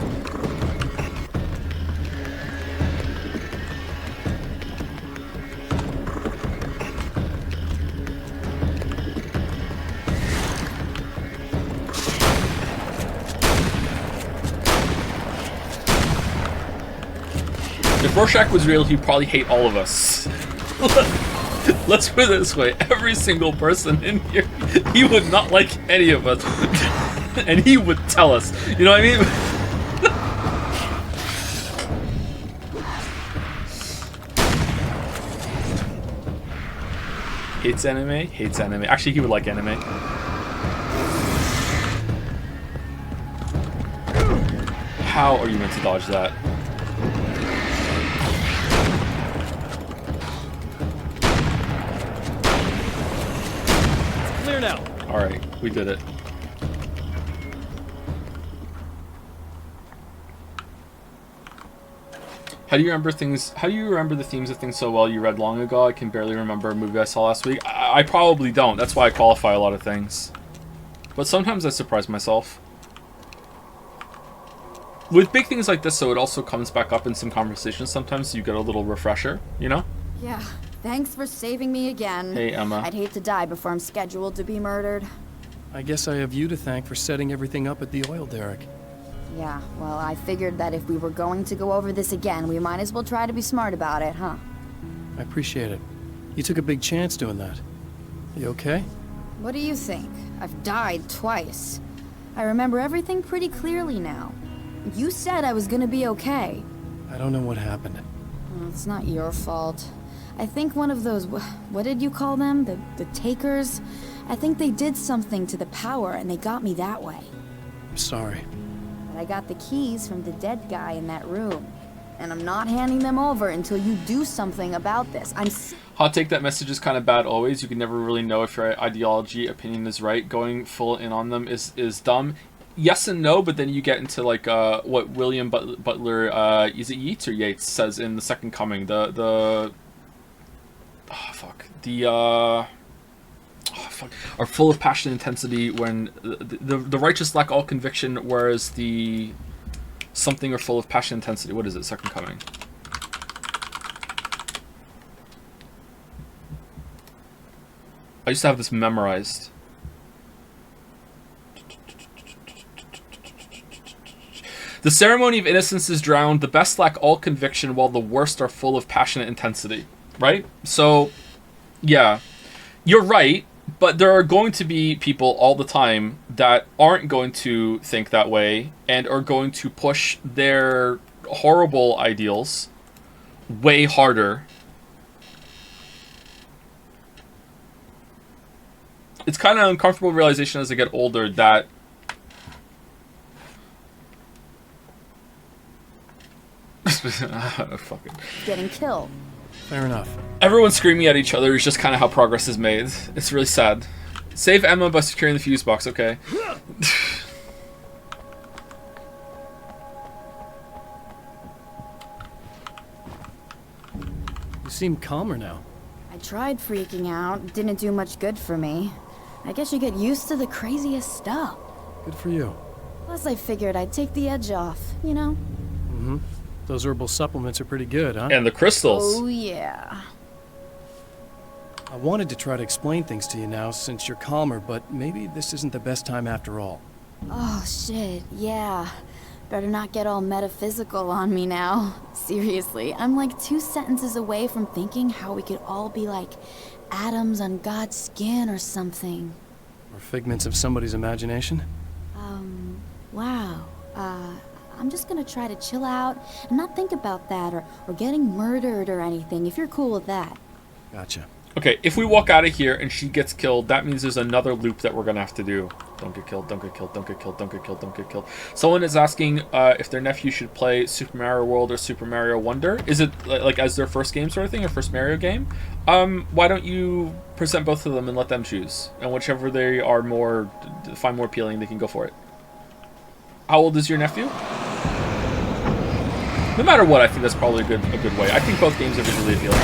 If Rorschach was real, he'd probably hate all of us. Let's put it this way, every single person in here, he would not like any of us. And he would tell us. You know what I mean? Hates anime? Hates anime. Actually, he would like anime. How are you meant to dodge that? Clear now. Alright, we did it. How do you remember things? How do you remember the themes of things so well you read long ago? I can barely remember a movie I saw last week. I probably don't. That's why I qualify a lot of things. But sometimes I surprise myself. With big things like this, so it also comes back up in some conversations sometimes, so you get a little refresher, you know? Yeah, thanks for saving me again. Hey, Emma. I'd hate to die before I'm scheduled to be murdered. I guess I have you to thank for setting everything up at the oil derrick. Yeah, well, I figured that if we were going to go over this again, we might as well try to be smart about it, huh? I appreciate it. You took a big chance doing that. You okay? What do you think? I've died twice. I remember everything pretty clearly now. You said I was gonna be okay. I don't know what happened. Well, it's not your fault. I think one of those, what did you call them? The takers? I think they did something to the power and they got me that way. I'm sorry. But I got the keys from the dead guy in that room. And I'm not handing them over until you do something about this. Hot take, that message is kind of bad always. You can never really know if your ideology, opinion is right. Going full in on them is dumb. Yes and no, but then you get into like what William Butler, is it Yeats or Yates, says in The Second Coming. Are full of passion and intensity when the righteous lack all conviction, whereas the something are full of passion and intensity. What is it? Second Coming. I used to have this memorized. The ceremony of innocence is drowned. The best lack all conviction, while the worst are full of passionate intensity. Right? So, yeah. You're right, but there are going to be people all the time that aren't going to think that way and are going to push their horrible ideals way harder. It's kind of an uncomfortable realization as I get older that fucking getting killed. Fair enough. Everyone screaming at each other is just kind of how progress is made. It's really sad. Save Emma by securing the fuse box, okay. You seem calmer now. I tried freaking out. Didn't do much good for me. I guess you get used to the craziest stuff. Good for you. Plus I figured I'd take the edge off, you know? Mm-hmm. Those herbal supplements are pretty good, huh? And the crystals. Oh, yeah. I wanted to try to explain things to you now since you're calmer, but maybe this isn't the best time after all. Oh, shit, yeah. Better not get all metaphysical on me now. Seriously, I'm like 2 sentences away from thinking how we could all be like atoms on God's skin or something. Or figments of somebody's imagination? Wow. I'm just gonna try to chill out and not think about that or getting murdered or anything, if you're cool with that. Gotcha. Okay, if we walk out of here and she gets killed, that means there's another loop that we're gonna have to do. Don't get killed, don't get killed, don't get killed, don't get killed, don't get killed. Someone is asking if their nephew should play Super Mario World or Super Mario Wonder. Is it like as their first game sort of thing, or first Mario game? Why don't you present both of them and let them choose? And whichever they are find more appealing, they can go for it. How old is your nephew? No matter what, I think that's probably a good way. I think both games are visually appealing.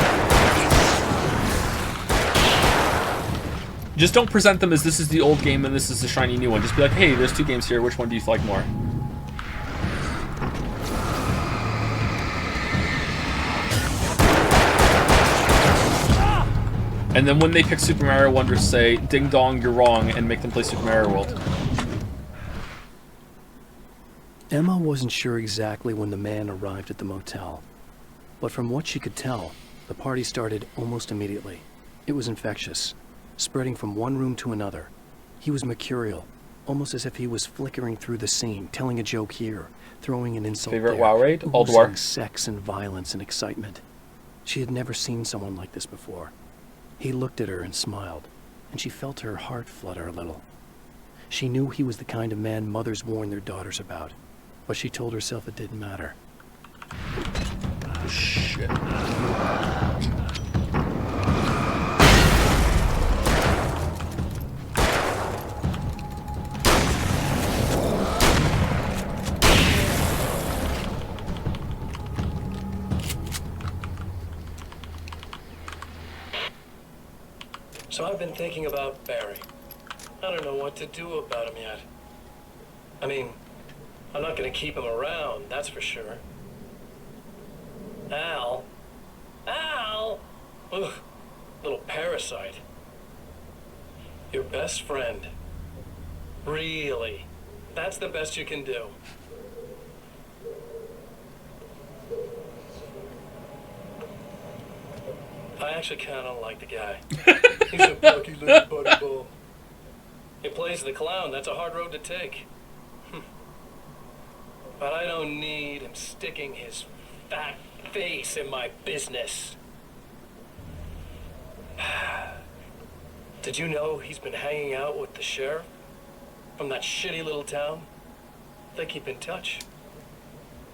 Just don't present them as this is the old game and this is the shiny new one. Just be like, hey, there's 2 games here. Which one do you like more? And then when they pick Super Mario Wonder, say, ding dong, you're wrong, and make them play Super Mario World. Emma wasn't sure exactly when the man arrived at the motel. But from what she could tell, the party started almost immediately. It was infectious, spreading from one room to another. He was mercurial, almost as if he was flickering through the scene, telling a joke here, throwing an insult Favorite there, WoW raid? Old War. sex and violence and excitement. She had never seen someone like this before. He looked at her and smiled, and she felt her heart flutter a little. She knew he was the kind of man mothers warn their daughters about, but she told herself it didn't matter. Shit. So I've been thinking about Barry. I don't know what to do about him yet. I mean, I'm not gonna keep him around, that's for sure. Al? Ugh, little parasite. Your best friend. Really? That's the best you can do. I actually kind of like the guy. He's a plucky little buddy ball. He plays the clown. That's a hard road to take. But I don't need him sticking his fat face in my business. Did you know he's been hanging out with the sheriff from that shitty little town? They keep in touch.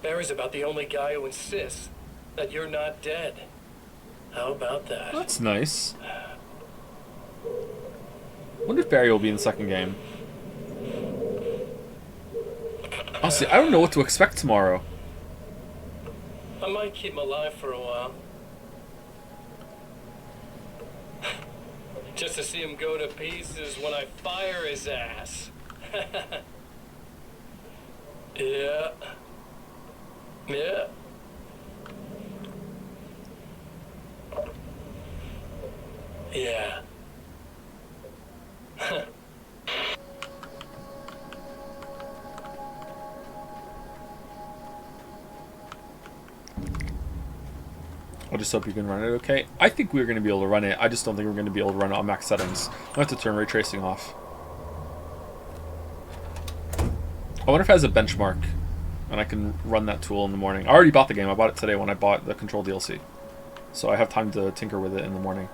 Barry's about the only guy who insists that you're not dead. How about that? That's nice. Wonder if Barry will be in the second game. Honestly, I don't know what to expect tomorrow. I might keep him alive for a while. Just to see him go to pieces when I fire his ass. Yeah. Yeah. Yeah. I just hope you can run it okay. I think we're going to be able to run it. I just don't think we're going to be able to run it on max settings. I have to turn ray tracing off. I wonder if it has a benchmark and I can run that tool in the morning. I already bought the game. I bought it today when I bought the Control DLC. So I have time to tinker with it in the morning.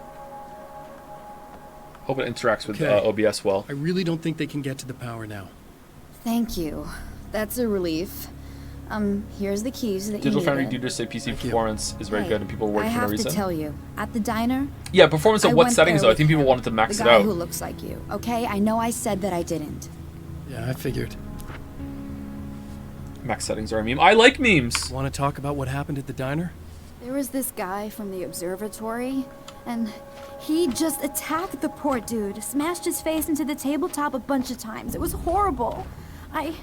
Hope it interacts with OBS well. I really don't think they can get to the power now. Thank you. That's a relief. Here's the keys that Digital you Foundry needed. do say PC performance is very good and people work I for no have reason. to tell you, at the diner. Yeah, performance at I what went settings there though? I with think people him, wanted to max the it guy out. who looks like you. Okay, I know I said that I didn't. Yeah, I figured. Max settings are a meme. I like memes. Want to talk about what happened at the diner? There was this guy from the observatory, and he just attacked the poor dude, smashed his face into the tabletop a bunch of times. It was horrible. I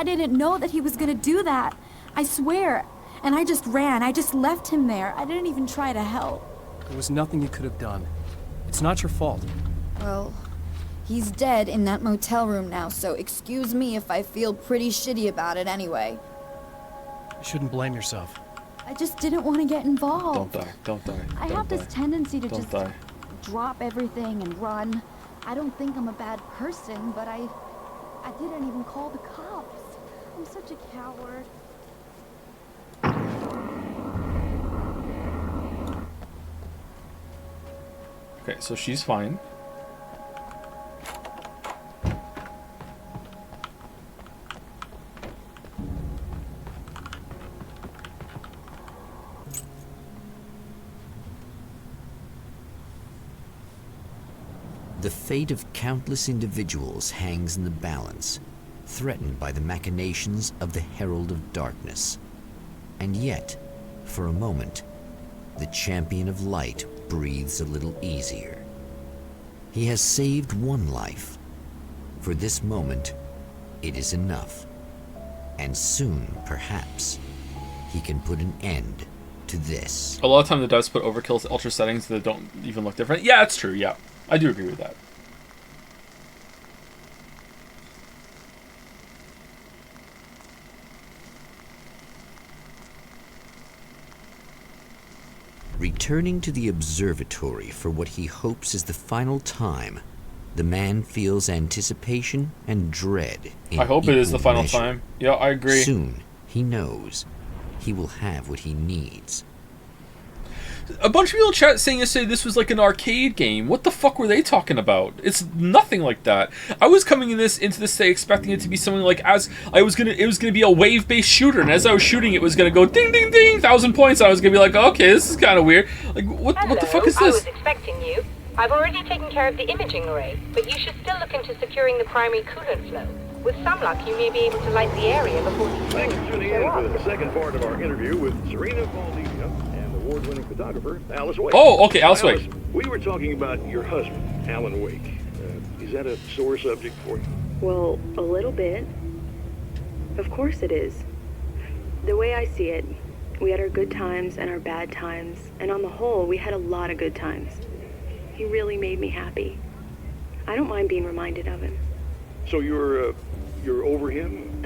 didn't know that he was gonna do that. I swear. And I just ran. I just left him there. I didn't even try to help. There was nothing you could have done. It's not your fault. Well, he's dead in that motel room now, so excuse me if I feel pretty shitty about it anyway. You shouldn't blame yourself. I just didn't want to get involved. Don't die. Don't die. I Don't have this die. tendency to Don't just die. drop everything and run. I don't think I'm a bad person, but I didn't even call the cops. I'm such a coward. Okay, so she's fine. The fate of countless individuals hangs in the balance, threatened by the machinations of the Herald of Darkness. And yet, for a moment, the Champion of Light breathes a little easier. He has saved one life. For this moment, it is enough. And soon, perhaps, he can put an end to this. A lot of time it does put overkill to ultra settings that don't even look different. Yeah, it's true, yeah. I do agree with that. Returning to the observatory for what he hopes is the final time, the man feels anticipation and dread in I hope it is the equal final measure. time. Yeah, I agree. Soon, he knows he will have what he needs. A bunch of people in chat saying yesterday this was like an arcade game. What the fuck were they talking about? It's nothing like that. I was coming into this day expecting it to be something like it was gonna be a wave-based shooter, and as I was shooting, it was gonna go ding ding ding 1,000 points. I was gonna be like, okay, this is kind of weird. Like, what the fuck is I this? was expecting you. I've already taken care of the imaging array, but you should still look into securing the primary coolant flow. With some luck, you may be able to light the area before the Thanks for tuning in for the second part of our interview with Serena Valdivia and award-winning photographer Alice Wake. Oh, okay, Alice Wake. We were talking about your husband, Alan Wake. Is that a sore subject for you? Well, a little bit. Of course it is. The way I see it, we had our good times and our bad times, and on the whole, we had a lot of good times. He really made me happy. I don't mind being reminded of him. So you're over him?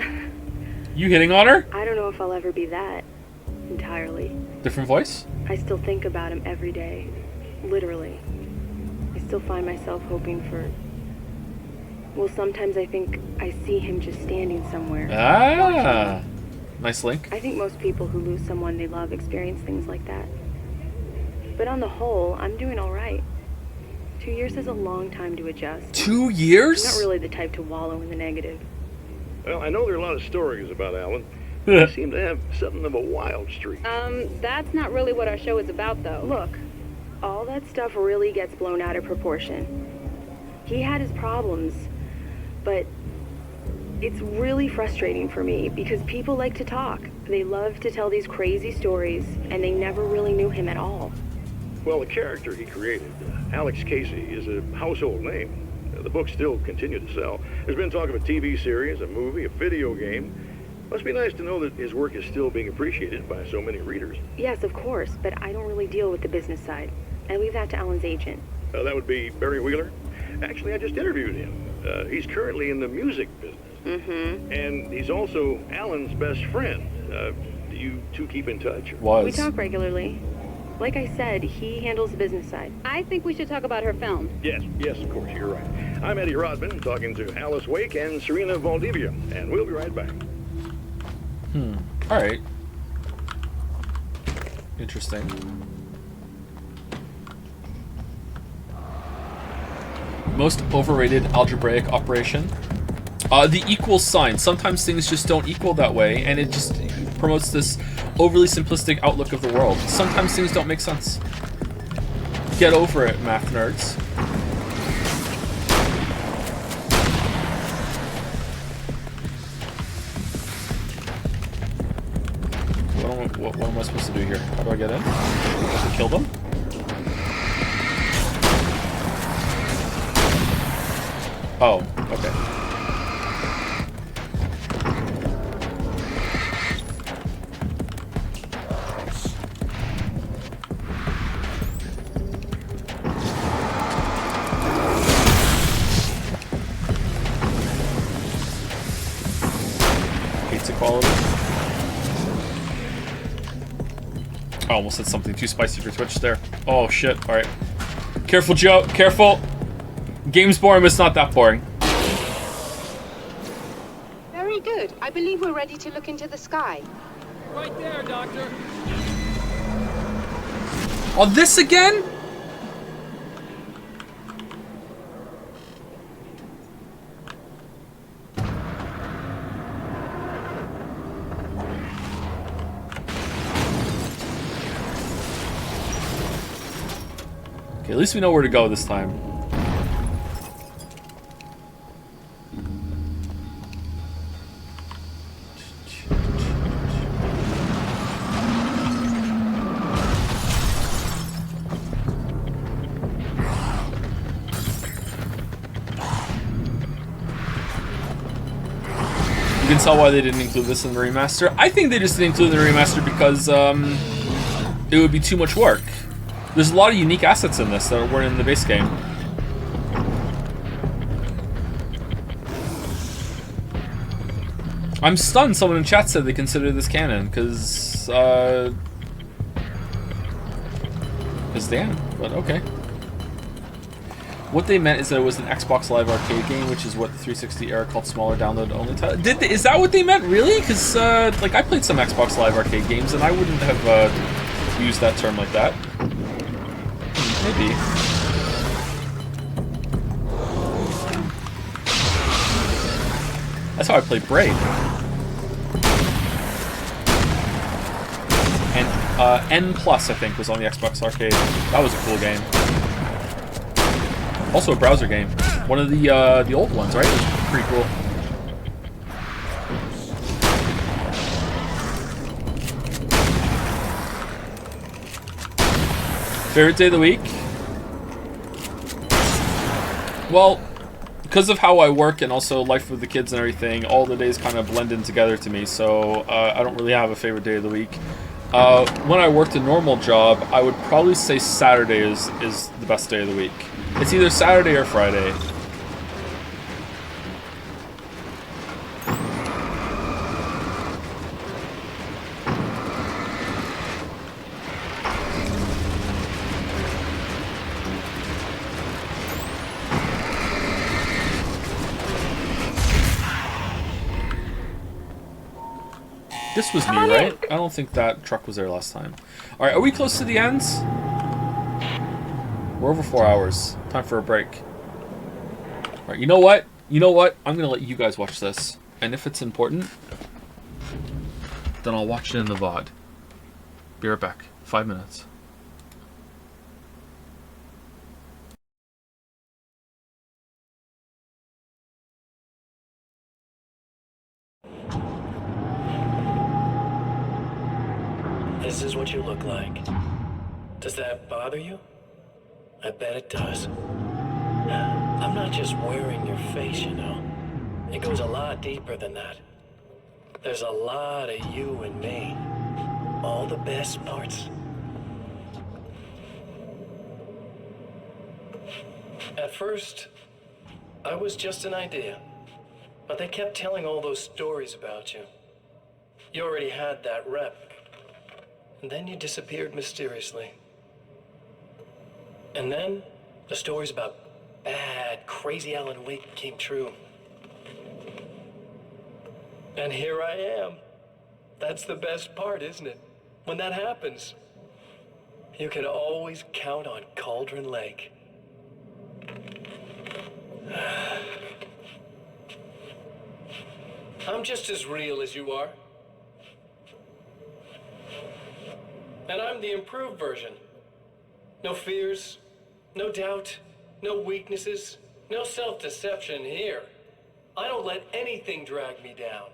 You hitting on her? I don't know if I'll ever be that, entirely. Different voice? I still think about him every day, literally. I still find myself hoping for... Well, sometimes I think I see him just standing somewhere. Ah, nice link. I think most people who lose someone they love experience things like that. But on the whole, I'm doing all right. 2 years is a long time to adjust. 2 years? I'm not really the type to wallow in the negative. Well, I know there are a lot of stories about Alan. He seemed to have something of a wild streak. That's not really what our show is about, though. Look, all that stuff really gets blown out of proportion. He had his problems, but it's really frustrating for me because people like to talk. They love to tell these crazy stories, and they never really knew him at all. Well, the character he created, Alex Casey, is a household name. The books still continue to sell. There's been talk of a TV series, a movie, a video game. Must be nice to know that his work is still being appreciated by so many readers. Yes, of course, but I don't really deal with the business side. I leave that to Alan's agent. That would be Barry Wheeler. Actually, I just interviewed him. He's currently in the music business. Mm-hmm. And he's also Alan's best friend. Do you two keep in touch? We talk regularly. Like I said, he handles the business side. I think we should talk about her film. Yes, of course, you're right. I'm Eddie Rodman, talking to Alice Wake and Serena Valdivia, and we'll be right back. Alright. Interesting. Most overrated algebraic operation? The equal sign. Sometimes things just don't equal that way, and it just promotes this overly simplistic outlook of the world. Sometimes things don't make sense. Get over it, math nerds. What am I supposed to do here? How do I get in? Kill them? Oh, okay. Pizza quality. I almost said something too spicy for Twitch there. Oh shit, alright. Careful, Joe, careful! Game's boring, but it's not that boring. Very good. I believe we're ready to look into the sky. Right there, Doctor. Oh, this again? Okay, at least we know where to go this time. You can tell why they didn't include this in the remaster. I think they just didn't include it in the remaster because it would be too much work. There's a lot of unique assets in this that weren't in the base game. I'm stunned someone in chat said they consider this canon, because, Dan, but okay. What they meant is that it was an Xbox Live Arcade game, which is what the 360 era called smaller download only title. Is that what they meant, really? Because, like, I played some Xbox Live Arcade games, and I wouldn't have, use that term like that. Maybe. That's how I played Braid. And N+, I think, was on the Xbox Arcade. That was a cool game. Also a browser game. One of the old ones, right? It was pretty cool. Favorite day of the week? Well, because of how I work and also life with the kids and everything, all the days kind of blend in together to me, so I don't really have a favorite day of the week. When I worked a normal job, I would probably say Saturday is the best day of the week. It's either Saturday or Friday. This was me, right? I don't think that truck was there last time. Alright, are we close to the ends? We're over 4 hours. Time for a break. Alright, you know what? You know what? I'm gonna let you guys watch this. And if it's important, then I'll watch it in the VOD. Be right back. 5 minutes. This is what you look like. Does that bother you? I bet it does. I'm not just wearing your face, you know. It goes a lot deeper than that. There's a lot of you and me. All the best parts. At first, I was just an idea. But they kept telling all those stories about you. You already had that rep. And then you disappeared mysteriously. And then the stories about bad, crazy Alan Wake came true. And here I am. That's the best part, isn't it? When that happens, you can always count on Cauldron Lake. I'm just as real as you are. And I'm the improved version. No fears, no doubt, no weaknesses, no self-deception here. I don't let anything drag me down.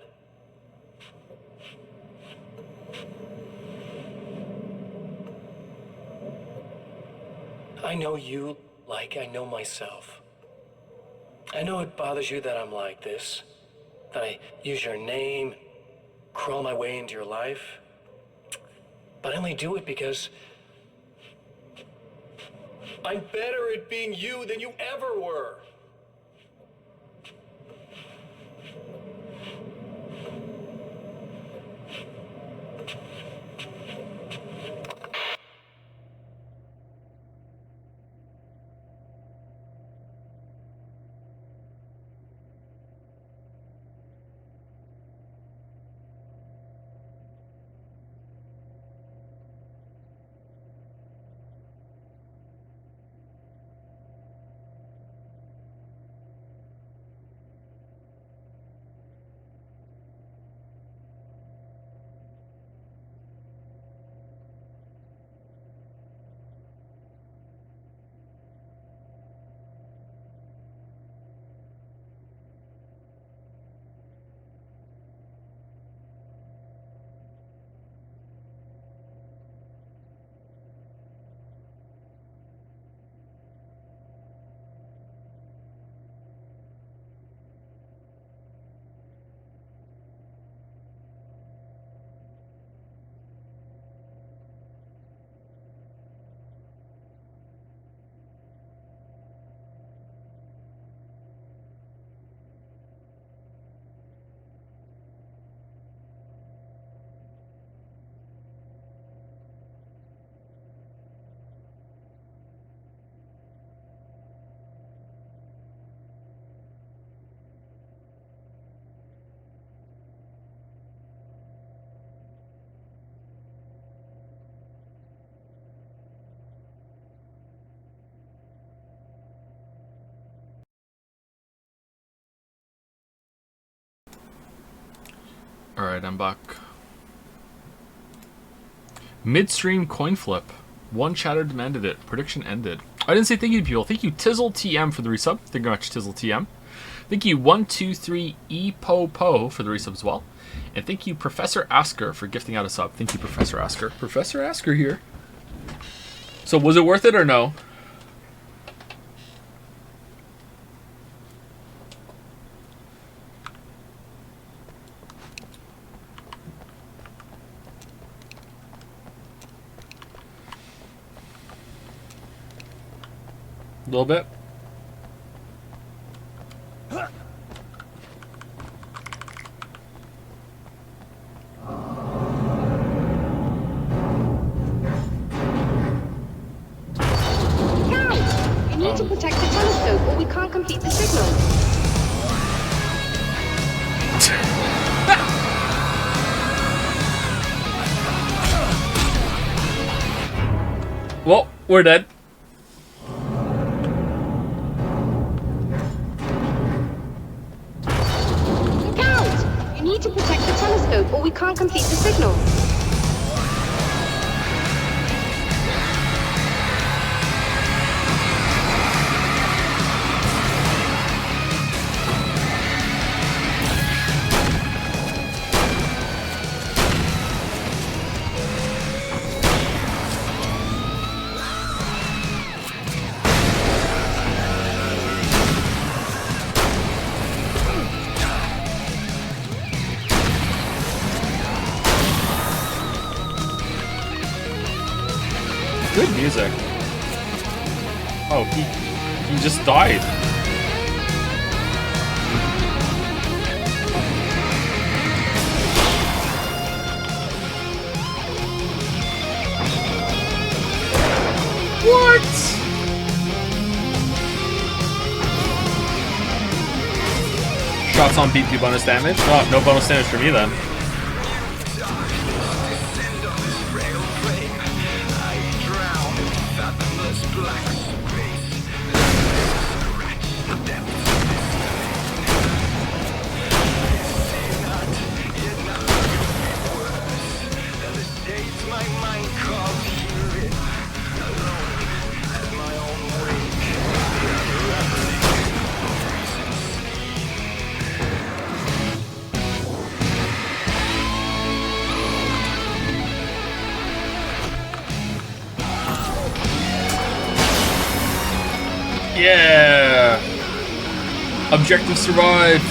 I know you like I know myself. I know it bothers you that I'm like this, that I use your name, crawl my way into your life. But I only do it because I'm better at being you than you ever were. Alright, I'm back. Midstream coin flip. One chatter demanded it. Prediction ended. I didn't say thank you to people. Thank you Tizzle TM for the resub. Thank you very much, Tizzle TM. Thank you 123 EPoPo for the resub as well. And thank you Professor Asker for gifting out a sub. Thank you Professor Asker. Professor Asker here. So was it worth it or no? A little bit. You need to protect the telescope or we can't complete the signal. Well, we're dead. Look out! You need to protect the telescope or we can't complete the signal. Good music. Oh, he just died. What? Shots on beat do bonus damage? Oh, no bonus damage for me then. Yeah! Objective survive!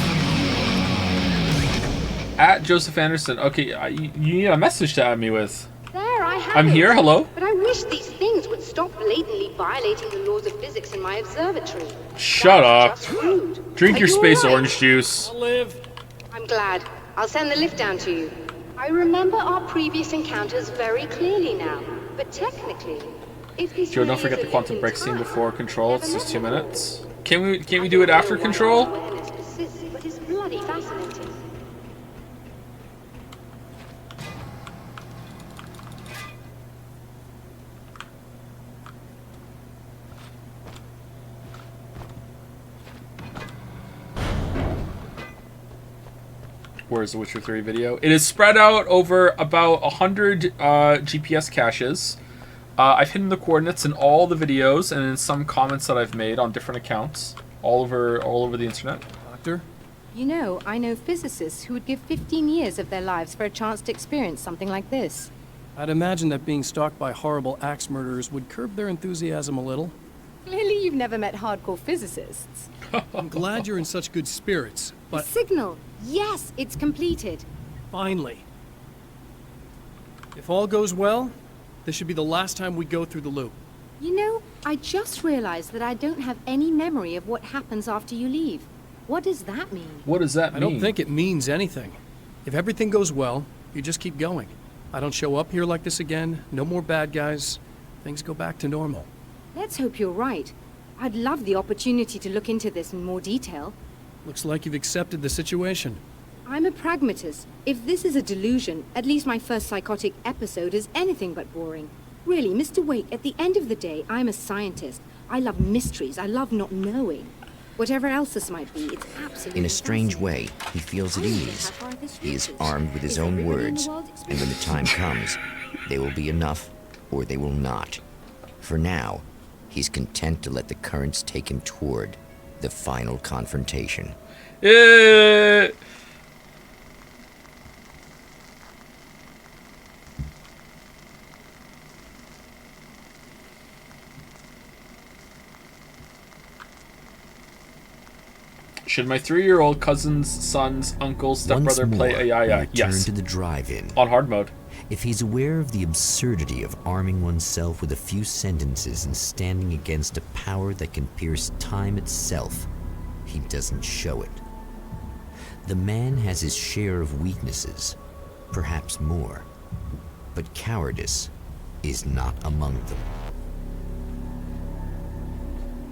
At Joseph Anderson. Okay, you need a message to add me with. There, I have I'm it. here, hello? But I wish these things would stop blatantly violating the laws of physics in my observatory. Shut up. Just rude. Drink Are your you space all right? orange juice. I'm glad. I'll send the lift down to you. I remember our previous encounters very clearly now, but technically, if this Joe, don't really forget is the a quantum living break scene time, before control. It's just 2 minutes. Can we do it after control? awareness persists, but it's bloody fascinating. Where's the Witcher 3 video? It is spread out over about 100 GPS caches. I've hidden the coordinates in all the videos and in some comments that I've made on different accounts all over the internet. Doctor? You know, I know physicists who would give 15 years of their lives for a chance to experience something like this. I'd imagine that being stalked by horrible axe murderers would curb their enthusiasm a little. Clearly you've never met hardcore physicists. I'm glad you're in such good spirits, The but signal! Yes, it's completed. finally. If all goes well, this should be the last time we go through the loop. You know, I just realized that I don't have any memory of what happens after you leave. What does that mean? What does that I mean? don't think it means anything. If everything goes well, you just keep going. I don't show up here like this again, no more bad guys. Things go back to normal. Let's hope you're right. I'd love the opportunity to look into this in more detail. Looks like you've accepted the situation. I'm a pragmatist. If this is a delusion, at least my first psychotic episode is anything but boring. Really, Mr. Wake, at the end of the day, I'm a scientist. I love mysteries. I love not knowing. Whatever else this might be, it's absolutely In a strange way, he feels at ease. He is armed with his own words, and when the time comes, they will be enough or they will not. For now, he's content to let the currents take him toward the final confrontation. Should my 3-year-old cousin's son's uncle's stepbrother play Ayaya? Yes. To the drive-in. On hard mode. If he's aware of the absurdity of arming oneself with a few sentences and standing against a power that can pierce time itself, he doesn't show it. The man has his share of weaknesses, perhaps more, but cowardice is not among them.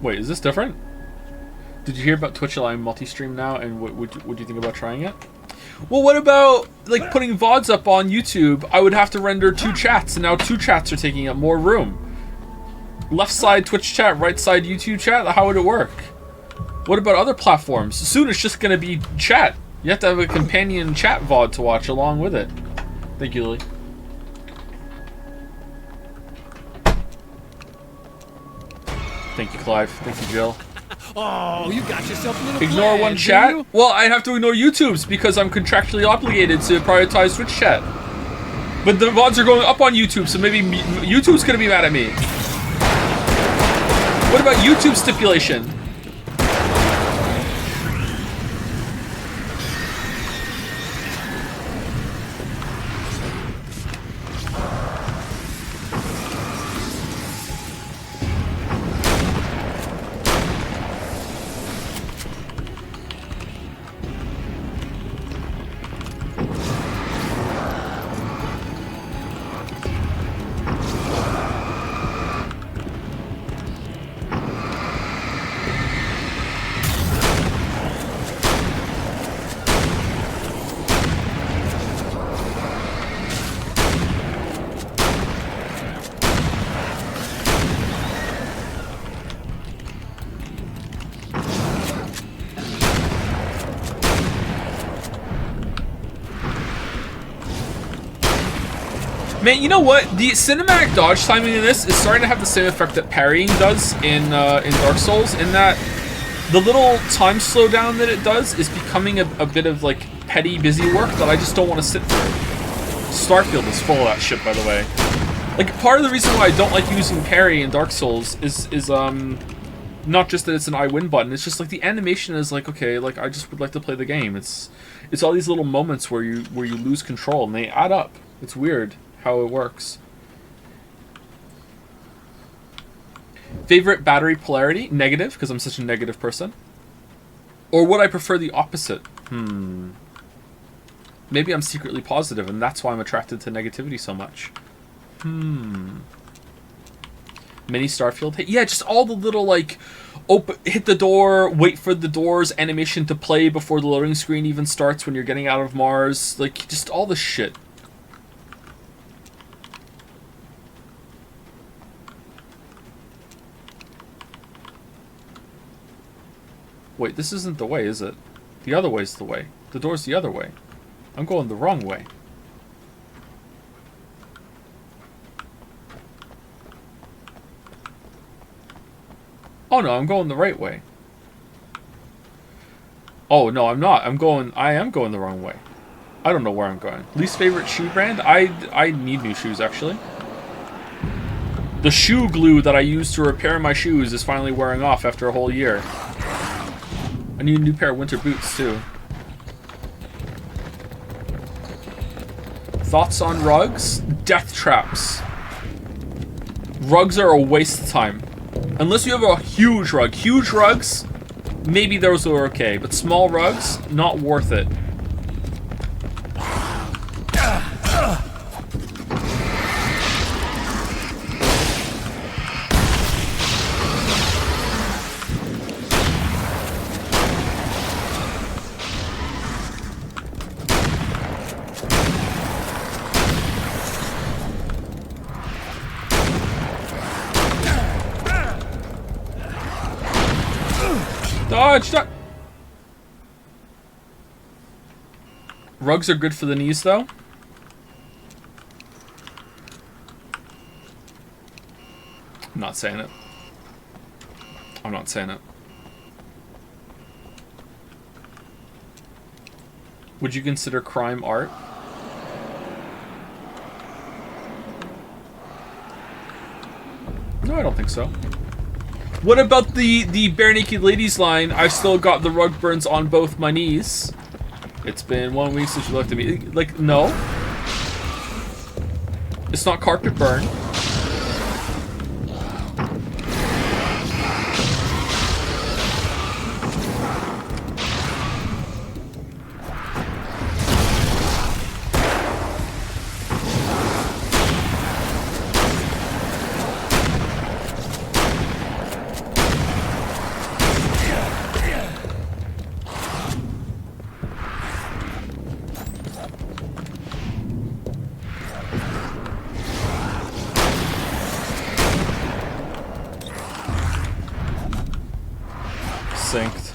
Wait, is this different? Did you hear about Twitch allowing multi-stream now, and what do you think about trying it? Well, what about, like, putting VODs up on YouTube? I would have to render 2 chats, and now 2 chats are taking up more room. Left side Twitch chat, right side YouTube chat? How would it work? What about other platforms? Soon it's just going to be chat. You have to have a companion chat VOD to watch along with it. Thank you, Lily. Thank you, Clive. Thank you, Jill. Oh, you got yourself a little Ignore plan, one do chat? you? Well, I have to ignore YouTube's because I'm contractually obligated to prioritize Twitch chat. But the VODs are going up on YouTube, so maybe YouTube's gonna be mad at me. What about YouTube stipulation? Man, you know what? The cinematic dodge timing in this is starting to have the same effect that parrying does in Dark Souls, in that the little time slowdown that it does is becoming a bit of, like, petty busy work that I just don't want to sit through. Starfield is full of that shit, by the way. Like, part of the reason why I don't like using parry in Dark Souls is not just that it's an I win button, it's just like the animation is like, okay, like I just would like to play the game. It's all these little moments where you lose control and they add up. It's weird how it works. Favorite battery polarity? Negative, because I'm such a negative person. Or would I prefer the opposite? Maybe I'm secretly positive and that's why I'm attracted to negativity so much. Mini Starfield? Yeah, just all the little, like, hit the door, wait for the door's animation to play before the loading screen even starts when you're getting out of Mars. Like, just all this shit. Wait, this isn't the way, is it? The other way's the way. The door's the other way. I'm going the wrong way. Oh no, I'm going the right way. Oh no, I'm not. I am going the wrong way. I don't know where I'm going. Least favorite shoe brand? I need new shoes, actually. The shoe glue that I used to repair my shoes is finally wearing off after a whole year. I need a new pair of winter boots, too. Thoughts on rugs? Death traps. Rugs are a waste of time. Unless you have a huge rug. Huge rugs, maybe those are okay. But small rugs, not worth it. Dodge! Rugs are good for the knees, though. I'm not saying it. I'm not saying it. Would you consider crime art? No, I don't think so. What about the Bare Naked Ladies line? I've still got the rug burns on both my knees. It's been 1 week since you looked at me. Like, no. It's not carpet burn. Synced.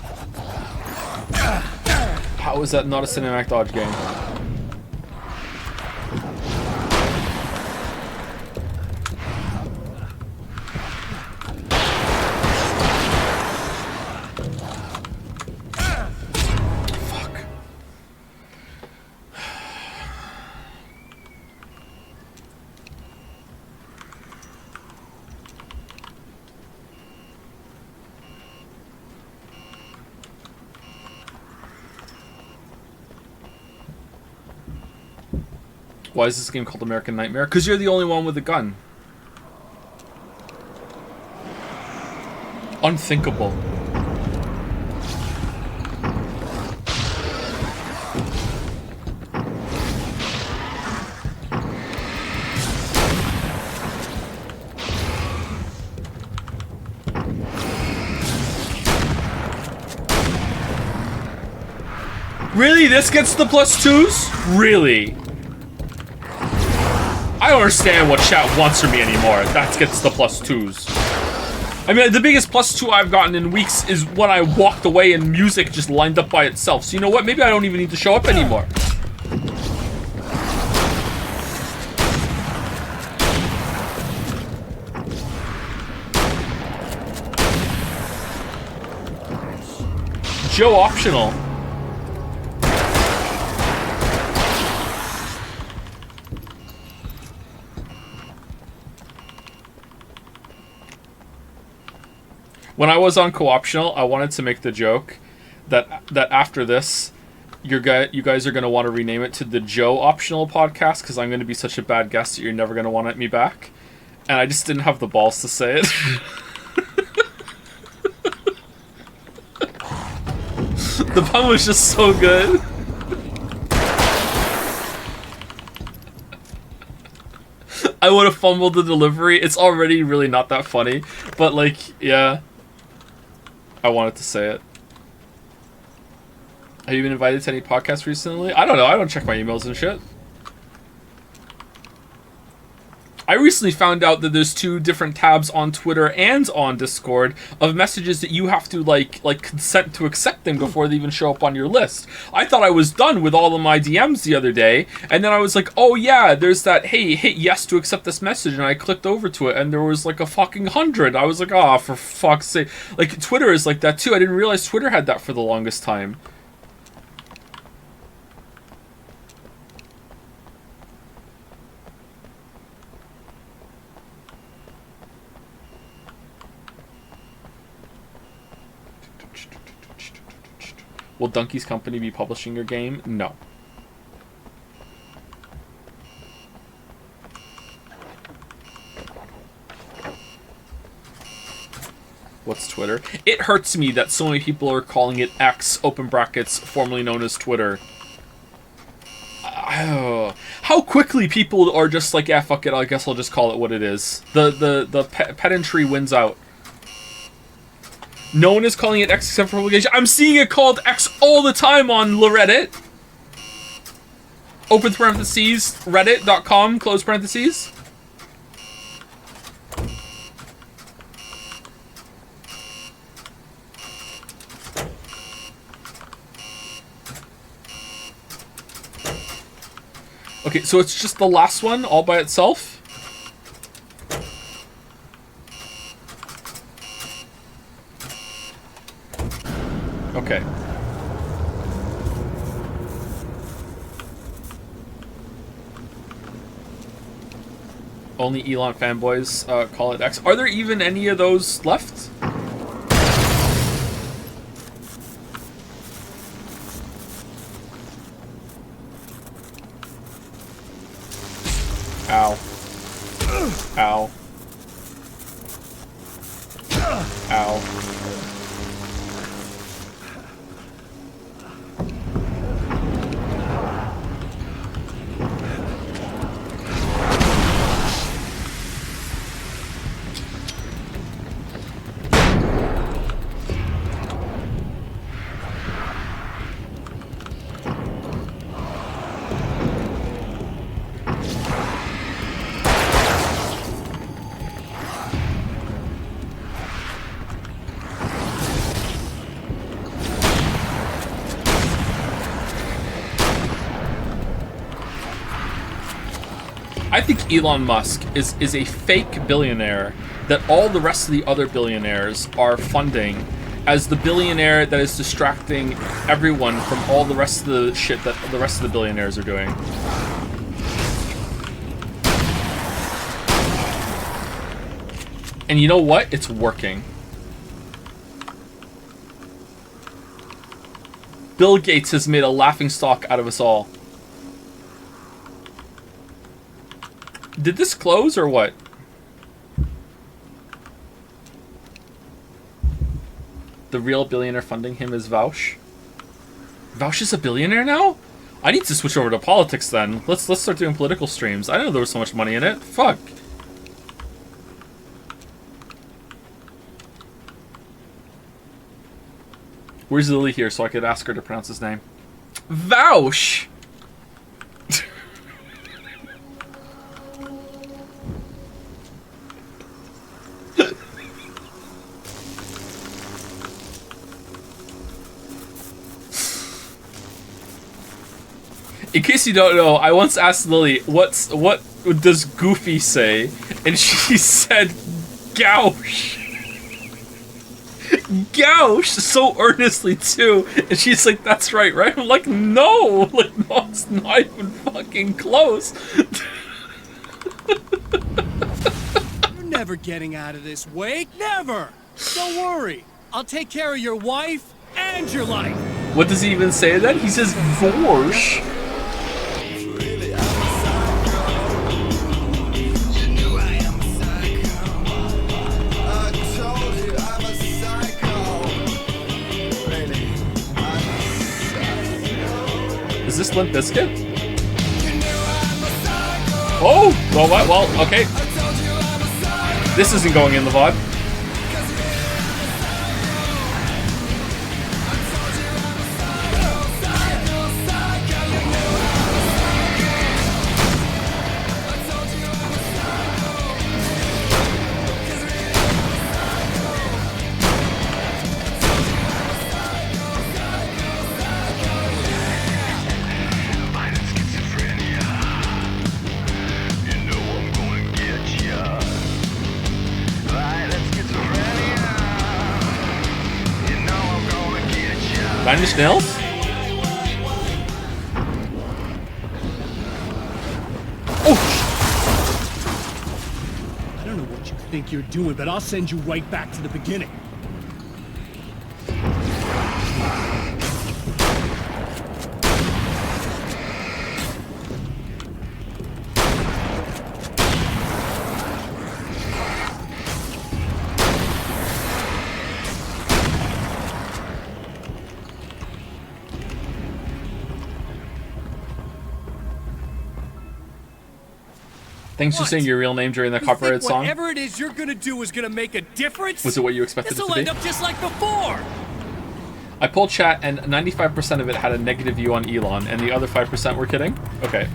How is that not a cinematic dodge game? Fuck. Why is this game called American Nightmare? Because you're the only one with a gun. Unthinkable. Really? This gets the +2s? Really? I don't understand what chat wants from me anymore. That gets the +2s. I mean, the biggest +2 I've gotten in weeks is when I walked away and music just lined up by itself. So you know what? Maybe I don't even need to show up anymore. Joe optional. When I was on co-optional, I wanted to make the joke that after this, you guys are going to want to rename it to the Joe Optional Podcast because I'm going to be such a bad guest that you're never going to want me back. And I just didn't have the balls to say it. The pun was just so good. I would have fumbled the delivery. It's already really not that funny. But, like, yeah. I wanted to say it. Have you been invited to any podcasts recently? I don't know. I don't check my emails and shit. I recently found out that there's 2 different tabs on Twitter and on Discord of messages that you have to like consent to accept them before they even show up on your list. I thought I was done with all of my DMs the other day, and then I was like, oh yeah, there's that, hey, hit yes to accept this message, and I clicked over to it, and there was like a fucking 100. I was like, oh, for fuck's sake. Like, Twitter is like that too. I didn't realize Twitter had that for the longest time. Will Donkey's Company be publishing your game? No. What's Twitter? It hurts me that so many people are calling it X, open brackets, formerly known as Twitter. How quickly people are just like, yeah, fuck it, I guess I'll just call it what it is. The pedantry wins out. No one is calling it X except for publication. I'm seeing it called X all the time on Reddit. Open parentheses, reddit.com, close parentheses. Okay, so it's just the last one all by itself? Okay. Only Elon fanboys call it X. Are there even any of those left? Ow. Ow. Ow. I think Elon Musk is a fake billionaire that all the rest of the other billionaires are funding as the billionaire that is distracting everyone from all the rest of the shit that the rest of the billionaires are doing. And you know what? It's working. Bill Gates has made a laughingstock out of us all. Did this close or what? The real billionaire funding him is Vaush. Vaush is a billionaire now? I need to switch over to politics then. Let's start doing political streams. I didn't know there was so much money in it. Fuck. Where's Lily here so I could ask her to pronounce his name? Vaush! In case you don't know, I once asked Lily, what does Goofy say? And she said, gouge. Gouge, so earnestly too. And she's like, that's right? I'm like, no! Like, no, it's not even fucking close. You're never getting out of this, Wake. Never! Don't worry. I'll take care of your wife and your life. What does he even say then? He says, Vorsh. Is this Limp Bizkit? Oh! Well, what? Well, okay. This isn't going in the VOD. Nine Inch Nails? Oh! I don't know what you think you're doing, but I'll send you right back to the beginning. Thanks for saying your real name during the copyrighted song. Whatever it is you're gonna do is gonna make a difference? Was it what you expected it to be? This'll end up just like before! I pulled chat and 95% of it had a negative view on Elon, and the other 5% were kidding? Okay.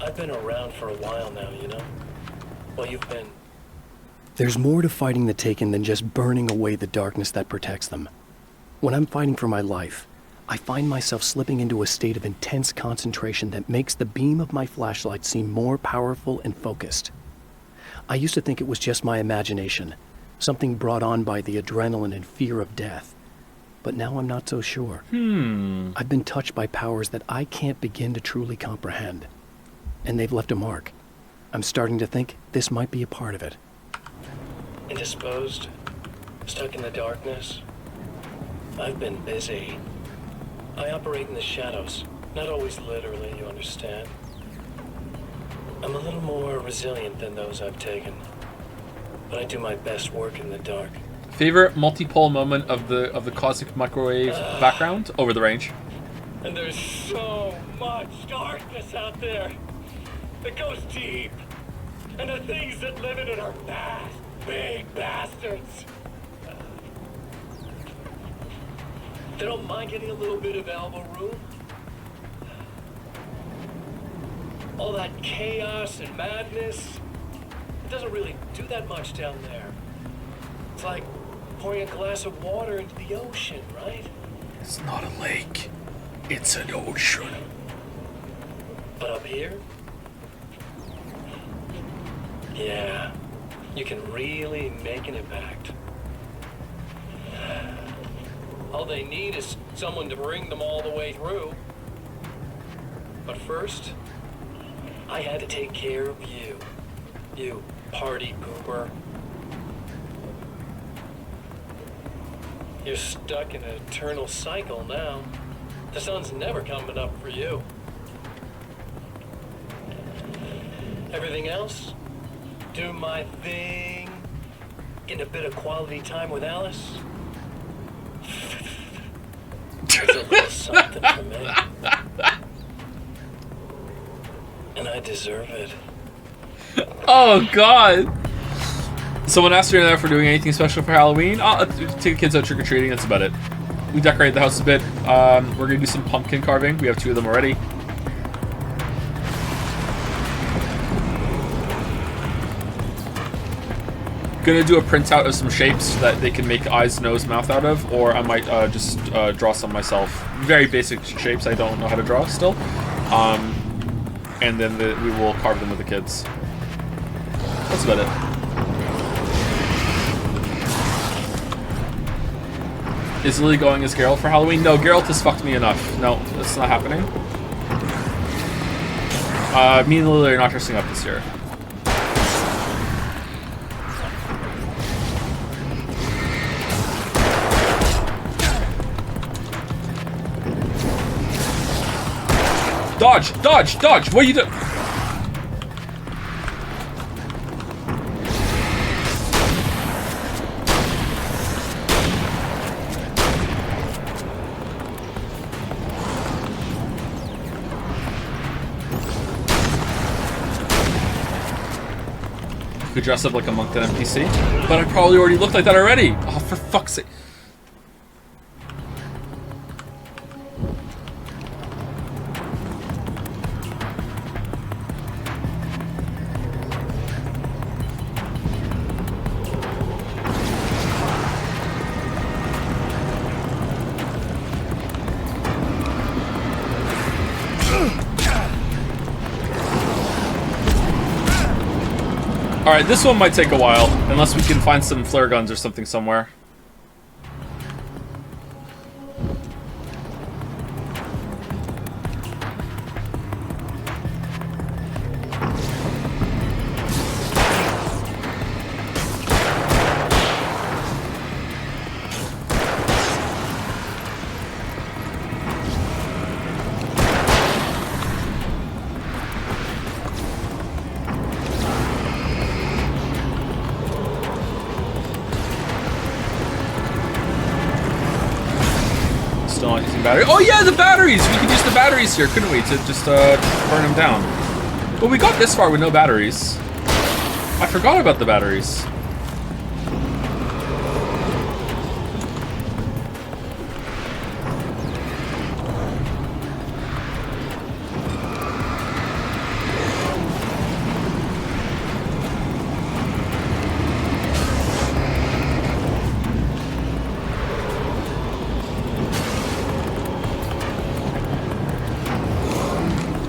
I've been around for a while now, you know? Well, you've been... There's more to fighting the Taken than just burning away the darkness that protects them. When I'm fighting for my life, I find myself slipping into a state of intense concentration that makes the beam of my flashlight seem more powerful and focused. I used to think it was just my imagination, something brought on by the adrenaline and fear of death. But now I'm not so sure. I've been touched by powers that I can't begin to truly comprehend. And they've left a mark. I'm starting to think this might be a part of it. Indisposed? Stuck in the darkness? I've been busy. I operate in the shadows. Not always literally, you understand. I'm a little more resilient than those I've taken. But I do my best work in the dark. Favorite multi-pole moment of the cosmic microwave background? Over the range. And there's so much darkness out there. It goes deep. And the things that live in it are bad, big bastards. They don't mind getting a little bit of elbow room. All that chaos and madness, it doesn't really do that much down there. It's like pouring a glass of water into the ocean, right? It's not a lake. It's an ocean. But up here? Yeah, you can really make an impact. All they need is someone to bring them all the way through. But first, I had to take care of you. You party pooper. You're stuck in an eternal cycle now. The sun's never coming up for you. Everything else? Do my thing. Get a bit of quality time with Alice. It's a little something for me. And I deserve it. Oh God! Someone asked her if we're doing anything special for Halloween. Take the kids out trick-or-treating, that's about it. We decorate the house a bit. We're gonna do some pumpkin carving. We have 2 of them already. Gonna do a printout of some shapes that they can make eyes, nose, mouth out of, or I might just draw some myself. Very basic shapes I don't know how to draw still. And then we will carve them with the kids. That's about it. Is Lily going as Geralt for Halloween? No, Geralt has fucked me enough. No, that's not happening. Me and Lily are not dressing up this year. Dodge! Dodge! Dodge! What are you doing? You could dress up like a monk at NPC, but I probably already look like that already. Oh, for fuck's sake. Alright, this one might take a while, unless we can find some flare guns or something somewhere. Oh yeah, the batteries! We could use the batteries here, couldn't we? To just burn them down. But we got this far with no batteries. I forgot about the batteries.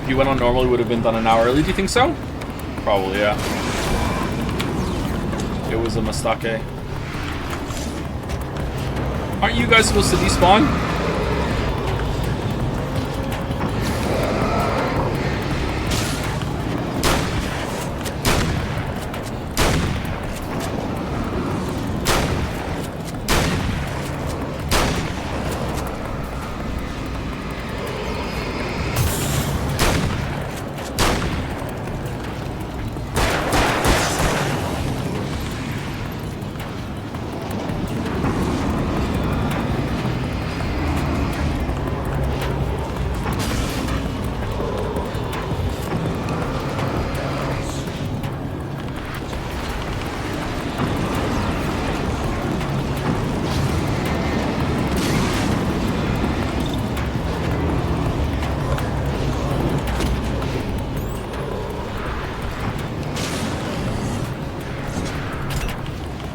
If you went on normal, it would have been done an hour early. Do you think so? Probably, yeah. It was a mistake. Aren't you guys supposed to despawn?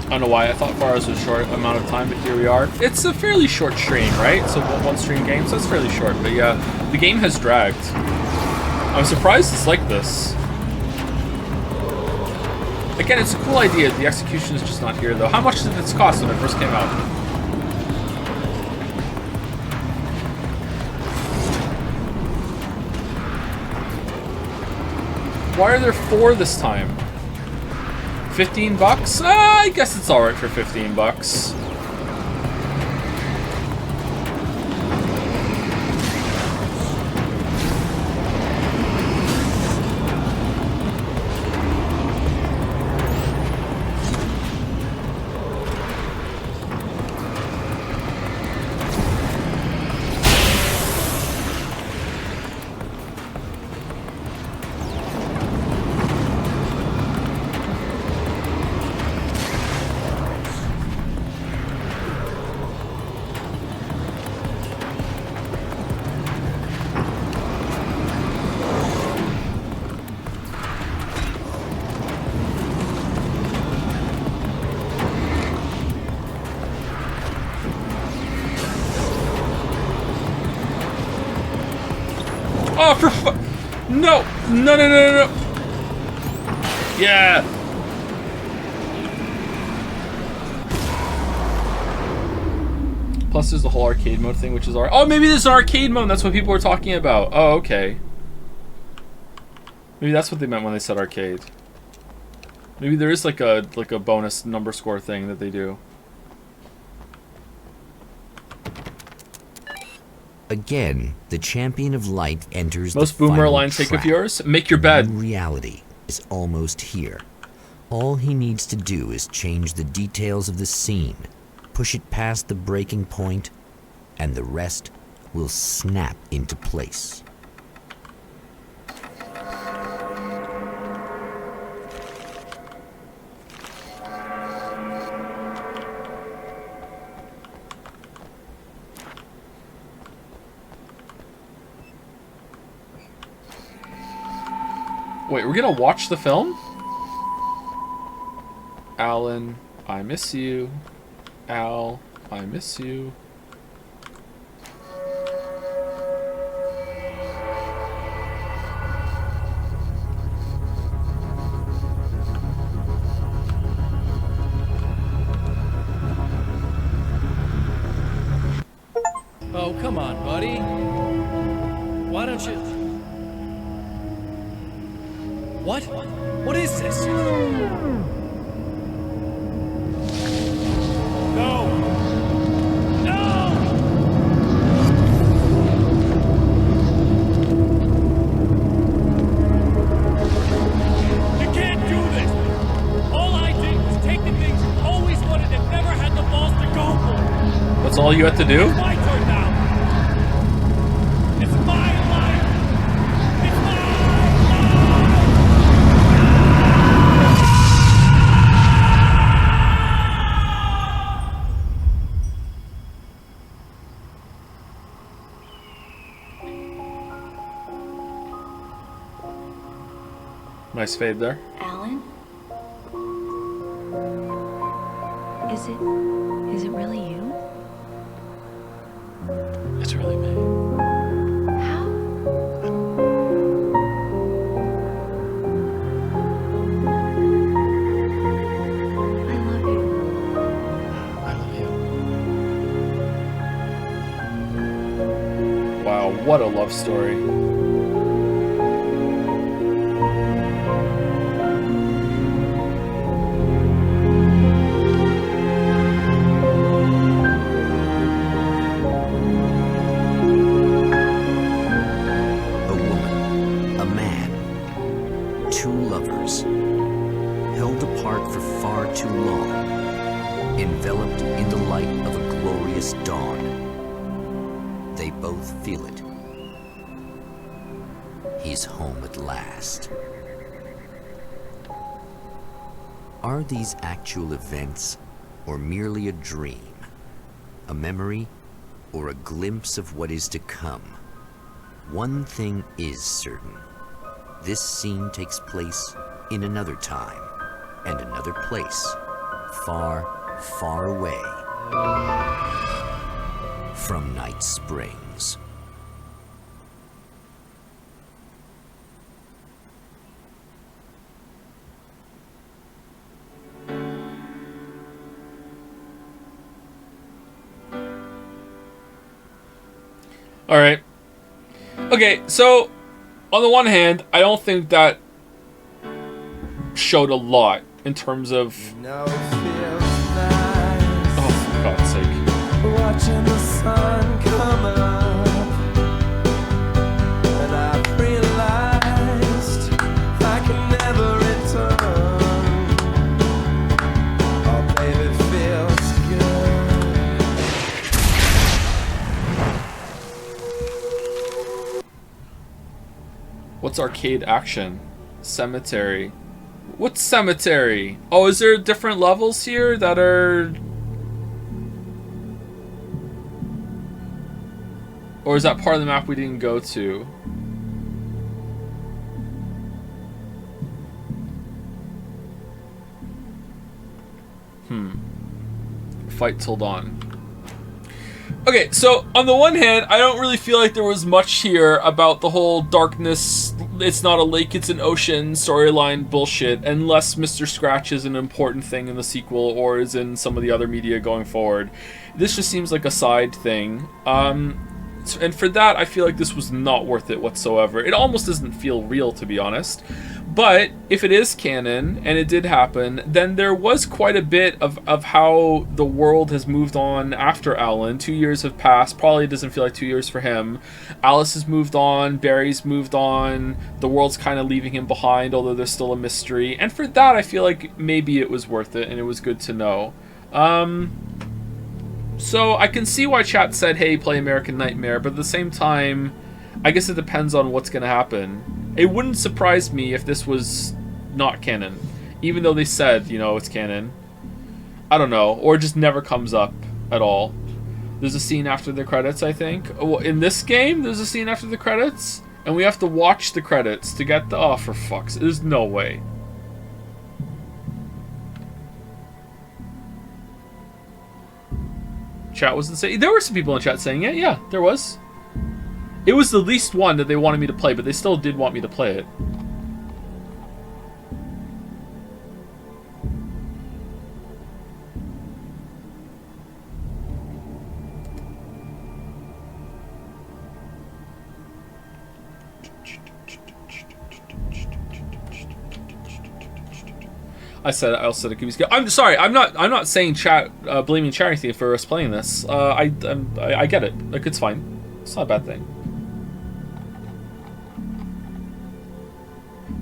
I don't know why I thought 4 hours was a short amount of time, but here we are. It's a fairly short stream, right? So one stream game, so it's fairly short. But yeah, the game has dragged. I'm surprised it's like this. Again, it's a cool idea. The execution is just not here, though. How much did this cost when it first came out? Why are there 4 this time? 15 bucks? I guess it's alright for 15 bucks. Oh, for fu- No! No, no, no, no, no! Yeah! Plus there's the whole arcade mode thing, which is alright. Oh, maybe there's an arcade mode! That's what people were talking about. Oh, okay. Maybe that's what they meant when they said arcade. Maybe there is like a bonus number score thing that they do. Again, the champion of light enters Most the boomer final line take of trap. yours. Make your bed. New reality is almost here. All he needs to do is change the details of the scene, push it past the breaking point, and the rest will snap into place. Wait, we're gonna watch the film? Alan, I miss you. Al, I miss you. Oh, come on, buddy. Why don't you... What? What is this? No! No! You can't do this! All I did was take the things you always wanted and never had the balls to go for. That's all you had to do? It's my turn now! It's my life! It's my life! Nice fade there. Alan? Is it really you? It's really me. How? what a love story. A woman, a man, two lovers, held apart for far too long, enveloped in the light of a glorious dawn. They both feel it. He's home at last. Are these actual events, or merely a dream? A memory, or a glimpse of what is to come? One thing is certain. This scene takes place in another time and another place, far, far away from Night Springs. All right. Okay, so on the one hand, I don't think that showed a lot in terms of. Oh, for God's sake! Watching the sun come up, and I realized I can never return. Oh, baby, it feels good. What's arcade action? Cemetery. What's cemetery? Oh, is there different levels here that are... Or is that part of the map we didn't go to? Fight till dawn. Okay, so on the one hand, I don't really feel like there was much here about the whole darkness, it's not a lake, it's an ocean storyline bullshit, unless Mr. Scratch is an important thing in the sequel or is in some of the other media going forward. This just seems like a side thing. And for that, I feel like this was not worth it whatsoever. It almost doesn't feel real, to be honest. But if it is canon, and it did happen, then there was quite a bit of how the world has moved on after Alan. 2 years have passed. Probably doesn't feel like 2 years for him. Alice has moved on. Barry's moved on. The world's kind of leaving him behind, although there's still a mystery. And for that, I feel like maybe it was worth it, and it was good to know. So I can see why chat said, hey, play American Nightmare, but at the same time, I guess it depends on what's going to happen. It wouldn't surprise me if this was not canon, even though they said, you know, it's canon. I don't know, or it just never comes up at all. There's a scene after the credits, I think. Oh, in this game, there's a scene after the credits, and we have to watch the credits to get the... Oh, for fuck's sake, there's no way. Chat wasn't saying... There were some people in chat saying it. Yeah, there was. It was the least one that they wanted me to play, but they still did want me to play it. I said it could be scary. I'm sorry. I'm not saying chat blaming chat anything for us playing this. I get it. Like, it's fine. It's not a bad thing.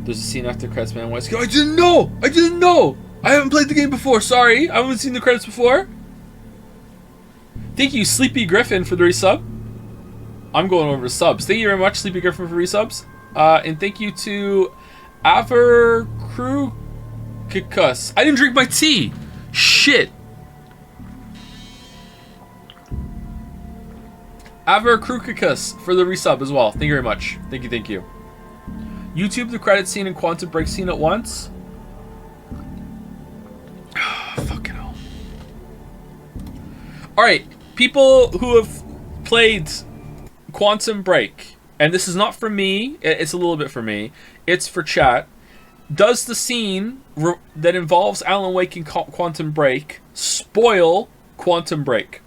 There's a scene after the credits, man. I didn't know. I didn't know. I haven't played the game before. Sorry, I haven't seen the credits before. Thank you, Sleepy Griffin, for the resub. I'm going over to subs. Thank you very much, Sleepy Griffin, for resubs. And thank you to Avercrucicus. I didn't drink my tea. Shit. Avercrucicus for the resub as well. Thank you very much. Thank you, thank you. YouTube the credit scene and Quantum Break scene at once. Fucking hell. Alright, people who have played Quantum Break, and this is not for me, it's a little bit for me, it's for chat. Does the scene that involves Alan Wake and Quantum Break spoil Quantum Break?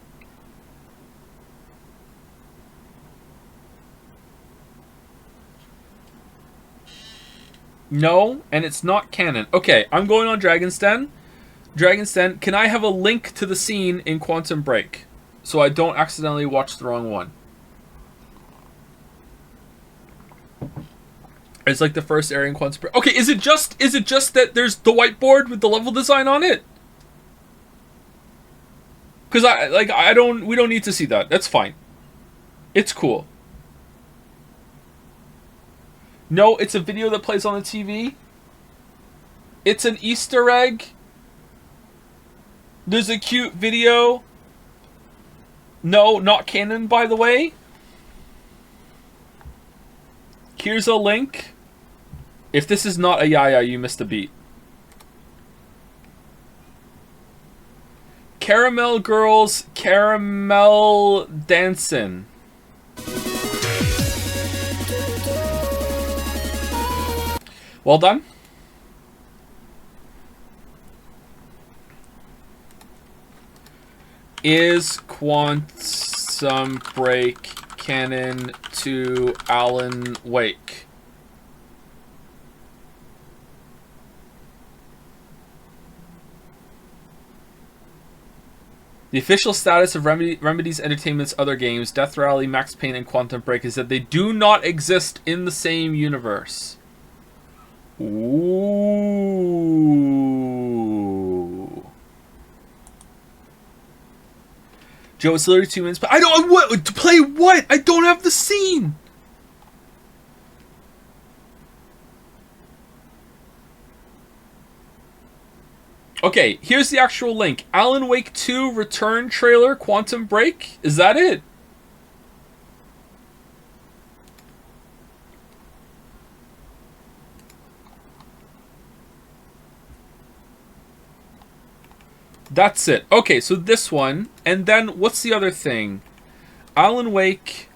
No, and it's not canon. Okay, I'm going on Dragon's Den. Dragon's Den, can I have a link to the scene in Quantum Break so I don't accidentally watch the wrong one? It's like the first area in Quantum Break. Okay, is it just that there's the whiteboard with the level design on it? Because we don't need to see that. That's fine. It's cool. No, it's a video that plays on the TV. It's an Easter egg. There's a cute video. No, not canon, by the way. Here's a link. If this is not a yaya, you missed a beat. Caramel Girls, Caramel Dancin'. Well done. Is Quantum Break canon to Alan Wake? The official status of Remedy's Entertainment's other games, Death Rally, Max Payne, and Quantum Break, is that they do not exist in the same universe. Ooh. Joe, it's literally 2 minutes, but I don't. What to play? What? I don't have the scene. Okay, here's the actual link. Alan Wake 2 Return trailer, Quantum Break. Is that it? That's it. Okay, so this one. And then, what's the other thing? Alan Wake,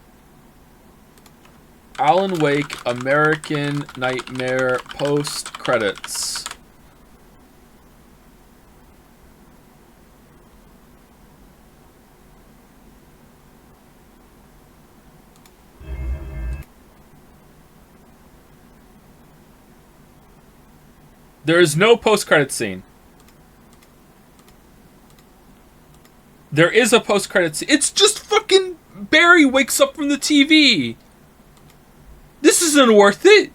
American Nightmare post-credits. There is no post-credit scene. There is a post-credit scene. It's just fucking Barry wakes up from the TV. This isn't worth it.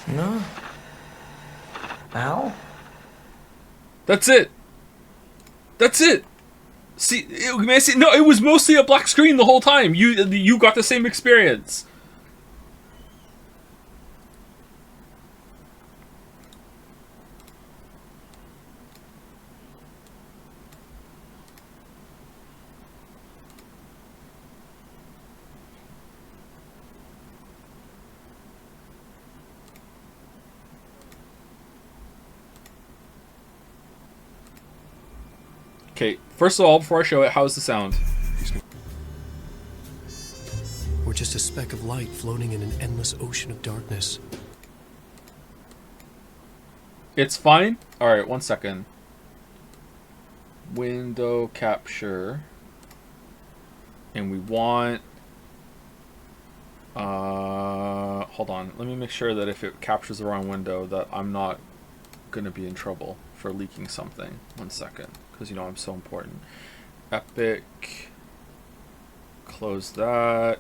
No. Al? That's it. That's it. See, may I see? No, it was mostly a black screen the whole time. You got the same experience. Okay, first of all, before I show it, how's the sound? We're just a speck of light floating in an endless ocean of darkness. It's fine? Alright, 1 second. Window capture. And we want... hold on. Let me make sure that if it captures the wrong window that I'm not going to be in trouble for leaking something. 1 second. Because, you know, I'm so important. Epic. Close that.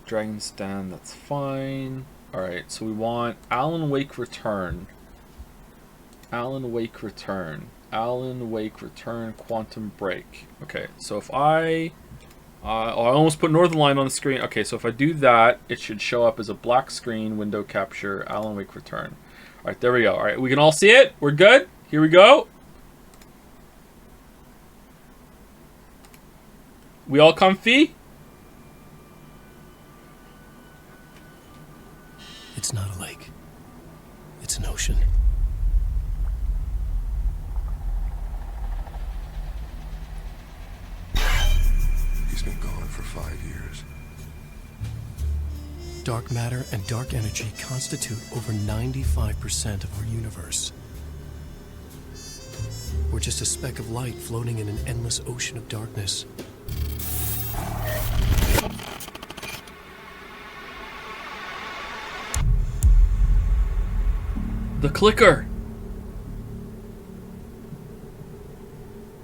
Dragon's Den, that's fine. Alright, so we want Alan Wake Return. Alan Wake Return. Alan Wake Return Quantum Break. Okay, so if I almost put Northern Line on the screen. Okay, so if I do that, it should show up as a black screen, window capture, Alan Wake Return. Alright, there we go. Alright, we can all see it. We're good. Here we go. We all comfy? It's not a lake. It's an ocean. been gone for 5 years. Dark matter and dark energy constitute over 95% of our universe. We're just a speck of light floating in an endless ocean of darkness. The clicker!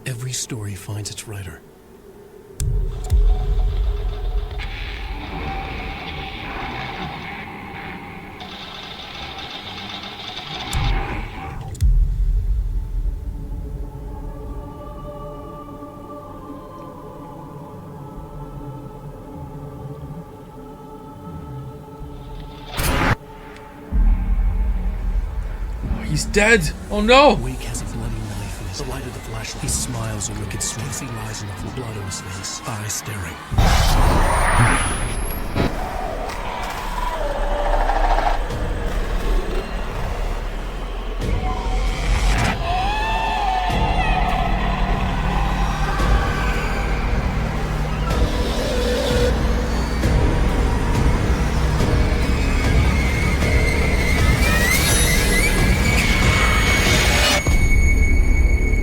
Every story finds its writer. He's dead! Oh no! Wake has a bloody knife in his light of the flashlight. He smiles a wicked smile. He lies enough with blood on his face, eyes staring.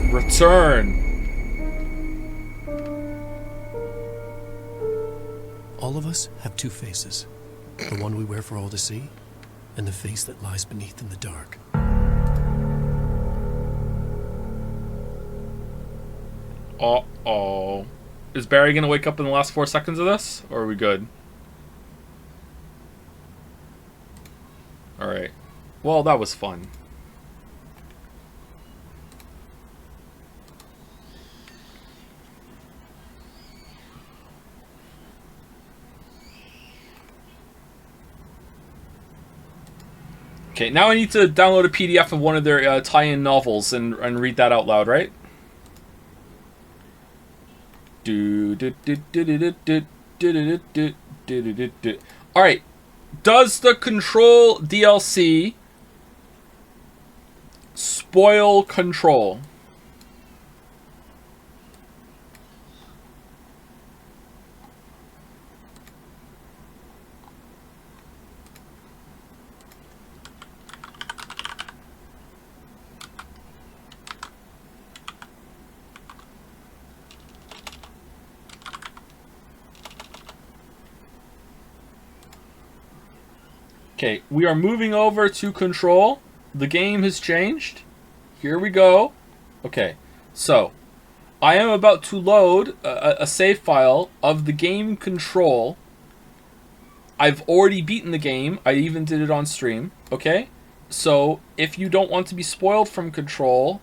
Return. All of us have two faces. The one we wear for all to see, and the face that lies beneath in the dark. Uh-oh. Is Barry gonna wake up in the last 4 seconds of this? Or are we good? Alright. Well, that was fun. Okay, now I need to download a PDF of one of their tie-in novels and read that out loud, right? Alright. Does the Control DLC spoil Control? Okay, we are moving over to Control. The game has changed. Here we go. Okay, so I am about to load a save file of the game Control. I've already beaten the game. I even did it on stream. Okay, so if you don't want to be spoiled from Control,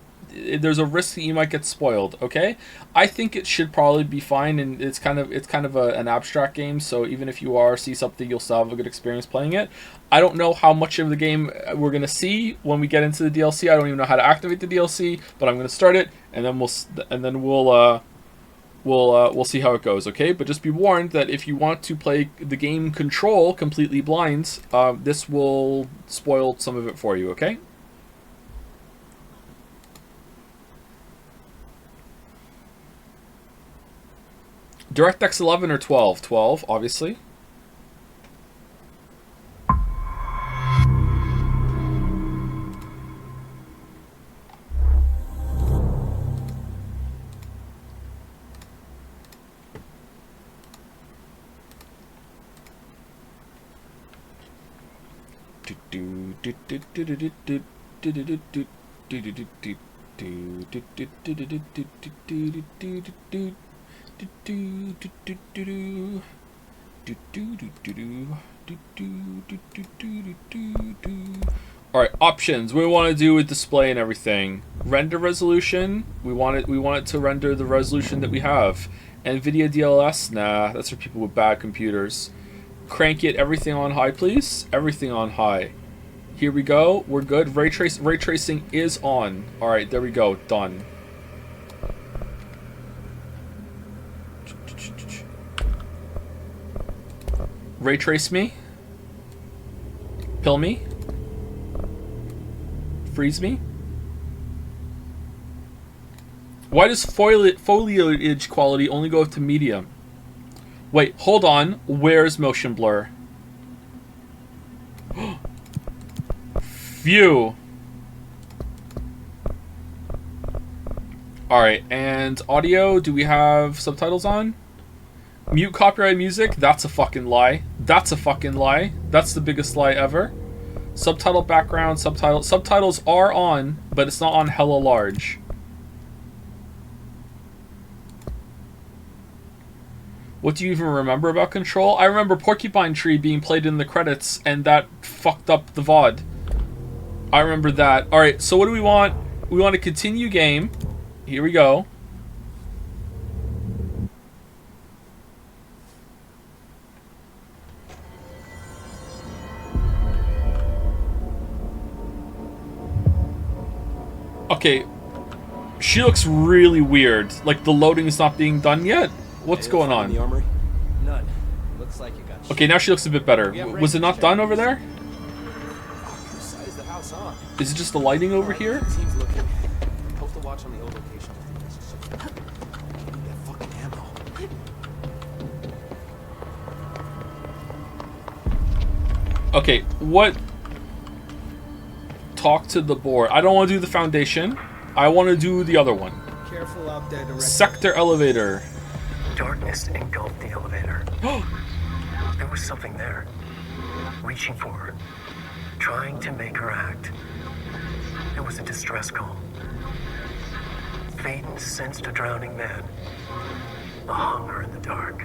there's a risk that you might get spoiled. Okay, I think it should probably be fine, and it's kind of an abstract game. So even if you see something, you'll still have a good experience playing it. I don't know how much of the game we're gonna see when we get into the DLC. I don't even know how to activate the DLC, but I'm gonna start it, and then we'll see how it goes. Okay, but just be warned that if you want to play the game Control completely blind, this will spoil some of it for you. Okay. DirectX 11 or 12? 12, obviously. Alright, options. We want to do with display and everything. Render resolution. We want it to render the resolution that we have. NVIDIA DLSS, nah, that's for people with bad computers. Crank it, everything on high, please. Everything on high. Here we go. We're good. Ray tracing is on. Alright, there we go. Done. Ray trace me. Pill me. Freeze me. Why does foliage quality only go up to medium? Wait, hold on. Where's motion blur? Phew. Alright, and audio, do we have subtitles on? Mute copyright music? That's a fucking lie. That's a fucking lie. That's the biggest lie ever. Subtitle background, subtitles are on, but it's not on hella large. What do you even remember about Control? I remember Porcupine Tree being played in the credits, and that fucked up the VOD. I remember that. Alright, so what do we want? We want to continue game. Here we go. Okay, she looks really weird. Like the loading is not being done yet. What's going on? None. Looks like you got. Okay, now she looks a bit better. Was it not done over there? Whose side is the house on? Is it just the lighting over here? Team's looking. Hope to watch on the old location. That fucking ammo. Okay, what? Talk to the board. I don't want to do the foundation. I want to do the other one. Careful out there, director. Sector elevator. Darkness engulfed the elevator. There was something there, reaching for her, trying to make her act. It was a distress call. Phaeton sensed a drowning man, a hunger in the dark.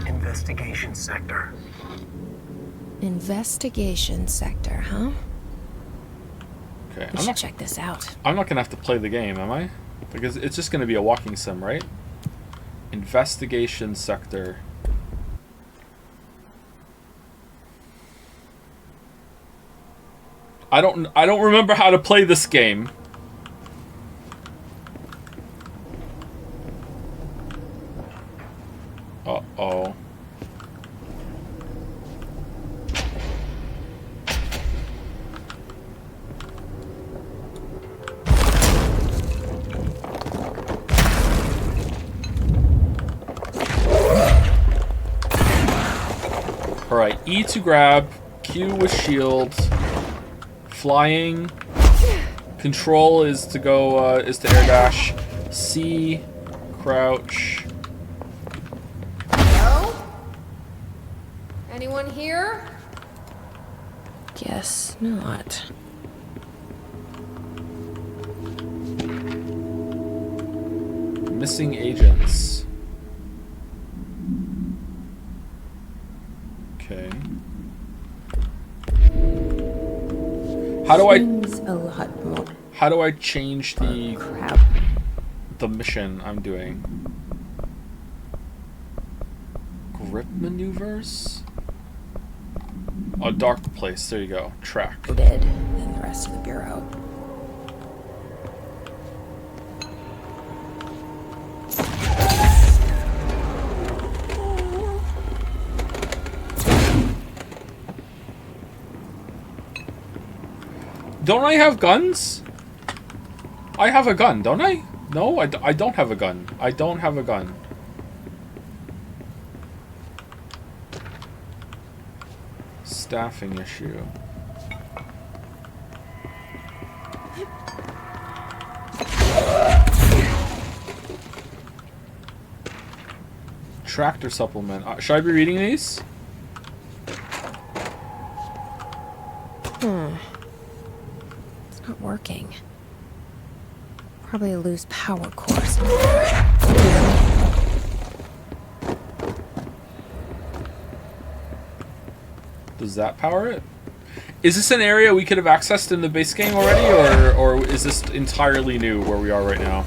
Investigation sector. Investigation sector, huh? Okay, We should check this out. I'm not gonna have to play the game, am I? Because it's just gonna be a walking sim, right? Investigation sector. I don't remember how to play this game. Uh-oh. Alright, E to grab, Q with shield, flying, control is to go, is to air dash, C, crouch. Hello? Anyone here? Guess not. Missing agents. Okay. How do How do I change the mission I'm doing? Grip maneuvers? Oh, dark place. There you go. Track. Dead and the rest of the bureau. Don't I have guns? I have a gun, don't I? No, I don't have a gun. I don't have a gun. Staffing issue. Tractor supplement. Should I be reading these? It's not working. Probably a loose power core. Does that power it? Is this an area we could have accessed in the base game already, or is this entirely new where we are right now?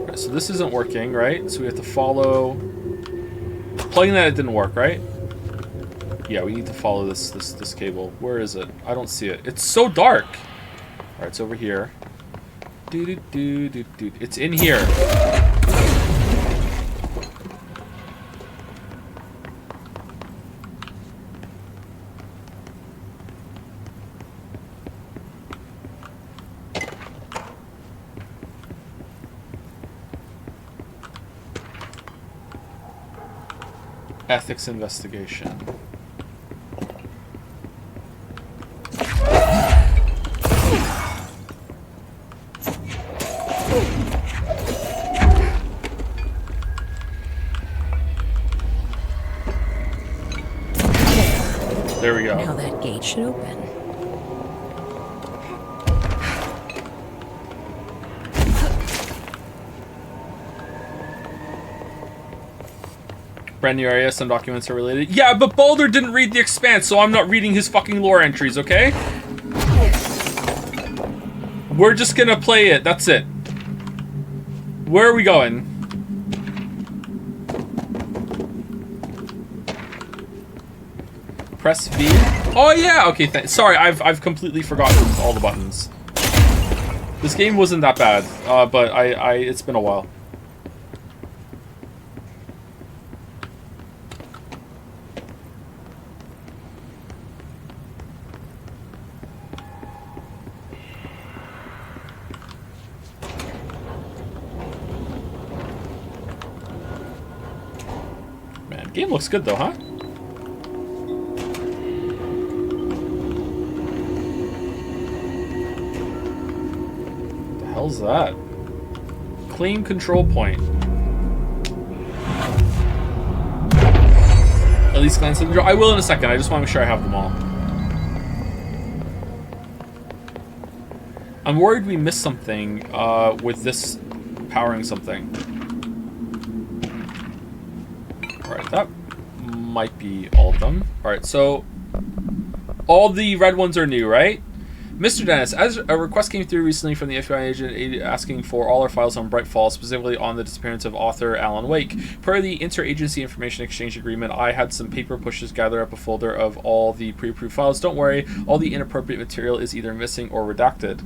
Right, so this isn't working, right? So we have to follow. Plugging that, it didn't work, right? Yeah, we need to follow this cable. Where is it? I don't see it. It's so dark. All right, it's over here. It's in here. Ethics investigation. There we go. Now that gate should open. Brand new area, some documents are related. Yeah, but Baldur didn't read The Expanse, so I'm not reading his fucking lore entries, okay? We're just gonna play it, that's it. Where are we going? Press V. Oh yeah, okay, sorry, I've completely forgotten all the buttons. This game wasn't that bad, but it's been a while. Man, game looks good though, huh? Hell's that? Claim control point. At least glance at the draw. I will in a second. I just want to make sure I have them all. I'm worried we missed something with this powering something. Alright, that might be all of them. Alright, so all the red ones are new, right? Mr. Dennis, as a request came through recently from the FBI agent asking for all our files on Bright Falls, specifically on the disappearance of author Alan Wake. Per the Interagency Information Exchange Agreement, I had some paper pushes gather up a folder of all the pre-approved files. Don't worry, all the inappropriate material is either missing or redacted.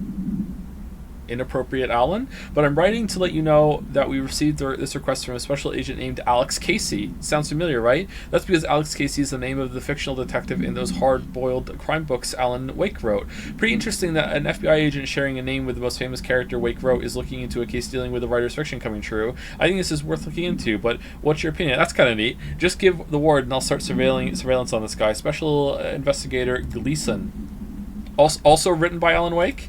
Inappropriate Alan? But I'm writing to let you know that we received this request from a special agent named Alex Casey. Sounds familiar, right? That's because Alex Casey is the name of the fictional detective in those hard-boiled crime books Alan Wake wrote. Pretty interesting that an FBI agent sharing a name with the most famous character Wake wrote is looking into a case dealing with a writer's fiction coming true. I think this is worth looking into, but what's your opinion? That's kind of neat. Just give the word and I'll start surveillance on this guy. Special investigator Gleason. Also written by Alan Wake?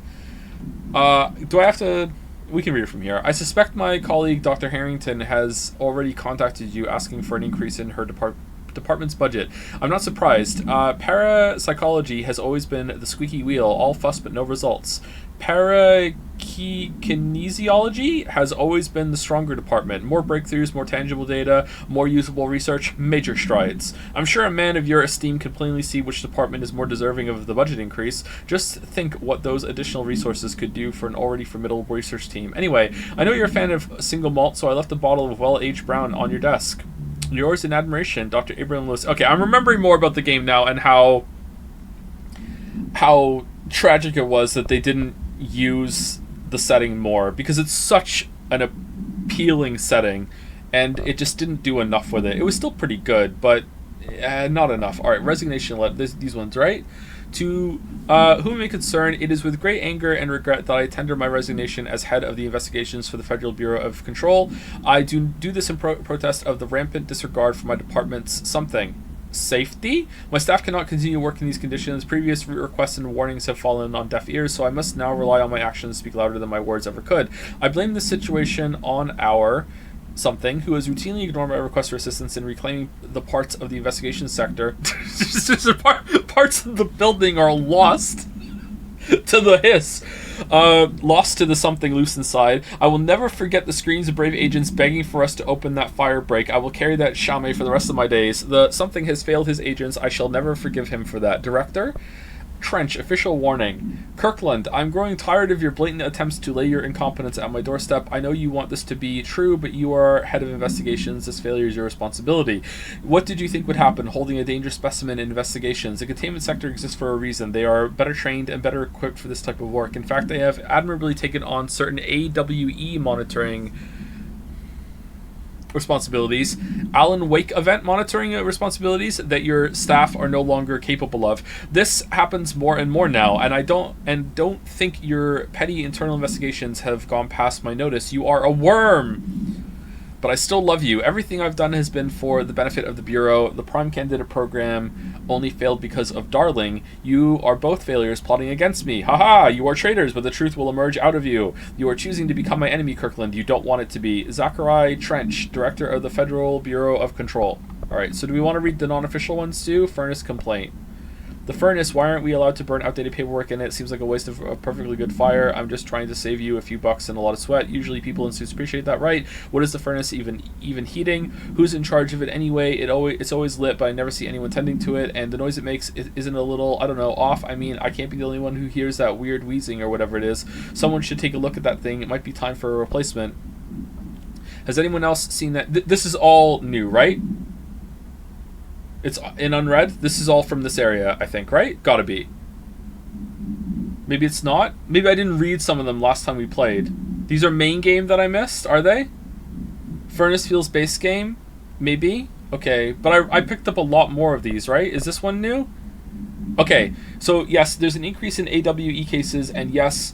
Do I have to... We can read it from here. I suspect my colleague Dr. Harrington has already contacted you asking for an increase in her department's budget. I'm not surprised. Parapsychology has always been the squeaky wheel, all fuss but no results. Parakinesiology has always been the stronger department. More breakthroughs, more tangible data, more usable research, major strides. I'm sure a man of your esteem can plainly see which department is more deserving of the budget increase. Just think what those additional resources could do for an already formidable research team. Anyway, I know you're a fan of single malt, so I left a bottle of well-aged brown on your desk. Yours in admiration, Dr. Abraham Lewis. Okay, I'm remembering more about the game now and how tragic it was that they didn't use the setting more, because it's such an appealing setting and it just didn't do enough with it. It was still pretty good, but not enough. Alright, resignation letter. These ones, right? To whom it may concern, it is with great anger and regret that I tender my resignation as head of the investigations for the Federal Bureau of Control. I do this in protest of the rampant disregard for my department's safety. My staff cannot continue working in these conditions. Previous requests and warnings have fallen on deaf ears, so I must now rely on my actions to speak louder than my words ever could. I blame this situation on our who has routinely ignored my request for assistance in reclaiming the parts of the investigation sector. Parts of the building are lost to the hiss. Lost to the something loose inside. I will never forget the screams of brave agents begging for us to open that fire break. I will carry that shame for the rest of my days. The something has failed his agents. I shall never forgive him for that. Director Trench, official warning. Kirkland, I'm growing tired of your blatant attempts to lay your incompetence at my doorstep. I know you want this to be true, but you are head of investigations. This failure is your responsibility. What did you think would happen holding a dangerous specimen in investigations? The containment sector exists for a reason. They are better trained and better equipped for this type of work. In fact, they have admirably taken on certain AWE monitoring responsibilities, Alan Wake event monitoring responsibilities that your staff are no longer capable of. This happens more and more now, and I don't think your petty internal investigations have gone past my notice. You are a worm. but I still love you. Everything I've done has been for the benefit of the Bureau. The Prime Candidate program only failed because of Darling. You are both failures plotting against me. Haha, you are traitors, but the truth will emerge out of you. You are choosing to become my enemy, Kirkland. You don't want it to be. Zachary Trench, Director of the Federal Bureau of Control. Alright, so do we want to read the non-official ones too? Furnace complaint. The furnace, why aren't we allowed to burn outdated paperwork in it? Seems like a waste of a perfectly good fire. I'm just trying to save you a few bucks and a lot of sweat. Usually people in suits appreciate that, right? What is the furnace even heating? Who's in charge of it anyway? It's always lit, but I never see anyone tending to it, and the noise it makes isn't a little, I don't know, off. I mean, I can't be the only one who hears that weird wheezing or whatever it is. Someone should take a look at that thing. It might be time for a replacement. Has anyone else seen that? This is all new, right? It's in unread. This is all from this area, I think, right? Gotta be. Maybe it's not. Maybe I didn't read some of them last time we played. These are main game that I missed, are they? Furnace Fuel's base game? Maybe? Okay, but I picked up a lot more of these, right? Is this one new? Okay, so yes, there's an increase in AWE cases, and yes,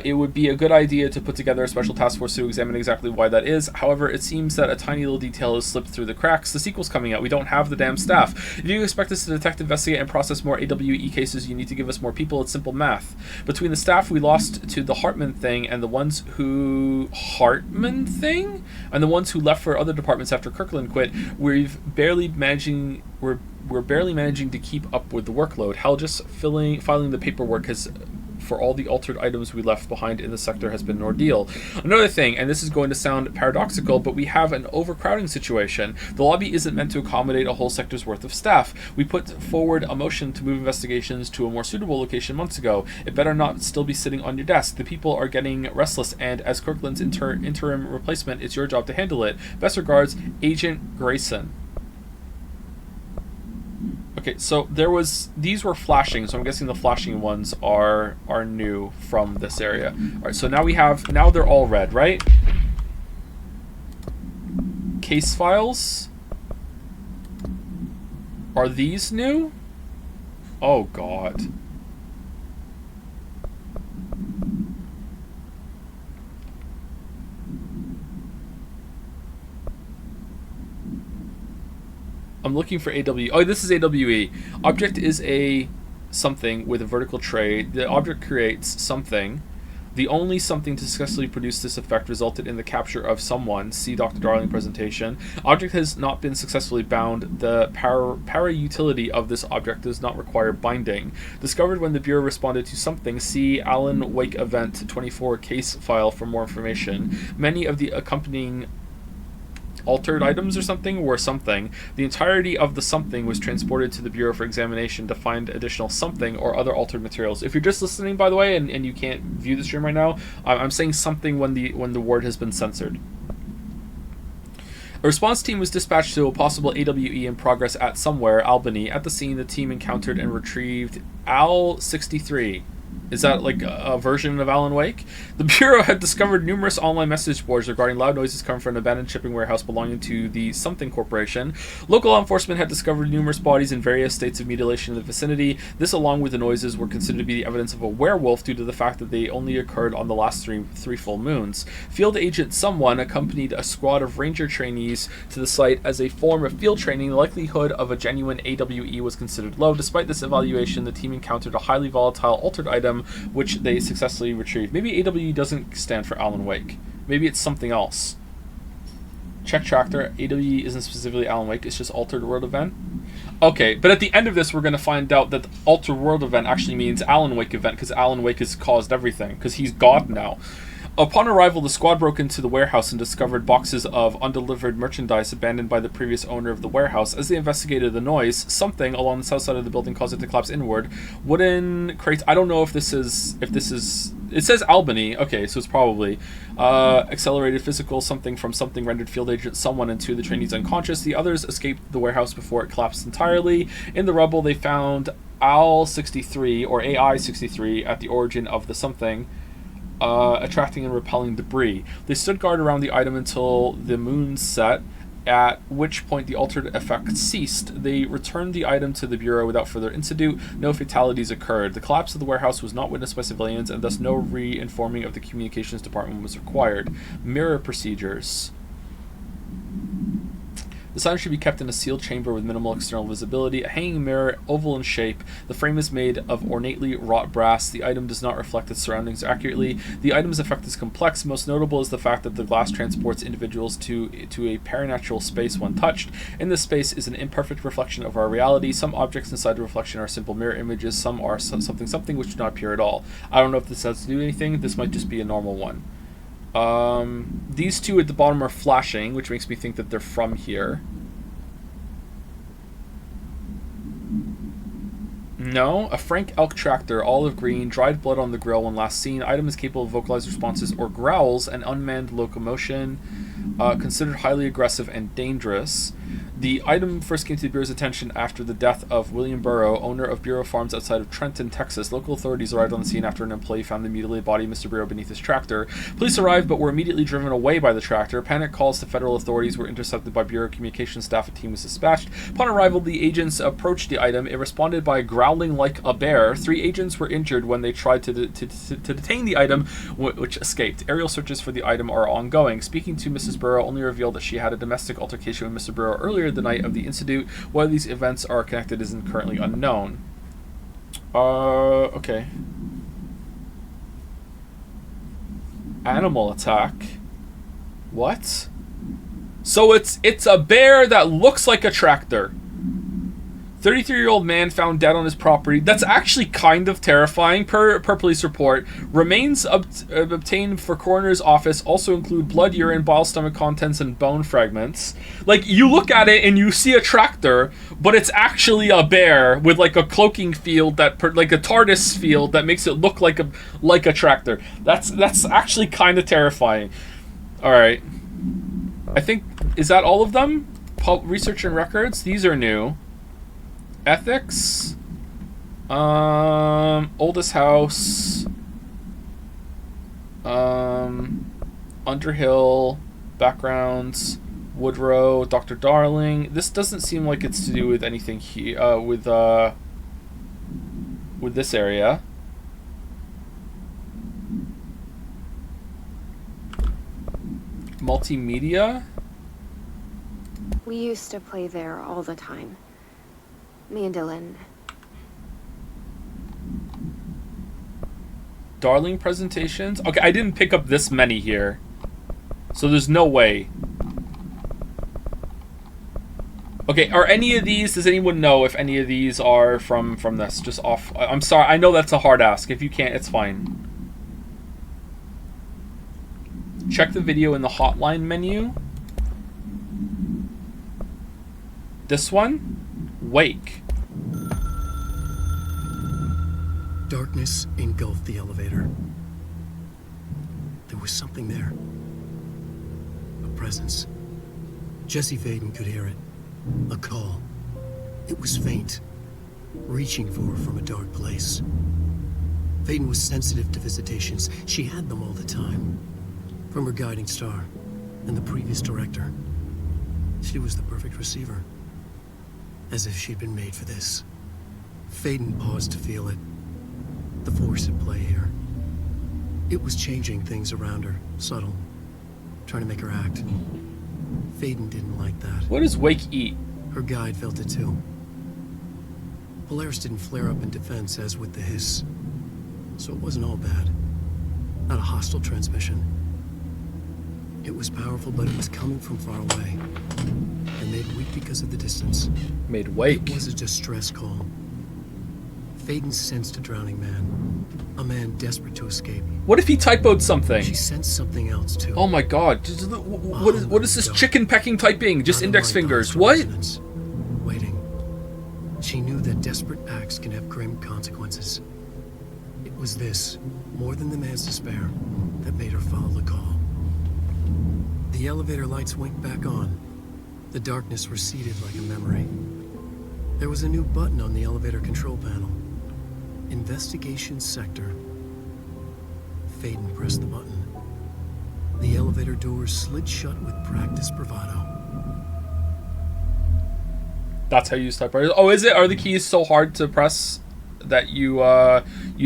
it would be a good idea to put together a special task force to examine exactly why that is. However, it seems that a tiny little detail has slipped through the cracks. The sequel's coming out. We don't have the damn staff. If you expect us to detect, investigate, and process more AWE cases, you need to give us more people. It's simple math. Between the staff we lost to the Hartman thing and the ones who... Hartman thing? And the ones who left for other departments after Kirkland quit, we're barely managing to keep up with the workload. Hell, just filing the paperwork for all the altered items we left behind in the sector has been an ordeal. Another thing, and this is going to sound paradoxical, but we have an overcrowding situation. The lobby isn't meant to accommodate a whole sector's worth of staff. We put forward a motion to move investigations to a more suitable location months ago. It better not still be sitting on your desk. The people are getting restless, and as Kirkland's interim replacement, it's your job to handle it. Best regards, Agent Grayson. Okay, so these were flashing, so I'm guessing the flashing ones are new from this area. Alright, so now they're all red, right? Case files. Are these new? Oh god. I'm looking for AWE. Oh, this is AWE. Object is a something with a vertical tray. The object creates something. The only something to successfully produce this effect resulted in the capture of someone. See Dr. Darling presentation. Object has not been successfully bound. The para utility of this object does not require binding. Discovered when the Bureau responded to something. See Alan Wake Event 24 case file for more information. Many of the accompanying altered items or something were something. The entirety of the something was transported to the Bureau for examination to find additional something or other altered materials. If you're just listening, by the way, and you can't view the stream right now, I'm saying something when the word has been censored. A response team was dispatched to a possible AWE in progress at somewhere, Albany. At the scene, the team encountered and retrieved AL-63. Is that like a version of Alan Wake? The Bureau had discovered numerous online message boards regarding loud noises coming from an abandoned shipping warehouse belonging to the Something Corporation. Local law enforcement had discovered numerous bodies in various states of mutilation in the vicinity. This, along with the noises, were considered to be the evidence of a werewolf due to the fact that they only occurred on the last three full moons. Field Agent Someone accompanied a squad of ranger trainees to the site as a form of field training. The likelihood of a genuine AWE was considered low. Despite this evaluation, the team encountered a highly volatile altered item which they successfully retrieved. Maybe AWE doesn't stand for Alan Wake. Maybe it's something else. Check Tractor. AWE isn't specifically Alan Wake, it's just Altered World Event. Okay, but at the end of this we're going to find out that the Altered World Event actually means Alan Wake Event, because Alan Wake has caused everything, because he's God now. Upon arrival, the squad broke into the warehouse and discovered boxes of undelivered merchandise abandoned by the previous owner of the warehouse. As they investigated the noise, something along the south side of the building caused it to collapse inward. Wooden crates. I don't know if this is. It says Albany. Okay, so it's probably accelerated physical something from something rendered Field Agent Someone and two of the trainees unconscious. The others escaped the warehouse before it collapsed entirely. In the rubble, they found AL-63 or AI-63 at the origin of the something. Attracting and repelling debris. They stood guard around the item until the moon set, at which point the altered effect ceased. They returned the item to the Bureau without further incident. No fatalities occurred. The collapse of the warehouse was not witnessed by civilians, and thus no re-informing of the communications department was required. Mirror procedures. This item should be kept in a sealed chamber with minimal external visibility. A hanging mirror, oval in shape. The frame is made of ornately wrought brass. The item does not reflect its surroundings accurately. The item's effect is complex. Most notable is the fact that the glass transports individuals to a paranatural space when touched. In this space is an imperfect reflection of our reality. Some objects inside the reflection are simple mirror images. Some are something which do not appear at all. I don't know if this has to do anything. This might just be a normal one. These two at the bottom are flashing, which makes me think that they're from here. No, a Frank Elk tractor, olive green, dried blood on the grill when last seen. Item is capable of vocalized responses or growls and unmanned locomotion. Considered highly aggressive and dangerous. The item first came to the Bureau's attention after the death of William Burrow, owner of Bureau Farms outside of Trenton, Texas. Local authorities arrived on the scene after an employee found the mutilated body of Mr. Burrow beneath his tractor. Police arrived but were immediately driven away by the tractor. Panic calls to federal authorities were intercepted by Bureau communications staff. A team was dispatched. Upon arrival, the agents approached the item. It responded by growling like a bear. 3 agents were injured when they tried to detain the item, which escaped. Aerial searches for the item are ongoing. Speaking to Mrs. Burrow only revealed that she had a domestic altercation with Mr. Burrow earlier the night of the incident. Whether these events are connected isn't currently unknown. Okay. Animal attack. What? So it's a bear that looks like a tractor. 33-year-old man found dead on his property. That's actually kind of terrifying. Per police report, remains obtained for coroner's office also include blood, urine, bile, stomach contents, and bone fragments. Like, you look at it and you see a tractor, but it's actually a bear with like a cloaking field like a TARDIS field that makes it look like a tractor. That's actually kind of terrifying. All right, I think, is that all of them? Research and records. These are new. Ethics, oldest house, Underhill, backgrounds, Woodrow, Dr. Darling. This doesn't seem like it's to do with anything here, with this area. Multimedia. We used to play there all the time. Me and Dylan. Darling presentations. Okay, I didn't pick up this many here, so there's no way. Okay, are any of these, does anyone know if any of these are from this? Just off. I'm sorry, I know that's a hard ask. If you can't, it's fine. Check the video in the hotline menu. This one? Wake. Darkness engulfed the elevator. There was something there. A presence. Jesse Faden could hear it. A call. It was faint, reaching for her from a dark place. Faden was sensitive to visitations. She had them all the time. From her guiding star and the previous director. She was the perfect receiver. As if she'd been made for this. Faden paused to feel it. The force at play here. It was changing things around her, subtle, trying to make her act. Faden didn't like that. What does Wake eat? Her guide felt it too. Polaris didn't flare up in defense as with the hiss, so it wasn't all bad. Not a hostile transmission. It was powerful, but it was coming from far away. And made weak because of the distance. Made wake. It was a distress call. Faden sensed a drowning man. A man desperate to escape. What if he typoed something? She sensed something else too. Oh my god. What is this chicken pecking typing? Just index fingers. What? Waiting. She knew that desperate acts can have grim consequences. It was this, more than the man's despair, that made her follow the call. The elevator lights winked back on. The darkness receded like a memory. There was a new button on the elevator control panel. Investigation sector. Faden pressed the button. The elevator doors slid shut with practiced bravado. That's how you use typewriters. Oh, is it? Are the keys so hard to press that you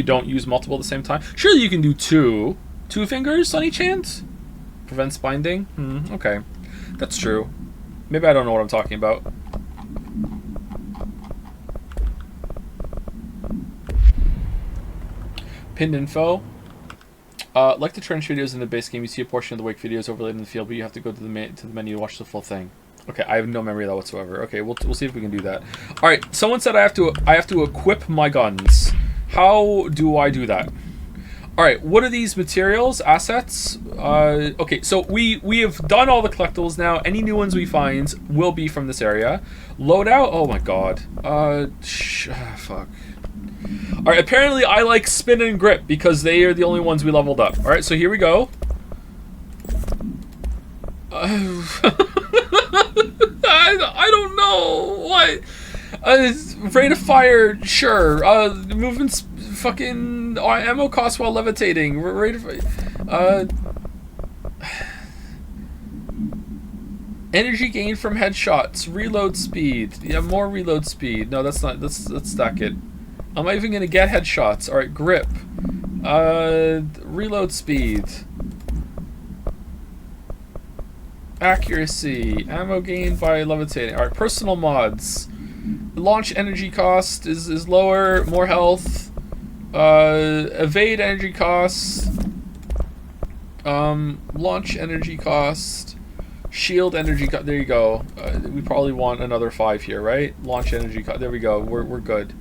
don't use multiple at the same time? Surely you can do two fingers on each hand. Prevents binding. Okay, that's true. Maybe I don't know what I'm talking about. Pinned info. Like the trench videos in the base game, you see a portion of the wake videos overlaid in the field, but you have to go to the menu to watch the full thing. Okay, I have no memory of that whatsoever. Okay, we'll see if we can do that. All right, someone said I have to equip my guns. How do I do that? All right, what are these materials, assets? Okay, so we have done all the collectibles now. Any new ones we find will be from this area. Loadout. Oh my god. Fuck. All right, apparently I like spin and grip because they are the only ones we leveled up. All right, so here we go. I don't know what. Rate of fire, sure. Movements, fucking ammo cost while levitating. Rate of energy gain from headshots. Reload speed. Yeah, more reload speed. No, that's not. Let's stack it. I'm not even gonna get headshots. All right, grip. Reload speed. Accuracy. Ammo gain by levitating. All right, personal mods. Launch energy cost is lower. More health. Evade energy cost. Launch energy cost. Shield energy cost. There you go. We probably want another 5 here, right? Launch energy cost. There we go. We're good.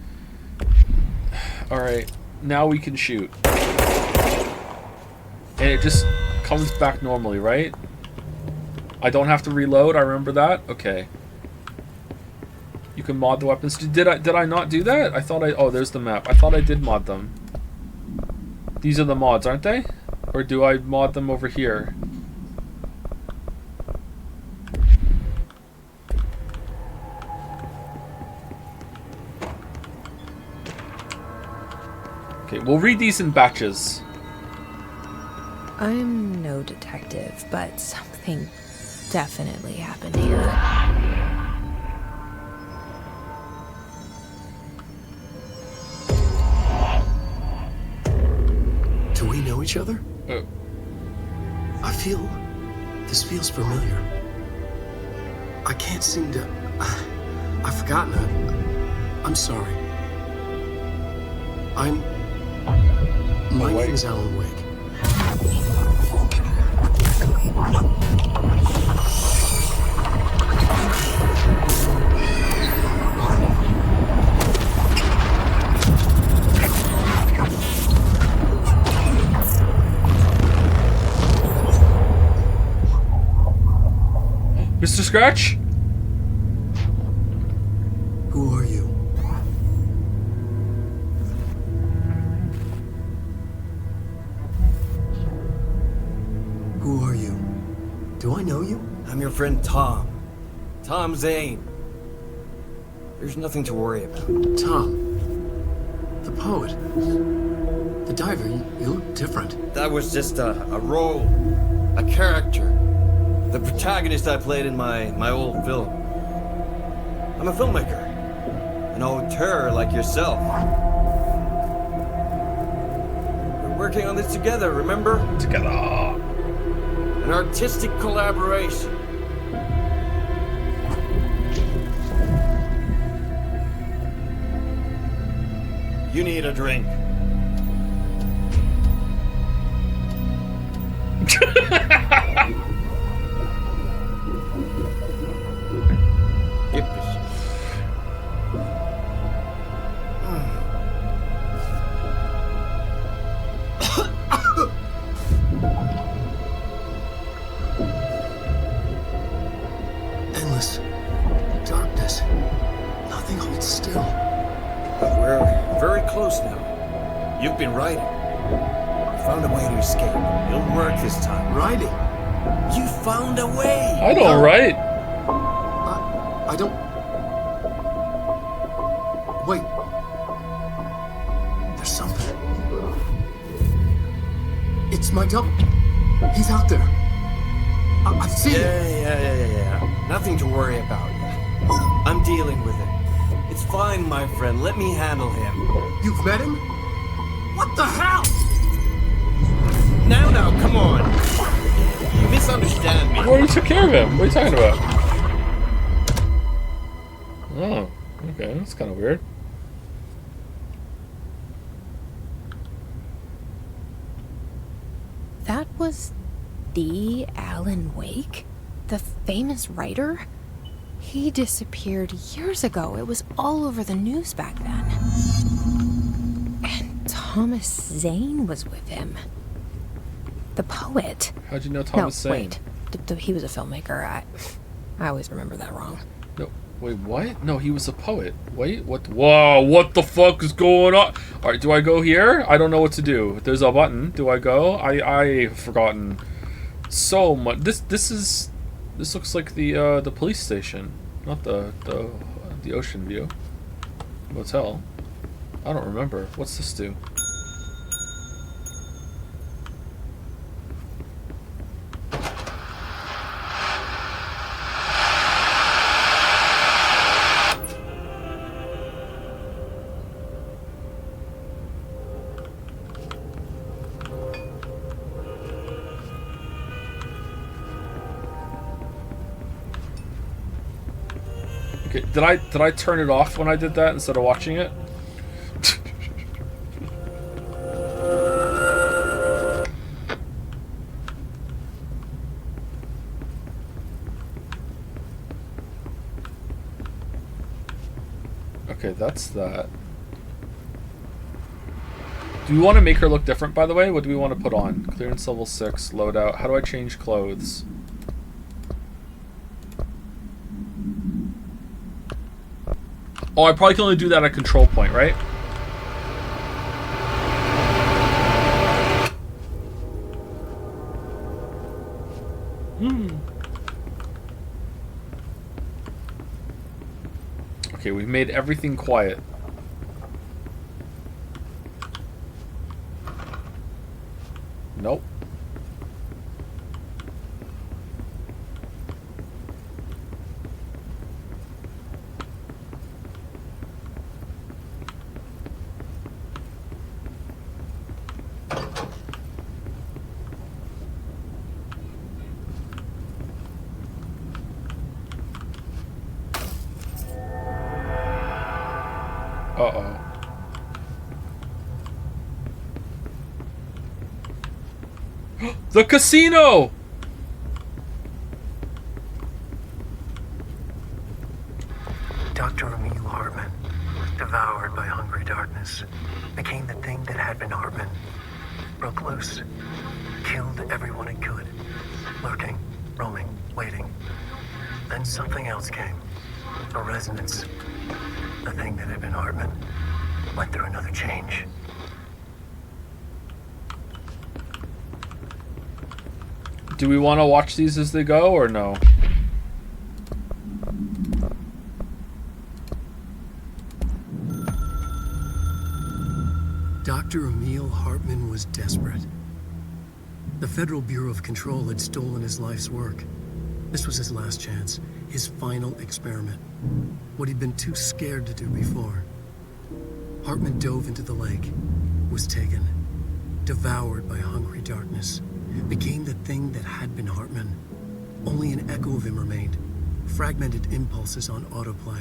All right. Now we can shoot. And it just comes back normally, right? I don't have to reload. I remember that. Okay. You can mod the weapons. Did I not do that? I thought oh, there's the map. I thought I did mod them. These are the mods, aren't they? Or do I mod them over here? Okay, we'll read these in batches. I'm no detective, but something definitely happened here. Do we know each other? This feels familiar. I can't seem to... I've forgotten it. I'm sorry. My name's Alan Wake. Mr. Scratch? Who are you? Who are you? Do I know you? I'm your friend Tom. Tom Zane. There's nothing to worry about. Tom. The poet. The diver. You look different. That was just a role. A character. The protagonist I played in my old film. I'm a filmmaker. An auteur like yourself. We're working on this together, remember? Together. An artistic collaboration. You need a drink. Endless darkness. Nothing holds still. But we're very close now. You've been writing. You found a way to escape. It'll work this time. Writing? You found a way! I don't write. I don't... Wait. There's something. It's my double. He's out there. I've seen it. Yeah. Nothing to worry about yet. I'm dealing with it. It's fine, my friend. Let me handle him. You've met him? What the hell? Now, come on. You misunderstand me. Well, you took care of him. What are you talking about? Oh, okay, that's kind of weird. That was the Alan Wake? The famous writer? He disappeared years ago. It was all over the news back then. And Thomas Zane was with him. The poet. How'd you know Thomas Zane? Wait. He was a filmmaker. I always remember that wrong. No, wait, what? No, he was a poet. Wait, what? Whoa, what the fuck is going on? All right, do I go here? I don't know what to do. There's a button. Do I go? I've forgotten so much. This looks like the police station, not the Ocean View Motel. I don't remember. What's this do? Okay, did I turn it off when I did that instead of watching it? Okay, that's that. Do we want to make her look different, by the way? What do we want to put on? Clearance level 6, loadout. How do I change clothes? Oh, I probably can only do that at control point, right? Okay, we've made everything quiet. Nope. Uh-oh. The casino! Dr. Emil Hartman, devoured by hungry darkness, became the thing that had been Hartman. Broke loose, killed everyone it could, lurking, roaming, waiting. Then something else came, a resonance. The thing that had been Hartman went through another change. Do we want to watch these as they go, or no? Dr. Emil Hartman was desperate. The Federal Bureau of Control had stolen his life's work. This was his last chance, his final experiment. What he'd been too scared to do before. Hartman dove into the lake, was taken, devoured by hungry darkness, became the thing that had been Hartman. Only an echo of him remained, fragmented impulses on autoplay,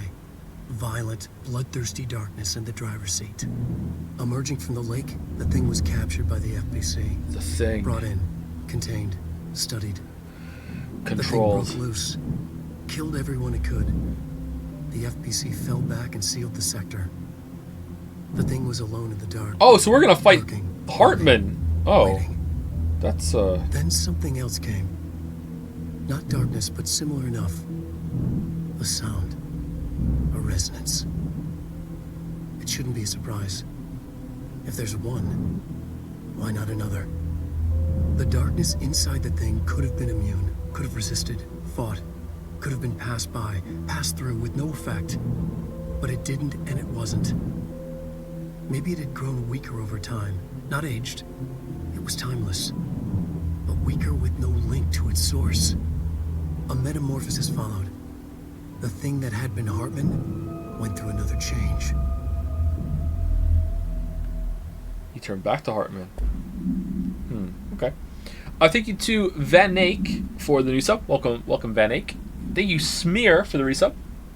violent, bloodthirsty darkness in the driver's seat. Emerging from the lake, the thing was captured by the FBC. The thing. Brought in, contained, studied. Controlled. The thing broke loose, killed everyone it could. The FBC fell back and sealed the sector. The thing was alone in the dark. Oh, so we're gonna fight Hartman. Oh, that's Then something else came. Not darkness, but similar enough. A sound. A resonance. It shouldn't be a surprise. If there's one, why not another? The darkness inside the thing could have been immune, could have resisted, fought, could have been passed by, passed through with no effect. But it didn't, and it wasn't. Maybe it had grown weaker over time, not aged. It was timeless, but weaker with no link to its source. A metamorphosis followed. The thing that had been Hartman went through another change. He turned back to Hartman. Okay. Thank you to Van Eyck for the new sub. Welcome, Van Eyck. Thank you, Smear, for the resub.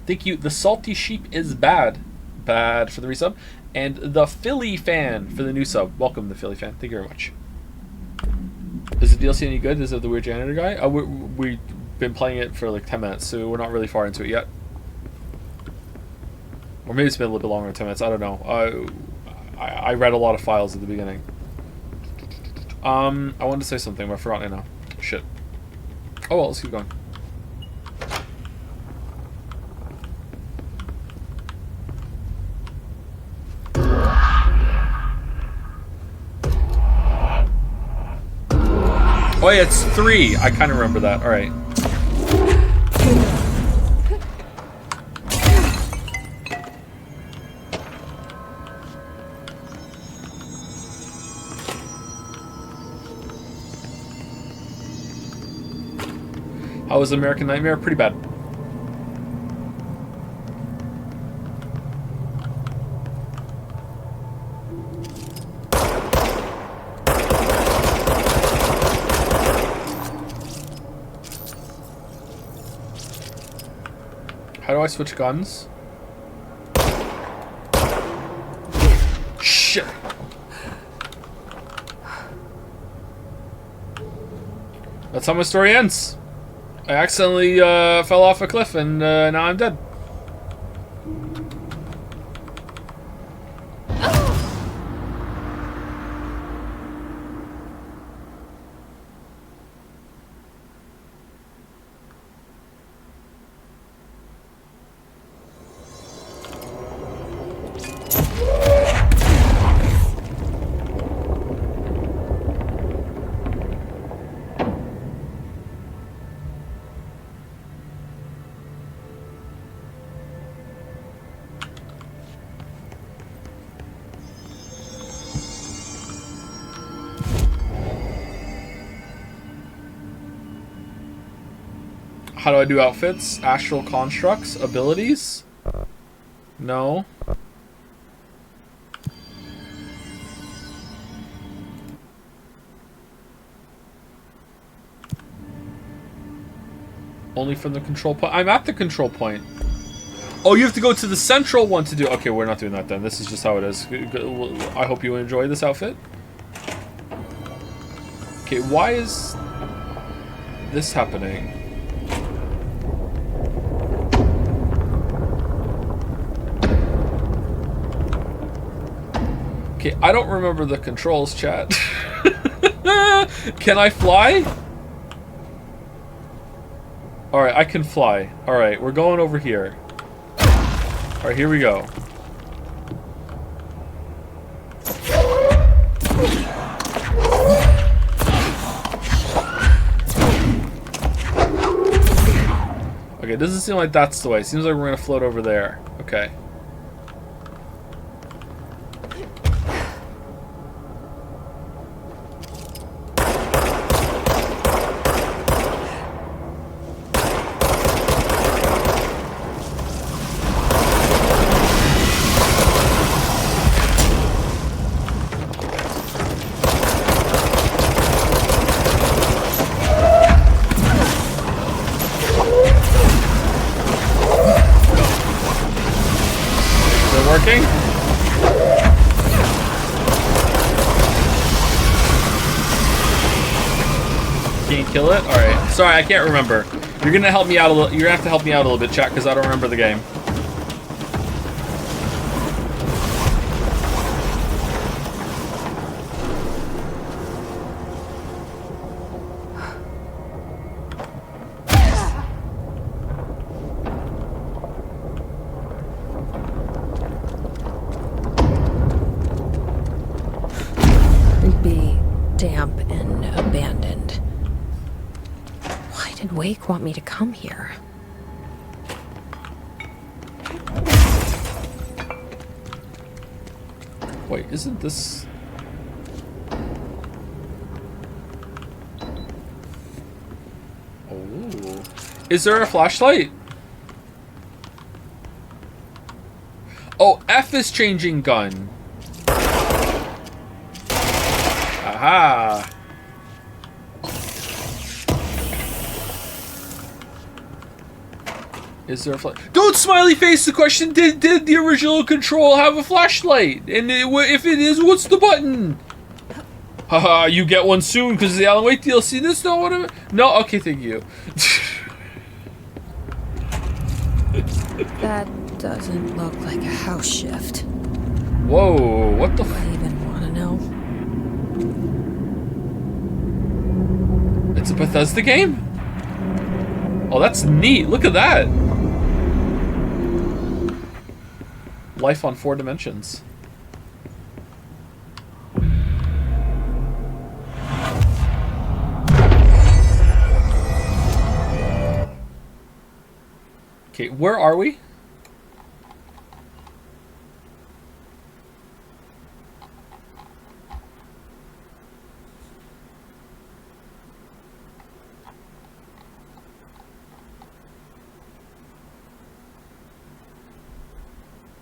Thank you. The Salty Sheep is bad. Bad for the resub. And the Philly Fan for the new sub. Welcome, the Philly Fan. Thank you very much. Is the DLC any good? Is it the Weird Janitor guy? We've been playing it for like 10 minutes, so we're not really far into it yet. Or maybe it's been a little bit longer than 10 minutes. I don't know. I read a lot of files at the beginning. I wanted to say something, but I forgot it now. Shit. Oh well, let's keep going. Oh yeah, it's 3. I kind of remember that. All right. How was American Nightmare? Pretty bad. How do I switch guns? Shit! That's how my story ends. I accidentally fell off a cliff and now I'm dead. How do I do outfits? Astral constructs? Abilities? No. Only from the control point. I'm at the control point. Oh, you have to go to the central one to do. Okay, we're not doing that then. This is just how it is. I hope you enjoy this outfit. Okay, why is this happening? Okay, I don't remember the controls, chat. Can I fly? Alright, I can fly. Alright, we're going over here. Alright, here we go. Okay, it doesn't seem like that's the way. It seems like we're gonna float over there. Okay. Kill it? Alright. Sorry, I can't remember. You're gonna help me out a little. You're gonna have to help me out a little bit, chat, because I don't remember the game. Creepy, damp, and abandoned. Why did Wake want me to come here? Wait, isn't this... Oh. Is there a flashlight? Oh, F is changing gun. Aha. Is there a Don't smiley face the question. Did the original Control have a flashlight? And if it is, what's the button? Haha, you get one soon because of the Alan Wake DLC. This not what I'm... No, okay, thank you. That doesn't look like a house shift. Whoa, what the Do I even want to know? It's a Bethesda game? Oh, that's neat. Look at that. Life on 4 dimensions. Okay, where are we?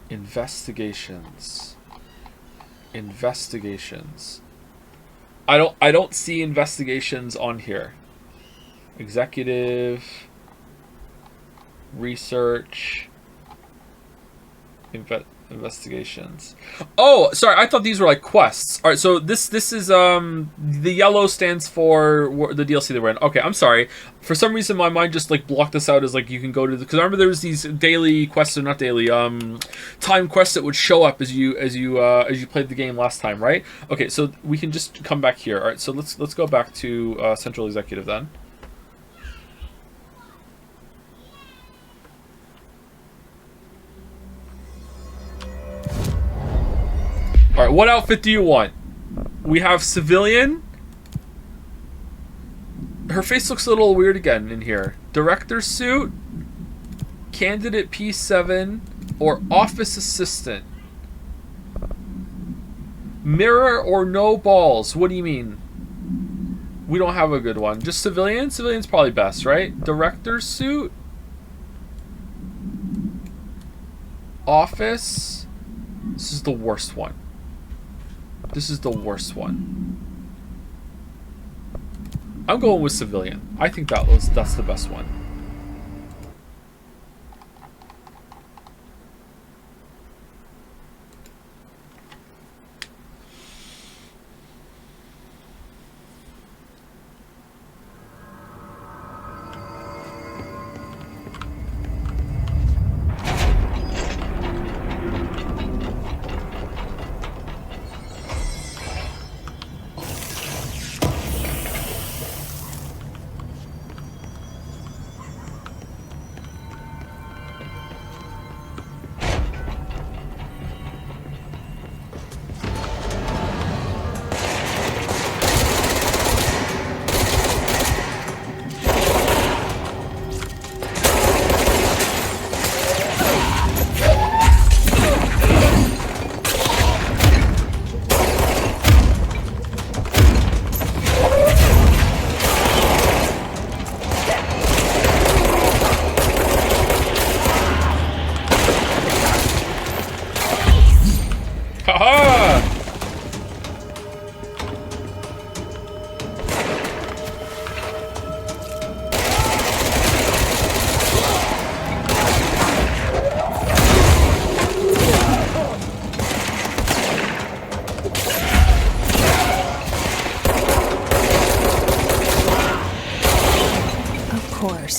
Investigations. Investigations. I don't see investigations on here. Executive, research, investigations. Oh, sorry, I thought these were like quests. All right, so this is the yellow stands for the DLC that we're in. Okay, I'm sorry. For some reason, my mind just like blocked this out as like you can go to because I remember there was these daily quests, or not daily, time quests that would show up as you played the game last time, right? Okay, so we can just come back here. All right, so let's go back to Central Executive then. All right, what outfit do you want? We have civilian. Her face looks a little weird again in here. Director's suit, candidate P7, or office assistant. Mirror or no balls? What do you mean? We don't have a good one. Just civilian? Civilian's probably best, right? Director's suit. Office. This is the worst one. This is the worst one. I'm going with civilian. I think that's the best one.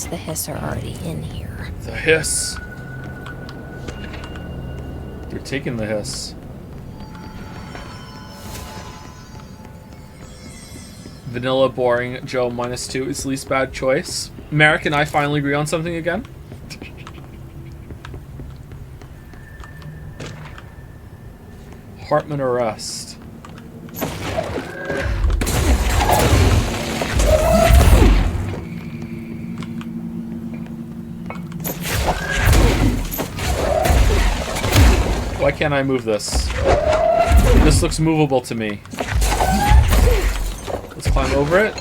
The Hiss are already in here. The Hiss. They're taking the Hiss. Vanilla, boring, Joe -2 is least bad choice. Merrick and I finally agree on something again. Hartman arrest. Why can't I move this? This looks movable to me. Let's climb over it.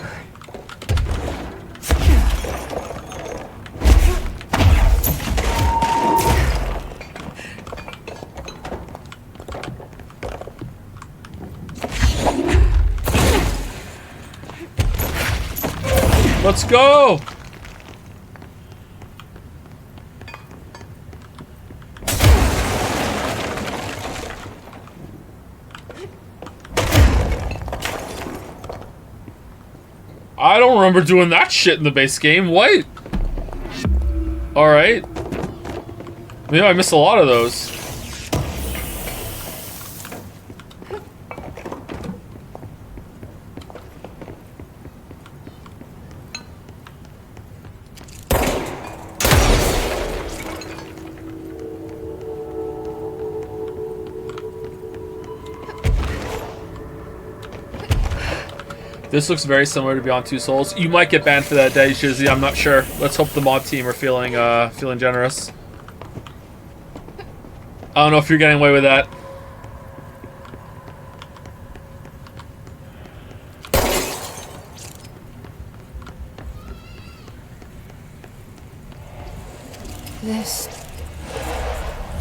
Let's go! I don't remember doing that shit in the base game. What? Alright. Maybe I missed a lot of those. This looks very similar to Beyond Two Souls. You might get banned for that day, Shizzy. I'm not sure. Let's hope the mod team are feeling feeling generous. I don't know if you're getting away with that. This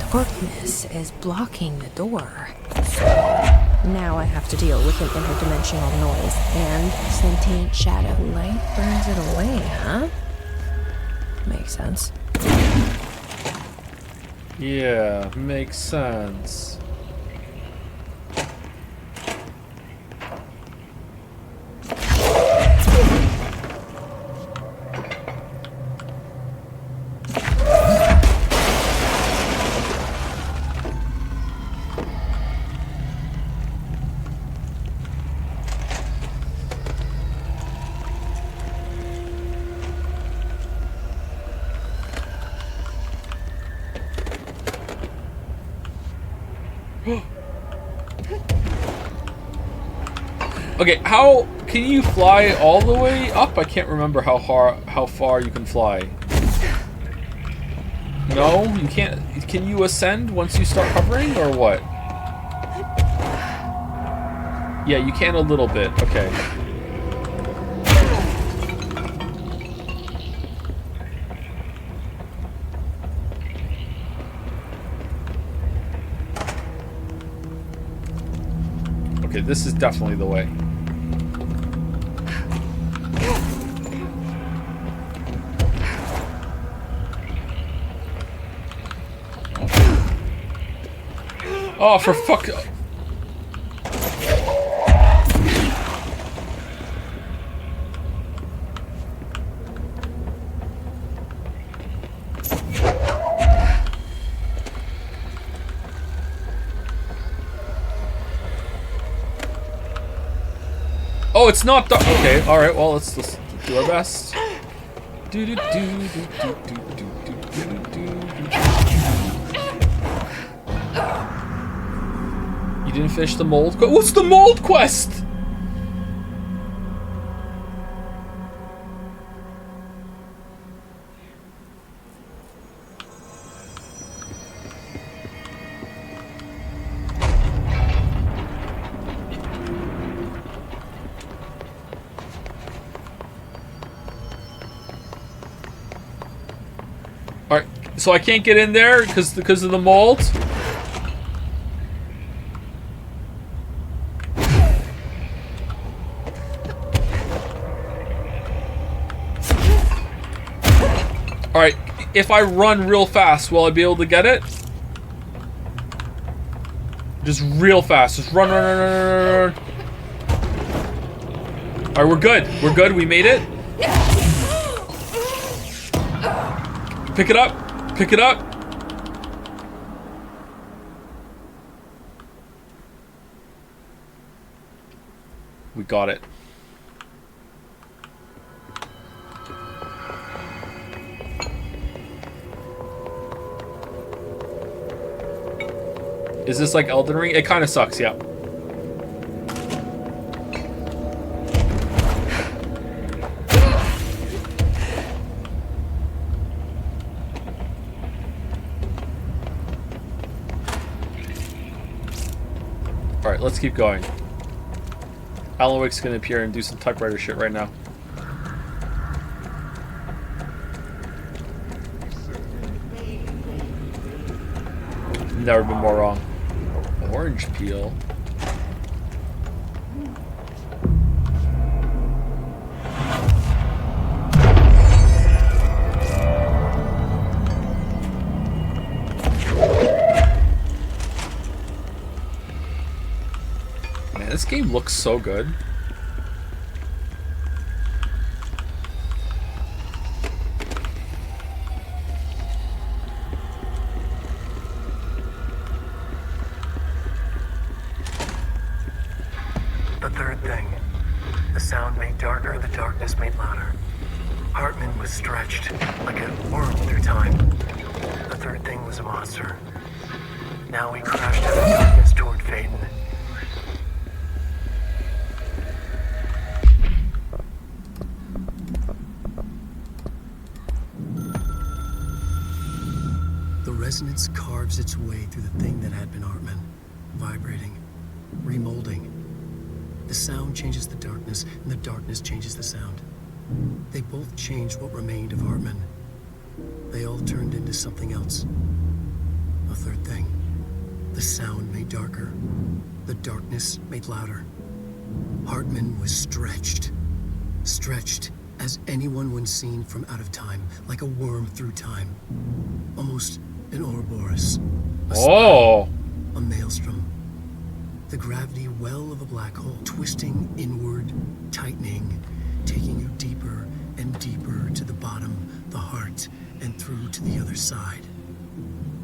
darkness is blocking the door. Now I have to deal with an interdimensional noise and sentient shadow. Light burns it away, huh? Makes sense. Yeah, makes sense. Okay, how can you fly all the way up? I can't remember how far you can fly. No, you can't. Can you ascend once you start hovering, or what? Yeah, you can a little bit. Okay. Okay, this is definitely the way. Oh, for fuck... Oh, it's not the... Okay, alright, well, let's do our best. You didn't finish the mold quest? What's the mold quest? Alright, so I can't get in there because of the mold? Alright, if I run real fast, will I be able to get it? Just real fast. Just run, run, run, run, run, run. Alright, we're good. We're good. We made it. Pick it up. Pick it up. We got it. Is this like Elden Ring? It kind of sucks, yeah. Alright, let's keep going. Alan Wake's gonna appear and do some typewriter shit right now. Never been more wrong. Orange peel. Man, this game looks so good. thing. The sound made darker, the darkness made louder. Hartman was stretched like a worm through time. The third thing was a monster. Now he crashed out of darkness toward Faden. The resonance carves its way through the thing that had been Hartman, vibrating, remolding. The sound changes the darkness, and the darkness changes the sound. They both changed what remained of Hartman. They all turned into something else. A third thing. The sound made darker. The darkness made louder. Hartman was stretched. Stretched as anyone when seen from out of time, like a worm through time. Almost an Ouroboros. A spiral, a maelstrom. The gravity well of a black hole, twisting inward, tightening, taking you deeper and deeper to the bottom, the heart, and through to the other side.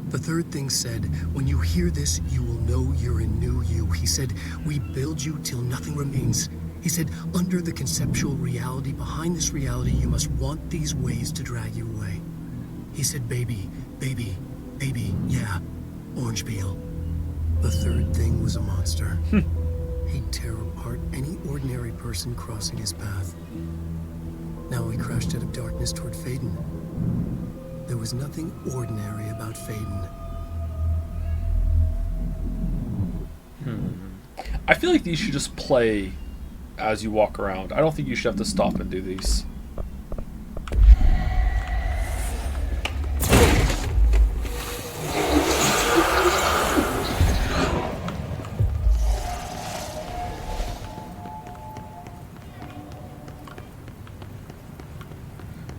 The third thing said, when you hear this, you will know you're a new you. He said, we build you till nothing remains. He said, under the conceptual reality, behind this reality, you must want these ways to drag you away. He said, baby, baby, baby, yeah, orange peel. The third thing was a monster. He'd tear apart any ordinary person crossing his path. Now he crashed out of darkness toward Faden. There was nothing ordinary about Faden. I feel like these should just play as you walk around. I don't think you should have to stop and do these.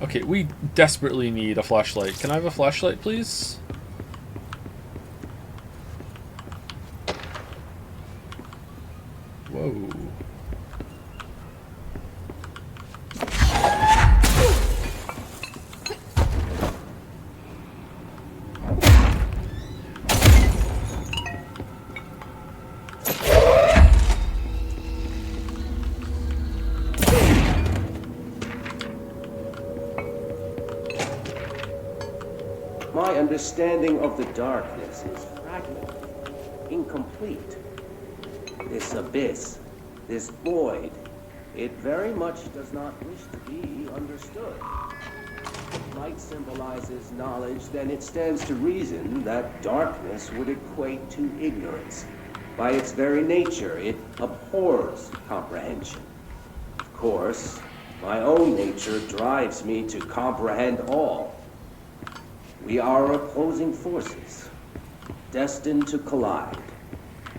Okay, we desperately need a flashlight. Can I have a flashlight, please? Whoa. My understanding of the darkness is fragmented, incomplete. This abyss, this void, it very much does not wish to be understood. If light symbolizes knowledge, then it stands to reason that darkness would equate to ignorance. By its very nature, it abhors comprehension. Of course, my own nature drives me to comprehend all. We are opposing forces, destined to collide.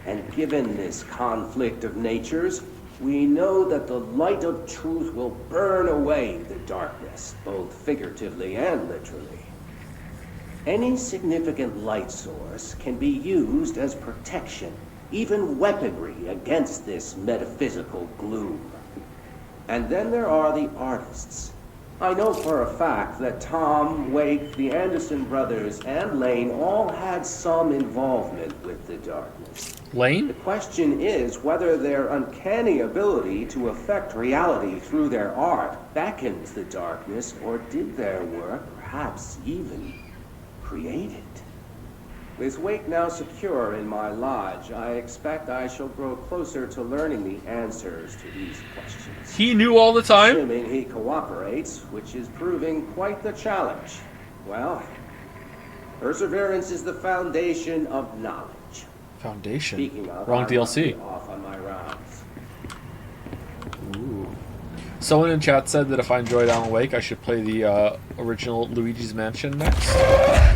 And given this conflict of natures, we know that the light of truth will burn away the darkness, both figuratively and literally. Any significant light source can be used as protection, even weaponry, against this metaphysical gloom. And then there are the artists. I know for a fact that Tom, Wake, the Anderson brothers, and Lane all had some involvement with the darkness. Lane? The question is whether their uncanny ability to affect reality through their art beckons the darkness, or did their work perhaps even create it? With Wake now secure in my lodge, I expect I shall grow closer to learning the answers to these questions. He knew all the time? Assuming he cooperates, which is proving quite the challenge. Well, perseverance is the foundation of knowledge. Foundation? Speaking of, Wrong I DLC. must be off on my rounds. Ooh. Someone in chat said that if I enjoyed Alan Wake, I should play the original Luigi's Mansion next.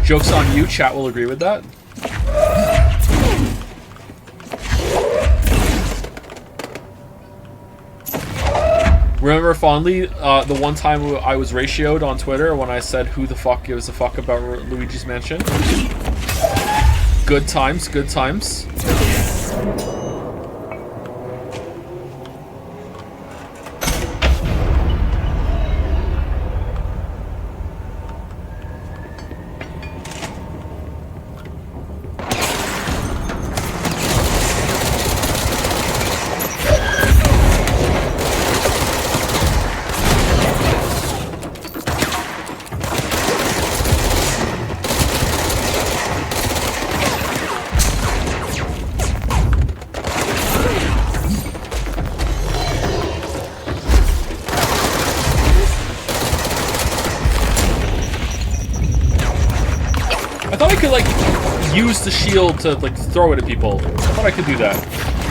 Joke's on you, chat will agree with that. Remember fondly the one time I was ratioed on Twitter when I said who the fuck gives a fuck about Luigi's Mansion? Good times, good times. thought I could, like, use the shield to, like, throw it at people. I thought I could do that.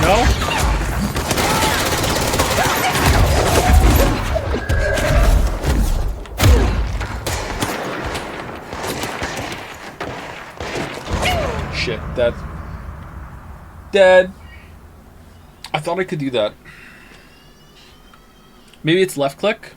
No? Shit, dead. Dead. I thought I could do that. Maybe it's left click?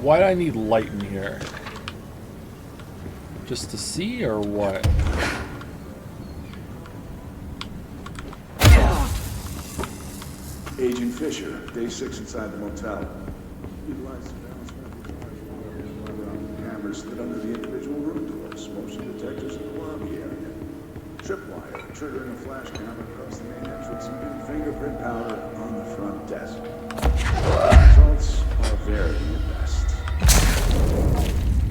Why do I need light in here? Just to see, or what? Agent Fisher, day 6 inside the motel. Utilize the balance around the cameras that under the individual room doors, motion detectors in the lobby area. Tripwire, triggering a flash camera across the main entrance and getting fingerprint powder on the front desk. Results are very best.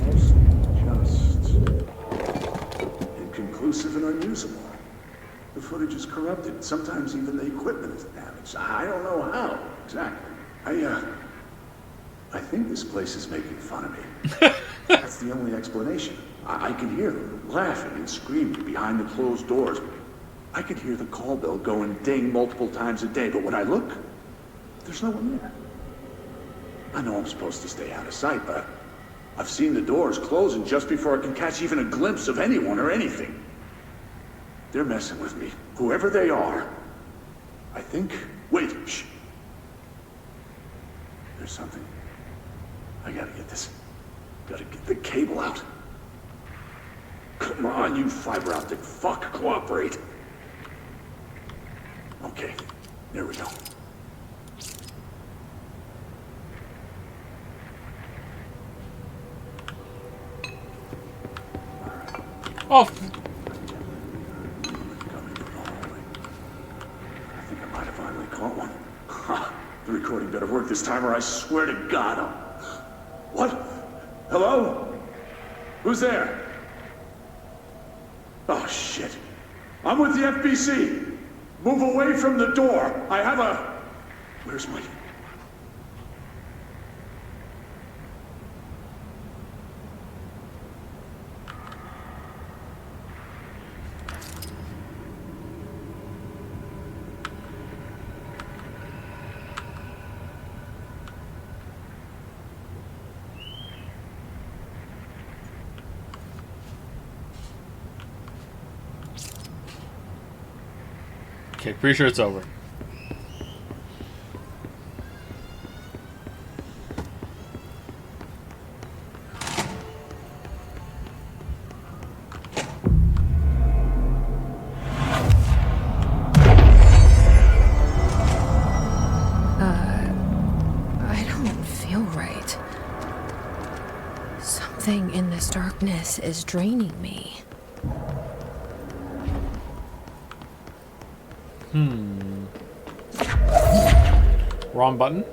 Most just inconclusive and unusable. The footage is corrupted. Sometimes even the equipment is damaged. I don't know how exactly. I think this place is making fun of me. That's the only explanation. I can hear them laughing and screaming behind the closed doors. I could hear the call bell go and ding multiple times a day, but when I look, there's no one there. I know I'm supposed to stay out of sight, but I've seen the doors closing just before I can catch even a glimpse of anyone or anything. They're messing with me, whoever they are. I think... Wait, shh. There's something. I gotta get this. Gotta get the cable out. Come on, you fiber optic fuck, cooperate. Okay, there we go. Oh. Caught one. Ha! The recording better work this time or I swear to God I'll... What? Hello? Who's there? Oh, shit. I'm with the FBC. Move away from the door. I have a... Where's my... Okay, pretty sure it's over. I don't feel right. Something in this darkness is draining me. Wrong button.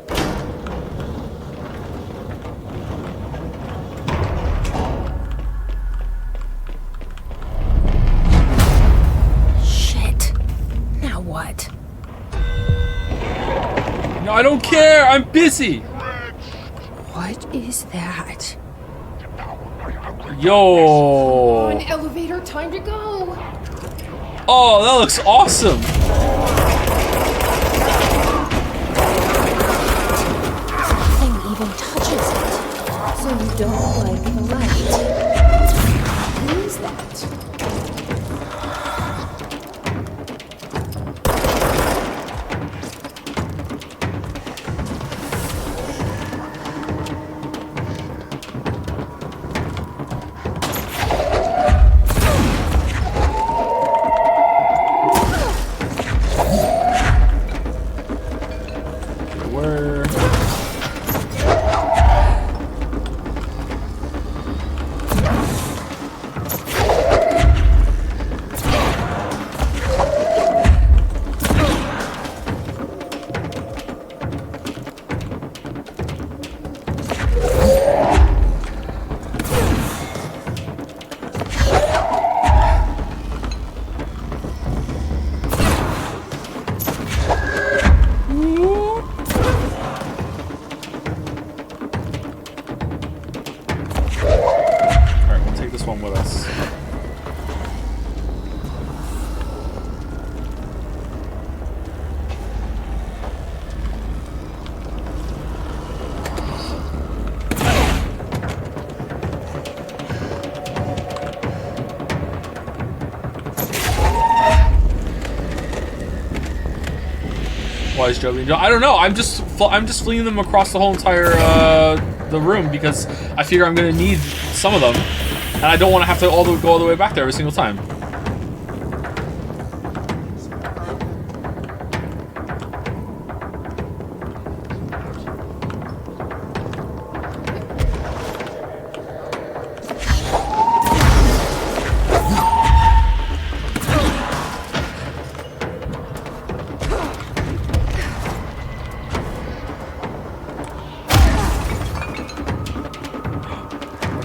Shit. Now what? No, I don't care. I'm busy. What is that? Yo. Come on, elevator, time to go. Oh, that looks awesome. Touches it, so you don't like the light. Who is that? Why is Joe being Joe? I don't know. I'm just fleeing them across the whole entire the room because I figure I'm gonna need some of them, and I don't want to have to go all the way back there every single time.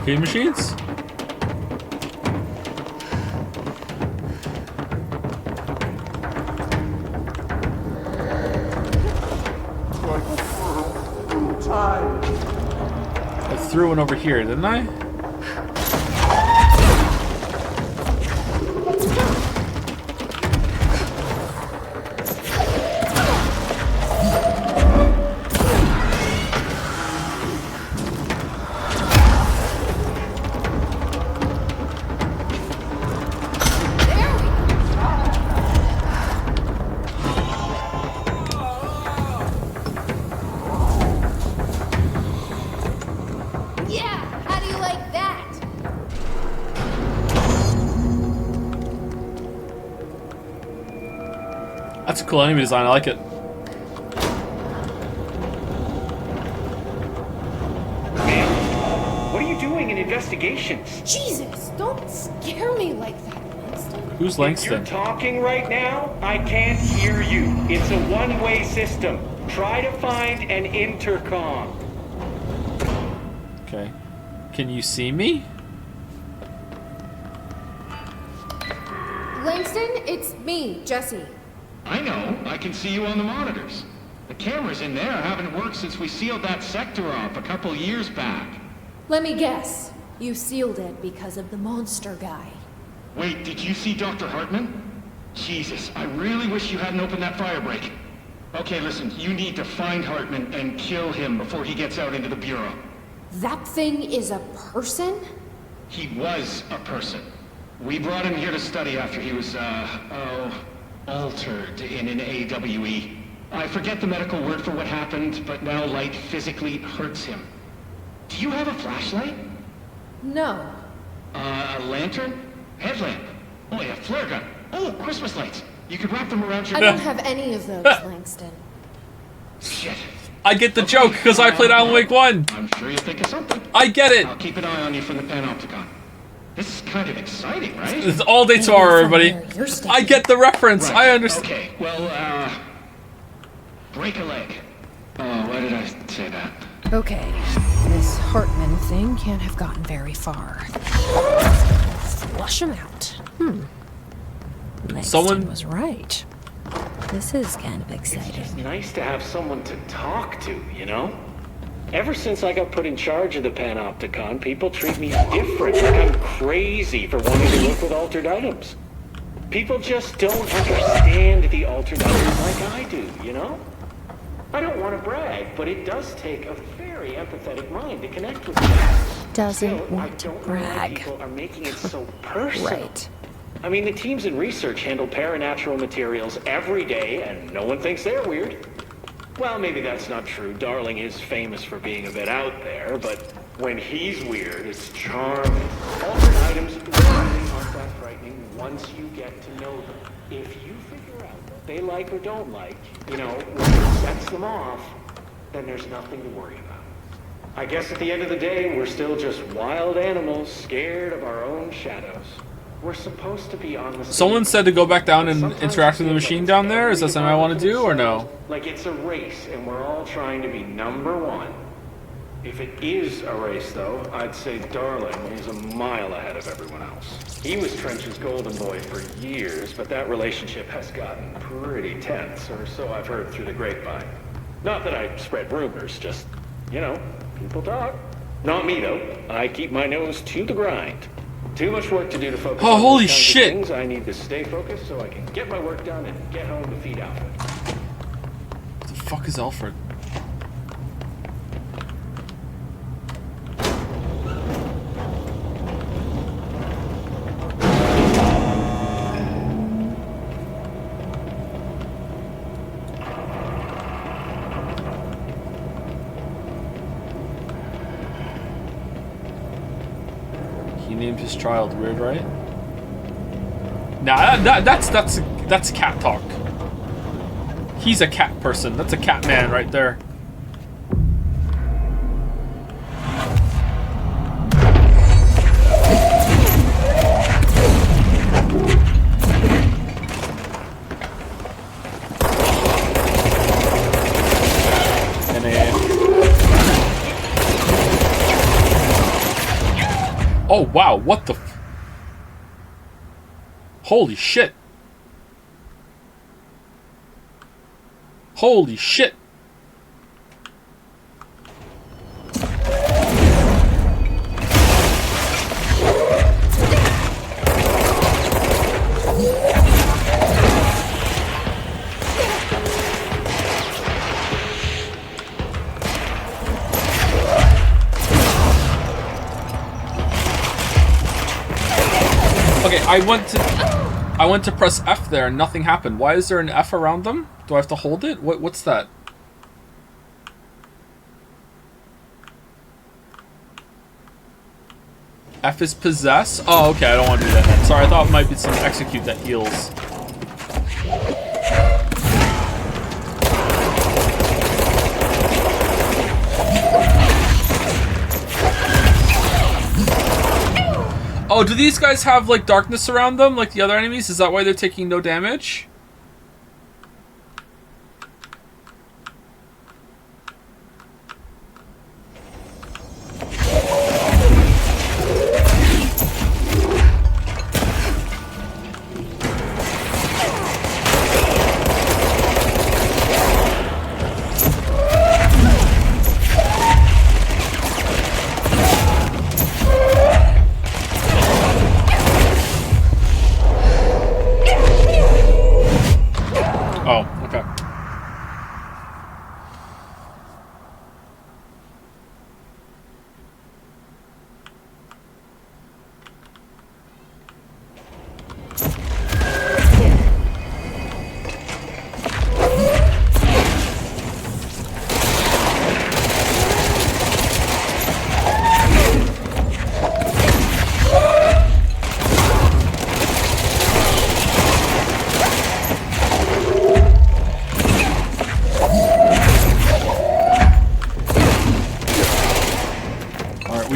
Arcade machines? I threw one over here, didn't I? That's a cool enemy design, I like it. Man, what are you doing in investigations? Jesus, don't scare me like that, Langston. Who's Langston? If you're talking right now, I can't hear you. It's a one-way system. Try to find an intercom. Okay. Can you see me? Langston, it's me, Jesse. I know. I can see you on the monitors. The cameras in there haven't worked since we sealed that sector off a couple years back. Let me guess. You sealed it because of the monster guy. Wait, did you see Dr. Hartman? Jesus, I really wish you hadn't opened that fire break. Okay, listen, you need to find Hartman and kill him before he gets out into the Bureau. That thing is a person? He was a person. We brought him here to study after he was, altered in an AWE. I forget the medical word for what happened, but now light physically hurts him. Do you have a flashlight? No. A lantern? Headlamp? Oh, yeah, flare gun. Oh, Christmas lights. You could wrap them around your... I don't have any of those, Langston. Shit. I get the joke because I played Alan Wake 1. I'm sure you'll think of something. I get it. I'll keep an eye on you from the Panopticon. This is kind of exciting, right? It's all day tomorrow, everybody. I get the reference. Right. I understand. Okay, well, break a leg. Oh, why did I say that? Okay, this Hartman thing can't have gotten very far. Flush him out. Someone was right. This is kind of exciting. It's nice to have someone to talk to, you know? Ever since I got put in charge of the Panopticon, people treat me different, like I'm crazy for wanting to work with altered items. People just don't understand the altered items like I do, you know? I don't want to brag, but it does take a very empathetic mind to connect with people. Doesn't want to brag. People are making it so personal. Right. I mean, the teams in research handle paranatural materials every day, and no one thinks they're weird. Well, maybe that's not true. Darling is famous for being a bit out there, but when he's weird, it's charming. Altered items really aren't that frightening once you get to know them. If you figure out what they like or don't like, you know, what sets them off, then there's nothing to worry about. I guess at the end of the day, we're still just wild animals scared of our own shadows. We're supposed to be on the... Someone said to go back down and interact with the machine down there. Is that something I want to do or no? Like it's a race and we're all trying to be number one. If it is a race though, I'd say Darling is a mile ahead of everyone else. He was Trench's golden boy for years, but that relationship has gotten pretty tense, or so I've heard through the grapevine. Not that I spread rumors, just, you know, people talk. Not me though. I keep my nose to the grind. Too much work to do to focus on holy those kinds of shit. things. I need to stay focused so I can get my work done and get home to feed Alfred. What the fuck is Alfred? named his child. Weird, right? Nah, that's cat talk. He's a cat person. That's a cat man right there. Oh wow, what the f— holy shit. Holy shit. Okay, I went to press F there and nothing happened. Why is there an F around them? Do I have to hold it? What's that? F is possess? Oh, okay, I don't want to do that then. Sorry, I thought it might be some execute that heals. Oh, do these guys have, like, darkness around them, like the other enemies? Is that why they're taking no damage?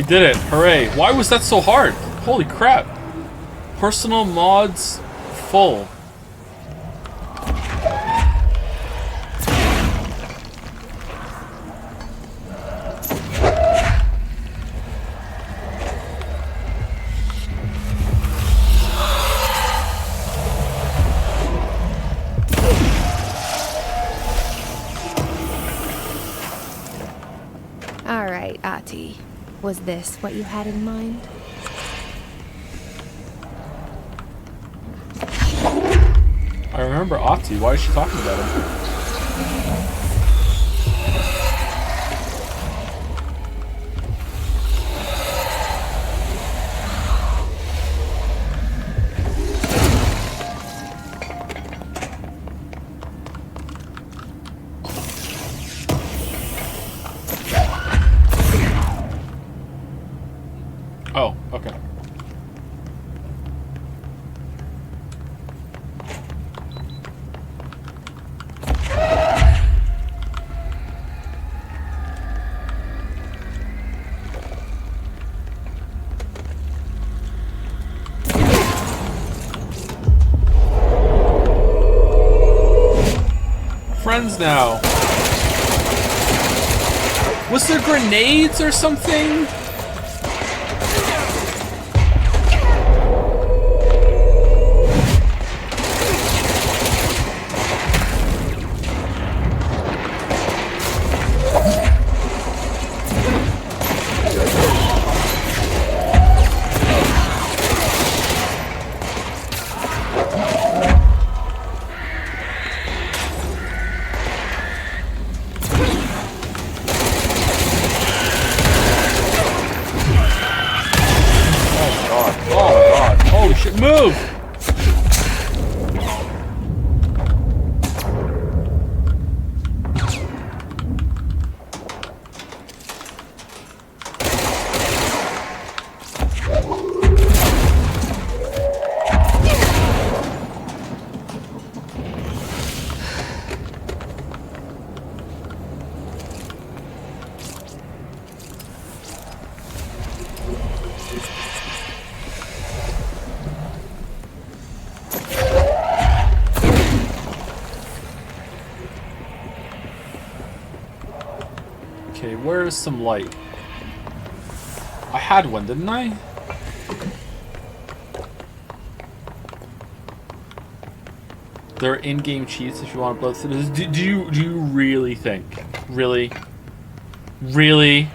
Did it. Hooray. Why was that so hard? Holy crap. Personal mods full. All right, Ahti. Was this what you had in mind? I remember Ahti. Why is she talking about him? Oh, okay. Friends now. Was there grenades or something? Okay, where is some light? I had one, didn't I? There are in-game cheats if you want to blow through this. Do you really think? Really? Really?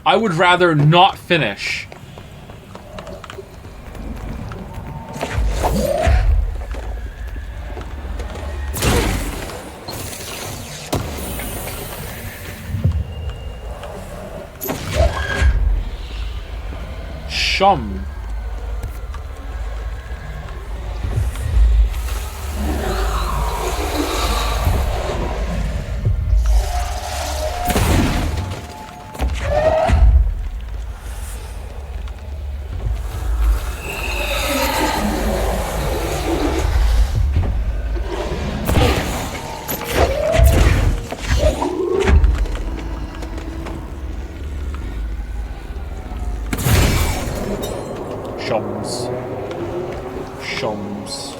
I would rather not finish. Shum. Shums. Shums.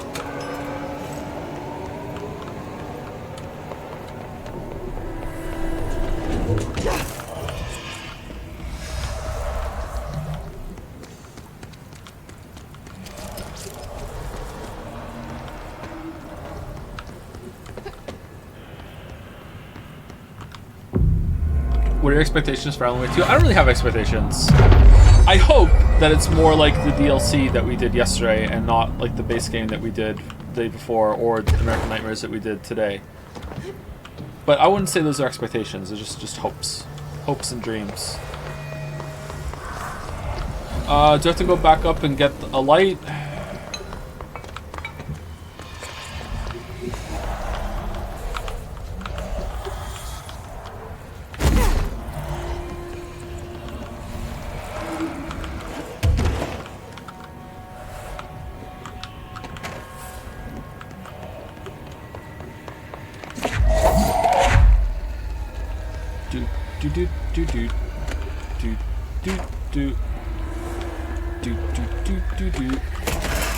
What are your expectations for Alan Wake 2? I don't really have expectations. I hope that it's more like the DLC that we did yesterday and not like the base game that we did the day before or the American Nightmares that we did today. But I wouldn't say those are expectations. They're just hopes. Hopes and dreams. Do I have to go back up and get a light?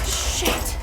Shit.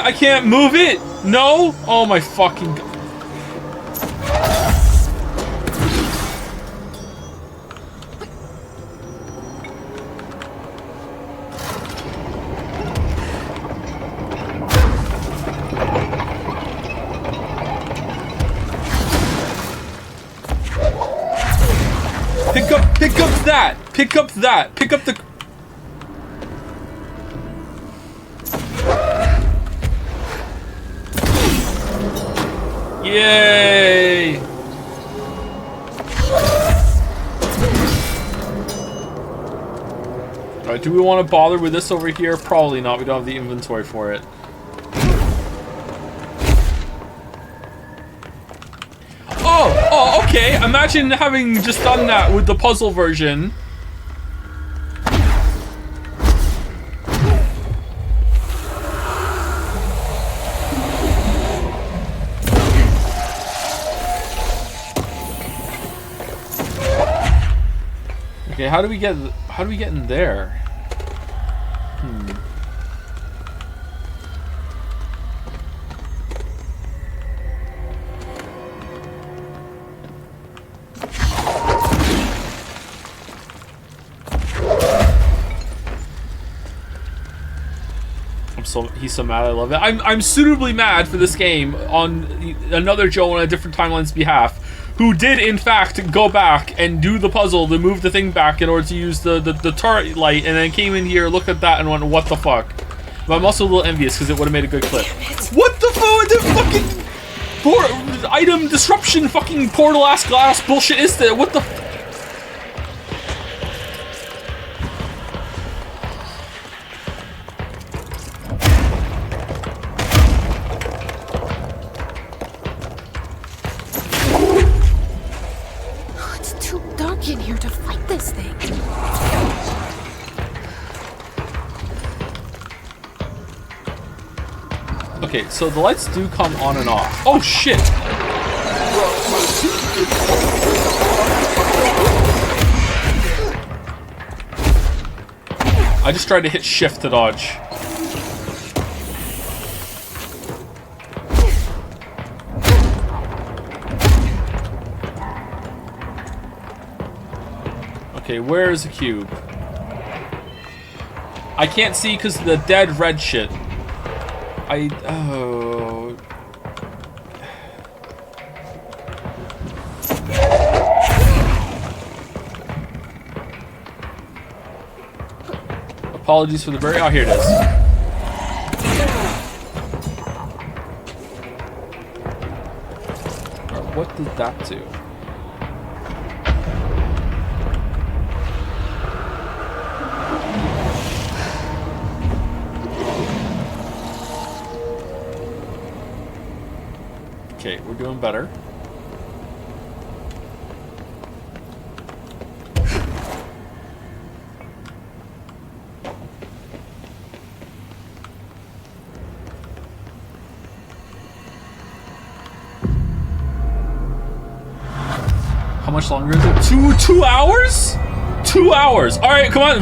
I can't move it! No? Oh my fucking god. Pick up that! Pick up that! Pick up the... Yay! Alright, do we want to bother with this over here? Probably not. We don't have the inventory for it. Oh, okay. Imagine having just done that with the puzzle version. Okay, how do we get in there? He's so mad. I love it. I'm suitably mad for this game on another Joe on a different timeline's behalf, who did in fact go back and do the puzzle to move the thing back in order to use the turret light, and then came in here, looked at that, and went, "What the fuck?" But I'm also a little envious because it would have made a good clip. What the fuck? item disruption fucking portal ass glass bullshit is that? What the? Oh, it's too dark in here to fight this thing. Okay, so the lights do come on and off. Oh shit! I just tried to hit shift to dodge. Okay, where is the cube? I can't see because of the dead red shit. Oh. Apologies for the very... Oh, here it is. Alright, what did that do? Okay, we're doing better. How much longer is it? 2 hours? 2 hours. All right, come on.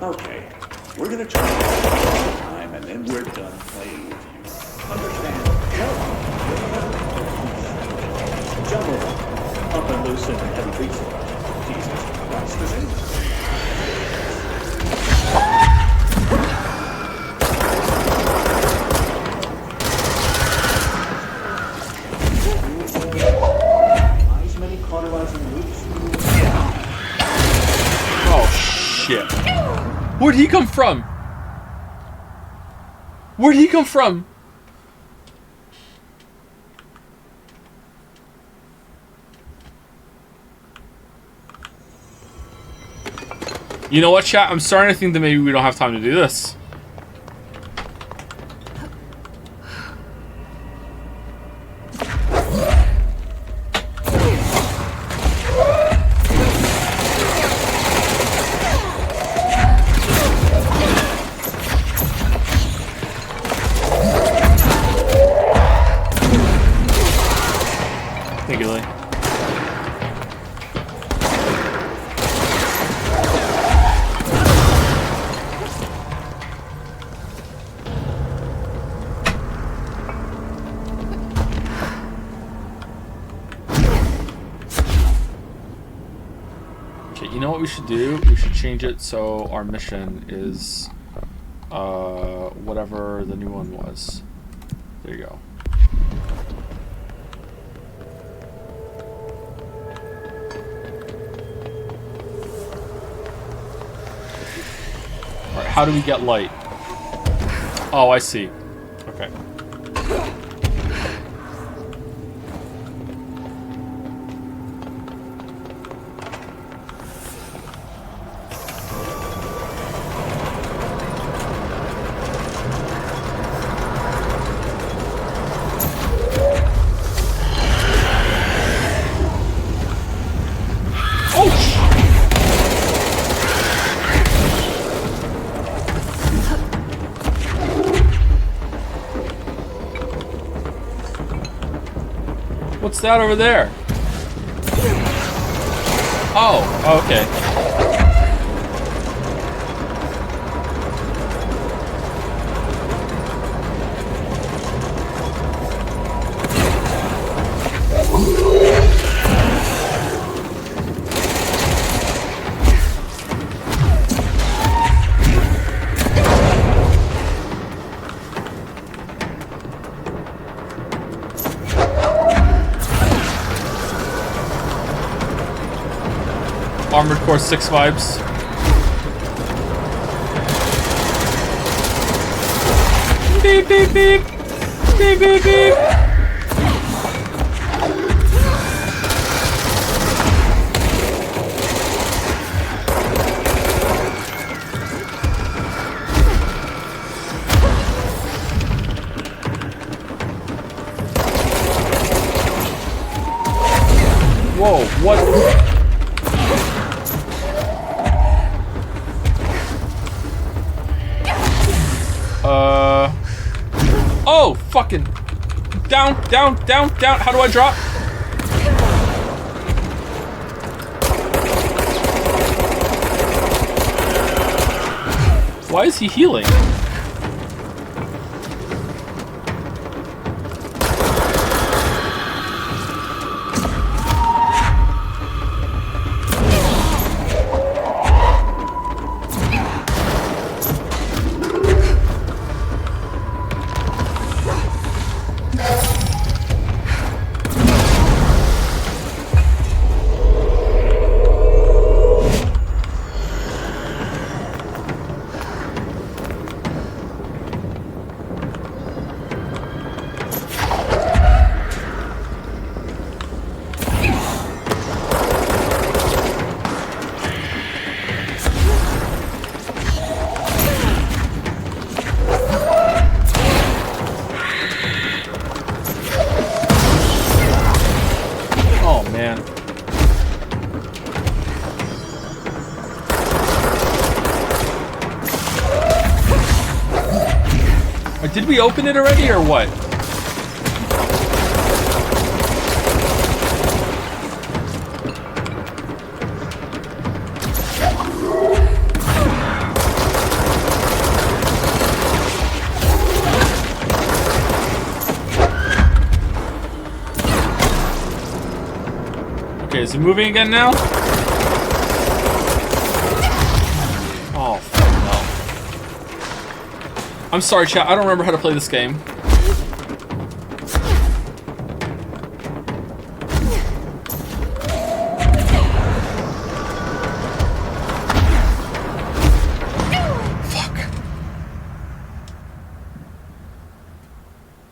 Okay, we're gonna try this time, and then we're done playing with you. Understand? Jump up and loosen and heavy treats. Jesus Christ, is it? As many cauterizing loops. Oh shit. Where'd he come from? Where'd he come from? You know what, chat? I'm starting to think that maybe we don't have time to do this. Thank you, Lee. Okay, you know what we should do? We should change it so our mission is whatever the new one was. There you go. Alright, how do we get light? Oh, I see. Okay. What's that over there? Oh, okay. Armored Core 6 vibes. Beep, beep, beep. Beep, beep, beep. Whoa, what? Oh, fucking. Down, down, down, down. How do I drop? Why is he healing? Did we open it already or what? Okay, is it moving again now? Oh, fuck no. I'm sorry, chat. I don't remember how to play this game.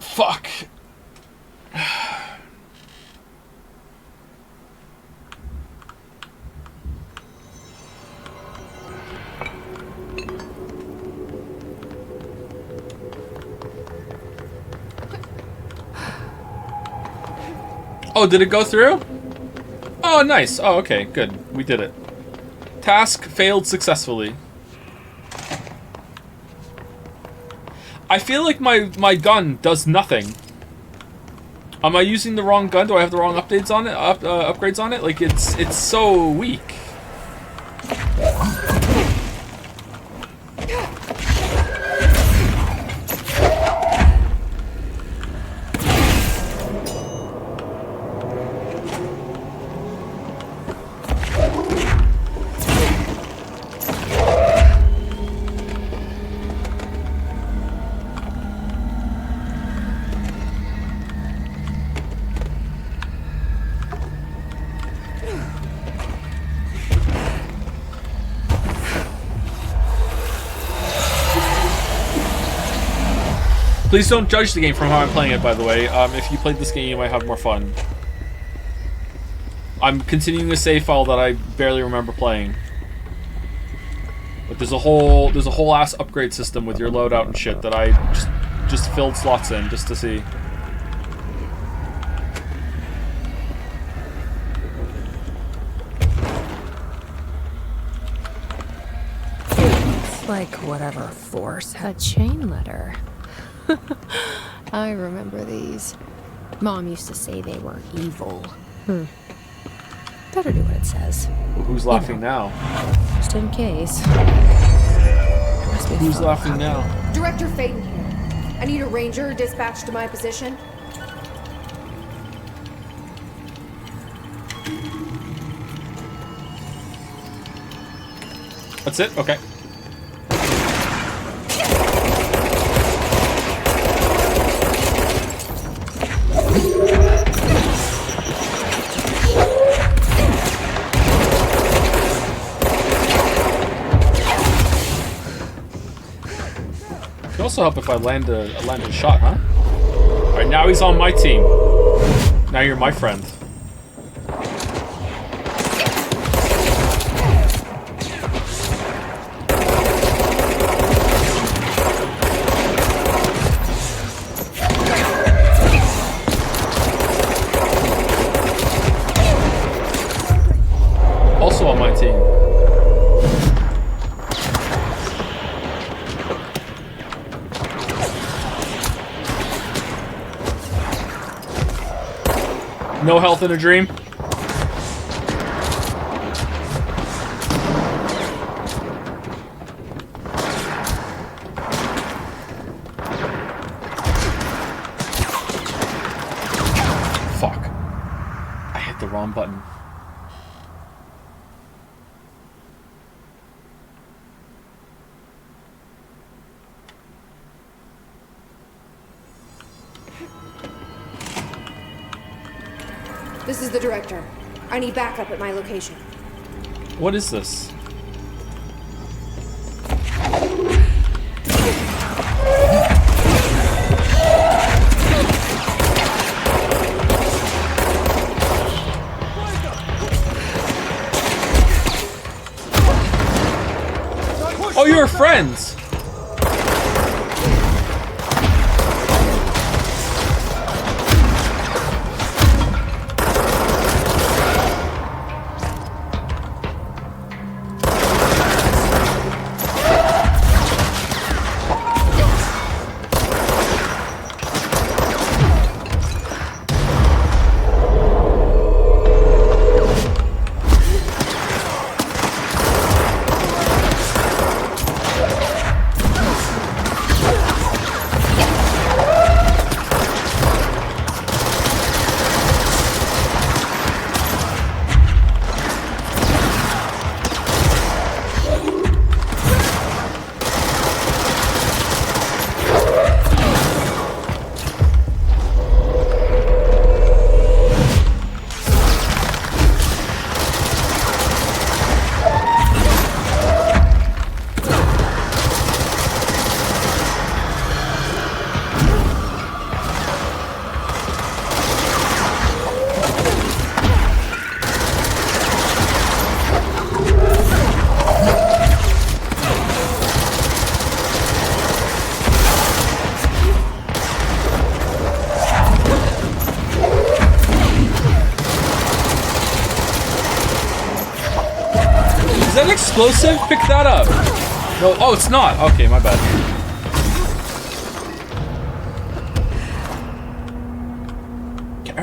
Fuck. Oh, did it go through? Oh, nice. Oh, okay, good. We did it. Task failed successfully. I feel like my gun does nothing. Am I using the wrong gun? Do I have the wrong updates on it? Upgrades on it? Like it's so weak. Please don't judge the game from how I'm playing it, by the way. If you played this game, you might have more fun. I'm continuing a save file that I barely remember playing. But there's a whole ass upgrade system with your loadout and shit that I just filled slots in just to see. It's like whatever force had chain letter. I remember these. Mom used to say they were evil. Better do what it says. Well, who's laughing now? Just in case. Who's laughing now? Director Faden here. I need a ranger dispatched to my position. That's it? Okay. also help if I land a shot, huh? Alright, now he's on my team. Now you're my friend. Also on my team. No health in a dream. Fuck. I hit the wrong button. This is the director. I need backup at my location. What is this? Oh, you're friends! Is that an explosive? Pick that up. No, oh, it's not. Okay, my bad. I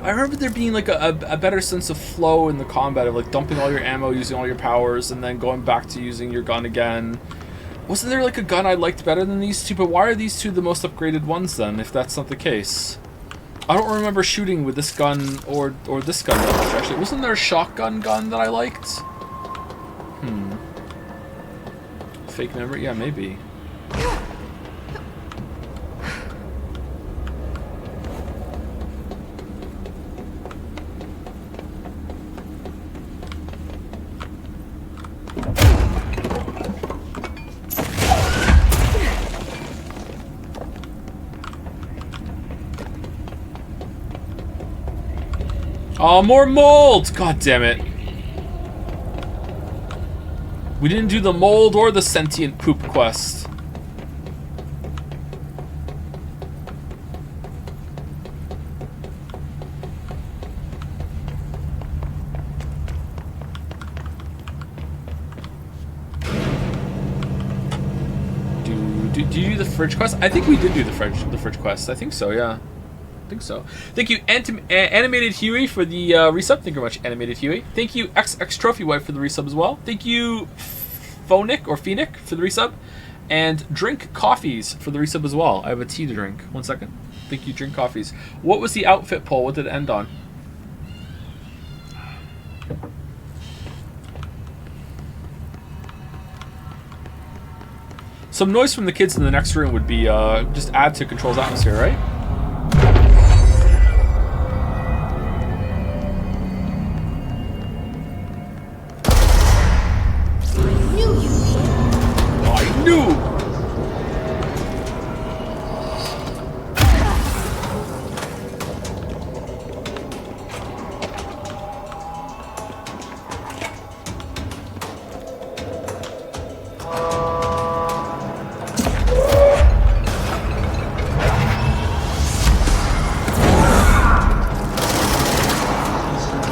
remember there being like a better sense of flow in the combat of like dumping all your ammo, using all your powers, and then going back to using your gun again. Wasn't there like a gun I liked better than these two? But why are these two the most upgraded ones then, if that's not the case? I don't remember shooting with this gun or this gun that much, actually. Wasn't there a shotgun gun that I liked? Fake memory? Yeah, maybe. Oh, more mold! God damn it. We didn't do the mold or the sentient poop quest. Do you do the fridge quest? I think we did do the fridge quest. I think so, yeah. I think so. Thank you, Animated Huey, for the resub. Thank you very much, Animated Huey. Thank you, XX Trophy Wife, for the resub as well. Thank you, Phonic or Phoenic, for the resub. And Drink Coffees for the resub as well. I have a tea to drink. 1 second. Thank you, Drink Coffees. What was the outfit poll? What did it end on? Some noise from the kids in the next room would be just add to Control's atmosphere, right?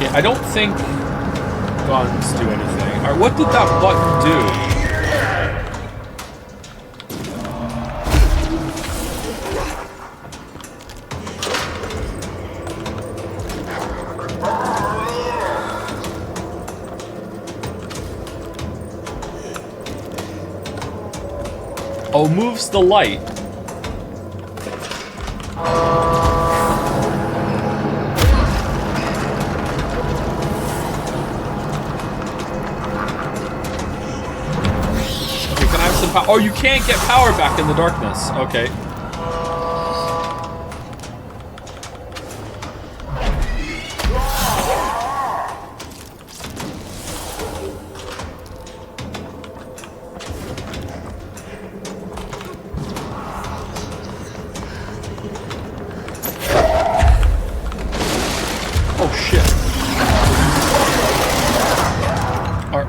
Okay, I don't think guns do anything. Alright, what did that button do? Oh, moves the light. Okay, can I have some power? Oh, you can't get power back in the darkness. Okay.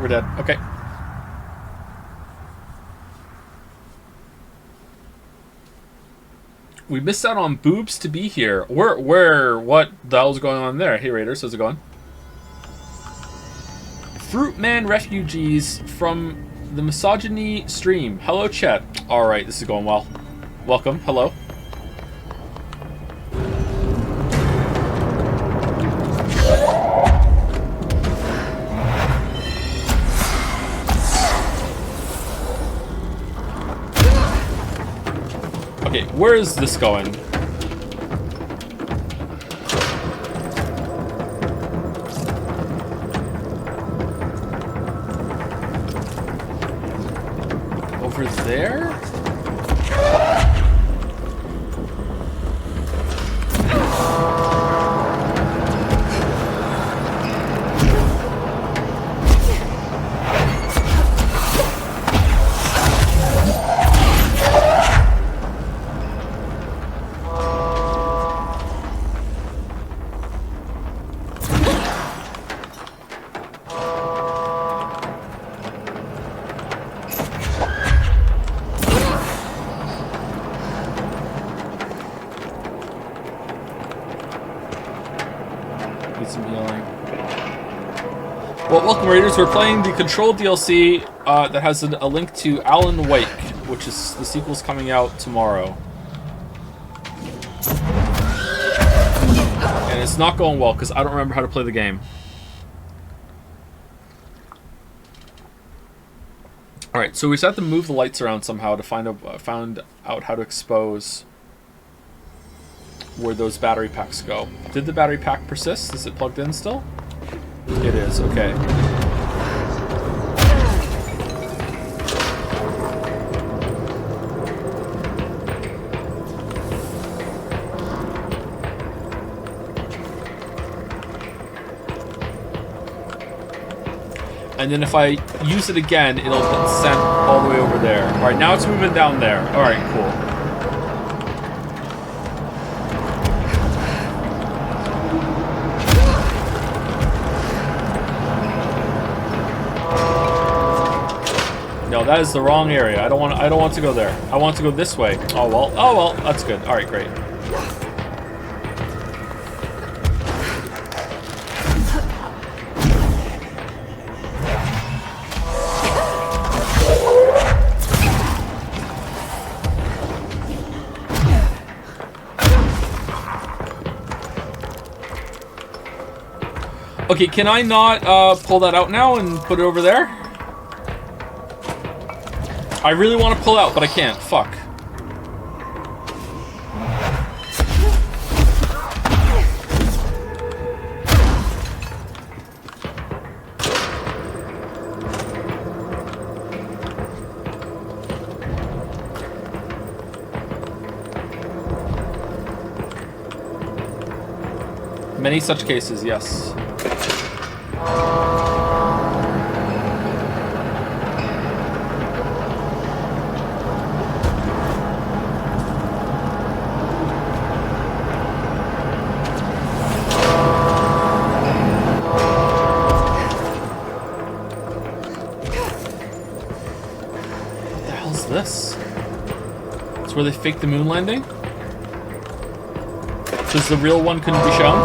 We're dead. Okay. We missed out on boobs to be here. What the hell's going on there? Hey Raiders, how's it going? Fruitman refugees from the misogyny stream. Hello chat. Alright, this is going well. Welcome. Hello. Okay, where is this going? Over there? Welcome Raiders, we're playing the Control DLC that has a link to Alan Wake, which is the sequel's coming out tomorrow. And it's not going well because I don't remember how to play the game. Alright, so we just have to move the lights around somehow to find out how to expose where those battery packs go. Did the battery pack persist? Is it plugged in still? It is, okay. And then if I use it again, it'll get sent all the way over there. Alright, now it's moving down there. Alright, cool. No, that is the wrong area. I don't want to go there. I want to go this way. Oh well, that's good. Alright, great. Okay, can I not pull that out now and put it over there? I really want to pull out, but I can't. Fuck. Many such cases, yes. This? It's where they faked the moon landing? Because the real one couldn't be shown?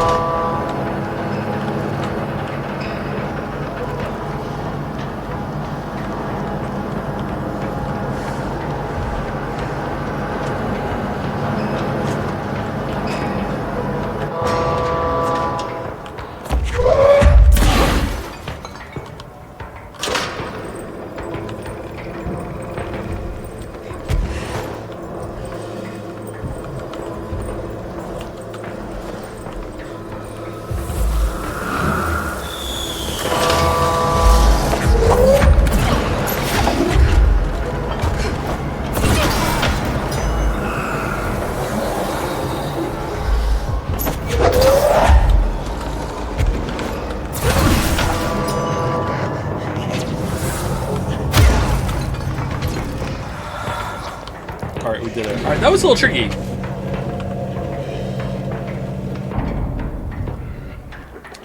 Alright, we did it. Alright, that was a little tricky.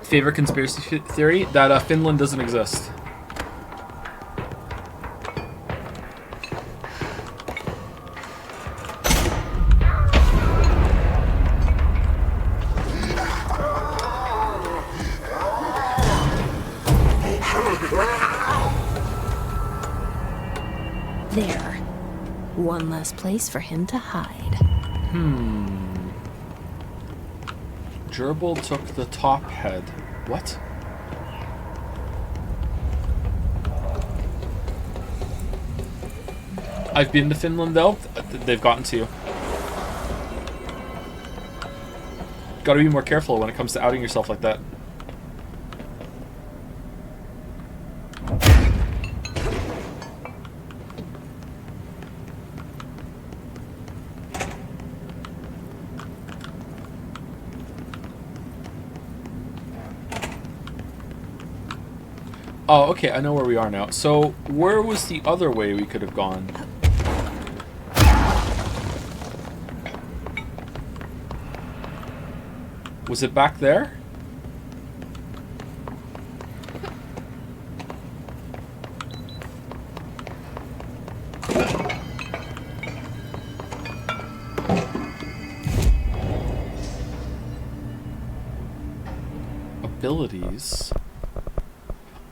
Favorite conspiracy theory? That Finland doesn't exist. There. One less place for him to hide. Gerbil took the top head. What? I've been to Finland though. They've gotten to you. Gotta be more careful when it comes to outing yourself like that. Oh, okay, I know where we are now. So, where was the other way we could have gone? Was it back there? Abilities.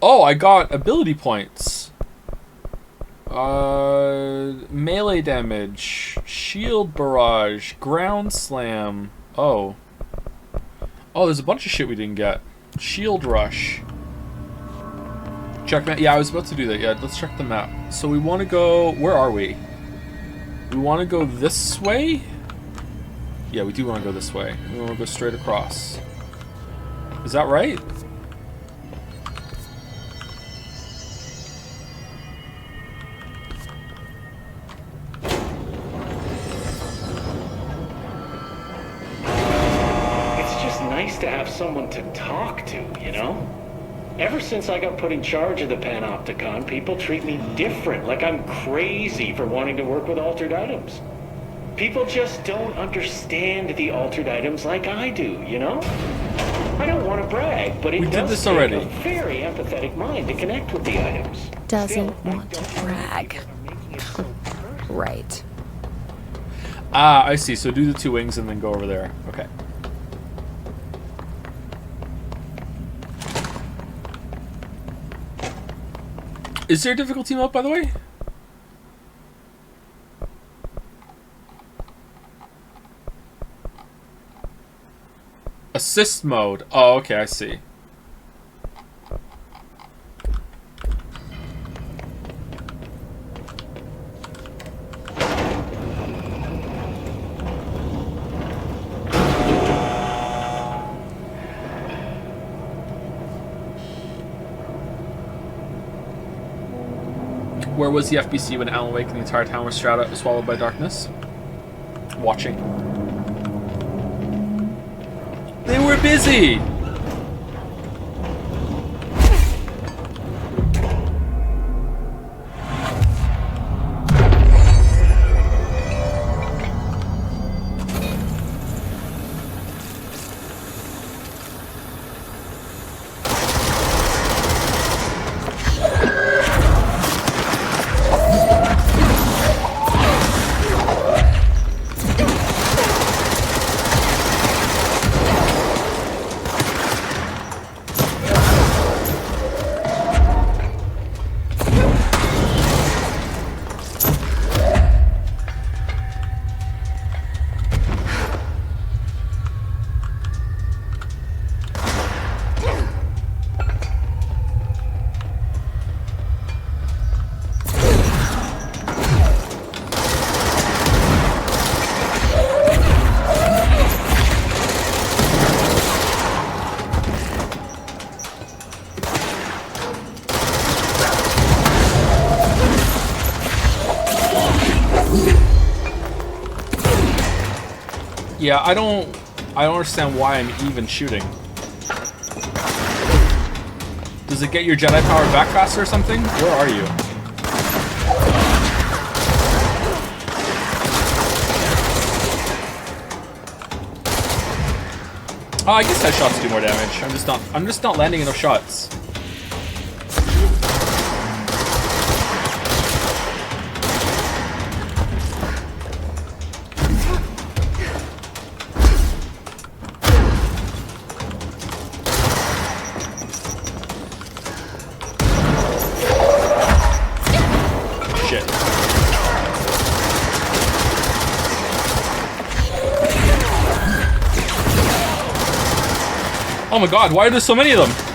Oh, I got ability points. Melee damage, shield barrage, ground slam. Oh. Oh, there's a bunch of shit we didn't get. Shield rush. Check map. Yeah, I was about to do that. Yeah, let's check the map. So we want to go. Where are we? We want to go this way? Yeah, we do want to go this way. We want to go straight across. Is that right? To have someone to talk to, you know? Ever since I got put in charge of the Panopticon, people treat me different, like I'm crazy for wanting to work with altered items. People just don't understand the altered items like I do, you know? I don't want to brag, but it does take a very empathetic mind to connect with the items. Doesn't want to brag. Right. Ah, I see. So do the 2 wings and then go over there. Okay. Is there a difficulty mode, by the way? Assist mode. Oh, okay, I see. Where was the FBC when Alan Wake and the entire town was swallowed by darkness? Watching. They were busy! Yeah, I don't understand why I'm even shooting. Does it get your Jedi power back faster or something? Where are you? Oh, I guess headshots do more damage. I'm just not landing enough shots. Oh my god, why are there so many of them?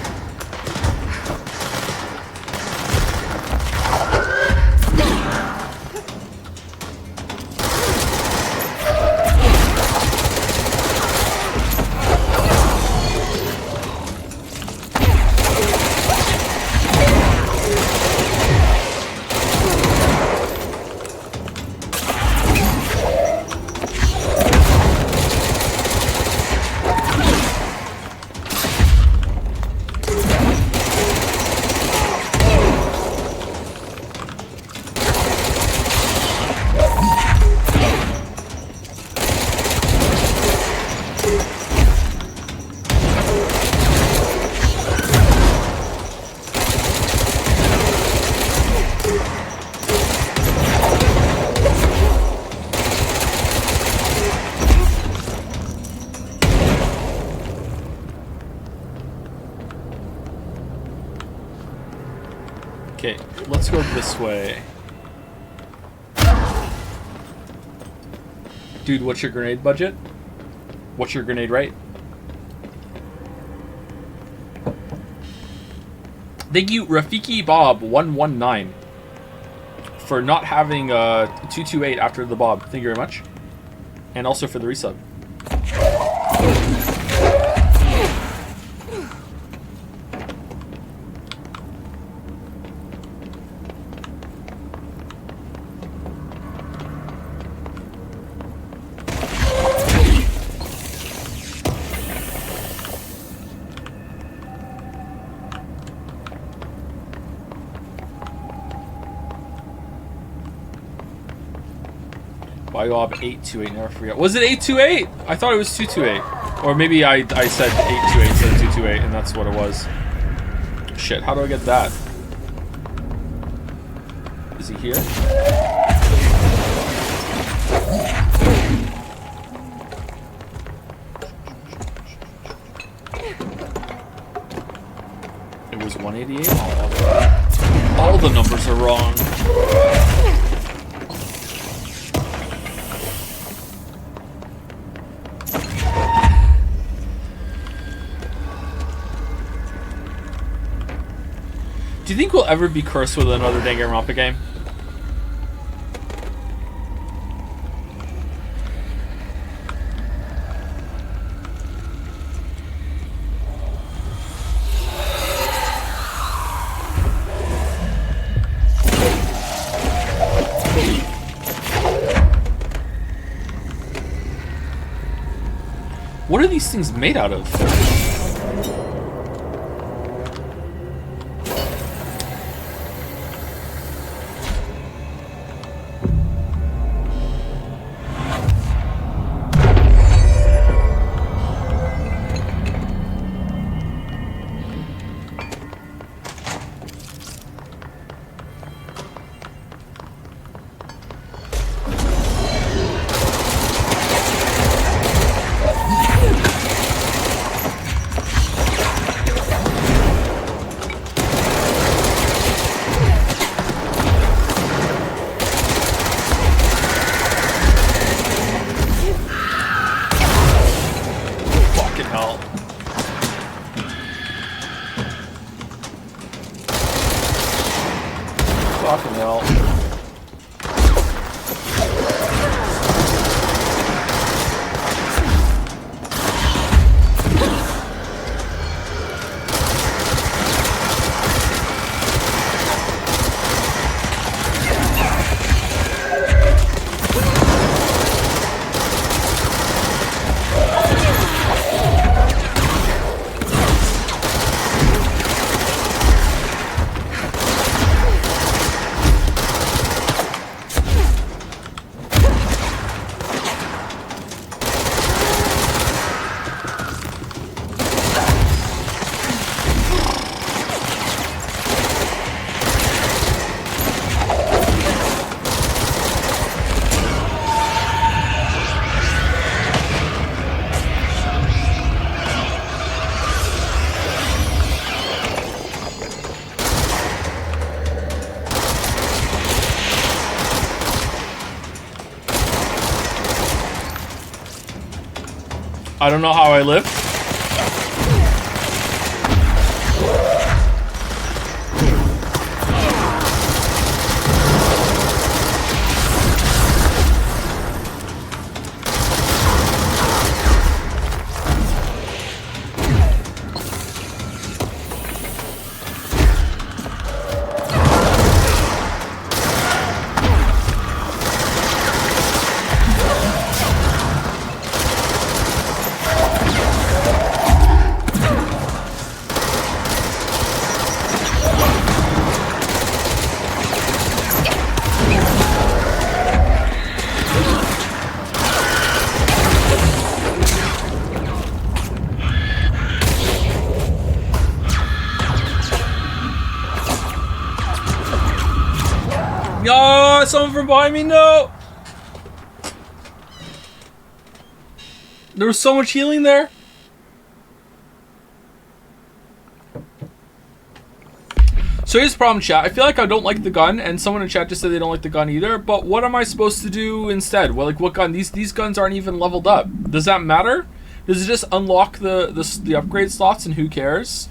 Okay, let's go this way. Dude, what's your grenade budget? What's your grenade rate? Thank you, Rafiki Bob 119 for not having 228 after the Bob. Thank you very much. And also for the resub. Bob 828, never forget. Was it 828? I thought it was 228. Or maybe I said 828 instead of 228, and that's what it was. Shit, how do I get that? Is he here? It was 188? All the numbers are wrong. Do you think we'll ever be cursed with another Danganronpa game? What are these things made out of? Fucking hell. I don't know how I live. No, someone from behind me, no! There was so much healing there. So here's the problem, chat. I feel like I don't like the gun, and someone in chat just said they don't like the gun either, but what am I supposed to do instead? Well, like, what gun? These guns aren't even leveled up. Does that matter? Does it just unlock the upgrade slots, and who cares?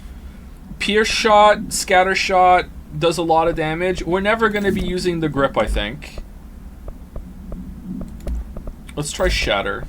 Pierce shot, scatter shot, does a lot of damage. We're never going to be using the grip, I think. Let's try shatter.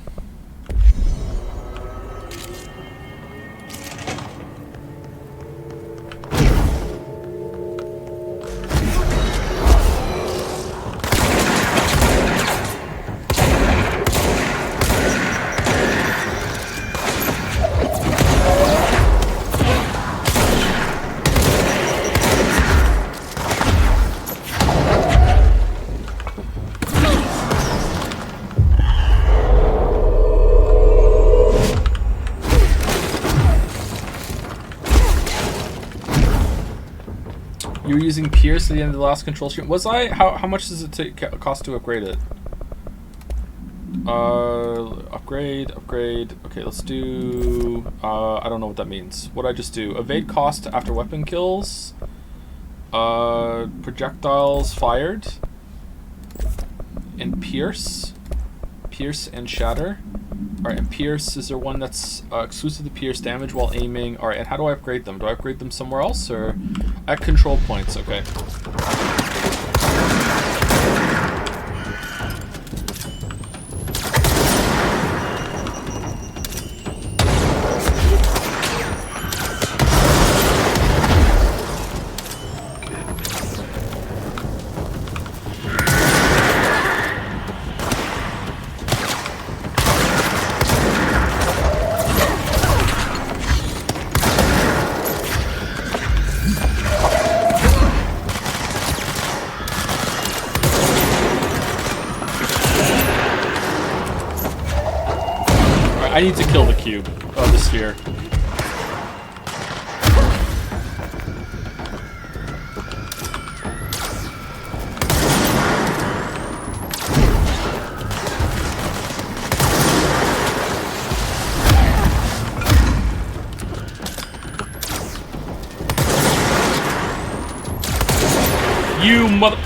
You were using Pierce at the end of the last control stream. Was I? How much does it cost to upgrade it? Upgrade. Okay, let's do... I don't know what that means. What did I just do? Evade cost after weapon kills. Projectiles fired. And Pierce. Pierce and Shatter. Alright, and Pierce, is there one that's exclusive to Pierce damage while aiming? Alright, and how do I upgrade them? Do I upgrade them somewhere else, or at control points? Okay. I need to kill the cube. Oh, the sphere. You mother...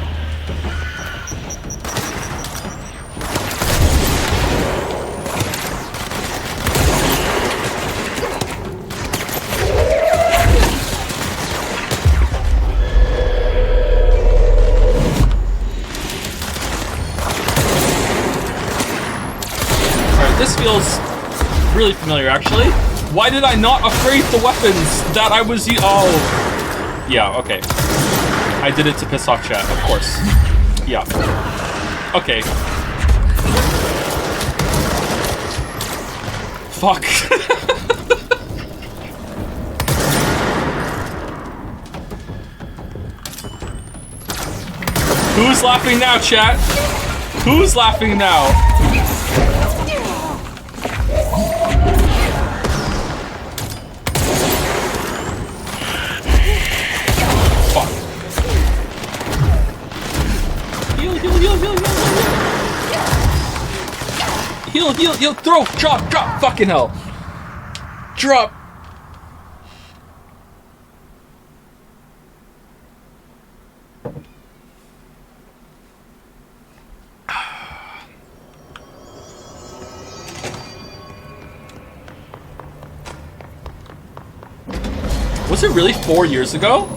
This feels really familiar, actually. Why did I not upgrade the weapons that I was oh. Yeah, okay. I did it to piss off chat, of course. Yeah. Okay. Fuck. Who's laughing now, chat? Who's laughing now? Heal, throw, drop, fucking hell. Drop. Was it really 4 years ago?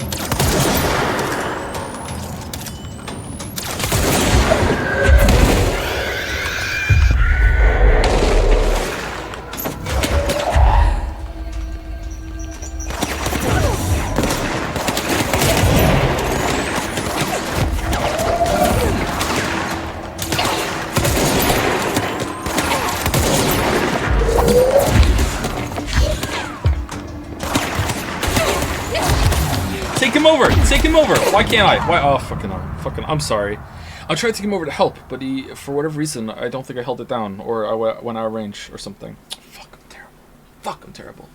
Take him over! Why can't I? Why? Oh, fucking, I'm sorry. I tried to take him over to help, but he, for whatever reason, I don't think I held it down, or I went out of range, or something. Fuck, I'm terrible. Fuck, I'm terrible.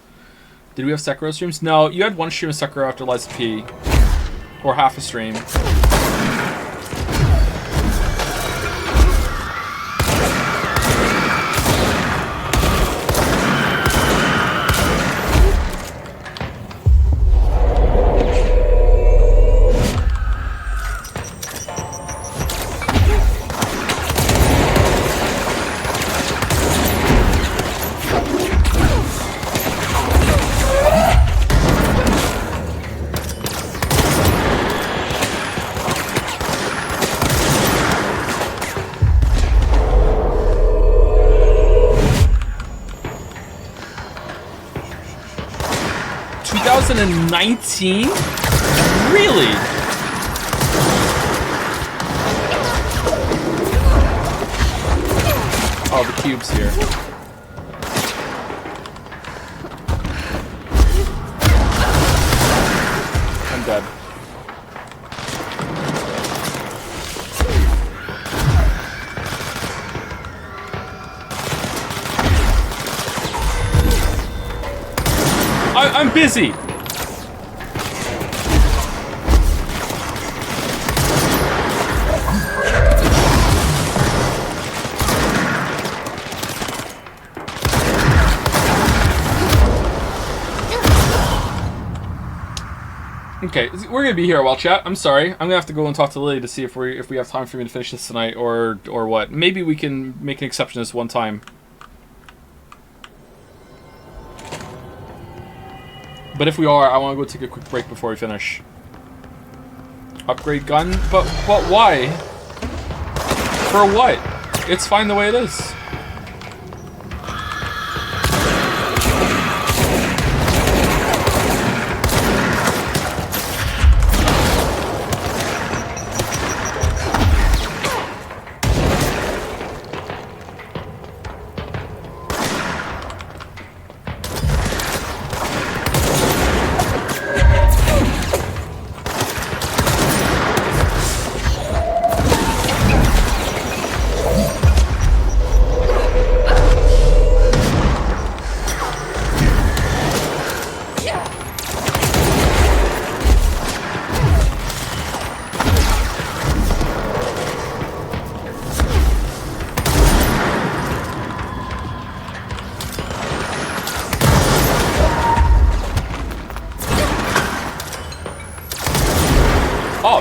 Did we have Sekiro streams? No, you had one stream of Sekiro after Liza P. Or half a stream. 2019? Really? Oh, the cube's here. I'm dead. I'm busy. Okay, we're gonna be here a while, chat. I'm sorry. I'm gonna have to go and talk to Lily to see if we have time for me to finish this tonight or what. Maybe we can make an exception this one time. But if we are, I want to go take a quick break before we finish. Upgrade gun? But why? For what? It's fine the way it is.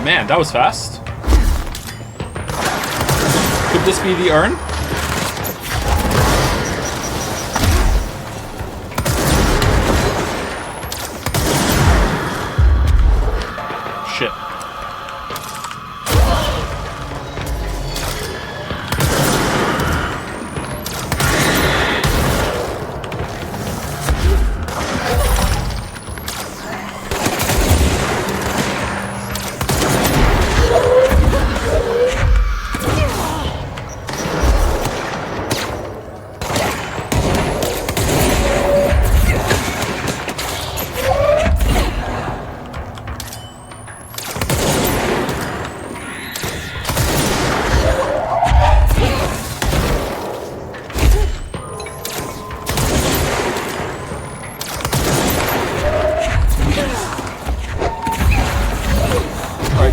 Man, that was fast. Could this be the urn? Shit.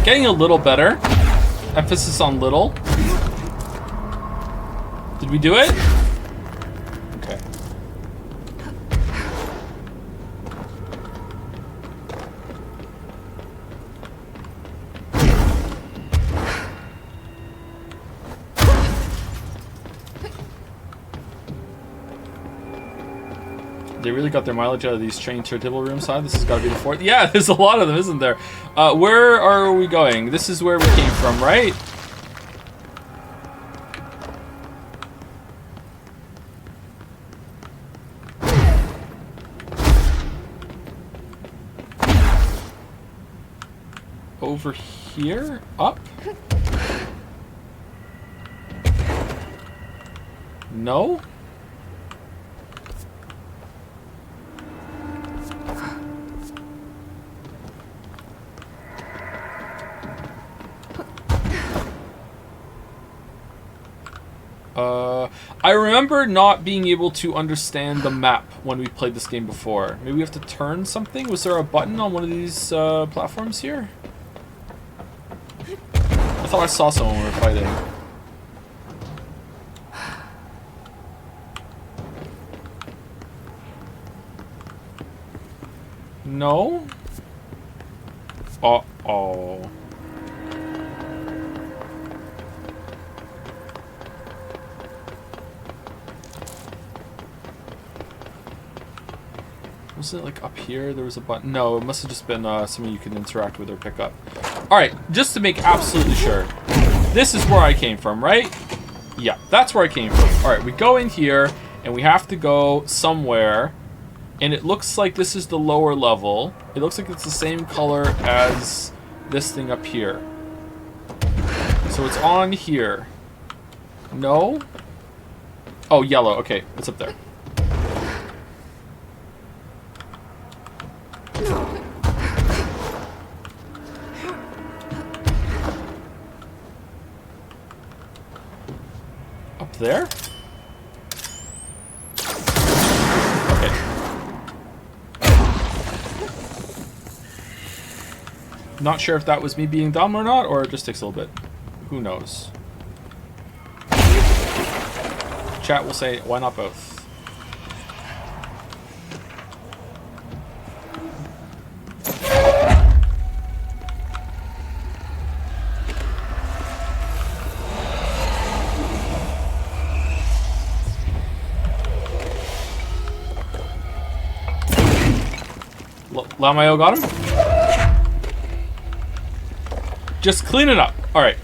Getting a little better. Emphasis on little. Did we do it? Okay. They really got their mileage out of these train turntable room side. This has got to be the fourth. Yeah, there's a lot of them, isn't there? Where are we going? This is where we came from, right? Over here? Up? No? I remember not being able to understand the map when we played this game before. Maybe we have to turn something? Was there a button on one of these platforms here? I thought I saw someone when we were fighting. No? Uh-oh. Was it like up here? There was a button. No, it must have just been something you can interact with or pick up. Alright, just to make absolutely sure. This is where I came from, right? Yeah, that's where I came from. Alright, we go in here, and we have to go somewhere. And it looks like this is the lower level. It looks like it's the same color as this thing up here. So it's on here. No? Oh, yellow. Okay, it's up there. Up there? Okay. Not sure if that was me being dumb or not, or it just takes a little bit. Who knows? Chat will say, why not both? Lamayo got him? Just clean it up. Alright.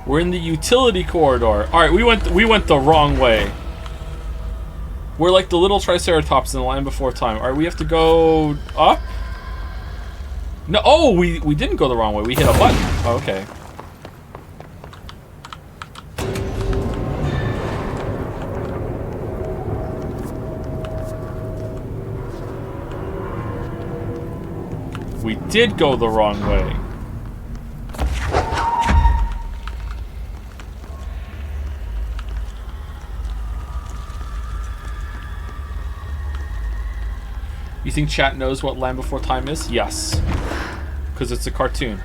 We're in the utility corridor. Alright, we went the wrong way. We're like the little Triceratops in the Land Before Time. Alright, we have to go up? No, oh, we didn't go the wrong way. We hit a button. Oh, okay. We did go the wrong way. You think chat knows what Land Before Time is? Yes. Because it's a cartoon.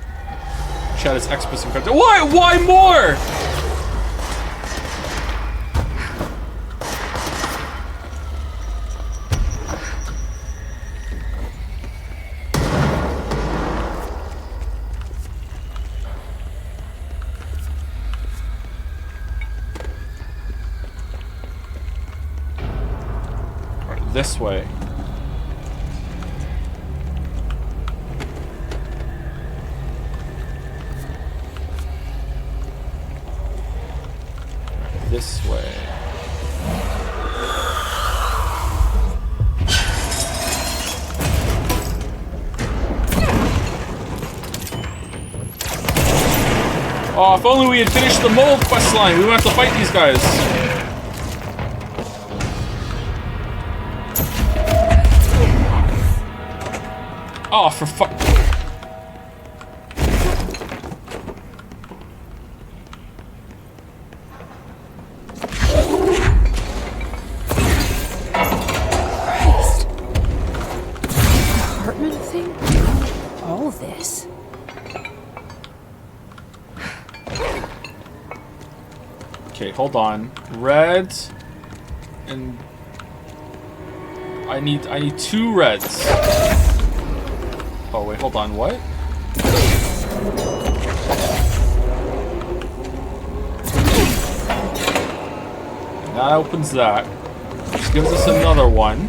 Chat is experts in cartoon. Why more? Right, this way. This way. Oh, if only we had finished the mold quest line. We wouldn't have to fight these guys. Oh, for fuck. Christ. The Hartman thing? All this. Okay, hold on. Red and I need 2 reds. Oh wait, hold on, what? That opens that. Which gives us another one.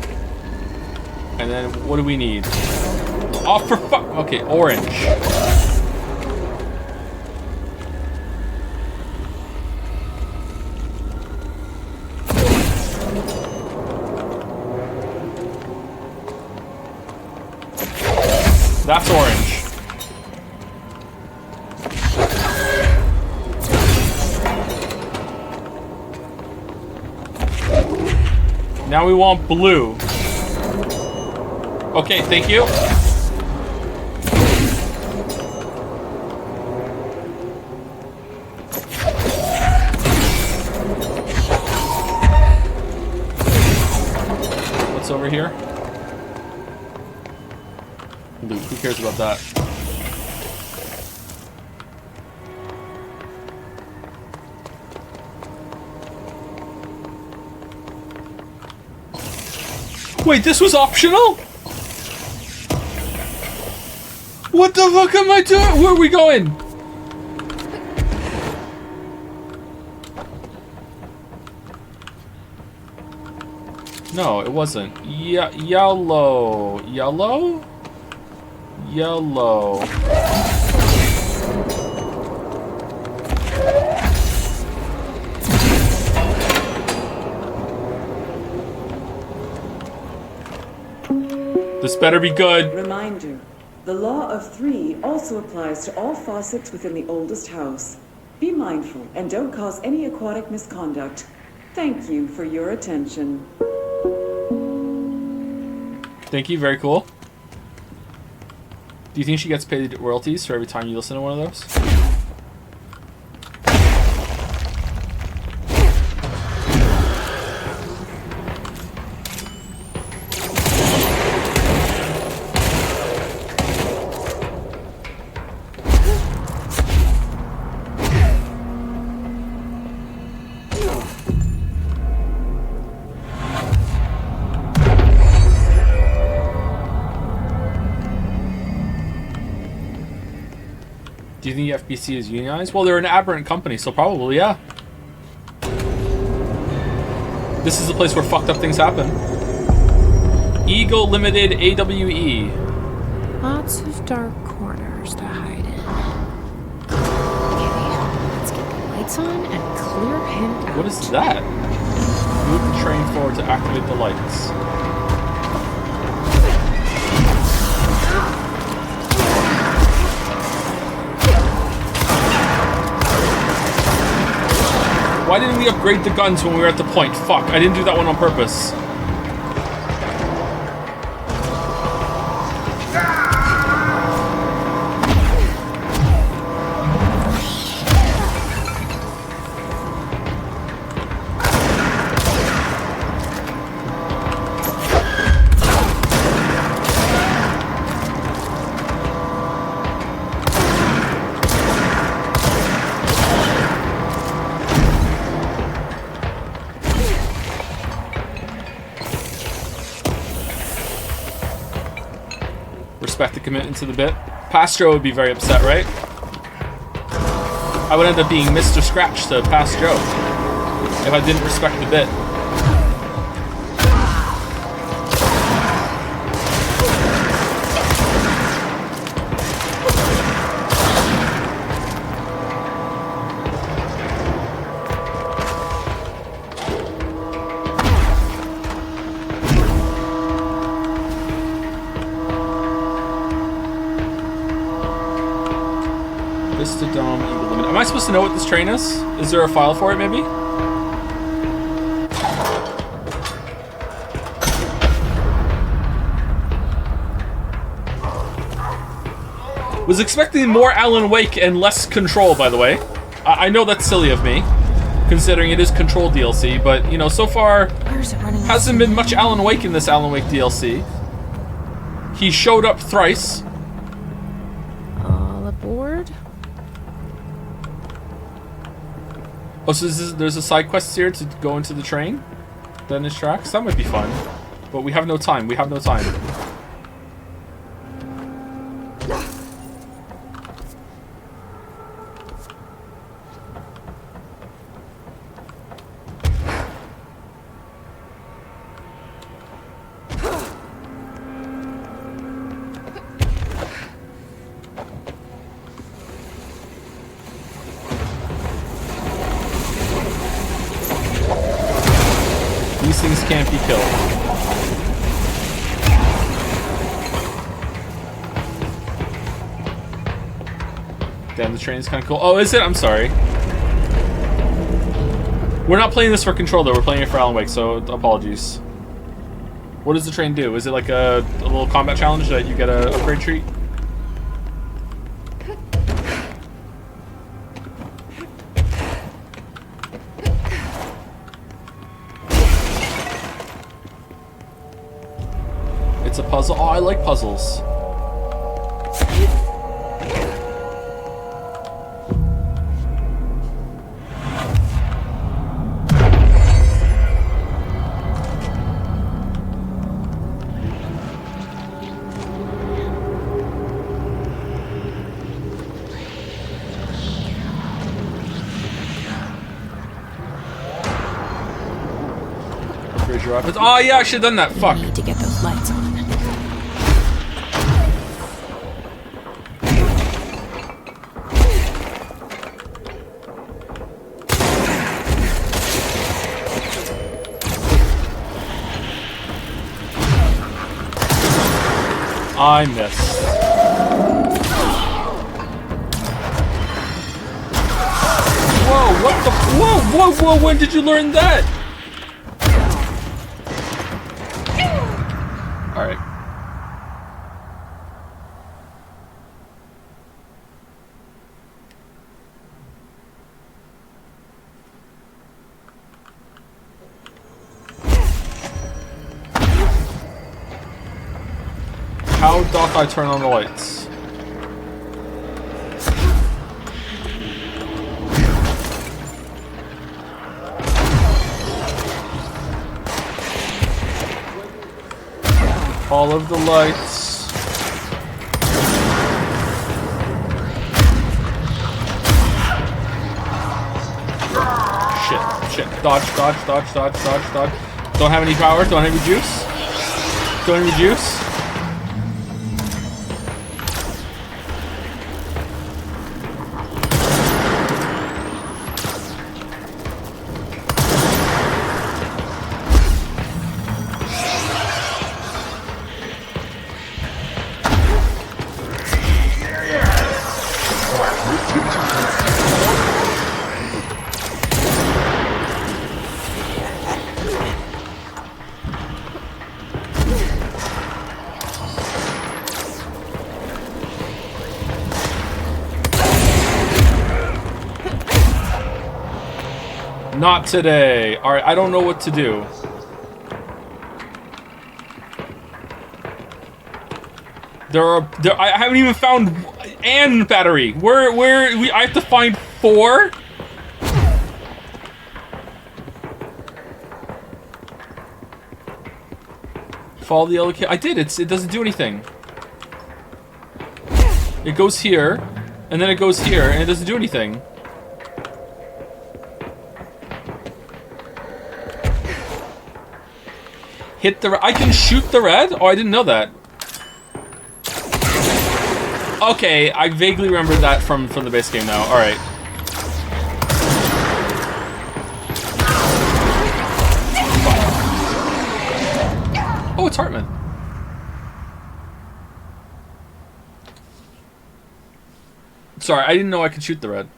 And then what do we need? Oh, for fuck! Okay, orange. That's orange. Now we want blue. Okay, thank you. What's over here? Loot. Who cares about that? Wait, this was optional? What the fuck am I doing? Where are we going? No, it wasn't. Yellow. Yellow? Yellow. This better be good. Reminder, the law of 3 also applies to all faucets within the oldest house. Be mindful and don't cause any aquatic misconduct. Thank you for your attention. Thank you, very cool. Do you think she gets paid royalties for every time you listen to one of those? Do you think the FBC is unionized? Well, they're an aberrant company, so probably, yeah. This is the place where fucked up things happen. Eagle Limited AWE. Lots of dark corners to hide in. Okay, let's get the lights on and clear him out. What is that? Move the train forward to activate the lights. Why didn't we upgrade the guns when we were at the point? Fuck, I didn't do that one on purpose. Respect the commitment to the bit. Pastro would be very upset, right? I would end up being Mr. Scratch to Pastro if I didn't respect the bit. Vista Dome, Eagle Limited. Am I supposed to know what this train is? Is there a file for it, maybe? Was expecting more Alan Wake and less Control, by the way. I know that's silly of me, considering it is Control DLC, but, you know, so far, hasn't been much Alan Wake in this Alan Wake DLC. He showed up thrice. All aboard? Oh, so there's a side quest here to go into the train? Dennis tracks? That might be fun. But we have no time. We have no time. These things can't be killed. Damn, the train is kind of cool. Oh, is it? I'm sorry. We're not playing this for Control, though. We're playing it for Alan Wake, so apologies. What does the train do? Is it like a little combat challenge that you get a upgrade treat? It's a puzzle. Oh, I like puzzles. Oh yeah, I should have done that. Fuck. Need to get those lights on. I missed. Whoa, what the? Whoa, when did you learn that? Alright. How doth I turn on the lights? All of the lights. Shit. Dodge. Don't have any power, don't have any juice. Don't have any juice. Not today. Alright, I don't know what to do. I haven't even found an battery. I have to find 4? Follow the yellow key. I did. It doesn't do anything. It goes here, and then it goes here, and it doesn't do anything. Hit the... I can shoot the red? Oh, I didn't know that. Okay, I vaguely remember that from the base game now. Alright. Oh, it's Hartman. Sorry, I didn't know I could shoot the red.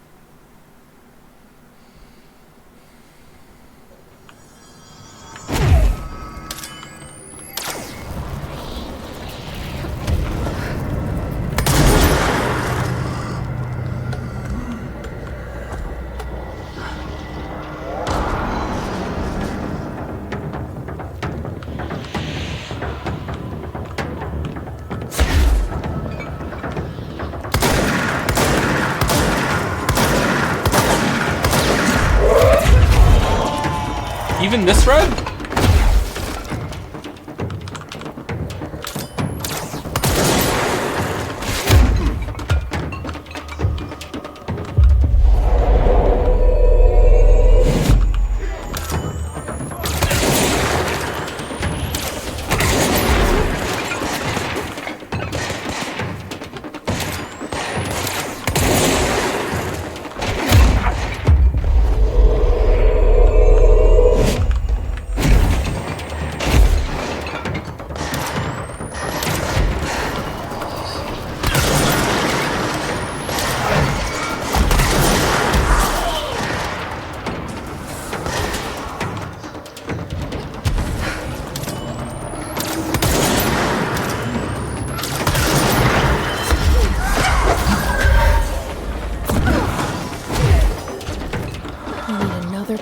Even this red?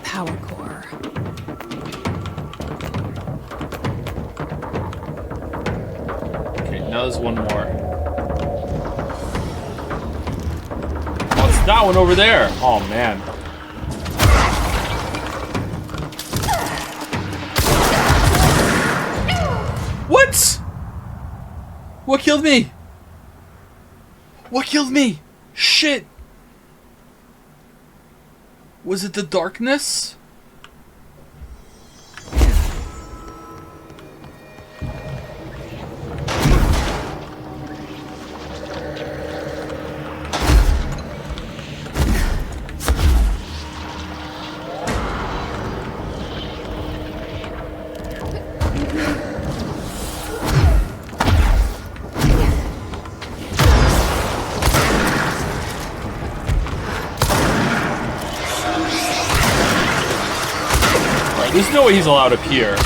Power core. Okay, now there's one more. Oh, it's that one over there. Oh, man. What? What killed me? What killed me? Shit. Was it the darkness? There's no way he's allowed up here.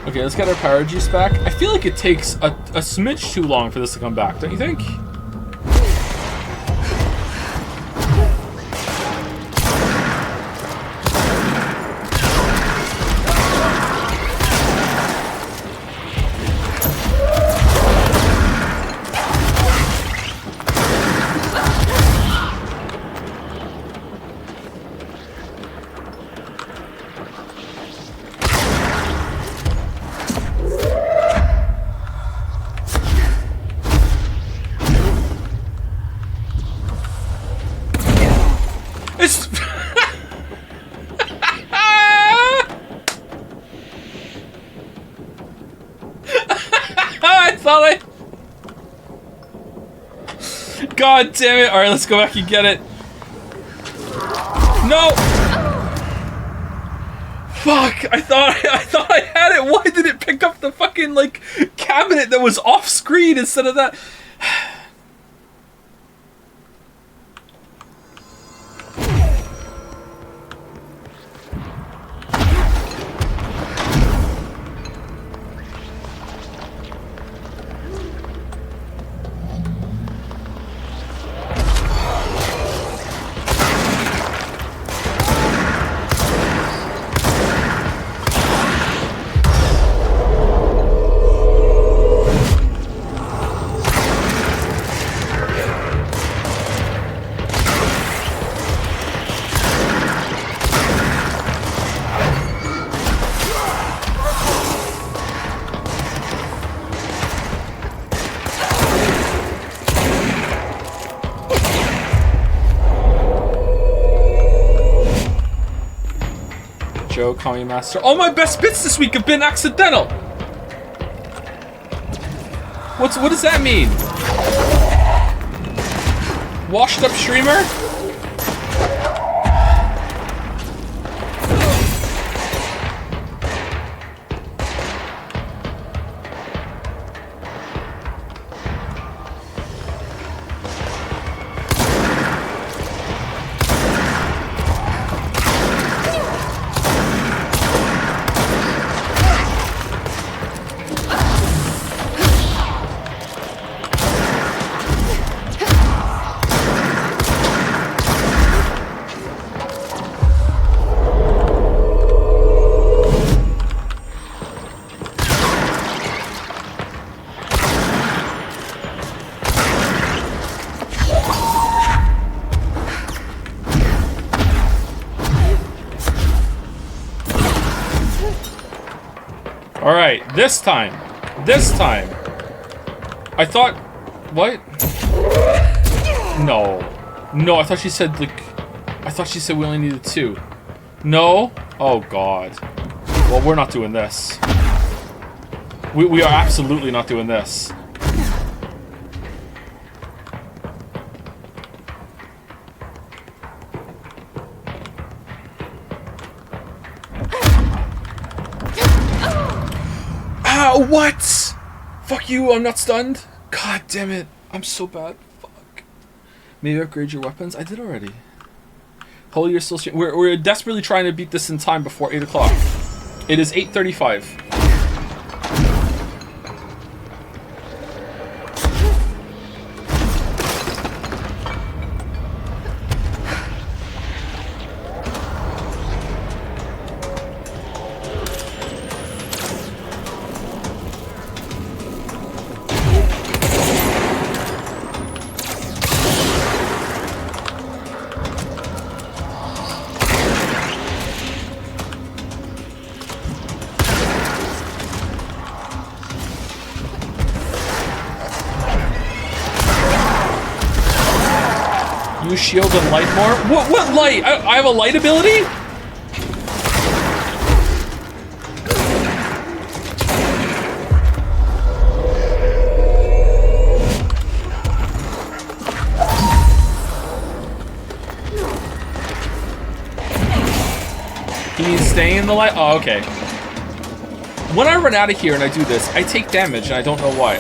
Okay, let's get our power juice back. I feel like it takes a smidge too long for this to come back, don't you think? It's I thought I... God damn it. Alright, let's go back and get it. No! Fuck! I thought I had it. Why did it pick up the fucking, like, cabinet that was off screen instead of that? go, Kami Master. All my best bits this week have been accidental! What does that mean? Washed up streamer? Alright, this time. I thought... What? No. No, I thought she said, like... I thought she said we only needed 2. No? Oh, God. Well, we're not doing this. We are absolutely not doing this. What? Fuck you, I'm not stunned. God damn it. I'm so bad. Fuck. Maybe upgrade your weapons? I did already. Holy, you're still streaming. We're desperately trying to beat this in time before 8 o'clock. It is 8:35. Shield and light more? What light? I have a light ability? He's staying in the light? Oh, okay. When I run out of here and I do this, I take damage and I don't know why.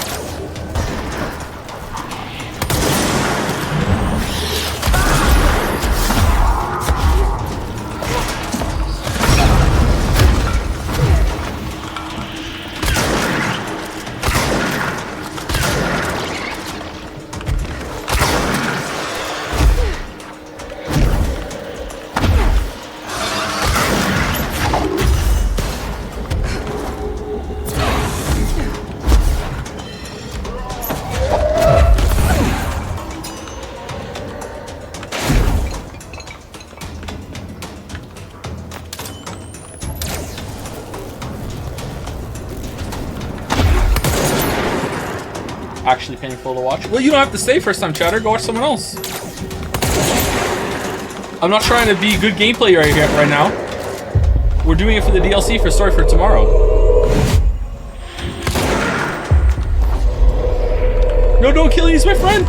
Actually painful to watch. Well, you don't have to stay first time, chatter. Go watch someone else. I'm not trying to be good gameplay right now. We're doing it for the DLC for Story for Tomorrow. No, don't kill him. He's my friend.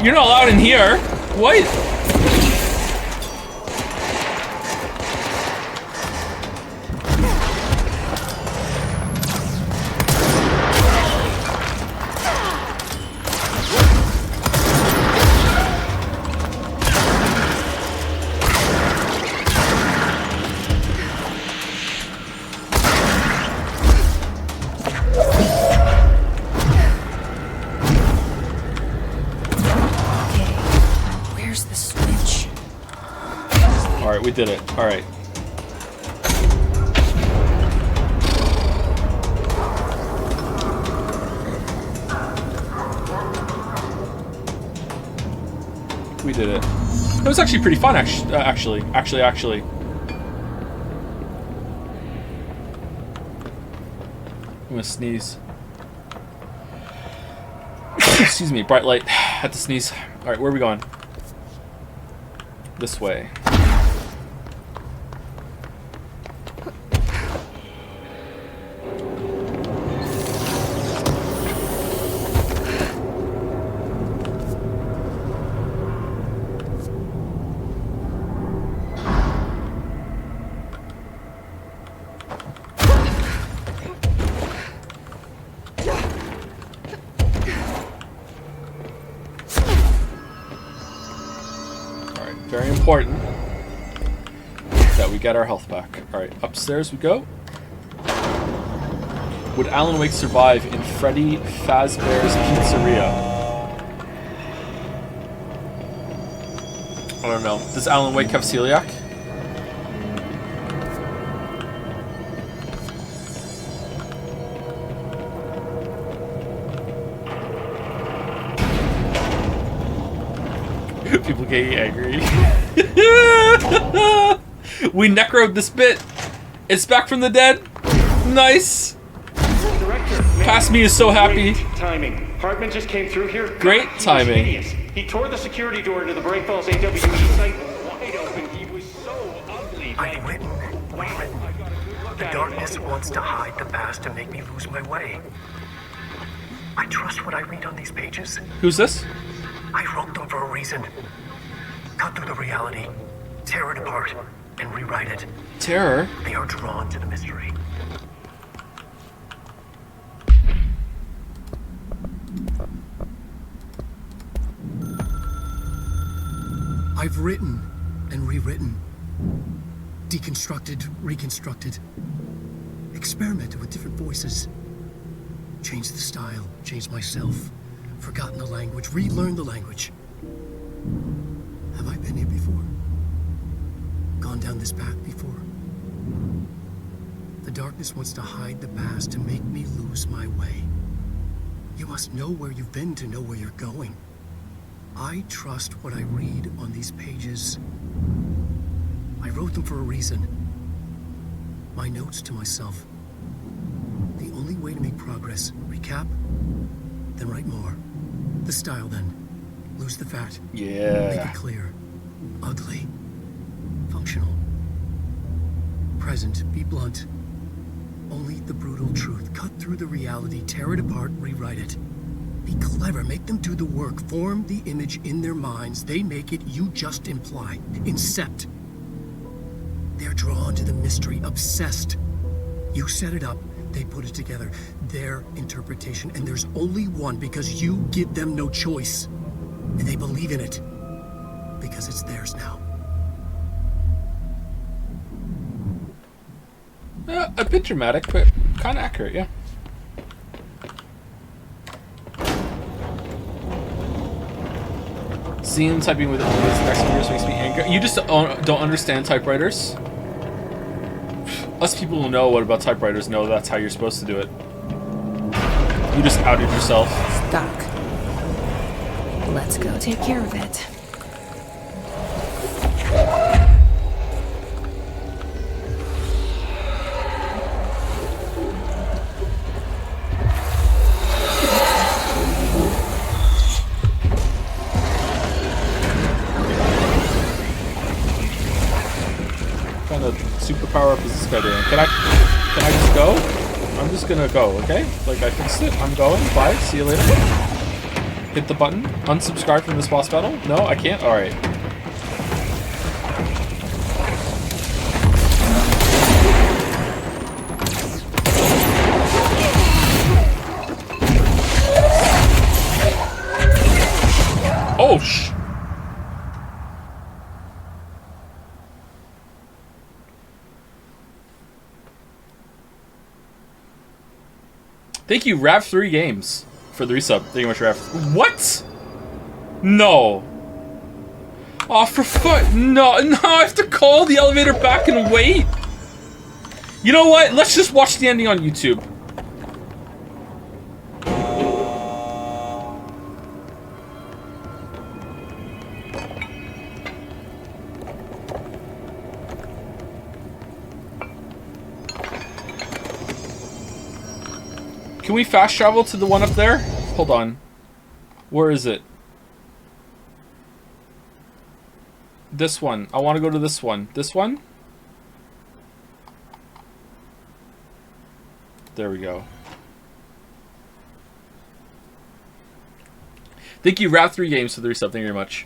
You're not allowed in here. What? We did it. All right. We did it. It was actually pretty fun, actually. gonna sneeze. Excuse me, bright light. Had to sneeze. Alright, where are we going? This way. Very important that we get our health back. Alright, upstairs we go. Would Alan Wake survive in Freddy Fazbear's Pizzeria? I don't know. Does Alan Wake have celiac? People getting angry. We necroed this bit. It's back from the dead. Nice. Director, Past me is so happy. Great timing. Hartman just came through here. Great timing. He was hideous. He tore the security door into the Bright Falls AWE site wide open. He was so ugly. I've written. The darkness wants to hide the past and make me lose my way. I trust what I read on these pages. Who's this? I wrote them for a reason. Cut through the reality, tear it apart, and rewrite it. Terror? They are drawn to the mystery. I've written and rewritten, deconstructed, reconstructed, experimented with different voices, changed the style, changed myself, forgotten the language, relearned the language. Have I been here before? Gone down this path before? The darkness wants to hide the past to make me lose my way. You must know where you've been to know where you're going. I trust what I read on these pages. I wrote them for a reason. My notes to myself. The only way to make progress, recap, then write more. The style then. Lose the fat. Yeah. Make it clear. Ugly. Functional. Present. Be blunt. Only the brutal truth. Cut through the reality. Tear it apart. Rewrite it. Be clever. Make them do the work. Form the image in their minds. They make it. You just imply. Incept. They're drawn to the mystery. Obsessed. You set it up. They put it together. Their interpretation. And there's only one because you give them no choice. And they believe in it. Because it's theirs now. A bit dramatic, but kind of accurate, yeah. Seeing them typing with next years makes me angry. You just don't understand typewriters. Us people who know what about typewriters know that's how you're supposed to do it. You just outed yourself. Stuck. Let's go take care of it. What kind of superpower up is this guy doing? Can I just go? I'm just gonna go, okay? Like, I fixed it. I'm going. Bye. See you later. Hit the button. Unsubscribe from this boss battle? No, I can't? Alright. Oh, Thank you, Rav3 Games, for the resub. Thank you much, Rav. What? No. Oh, for fuck. No, I have to call the elevator back and wait. You know what? Let's just watch the ending on YouTube. Can we fast travel to the one up there? Hold on. Where is it? This one. I want to go to this one. This one? There we go. Thank you, Rat3 Games, for the resub. Thank you very much.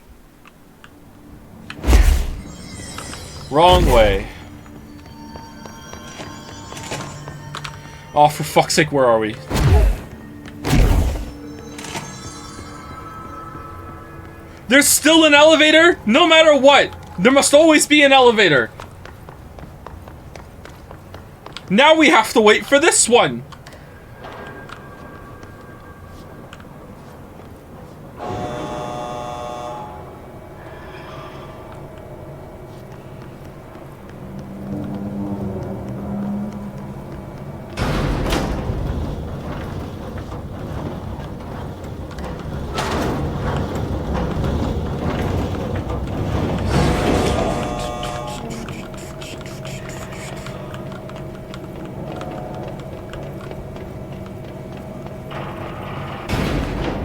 Wrong way. Oh, for fuck's sake, where are we? There's still an elevator? No matter what! There must always be an elevator! Now we have to wait for this one!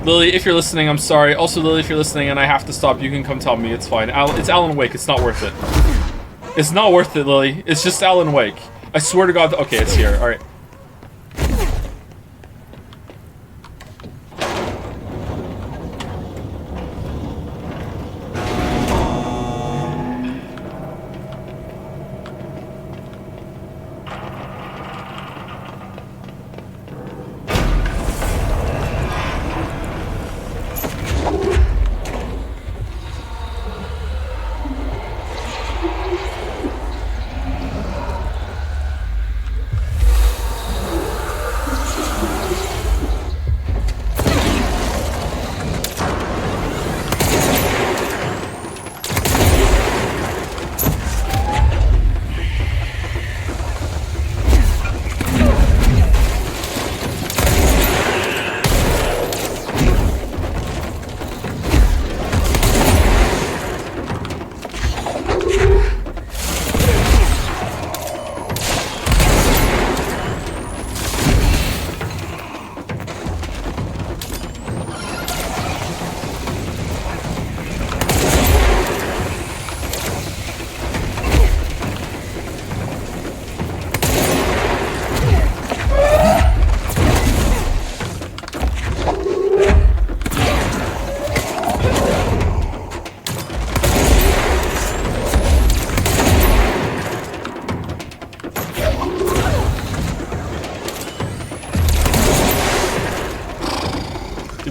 Lily, if you're listening, I'm sorry. Also, Lily, if you're listening and I have to stop, you can come tell me. It's fine. It's Alan Wake. It's not worth it. It's not worth it, Lily. It's just Alan Wake. I swear to God. Okay, it's here. All right.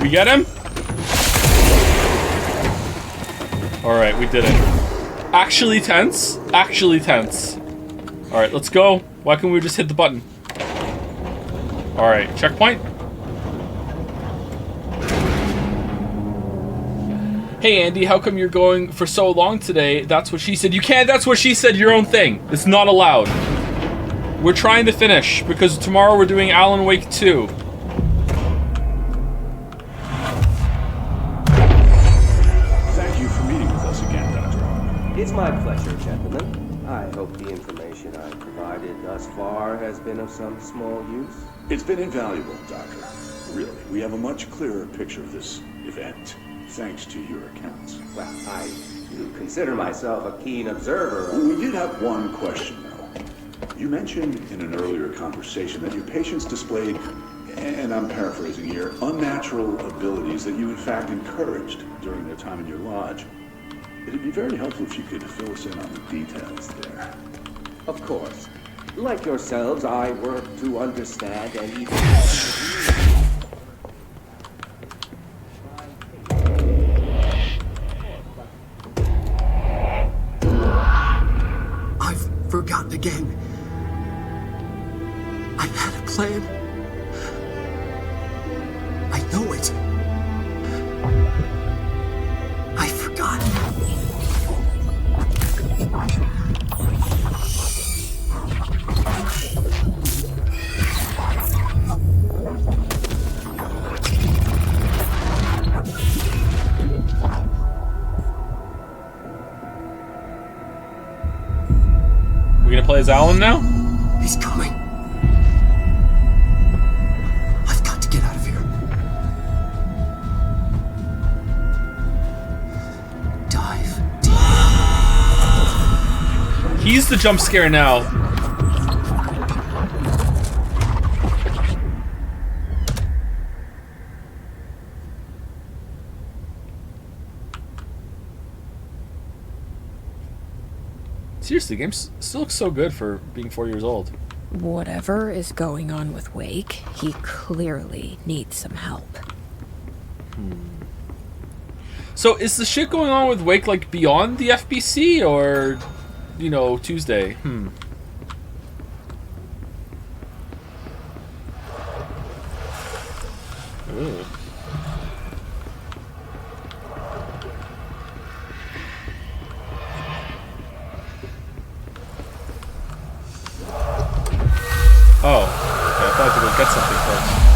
Get him? Alright, we did it. Actually tense. Actually tense. Alright, let's go. Why can't we just hit the button? Alright, checkpoint. Hey Andy, how come you're going for so long today? That's what she said. You can't, that's what she said, your own thing. It's not allowed. We're trying to finish, because tomorrow we're doing Alan Wake 2. It's my pleasure, gentlemen. I hope the information I've provided thus far has been of some small use. It's been invaluable, Doctor. Really, we have a much clearer picture of this event, thanks to your accounts. Well, I do consider myself a keen observer. We did have one question, though. You mentioned in an earlier conversation that your patients displayed, and I'm paraphrasing here, unnatural abilities that you in fact encouraged during their time in your lodge. It'd be very helpful if you could fill us in on the details there. Of course. Like yourselves, I work to understand and even... I've forgotten again. I had a plan. I know it. I forgot. We gonna play as Alan now? He's coming. I've he's the jump scare now. Seriously, the game still looks so good for being 4 years old. Whatever is going on with Wake, he clearly needs some help. So is the shit going on with Wake like beyond the FBC or, you know, Tuesday? Ooh. Oh, okay, I thought I had to go get something first.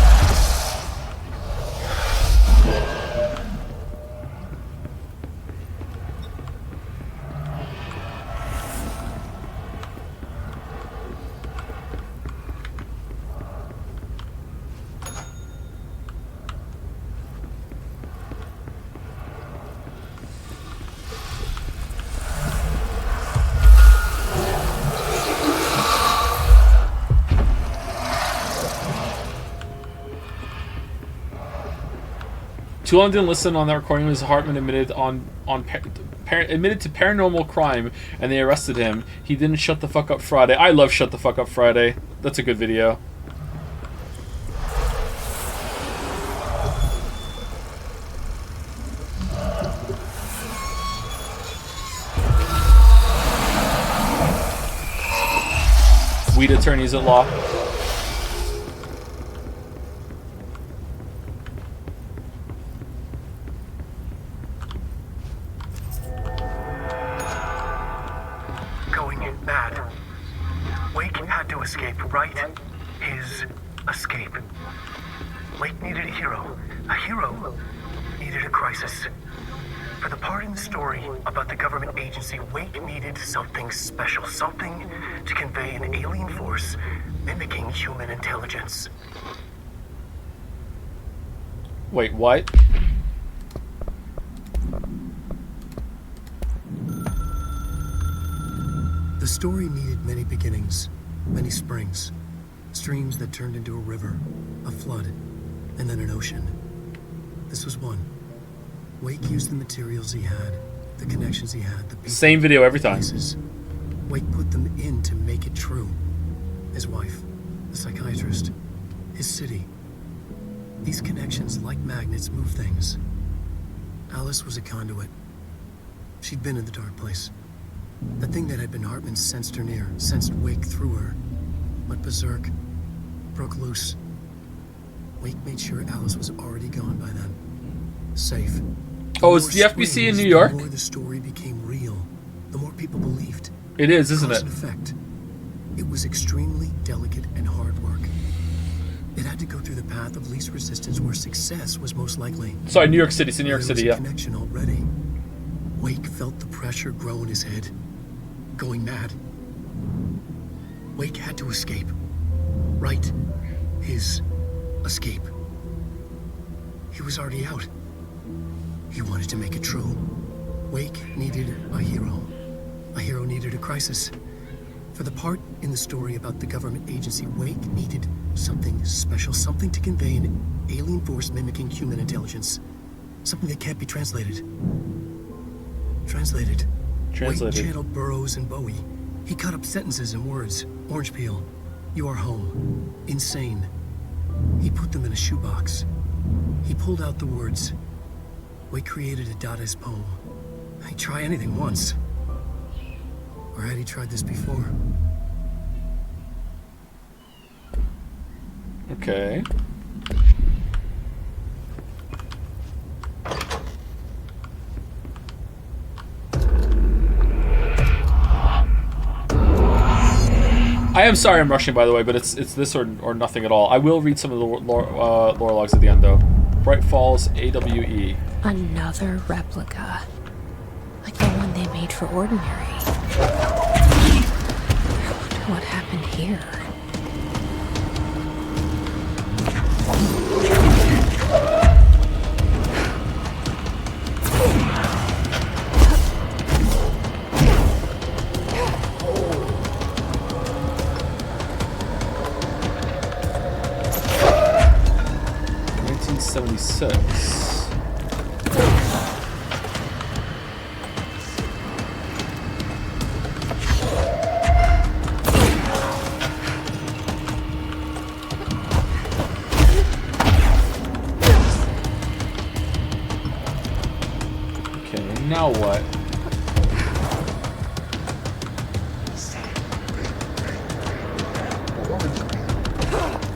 Too long didn't listen on that recording was Hartman admitted admitted to paranormal crime and they arrested him. He didn't shut the fuck up Friday. I love Shut the Fuck Up Friday. That's a good video. Weed attorneys at law. Escape, right? His escape. Wake needed a hero. A hero needed a crisis. For the part in the story about the government agency, Wake needed something special. Something to convey an alien force mimicking human intelligence. Wait, what? The story needed many beginnings. Many springs, streams that turned into a river, a flood, and then an ocean. This was one. Wake used the materials he had, the connections he had, the people, same video every time. Places. Wake put them in to make it true. His wife, the psychiatrist, his city. These connections, like magnets, move things. Alice was a conduit. She'd been in the dark place. The thing that had been Hartman sensed her near, sensed Wake through her. Went berserk, broke loose. Wake made sure Alice was already gone by then. Safe. Oh, is the FBC in New York? The more the story became real, the more people believed. It is, isn't Cause it? and effect. It was extremely delicate and hard work. It had to go through the path of least resistance where success was most likely. Sorry, New York City. It's in New York City, There yeah. was a connection already. Wake felt the pressure grow in his head. Going mad. Wake had to escape. Right. His escape. He was already out. He wanted to make it true. Wake needed a hero. A hero needed a crisis. For the part in the story about the government agency, Wake needed something special, something to convey an alien force mimicking human intelligence. Something that can't be translated. Translated. Wake channeled Burroughs and Bowie. He cut up sentences and words. Orange peel. You are home. Insane. He put them in a shoebox. He pulled out the words. Wake created a Dadaist poem. He'd try anything once. Or had he tried this before? Okay. I am sorry I'm rushing, by the way, but it's this or nothing at all. I will read some of the lore logs at the end, though. Bright Falls AWE. Another replica. Like the one they made for Ordinary. I wonder what happened here. 1976. Okay, now what?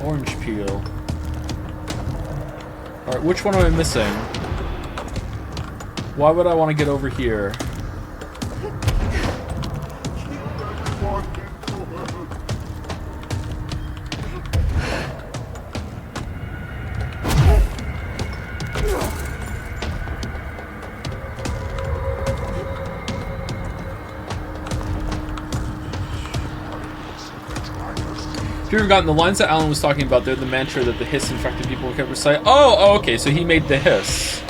Orange peel. Alright, which one am I missing? Why would I want to get over here? If you've forgotten, the lines that Alan was talking about, they're the mantra that the hiss infected people kept reciting. Oh, okay, so he made the hiss.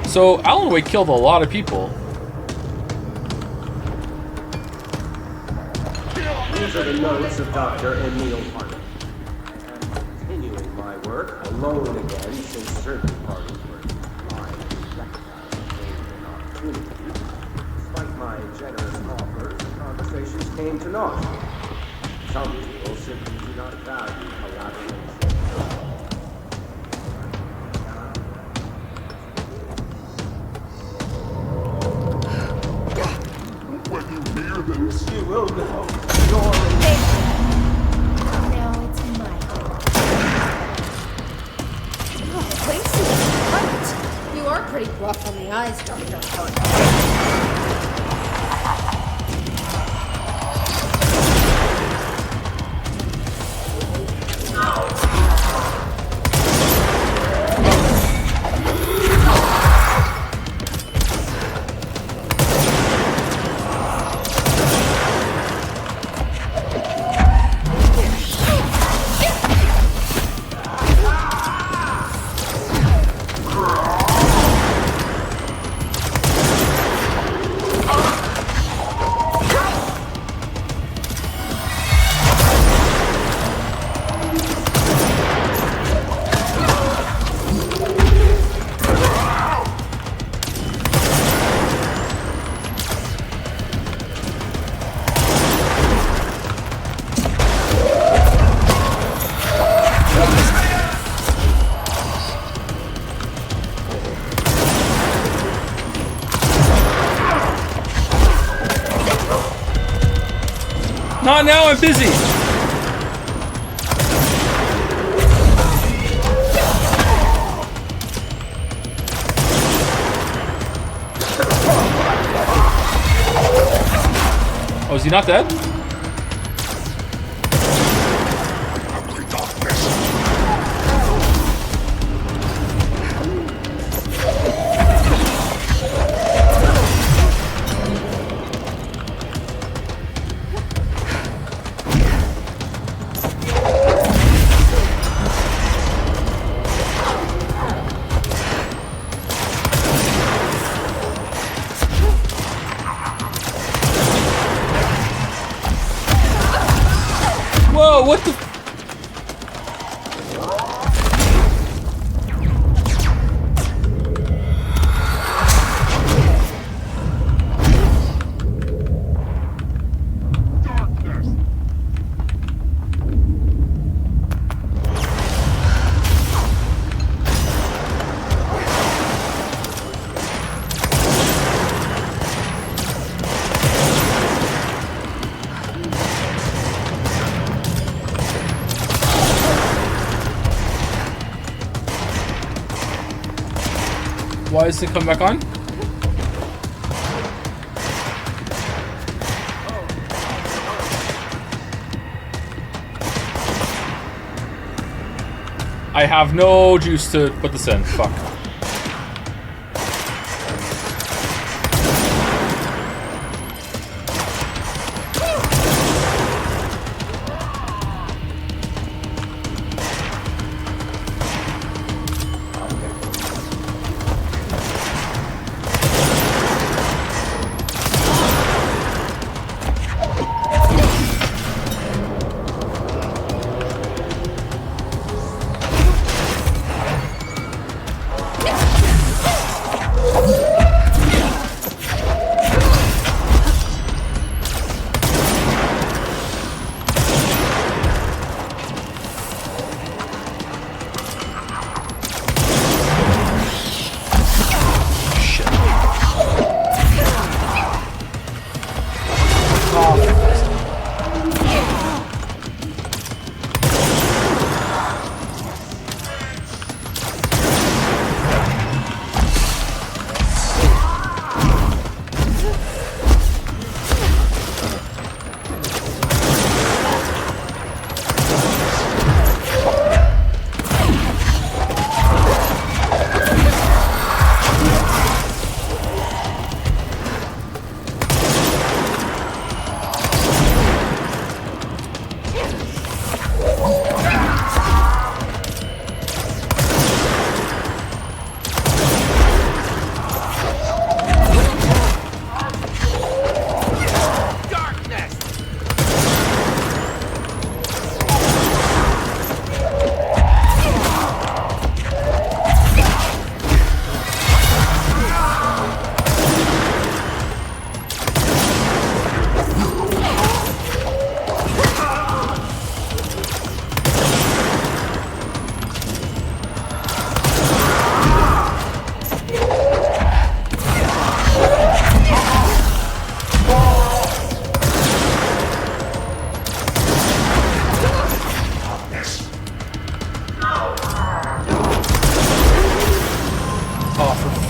So Alan Wake killed a lot of people. These are the notes of Dr. Emil Hartman. I am continuing my work alone again since certain parties were trying to recognize an opportunity. Despite my generous offers, the conversations came to naught. Some people simply do not value collaboration. When you hear this, you will know. Now it's my turn. Oh, thanks to the front. You are pretty rough on the eyes, Dr. Hart. Not now, I'm busy! Oh, is he not dead? Whoa, what the? Why does it come back on? I have no juice to put this in. Fuck.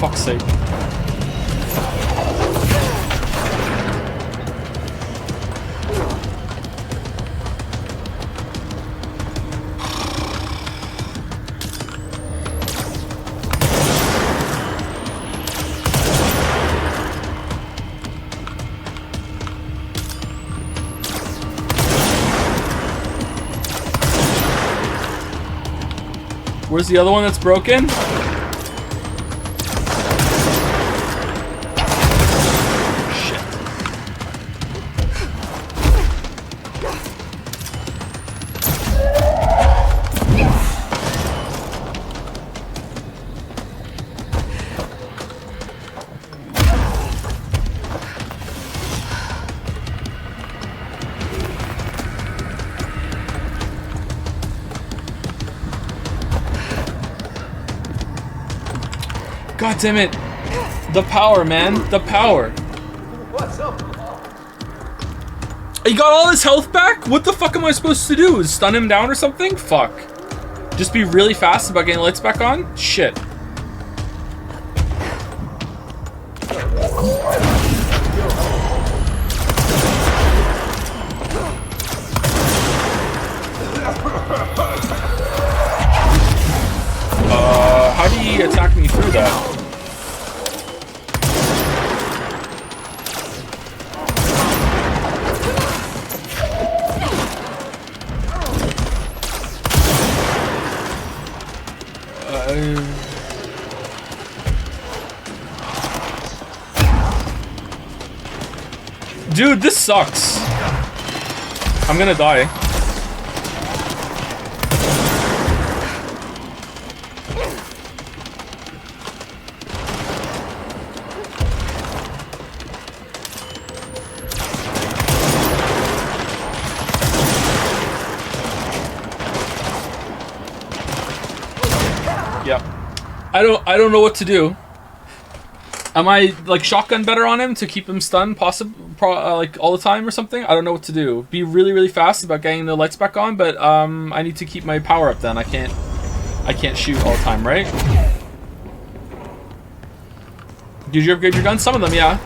fuck's sake. Where's the other one that's broken? Shit. God damn it. The power, man. The power. What's up? He got all his health back? What the fuck am I supposed to do? Stun him down or something? Fuck. Just be really fast about getting lights back on? Shit. How do you attack me through that? Dude, this sucks. I'm gonna die. Yep. I don't know what to do. Am I like shotgun better on him to keep him stunned, like all the time or something? I don't know what to do. Be really, really fast about getting the lights back on, but I need to keep my power up. Then I can't shoot all the time, right? Did you upgrade your gun? Some of them, yeah.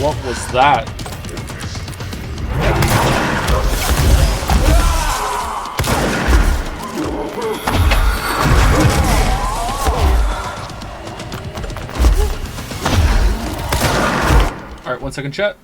What was that? Alright, 1 second chat.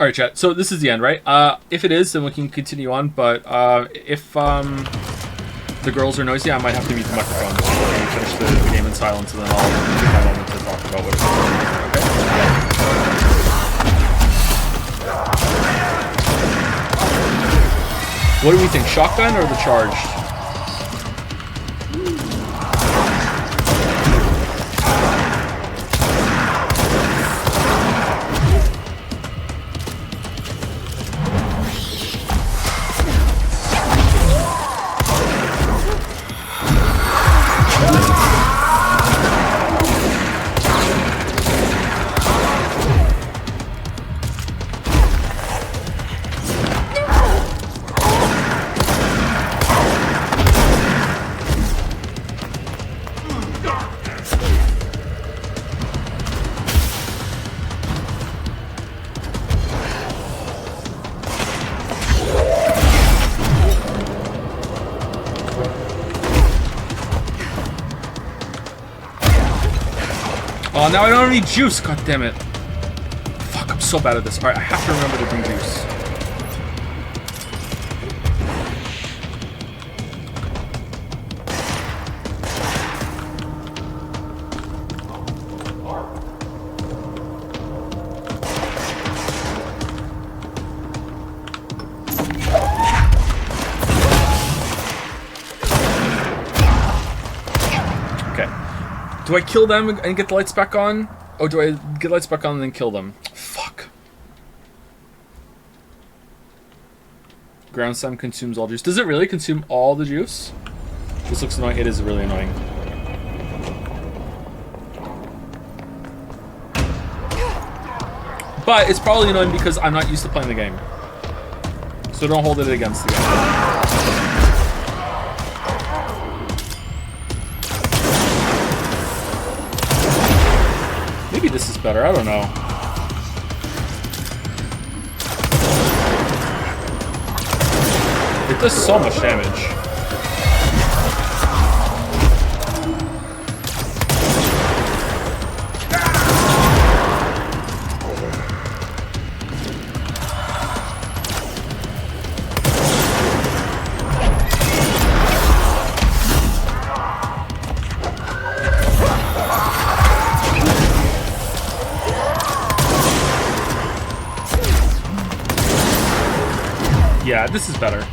Alright, chat. So this is the end, right? If it is, then we can continue on. But if the girls are noisy, I might have to mute the microphone and finish the game in silence, and then I'll take my moment to talk about what it's doing. Okay? What do we think? Shotgun or the charged? Oh, now I don't have any juice, god damn it. Fuck, I'm so bad at this. Alright, I have to remember to bring juice. Do I kill them and get the lights back on? Oh, do I get lights back on and then kill them? Fuck. Ground slime consumes all juice. Does it really consume all the juice? This looks annoying. It is really annoying. But it's probably annoying because I'm not used to playing the game. So don't hold it against the game. Maybe this is better, I don't know. It does so much damage. Yeah, this is better.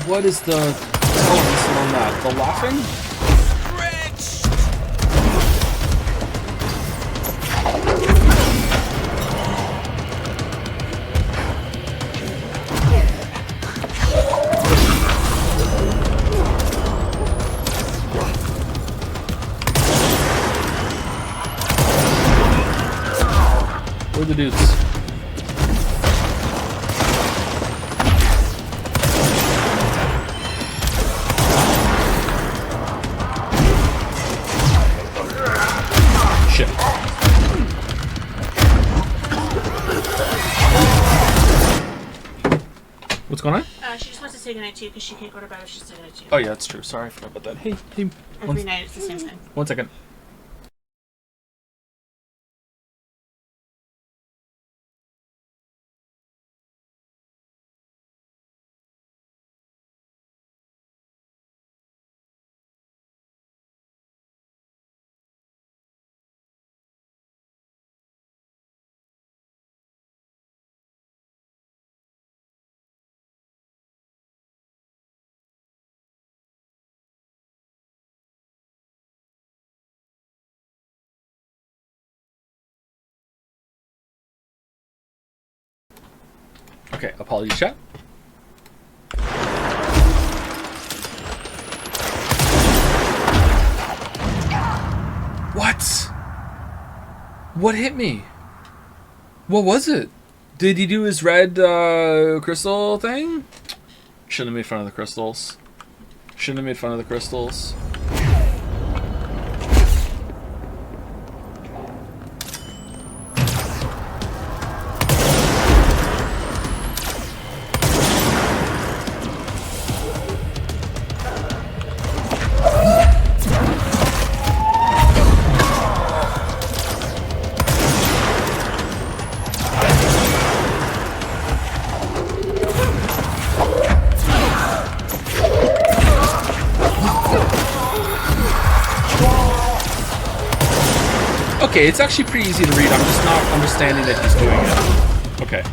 What is the television on that? The laughing? Where are the dudes? What's going on? She just wants to say goodnight to you because she can't go to bed if she's saying goodnight to you. Oh yeah, that's true. Sorry, I forgot about that. Hey. Every night it's the same thing. 1 second. Okay, apologies, chat. What hit me? What was it? Did he do his red crystal thing? Shouldn't have made fun of the crystals. Shouldn't have made fun of the crystals. Okay, it's actually pretty easy to read. I'm just not understanding that he's doing it. Okay.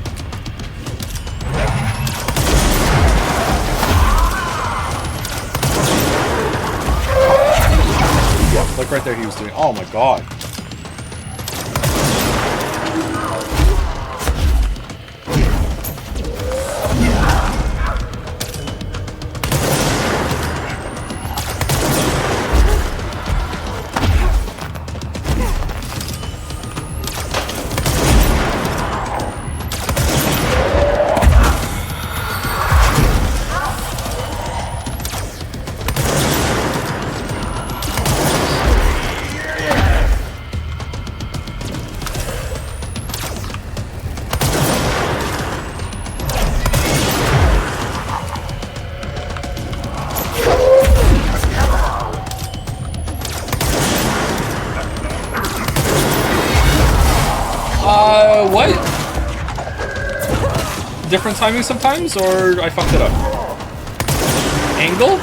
Like right there he was doing. Oh my god. What? Different timing sometimes, or I fucked it up? Angle?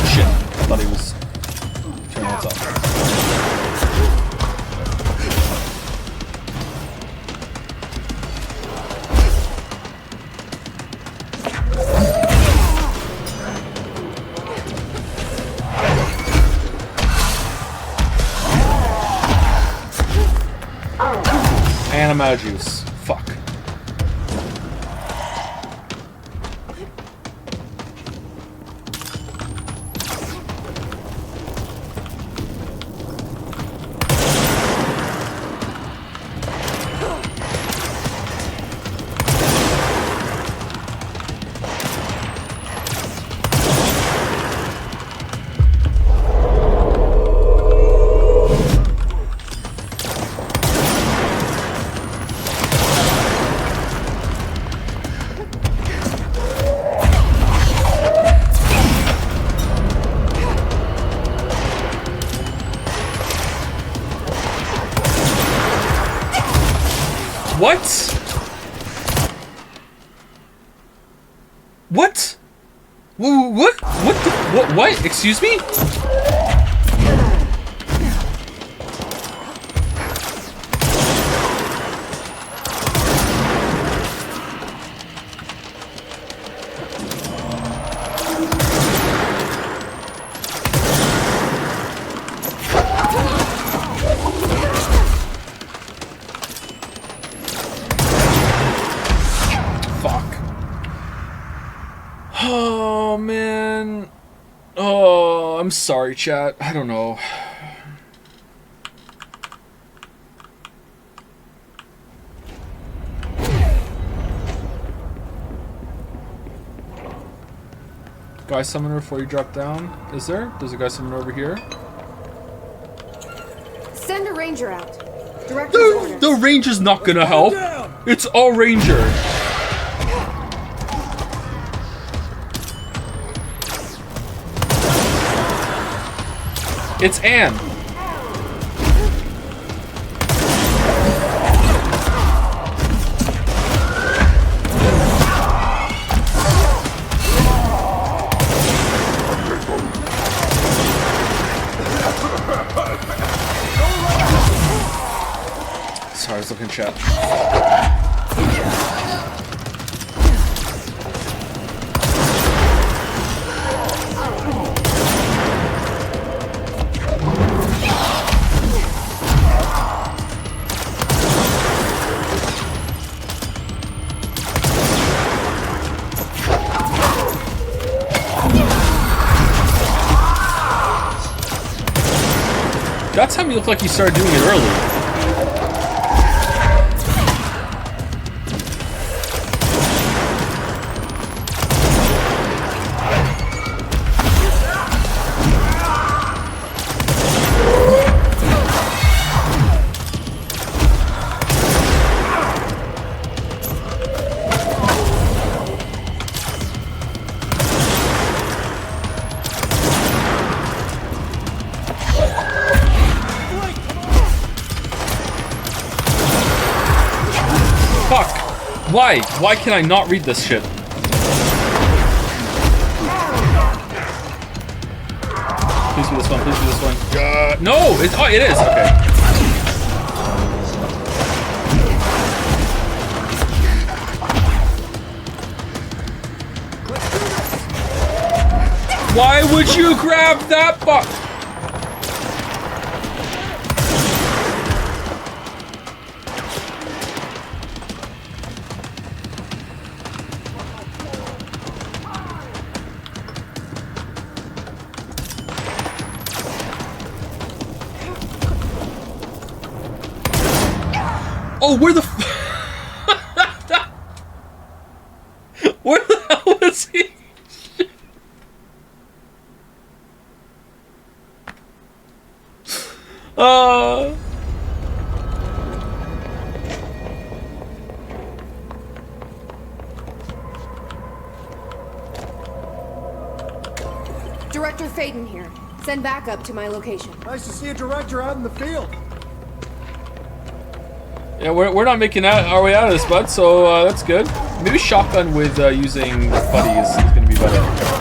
Shit, I thought he was turning lights off. And I'm out of juice. Fuck. What? What? What? What the? What? Excuse me? Oh, man. Oh, I'm sorry, chat. I don't know. Guy summoner before you drop down. Is there? There's a guy summoner over here. Send a ranger out. Director's orders. The ranger's not gonna help. It's all ranger. It's Anne. Sorry, I was looking at chat. That time you look like you started doing it early. Why? Why can I not read this shit? Please be this one, please be this one. No! It's, oh, it is! Okay. Why would you grab that box? Oh, where the where the hell is he? Director Faden here. Send backup to my location. Nice to see a director out in the field. Yeah, we're not making our way out of this, bud, so that's good. Maybe shotgun with using Buddy is going to be better.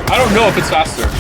I don't know if it's faster.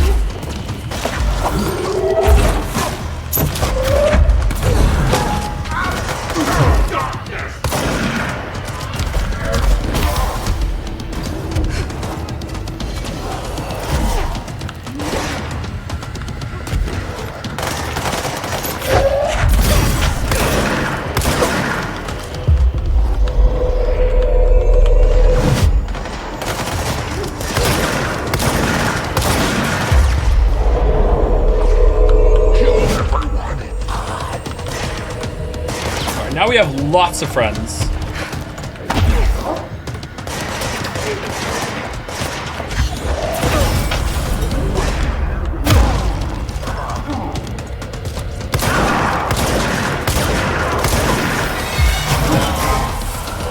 Now we have lots of friends.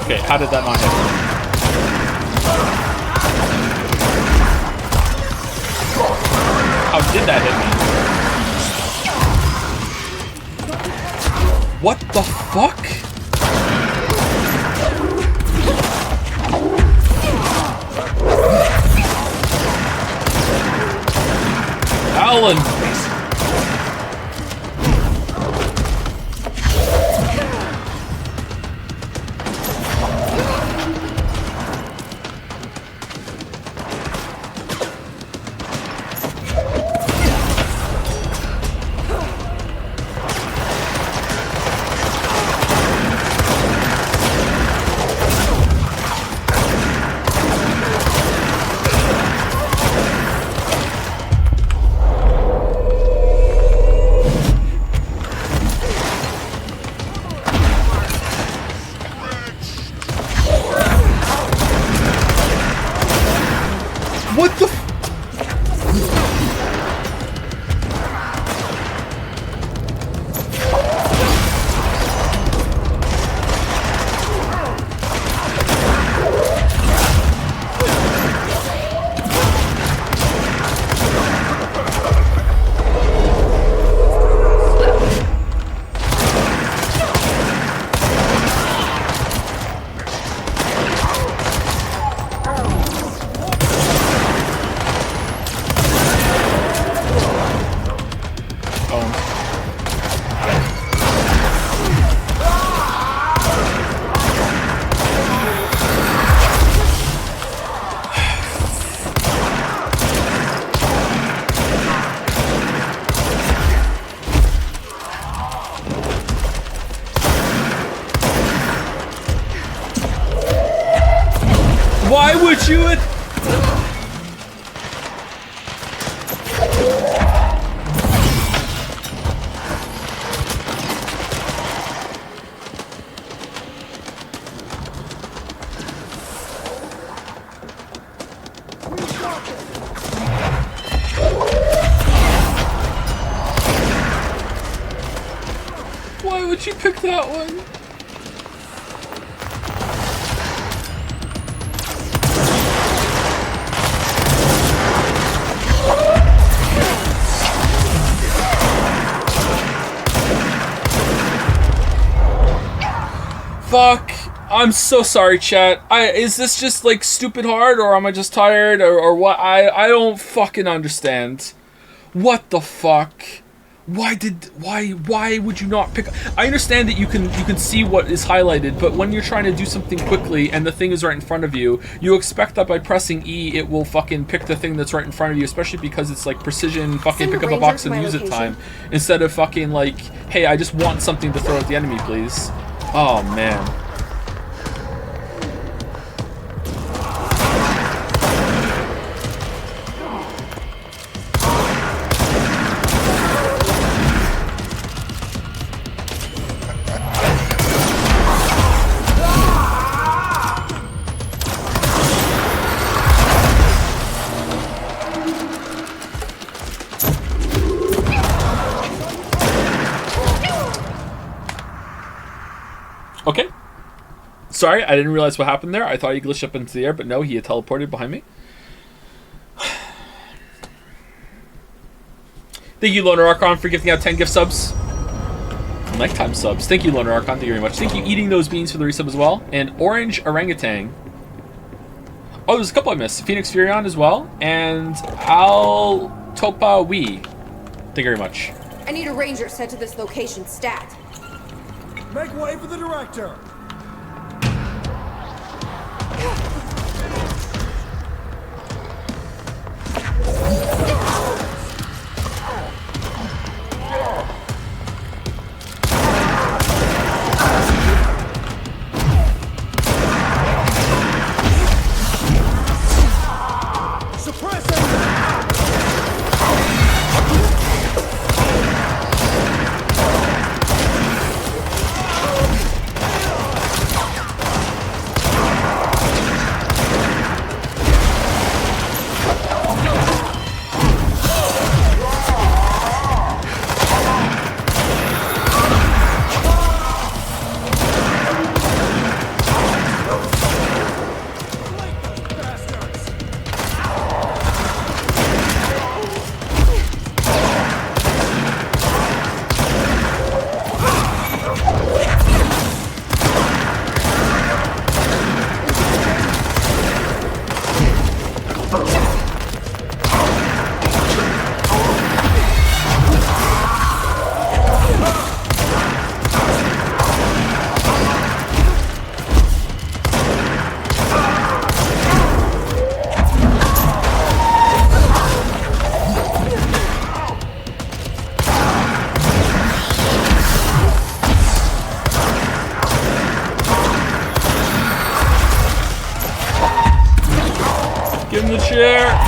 Okay, how did that not hit? How did that hit me? What the fuck? Alan! Why would you? Why would you pick that one? Fuck. I'm so sorry, chat. Is this just like stupid hard, or am I just tired, or what? I don't fucking understand. What the fuck? Why would you not pick? I understand that you can see what is highlighted, but when you're trying to do something quickly and the thing is right in front of you, you expect that by pressing E it will fucking pick the thing that's right in front of you, especially because it's like precision fucking pick up a box and use it time, instead of fucking like, hey, I just want something to throw at the enemy, please. Oh man. Okay. Sorry, I didn't realize what happened there. I thought he glitched up into the air, but no, he had teleported behind me. Thank you, Loner Archon, for gifting out 10 gift subs. Nighttime subs. Thank you, Loner Archon. Thank you very much. Thank you, Eating Those Beans, for the resub as well. And Orange Orangutan. Oh, there's a couple I missed. Phoenix Furion as well. And Al Topa Wee. Thank you very much. I need a ranger sent to this location stat. Make way for the director! Give him the chair.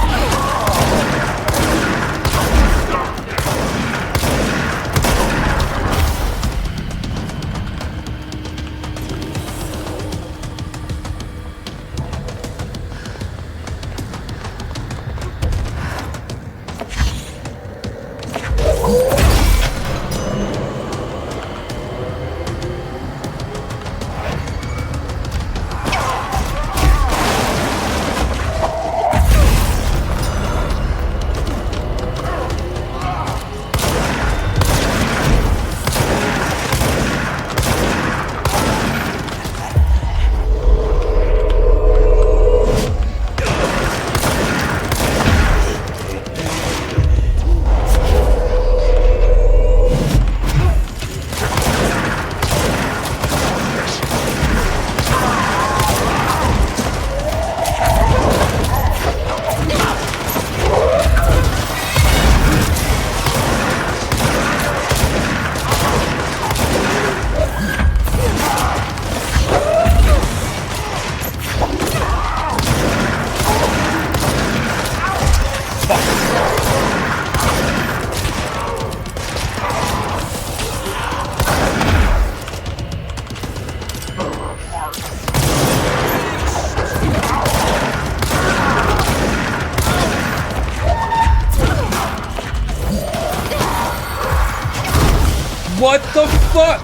What the fuck?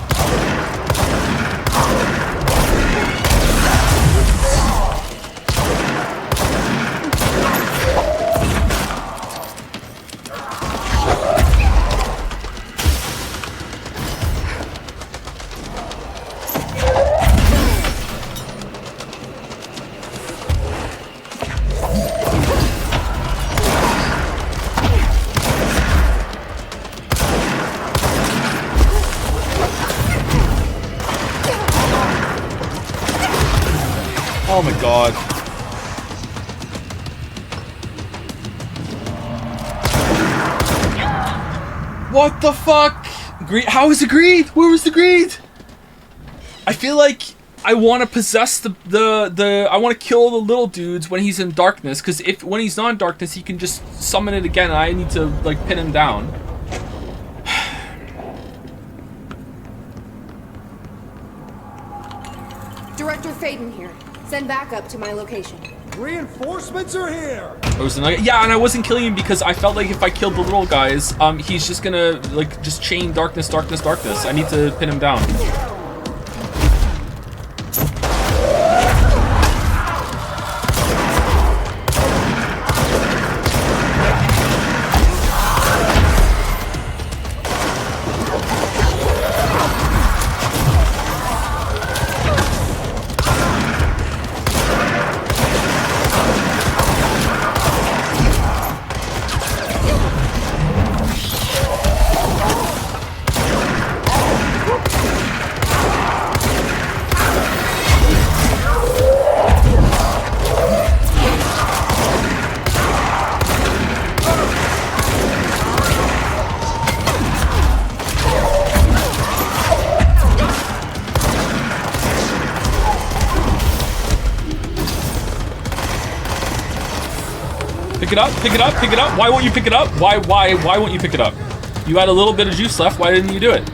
Oh my god. What the fuck? Greed? How is it greed? Where was the greed? I feel like I want to possess I want to kill the little dudes when he's in darkness, because when he's not in darkness, he can just summon it again and I need to like pin him down. Director Faden here. Send backup to my location. Reinforcements are here! Yeah, and I wasn't killing him because I felt like if I killed the little guys, he's just gonna like just chain darkness, darkness, darkness. I need to pin him down. Pick it up, pick it up, pick it up. Why won't you pick it up? Why won't you pick it up? You had a little bit of juice left. Why didn't you do it?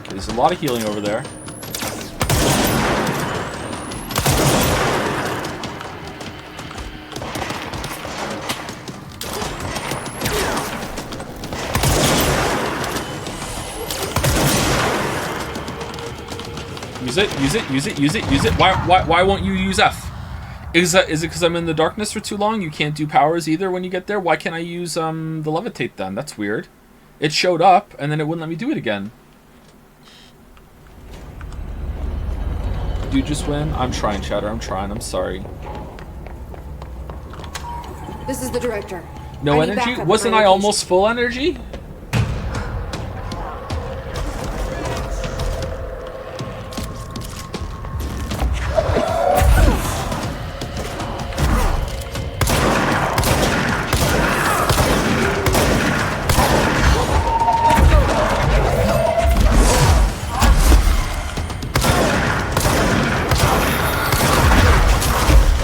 There's a lot of healing over there. Use it, use it, use it, use it, use it. Why won't you use F? Is it because I'm in the darkness for too long? You can't do powers either when you get there? Why can't I use the levitate then? That's weird. It showed up and then it wouldn't let me do it again. You just win? I'm trying, Chatter. I'm trying. I'm sorry. This is the director. No energy? Wasn't I almost full energy?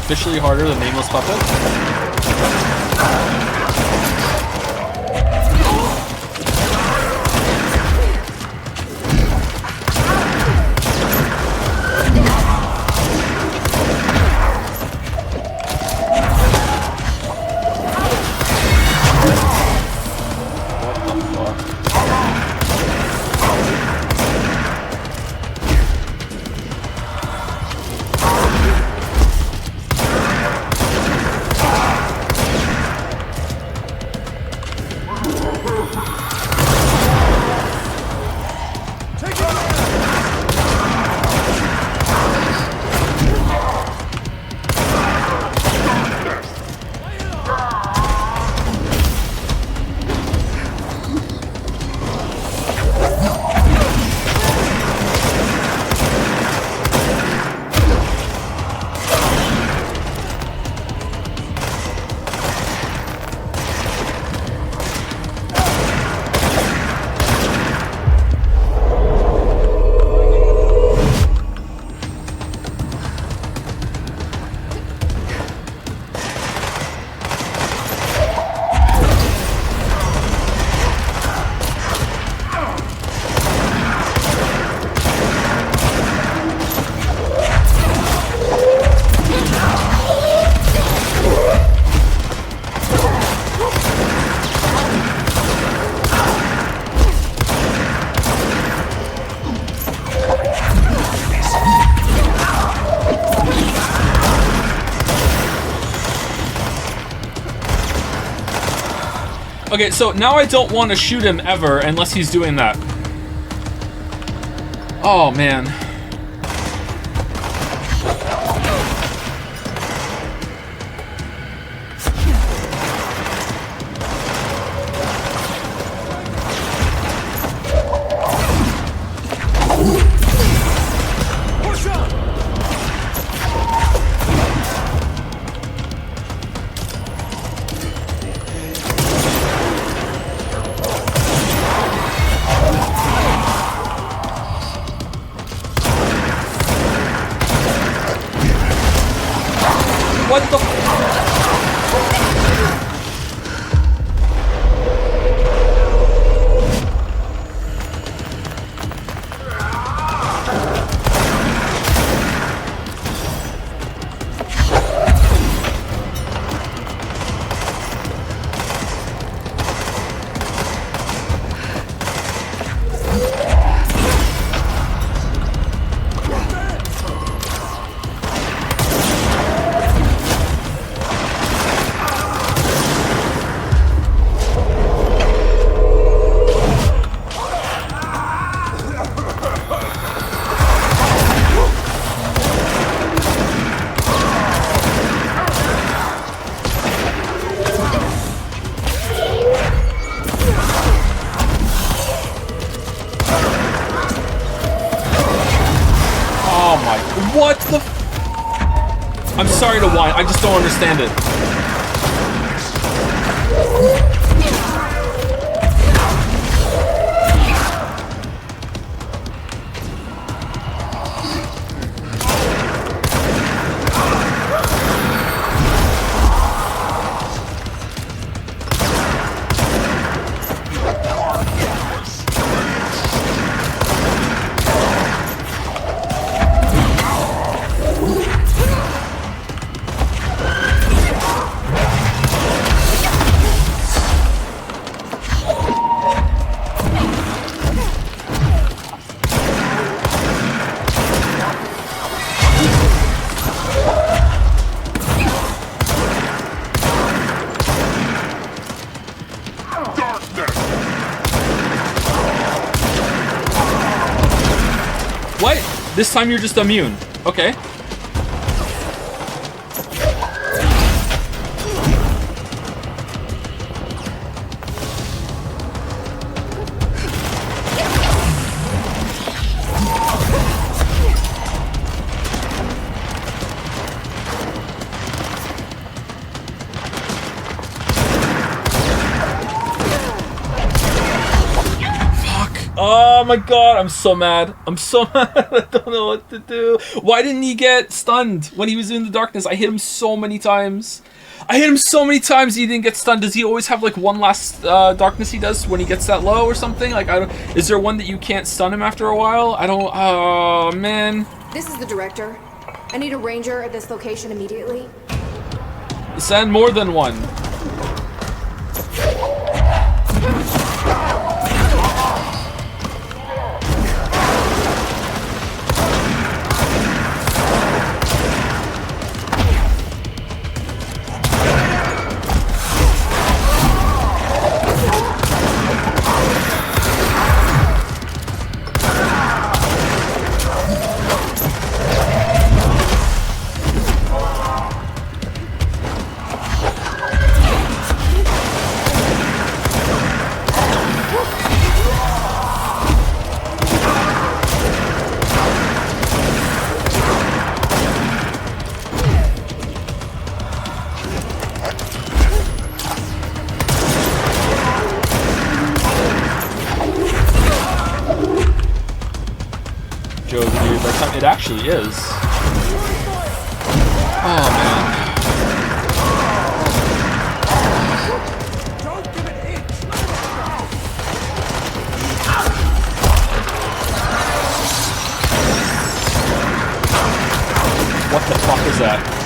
Officially harder than Nameless Puppet. Okay, so now I don't want to shoot him ever unless he's doing that. Oh, man. What the? What the? I'm sorry to whine. I just don't understand it. What? This time you're just immune. Okay. Oh my god, I'm so mad. I'm so mad. I don't know what to do. Why didn't he get stunned when he was in the darkness? I hit him so many times. I hit him so many times he didn't get stunned. Does he always have like one last darkness he does when he gets that low or something? Like, I don't. Is there one that you can't stun him after a while? I don't. Oh man. This is the director. I need a ranger at this location immediately. Send more than one. It actually is. Oh man. What the fuck is that?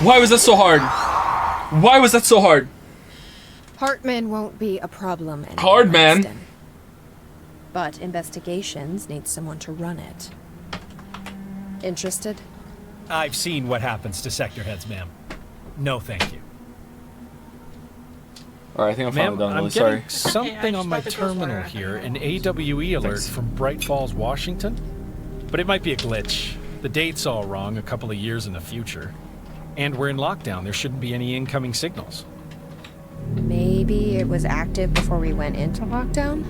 Why was that so hard? Why was that so hard? Hartman won't be a problem anymore. Hard, man. Winston. But investigations need someone to run it. Interested? I've seen what happens to sector heads, ma'am. No, thank you. Alright, I think I'm finally done. I'm really getting sorry. something on my terminal here, an AWE alert from Bright Falls, Washington. But it might be a glitch. The date's all wrong, a couple of years in the future. And we're in lockdown. There shouldn't be any incoming signals. Maybe it was active before we went into lockdown?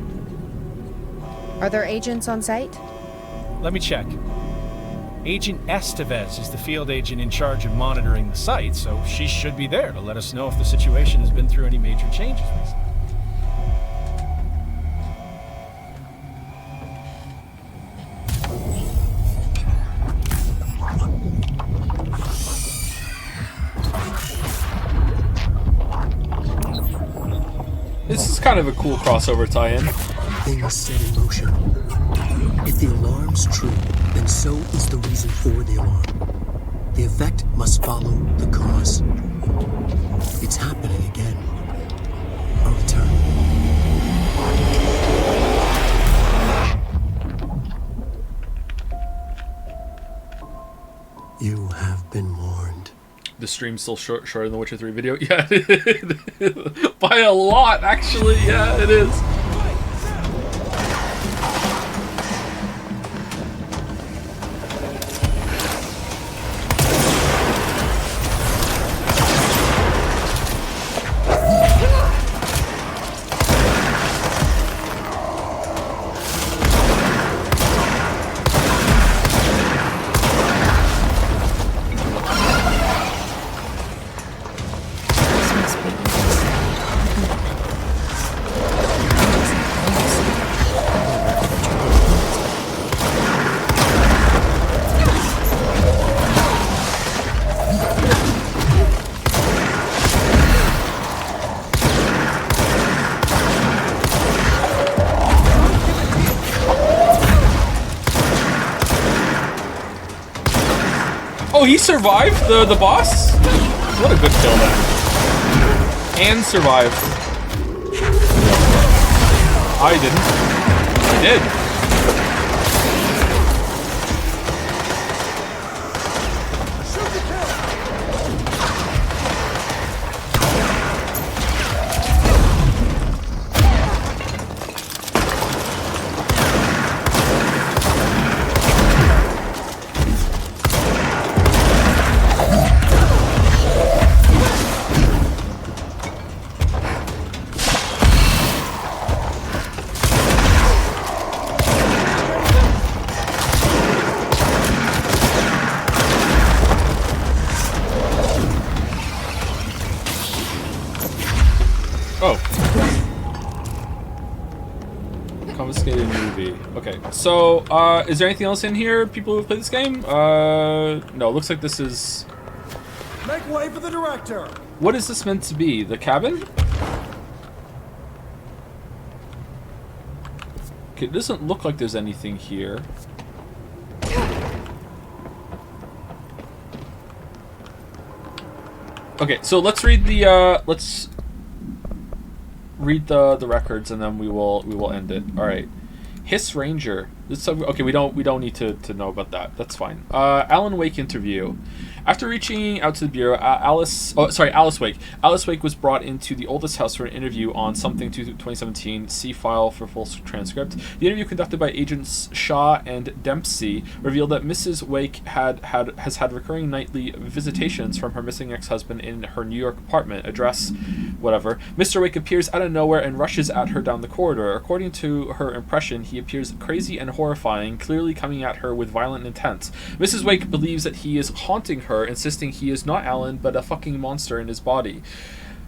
Are there agents on site? Let me check. Agent Estevez is the field agent in charge of monitoring the site, so she should be there to let us know if the situation has been through any major changes recently. This is kind of a cool crossover tie-in. Thing is set in motion. If the alarm's true, then so is the reason for the alarm. The effect must follow the cause. It's happening again. A return. You have been warned. The stream's still shorter than the Witcher 3 video. Yeah, by a lot, actually. Yeah, it is. Oh, he survived the boss? What a good kill then. And survived. I didn't. I did. Confiscated movie. Okay, so, is there anything else in here, people who have played this game? No, it looks like this is... Make way for the director! What is this meant to be? The cabin? Okay, it doesn't look like there's anything here. Okay, so let's read the, read the records and then we will end it. All right. Hiss Ranger. This okay. We don't need to know about that. That's fine. Alan Wake interview. After reaching out to the bureau, Alice Wake. Alice Wake was brought into the oldest house for an interview on Something to 2017. See file for full transcript. The interview, conducted by agents Shaw and Dempsey, revealed that Mrs. Wake has had recurring nightly visitations from her missing ex-husband in her New York apartment. Address, whatever. Mr. Wake appears out of nowhere and rushes at her down the corridor. According to her impression, he appears crazy and horrifying, clearly coming at her with violent intent. Mrs. Wake believes that he is haunting her, insisting he is not Alan, but a fucking monster in his body.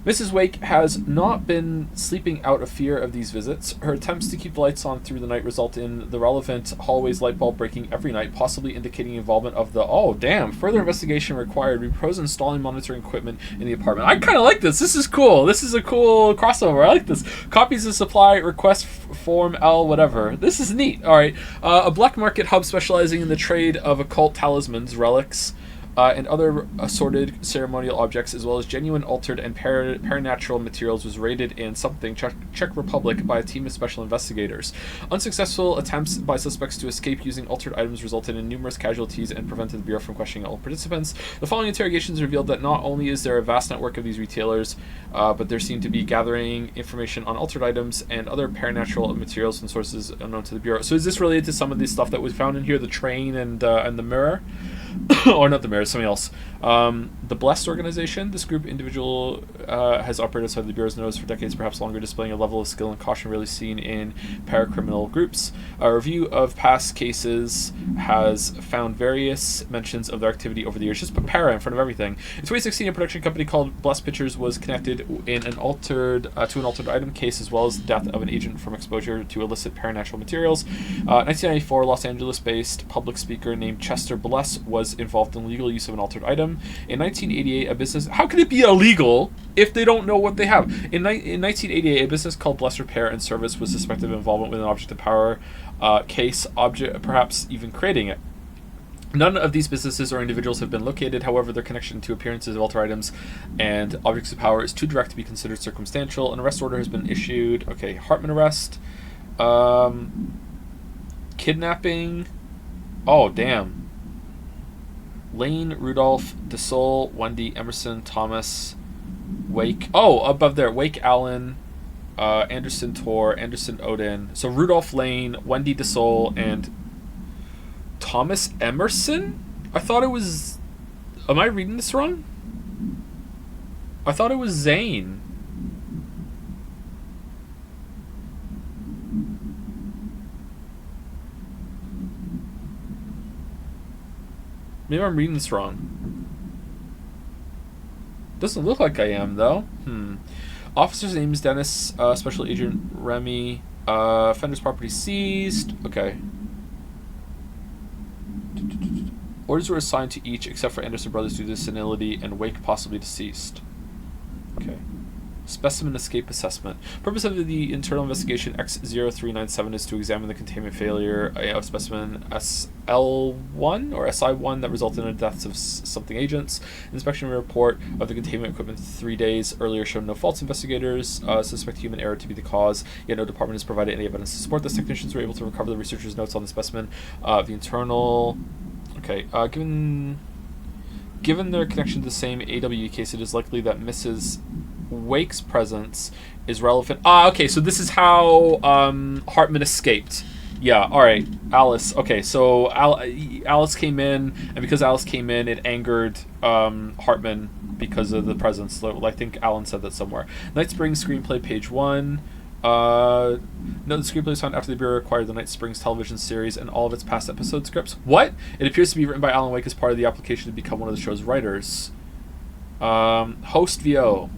Mrs. Wake has not been sleeping out of fear of these visits. Her attempts to keep the lights on through the night result in the relevant hallway's light bulb breaking every night, possibly indicating involvement of the... Oh, damn. Further investigation required. We propose installing monitoring equipment in the apartment. I kind of like this. This is cool. This is a cool crossover. I like this. Copies of supply, request form L, whatever. This is neat. All right. A black market hub specializing in the trade of occult talismans, relics, and other assorted ceremonial objects, as well as genuine altered and paranatural materials, was raided in something Czech Republic by a team of special investigators. Unsuccessful attempts by suspects to escape using altered items resulted in numerous casualties and prevented the Bureau from questioning all participants. The following interrogations revealed that not only is there a vast network of these retailers, but there seem to be gathering information on altered items and other paranatural materials from sources unknown to the Bureau. So is this related to some of the stuff that was found in here, the train and the mirror? Or not the mirror, something else. The Blessed organization, this group individual has operated outside the Bureau's notice for decades, perhaps longer, displaying a level of skill and caution rarely seen in paracriminal groups. A review of past cases has found various mentions of their activity over the years. Just put para in front of everything. In 2016, a production company called Blessed Pictures was connected in an altered item case, as well as the death of an agent from exposure to illicit paranatural materials. 1994, Los Angeles-based public speaker named Chester Bless was involved in legal use of an altered item. In 1988, a business... How can it be illegal if they don't know what they have? In 1988, a business called Bless Repair and Service was suspected of involvement with an object of power case, perhaps even creating it. None of these businesses or individuals have been located. However, their connection to appearances of altered items and objects of power is too direct to be considered circumstantial. An arrest order has been issued. Okay, Hartman arrest. Kidnapping. Oh, damn. Lane, Rudolph, DeSole, Wendy, Emerson, Thomas, Wake. Oh, above there. Wake Allen, Anderson Tor, Anderson Odin. So Rudolph Lane, Wendy DeSole, and Thomas Emerson? I thought it was... Am I reading this wrong? I thought it was Zane. Maybe I'm reading this wrong. Doesn't look like I am, though. Officer's name is Dennis. Special Agent Remy. Offender's property seized. Okay. Orders were assigned to each except for Anderson Brothers due to senility and Wake possibly deceased. Okay. Specimen escape assessment. Purpose of the internal investigation X0397 is to examine the containment failure of specimen SL1 or SI1 that resulted in the deaths of something agents. Inspection report of the containment equipment 3 days earlier showed no faults. Investigators suspect human error to be the cause, yet no department has provided any evidence to support this. Technicians were able to recover the researchers' notes on the specimen. The internal... Okay, given their connection to the same AWE case, it is likely that Mrs. Wake's presence is relevant. Okay, so this is how Hartman escaped. Yeah, alright, Alice. Okay, so Alice came in, and because Alice came in, it angered Hartman because of the presence. So I think Alan said that somewhere. Night Springs screenplay, page 1. No, the screenplay was found after the Bureau acquired the Night Springs television series and all of its past episode scripts. What? It appears to be written by Alan Wake as part of the application to become one of the show's writers. Host VO.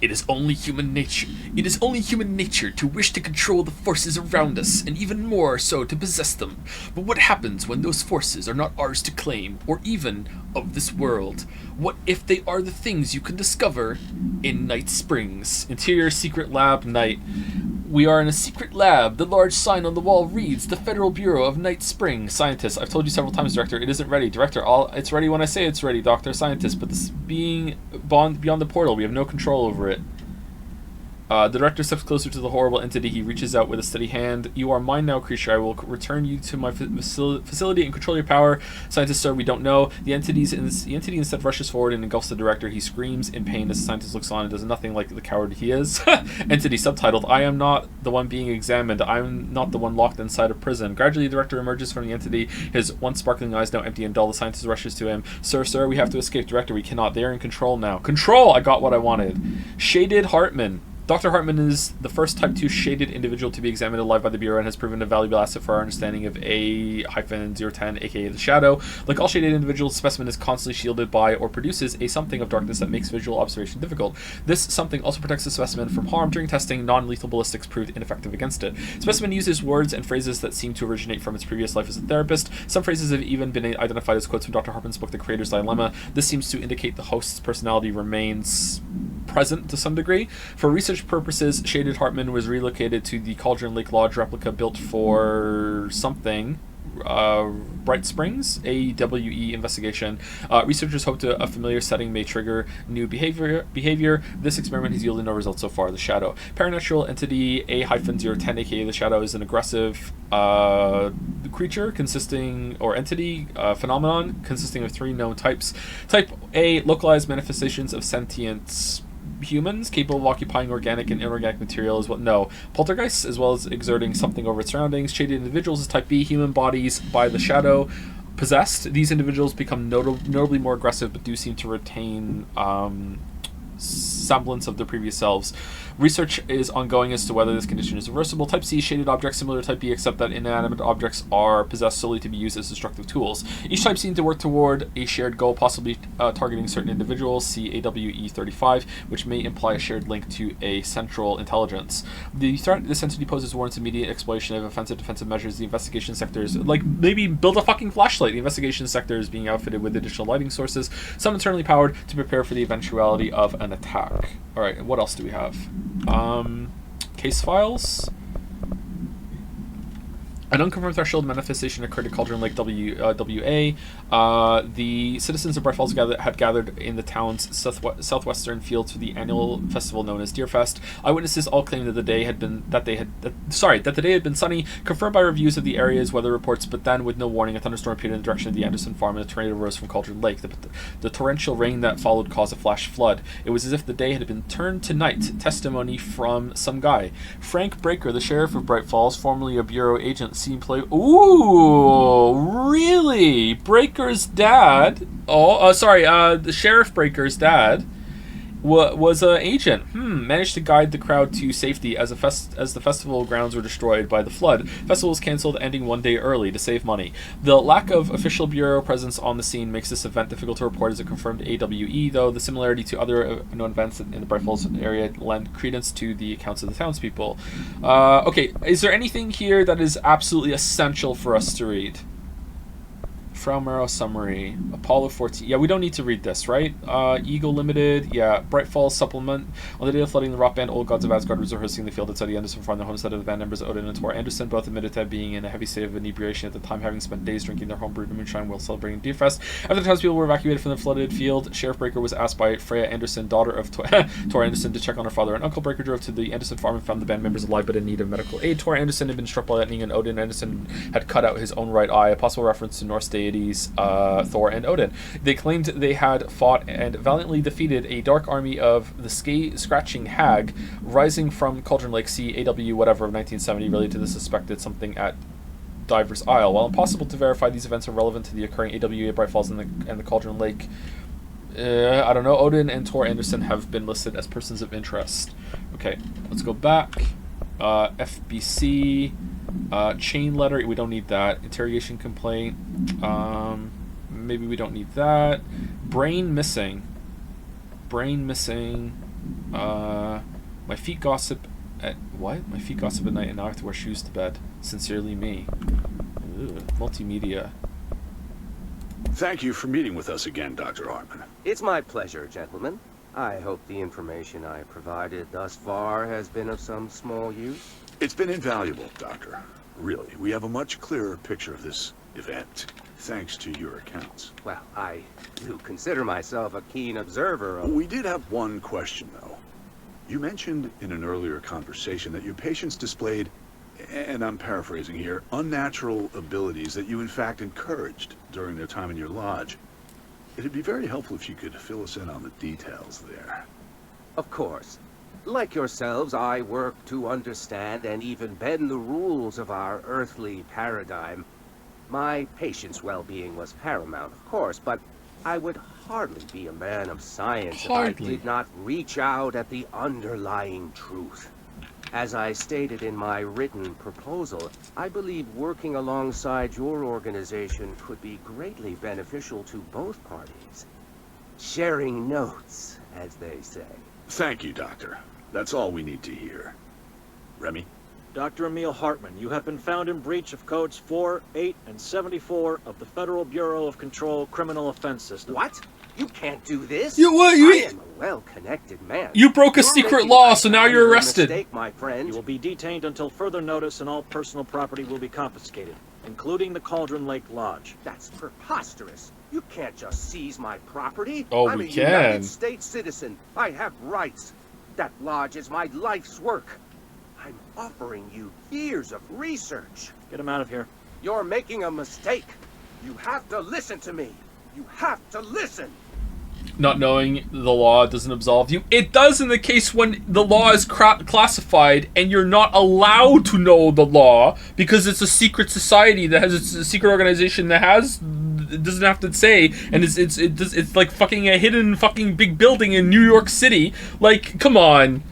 It is only human nature. It is only human nature to wish to control the forces around us, and even more so to possess them. But what happens when those forces are not ours to claim, or even of this world? What if they are the things you can discover in Night Springs? Interior Secret Lab, Night. We are in a secret lab. The large sign on the wall reads, the Federal Bureau of Night Springs. Scientist. I've told you several times, Director, it isn't ready. Director, it's ready when I say it's ready, Doctor. Scientist, but this being beyond the portal, we have no control over it. The Director steps closer to the horrible entity. He reaches out with a steady hand. You are mine now, creature. I will return you to my facility and control your power. Scientist, sir, we don't know. The entity instead rushes forward and engulfs the Director. He screams in pain as the scientist looks on and does nothing like the coward he is. Entity subtitled, I am not the one being examined. I am not the one locked inside a prison. Gradually, the Director emerges from the entity, his once sparkling eyes now empty and dull. The scientist rushes to him. Sir, we have to escape. Director, we cannot. They are in control now. Control! I got what I wanted. Shaded Hartman. Dr. Hartman is the first Type 2 shaded individual to be examined alive by the Bureau and has proven a valuable asset for our understanding of A-010, aka the Shadow. Like all shaded individuals, the specimen is constantly shielded by or produces a something of darkness that makes visual observation difficult. This something also protects the specimen from harm. During testing, non-lethal ballistics proved ineffective against it. The specimen uses words and phrases that seem to originate from its previous life as a therapist. Some phrases have even been identified as quotes from Dr. Hartman's book, The Creator's Dilemma. This seems to indicate the host's personality remains present to some degree. For research purposes, Shaded Hartman was relocated to the Cauldron Lake Lodge replica built for something. Bright Springs, AWE investigation. Researchers hope a familiar setting may trigger new behavior. This experiment has yielded no results so far. The Shadow. Paranatural entity A-010, aka the Shadow, is an aggressive creature phenomenon consisting of 3 known types. Type A, localized manifestations of sentience. Humans capable of occupying organic and inorganic material as well. No. Poltergeists, as well as exerting something over its surroundings. Shaded individuals is type B. Human bodies by the Shadow. Possessed, these individuals become notably more aggressive, but do seem to retain semblance of their previous selves. Research is ongoing as to whether this condition is reversible. Type C, shaded objects similar to Type B, except that inanimate objects are possessed solely to be used as destructive tools. Each type seems to work toward a shared goal, possibly targeting certain individuals. See AWE 35, which may imply a shared link to a central intelligence. The threat this entity poses warrants immediate exploration of offensive defensive measures. The investigation sectors, like maybe build a fucking flashlight. The investigation sector is being outfitted with additional lighting sources, some internally powered, to prepare for the eventuality of an attack. All right, what else do we have? Case files. An unconfirmed threshold manifestation occurred at Cauldron Lake WA. The citizens of Bright Falls had gathered in the town's southwestern fields for the annual festival known as Deerfest. Eyewitnesses all claimed that the day had been sunny, confirmed by reviews of the area's weather reports. But then, with no warning, a thunderstorm appeared in the direction of the Anderson farm, and a tornado rose from Cauldron Lake. The torrential rain that followed caused a flash flood. It was as if the day had been turned to night. Testimony from some guy, Frank Breaker, the sheriff of Bright Falls, formerly a bureau agent. Scene play. Ooh, really? Breaker's dad? The Sheriff Breaker's dad was an agent. Managed to guide the crowd to safety as the festival grounds were destroyed by the flood. Festival was cancelled, ending 1 day early to save money. The lack of official bureau presence on the scene makes this event difficult to report as a confirmed AWE, though the similarity to other known events in the Bright Falls area lend credence to the accounts of the townspeople. Okay, is there anything here that is absolutely essential for us to read? Fromero summary. Apollo 14. Yeah, we don't need to read this, right? Eagle Limited. Yeah. Bright Falls supplement. On the day of flooding, the rock band Old Gods of Asgard was rehearsing the field outside the Anderson farm. The homestead of the band members Odin and Tor Anderson both admitted to being in a heavy state of inebriation at the time, having spent days drinking their homebrewed moonshine while celebrating Deerfest. After the townspeople were evacuated from the flooded field, Sheriff Breaker was asked by Freya Anderson, daughter of Tor Anderson, to check on her father and uncle. Breaker drove to the Anderson farm and found the band members alive but in need of medical aid. Tor Anderson had been struck by lightning, and Odin Anderson had cut out his own right eye, a possible reference to Norse deities Thor and Odin. They claimed they had fought and valiantly defeated a dark army of the scratching hag rising from Cauldron Lake. See AW whatever of 1970 related to the suspected something at Diver's Isle. While impossible to verify, these events are relevant to the occurring AWA at Bright Falls and the Cauldron Lake. I don't know. Odin and Tor Anderson have been listed as persons of interest. Okay, let's go back. FBC, chain letter. We don't need that. Interrogation complaint. Maybe we don't need that. Brain missing. My feet gossip at what? My feet gossip at night, and now I have to wear shoes to bed. Sincerely, me. Ugh, multimedia. Thank you for meeting with us again, Dr. Hartman. It's my pleasure, gentlemen. I hope the information I provided thus far has been of some small use. It's been invaluable, Doctor. Really, we have a much clearer picture of this event, thanks to your accounts. Well, I do consider myself a keen observer of... We did have one question, though. You mentioned in an earlier conversation that your patients displayed, and I'm paraphrasing here, unnatural abilities that you in fact encouraged during their time in your lodge. It'd be very helpful if you could fill us in on the details there. Of course. Like yourselves, I work to understand and even bend the rules of our earthly paradigm. My patient's well-being was paramount, of course, but I would hardly be a man of science if I did not reach out at the underlying truth. As I stated in my written proposal, I believe working alongside your organization could be greatly beneficial to both parties. Sharing notes, as they say. Thank you, Doctor. That's all we need to hear. Remy? Dr. Emil Hartman, you have been found in breach of Codes 4, 8, and 74 of the Federal Bureau of Control Criminal Offense System. What? You can't do this. You what? I am a well-connected man. You broke a secret law, so now you're arrested. Mistake, my friend. You will be detained until further notice, and all personal property will be confiscated. including the Cauldron Lake Lodge. That's preposterous. You can't just seize my property. Oh, I'm we a can. United States citizen. I have rights. That lodge is my life's work. I'm offering you years of research. Get him out of here. You're making a mistake. You have to listen to me. You have to listen. Not knowing the law doesn't absolve you. It does in the case when the law is classified and you're not allowed to know the law because it's a secret society that has it's a secret organization that has it doesn't have to say, and it's like fucking a hidden fucking big building in New York City. Like, come on.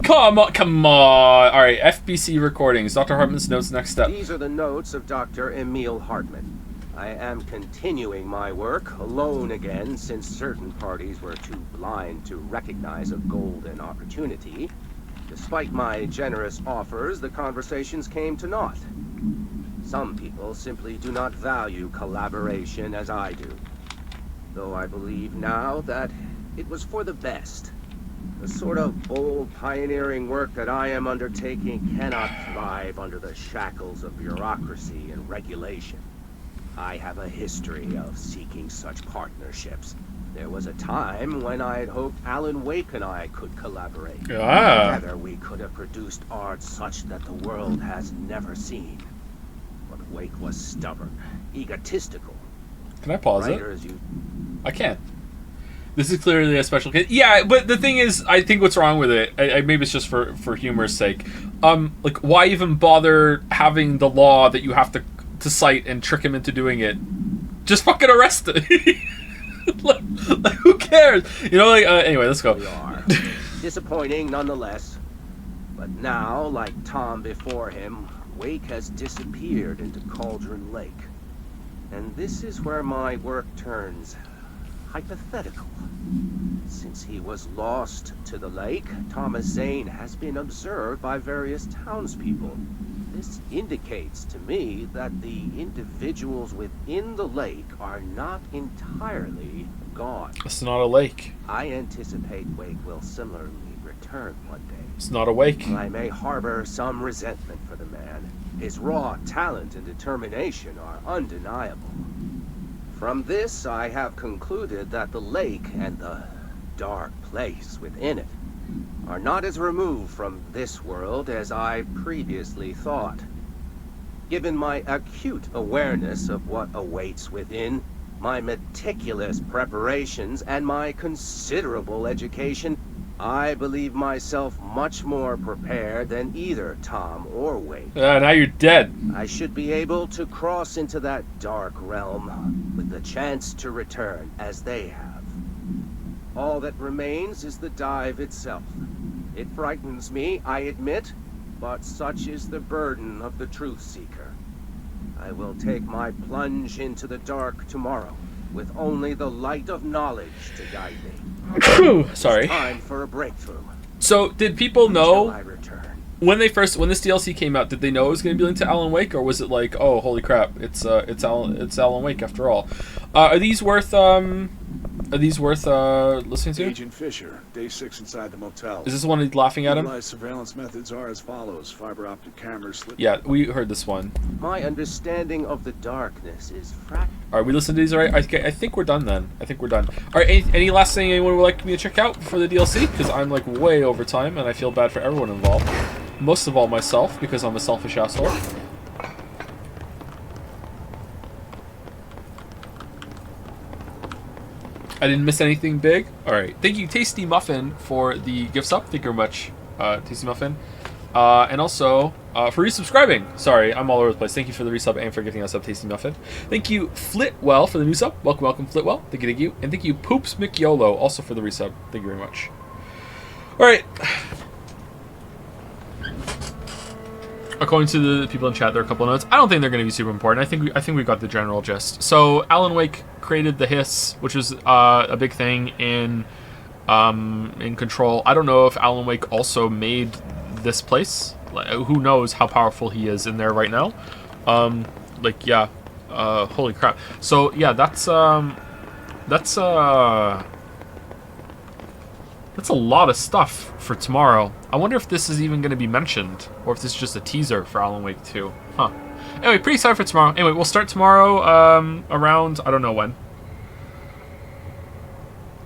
Come on. All right, FBC recordings. Dr. Hartman's notes. Next step. These are the notes of Dr. Emil Hartman. I am continuing my work alone again since certain parties were too blind to recognize a golden opportunity. Despite my generous offers, the conversations came to naught. Some people simply do not value collaboration as I do. Though I believe now that it was for the best. The sort of bold, pioneering work that I am undertaking cannot thrive under the shackles of bureaucracy and regulation. I have a history of seeking such partnerships. There was a time when I had hoped Alan Wake and I could collaborate. Together we could have produced art such that the world has never seen. But Wake was stubborn, egotistical. Can I pause Writers, it? I can't. This is clearly a special case. Yeah, but the thing is, I think what's wrong with it, maybe it's just for humor's sake. Like, why even bother having the law that you have to cite and trick him into doing it? Just fucking arrest it. like, who cares? You know, like, anyway, let's go. We are. Disappointing nonetheless. But now, like Tom before him, Wake has disappeared into Cauldron Lake. And this is where my work turns hypothetical. Since he was lost to the lake, Thomas Zane has been observed by various townspeople. This indicates to me that the individuals within the lake are not entirely gone. It's not a lake. I anticipate Wake will similarly return one day. It's not a wake. I may harbor some resentment for the man. His raw talent and determination are undeniable. From this, I have concluded that the lake and the dark place within it are not as removed from this world as I previously thought. Given my acute awareness of what awaits within, my meticulous preparations, and my considerable education, I believe myself much more prepared than either Tom or Wake. Now you're dead. I should be able to cross into that dark realm with the chance to return as they have. All that remains is the dive itself. It frightens me, I admit, but such is the burden of the truth seeker. I will take my plunge into the dark tomorrow, with only the light of knowledge to guide me. Sorry. Time for a breakthrough. So, did people know I return. when this DLC came out? Did they know it was going to be linked to Alan Wake, or was it like, oh, holy crap, it's Alan Wake after all? Are these worth listening to? Agent Fisher, day 6 inside the motel. Is this the one he's laughing at him? Utilized surveillance methods are as follows: fiber optic cameras. Yeah, we heard this one. My understanding of the darkness is fractal. All right, we listened to these already. I think we're done then. I think we're done. All right, any last thing anyone would like me to check out for the DLC? Because I'm like way over time, and I feel bad for everyone involved. Most of all myself, because I'm a selfish asshole. I didn't miss anything big. All right, thank you, Tasty Muffin, for the gift sub. Thank you very much, Tasty Muffin. And also for resubscribing. Sorry, I'm all over the place. Thank you for the resub and for giving us up, Tasty Muffin. Thank you, Flitwell, for the new sub. Welcome, Flitwell. Thank you. And thank you, Poops McYolo, also for the resub. Thank you very much. All right. According to the people in chat, there are a couple of notes. I don't think they're going to be super important. I think we got the general gist. So Alan Wake created the Hiss, which was a big thing in Control. I don't know if Alan Wake also made this place. Like, who knows how powerful he is in there right now? Holy crap. So yeah, that's That's a lot of stuff for tomorrow. I wonder if this is even going to be mentioned, or if this is just a teaser for Alan Wake 2. Huh. Anyway, pretty excited for tomorrow. Anyway, we'll start tomorrow around, I don't know when.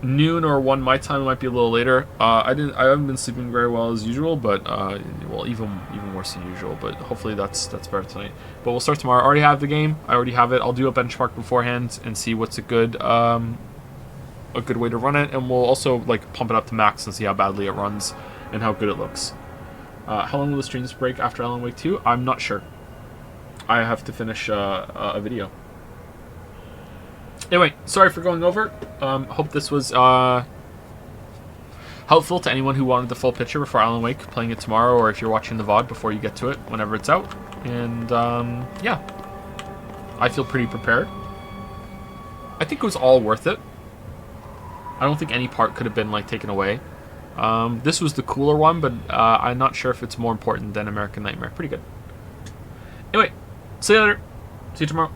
Noon or 1 my time. It might be a little later. I haven't been sleeping very well as usual, but well, even worse than usual. But hopefully that's better tonight. But we'll start tomorrow. I already have the game. I already have it. I'll do a benchmark beforehand and see what's a good way to run it, and we'll also like pump it up to max and see how badly it runs and how good it looks. How long will the streams break after Alan Wake 2? I'm not sure. I have to finish a video. Anyway, sorry for going over. Hope this was helpful to anyone who wanted the full picture before Alan Wake, playing it tomorrow, or if you're watching the VOD before you get to it, whenever it's out. And yeah, I feel pretty prepared. I think it was all worth it. I don't think any part could have been like taken away. This was the cooler one, but I'm not sure if it's more important than American Nightmare. Pretty good. Anyway, see you later. See you tomorrow.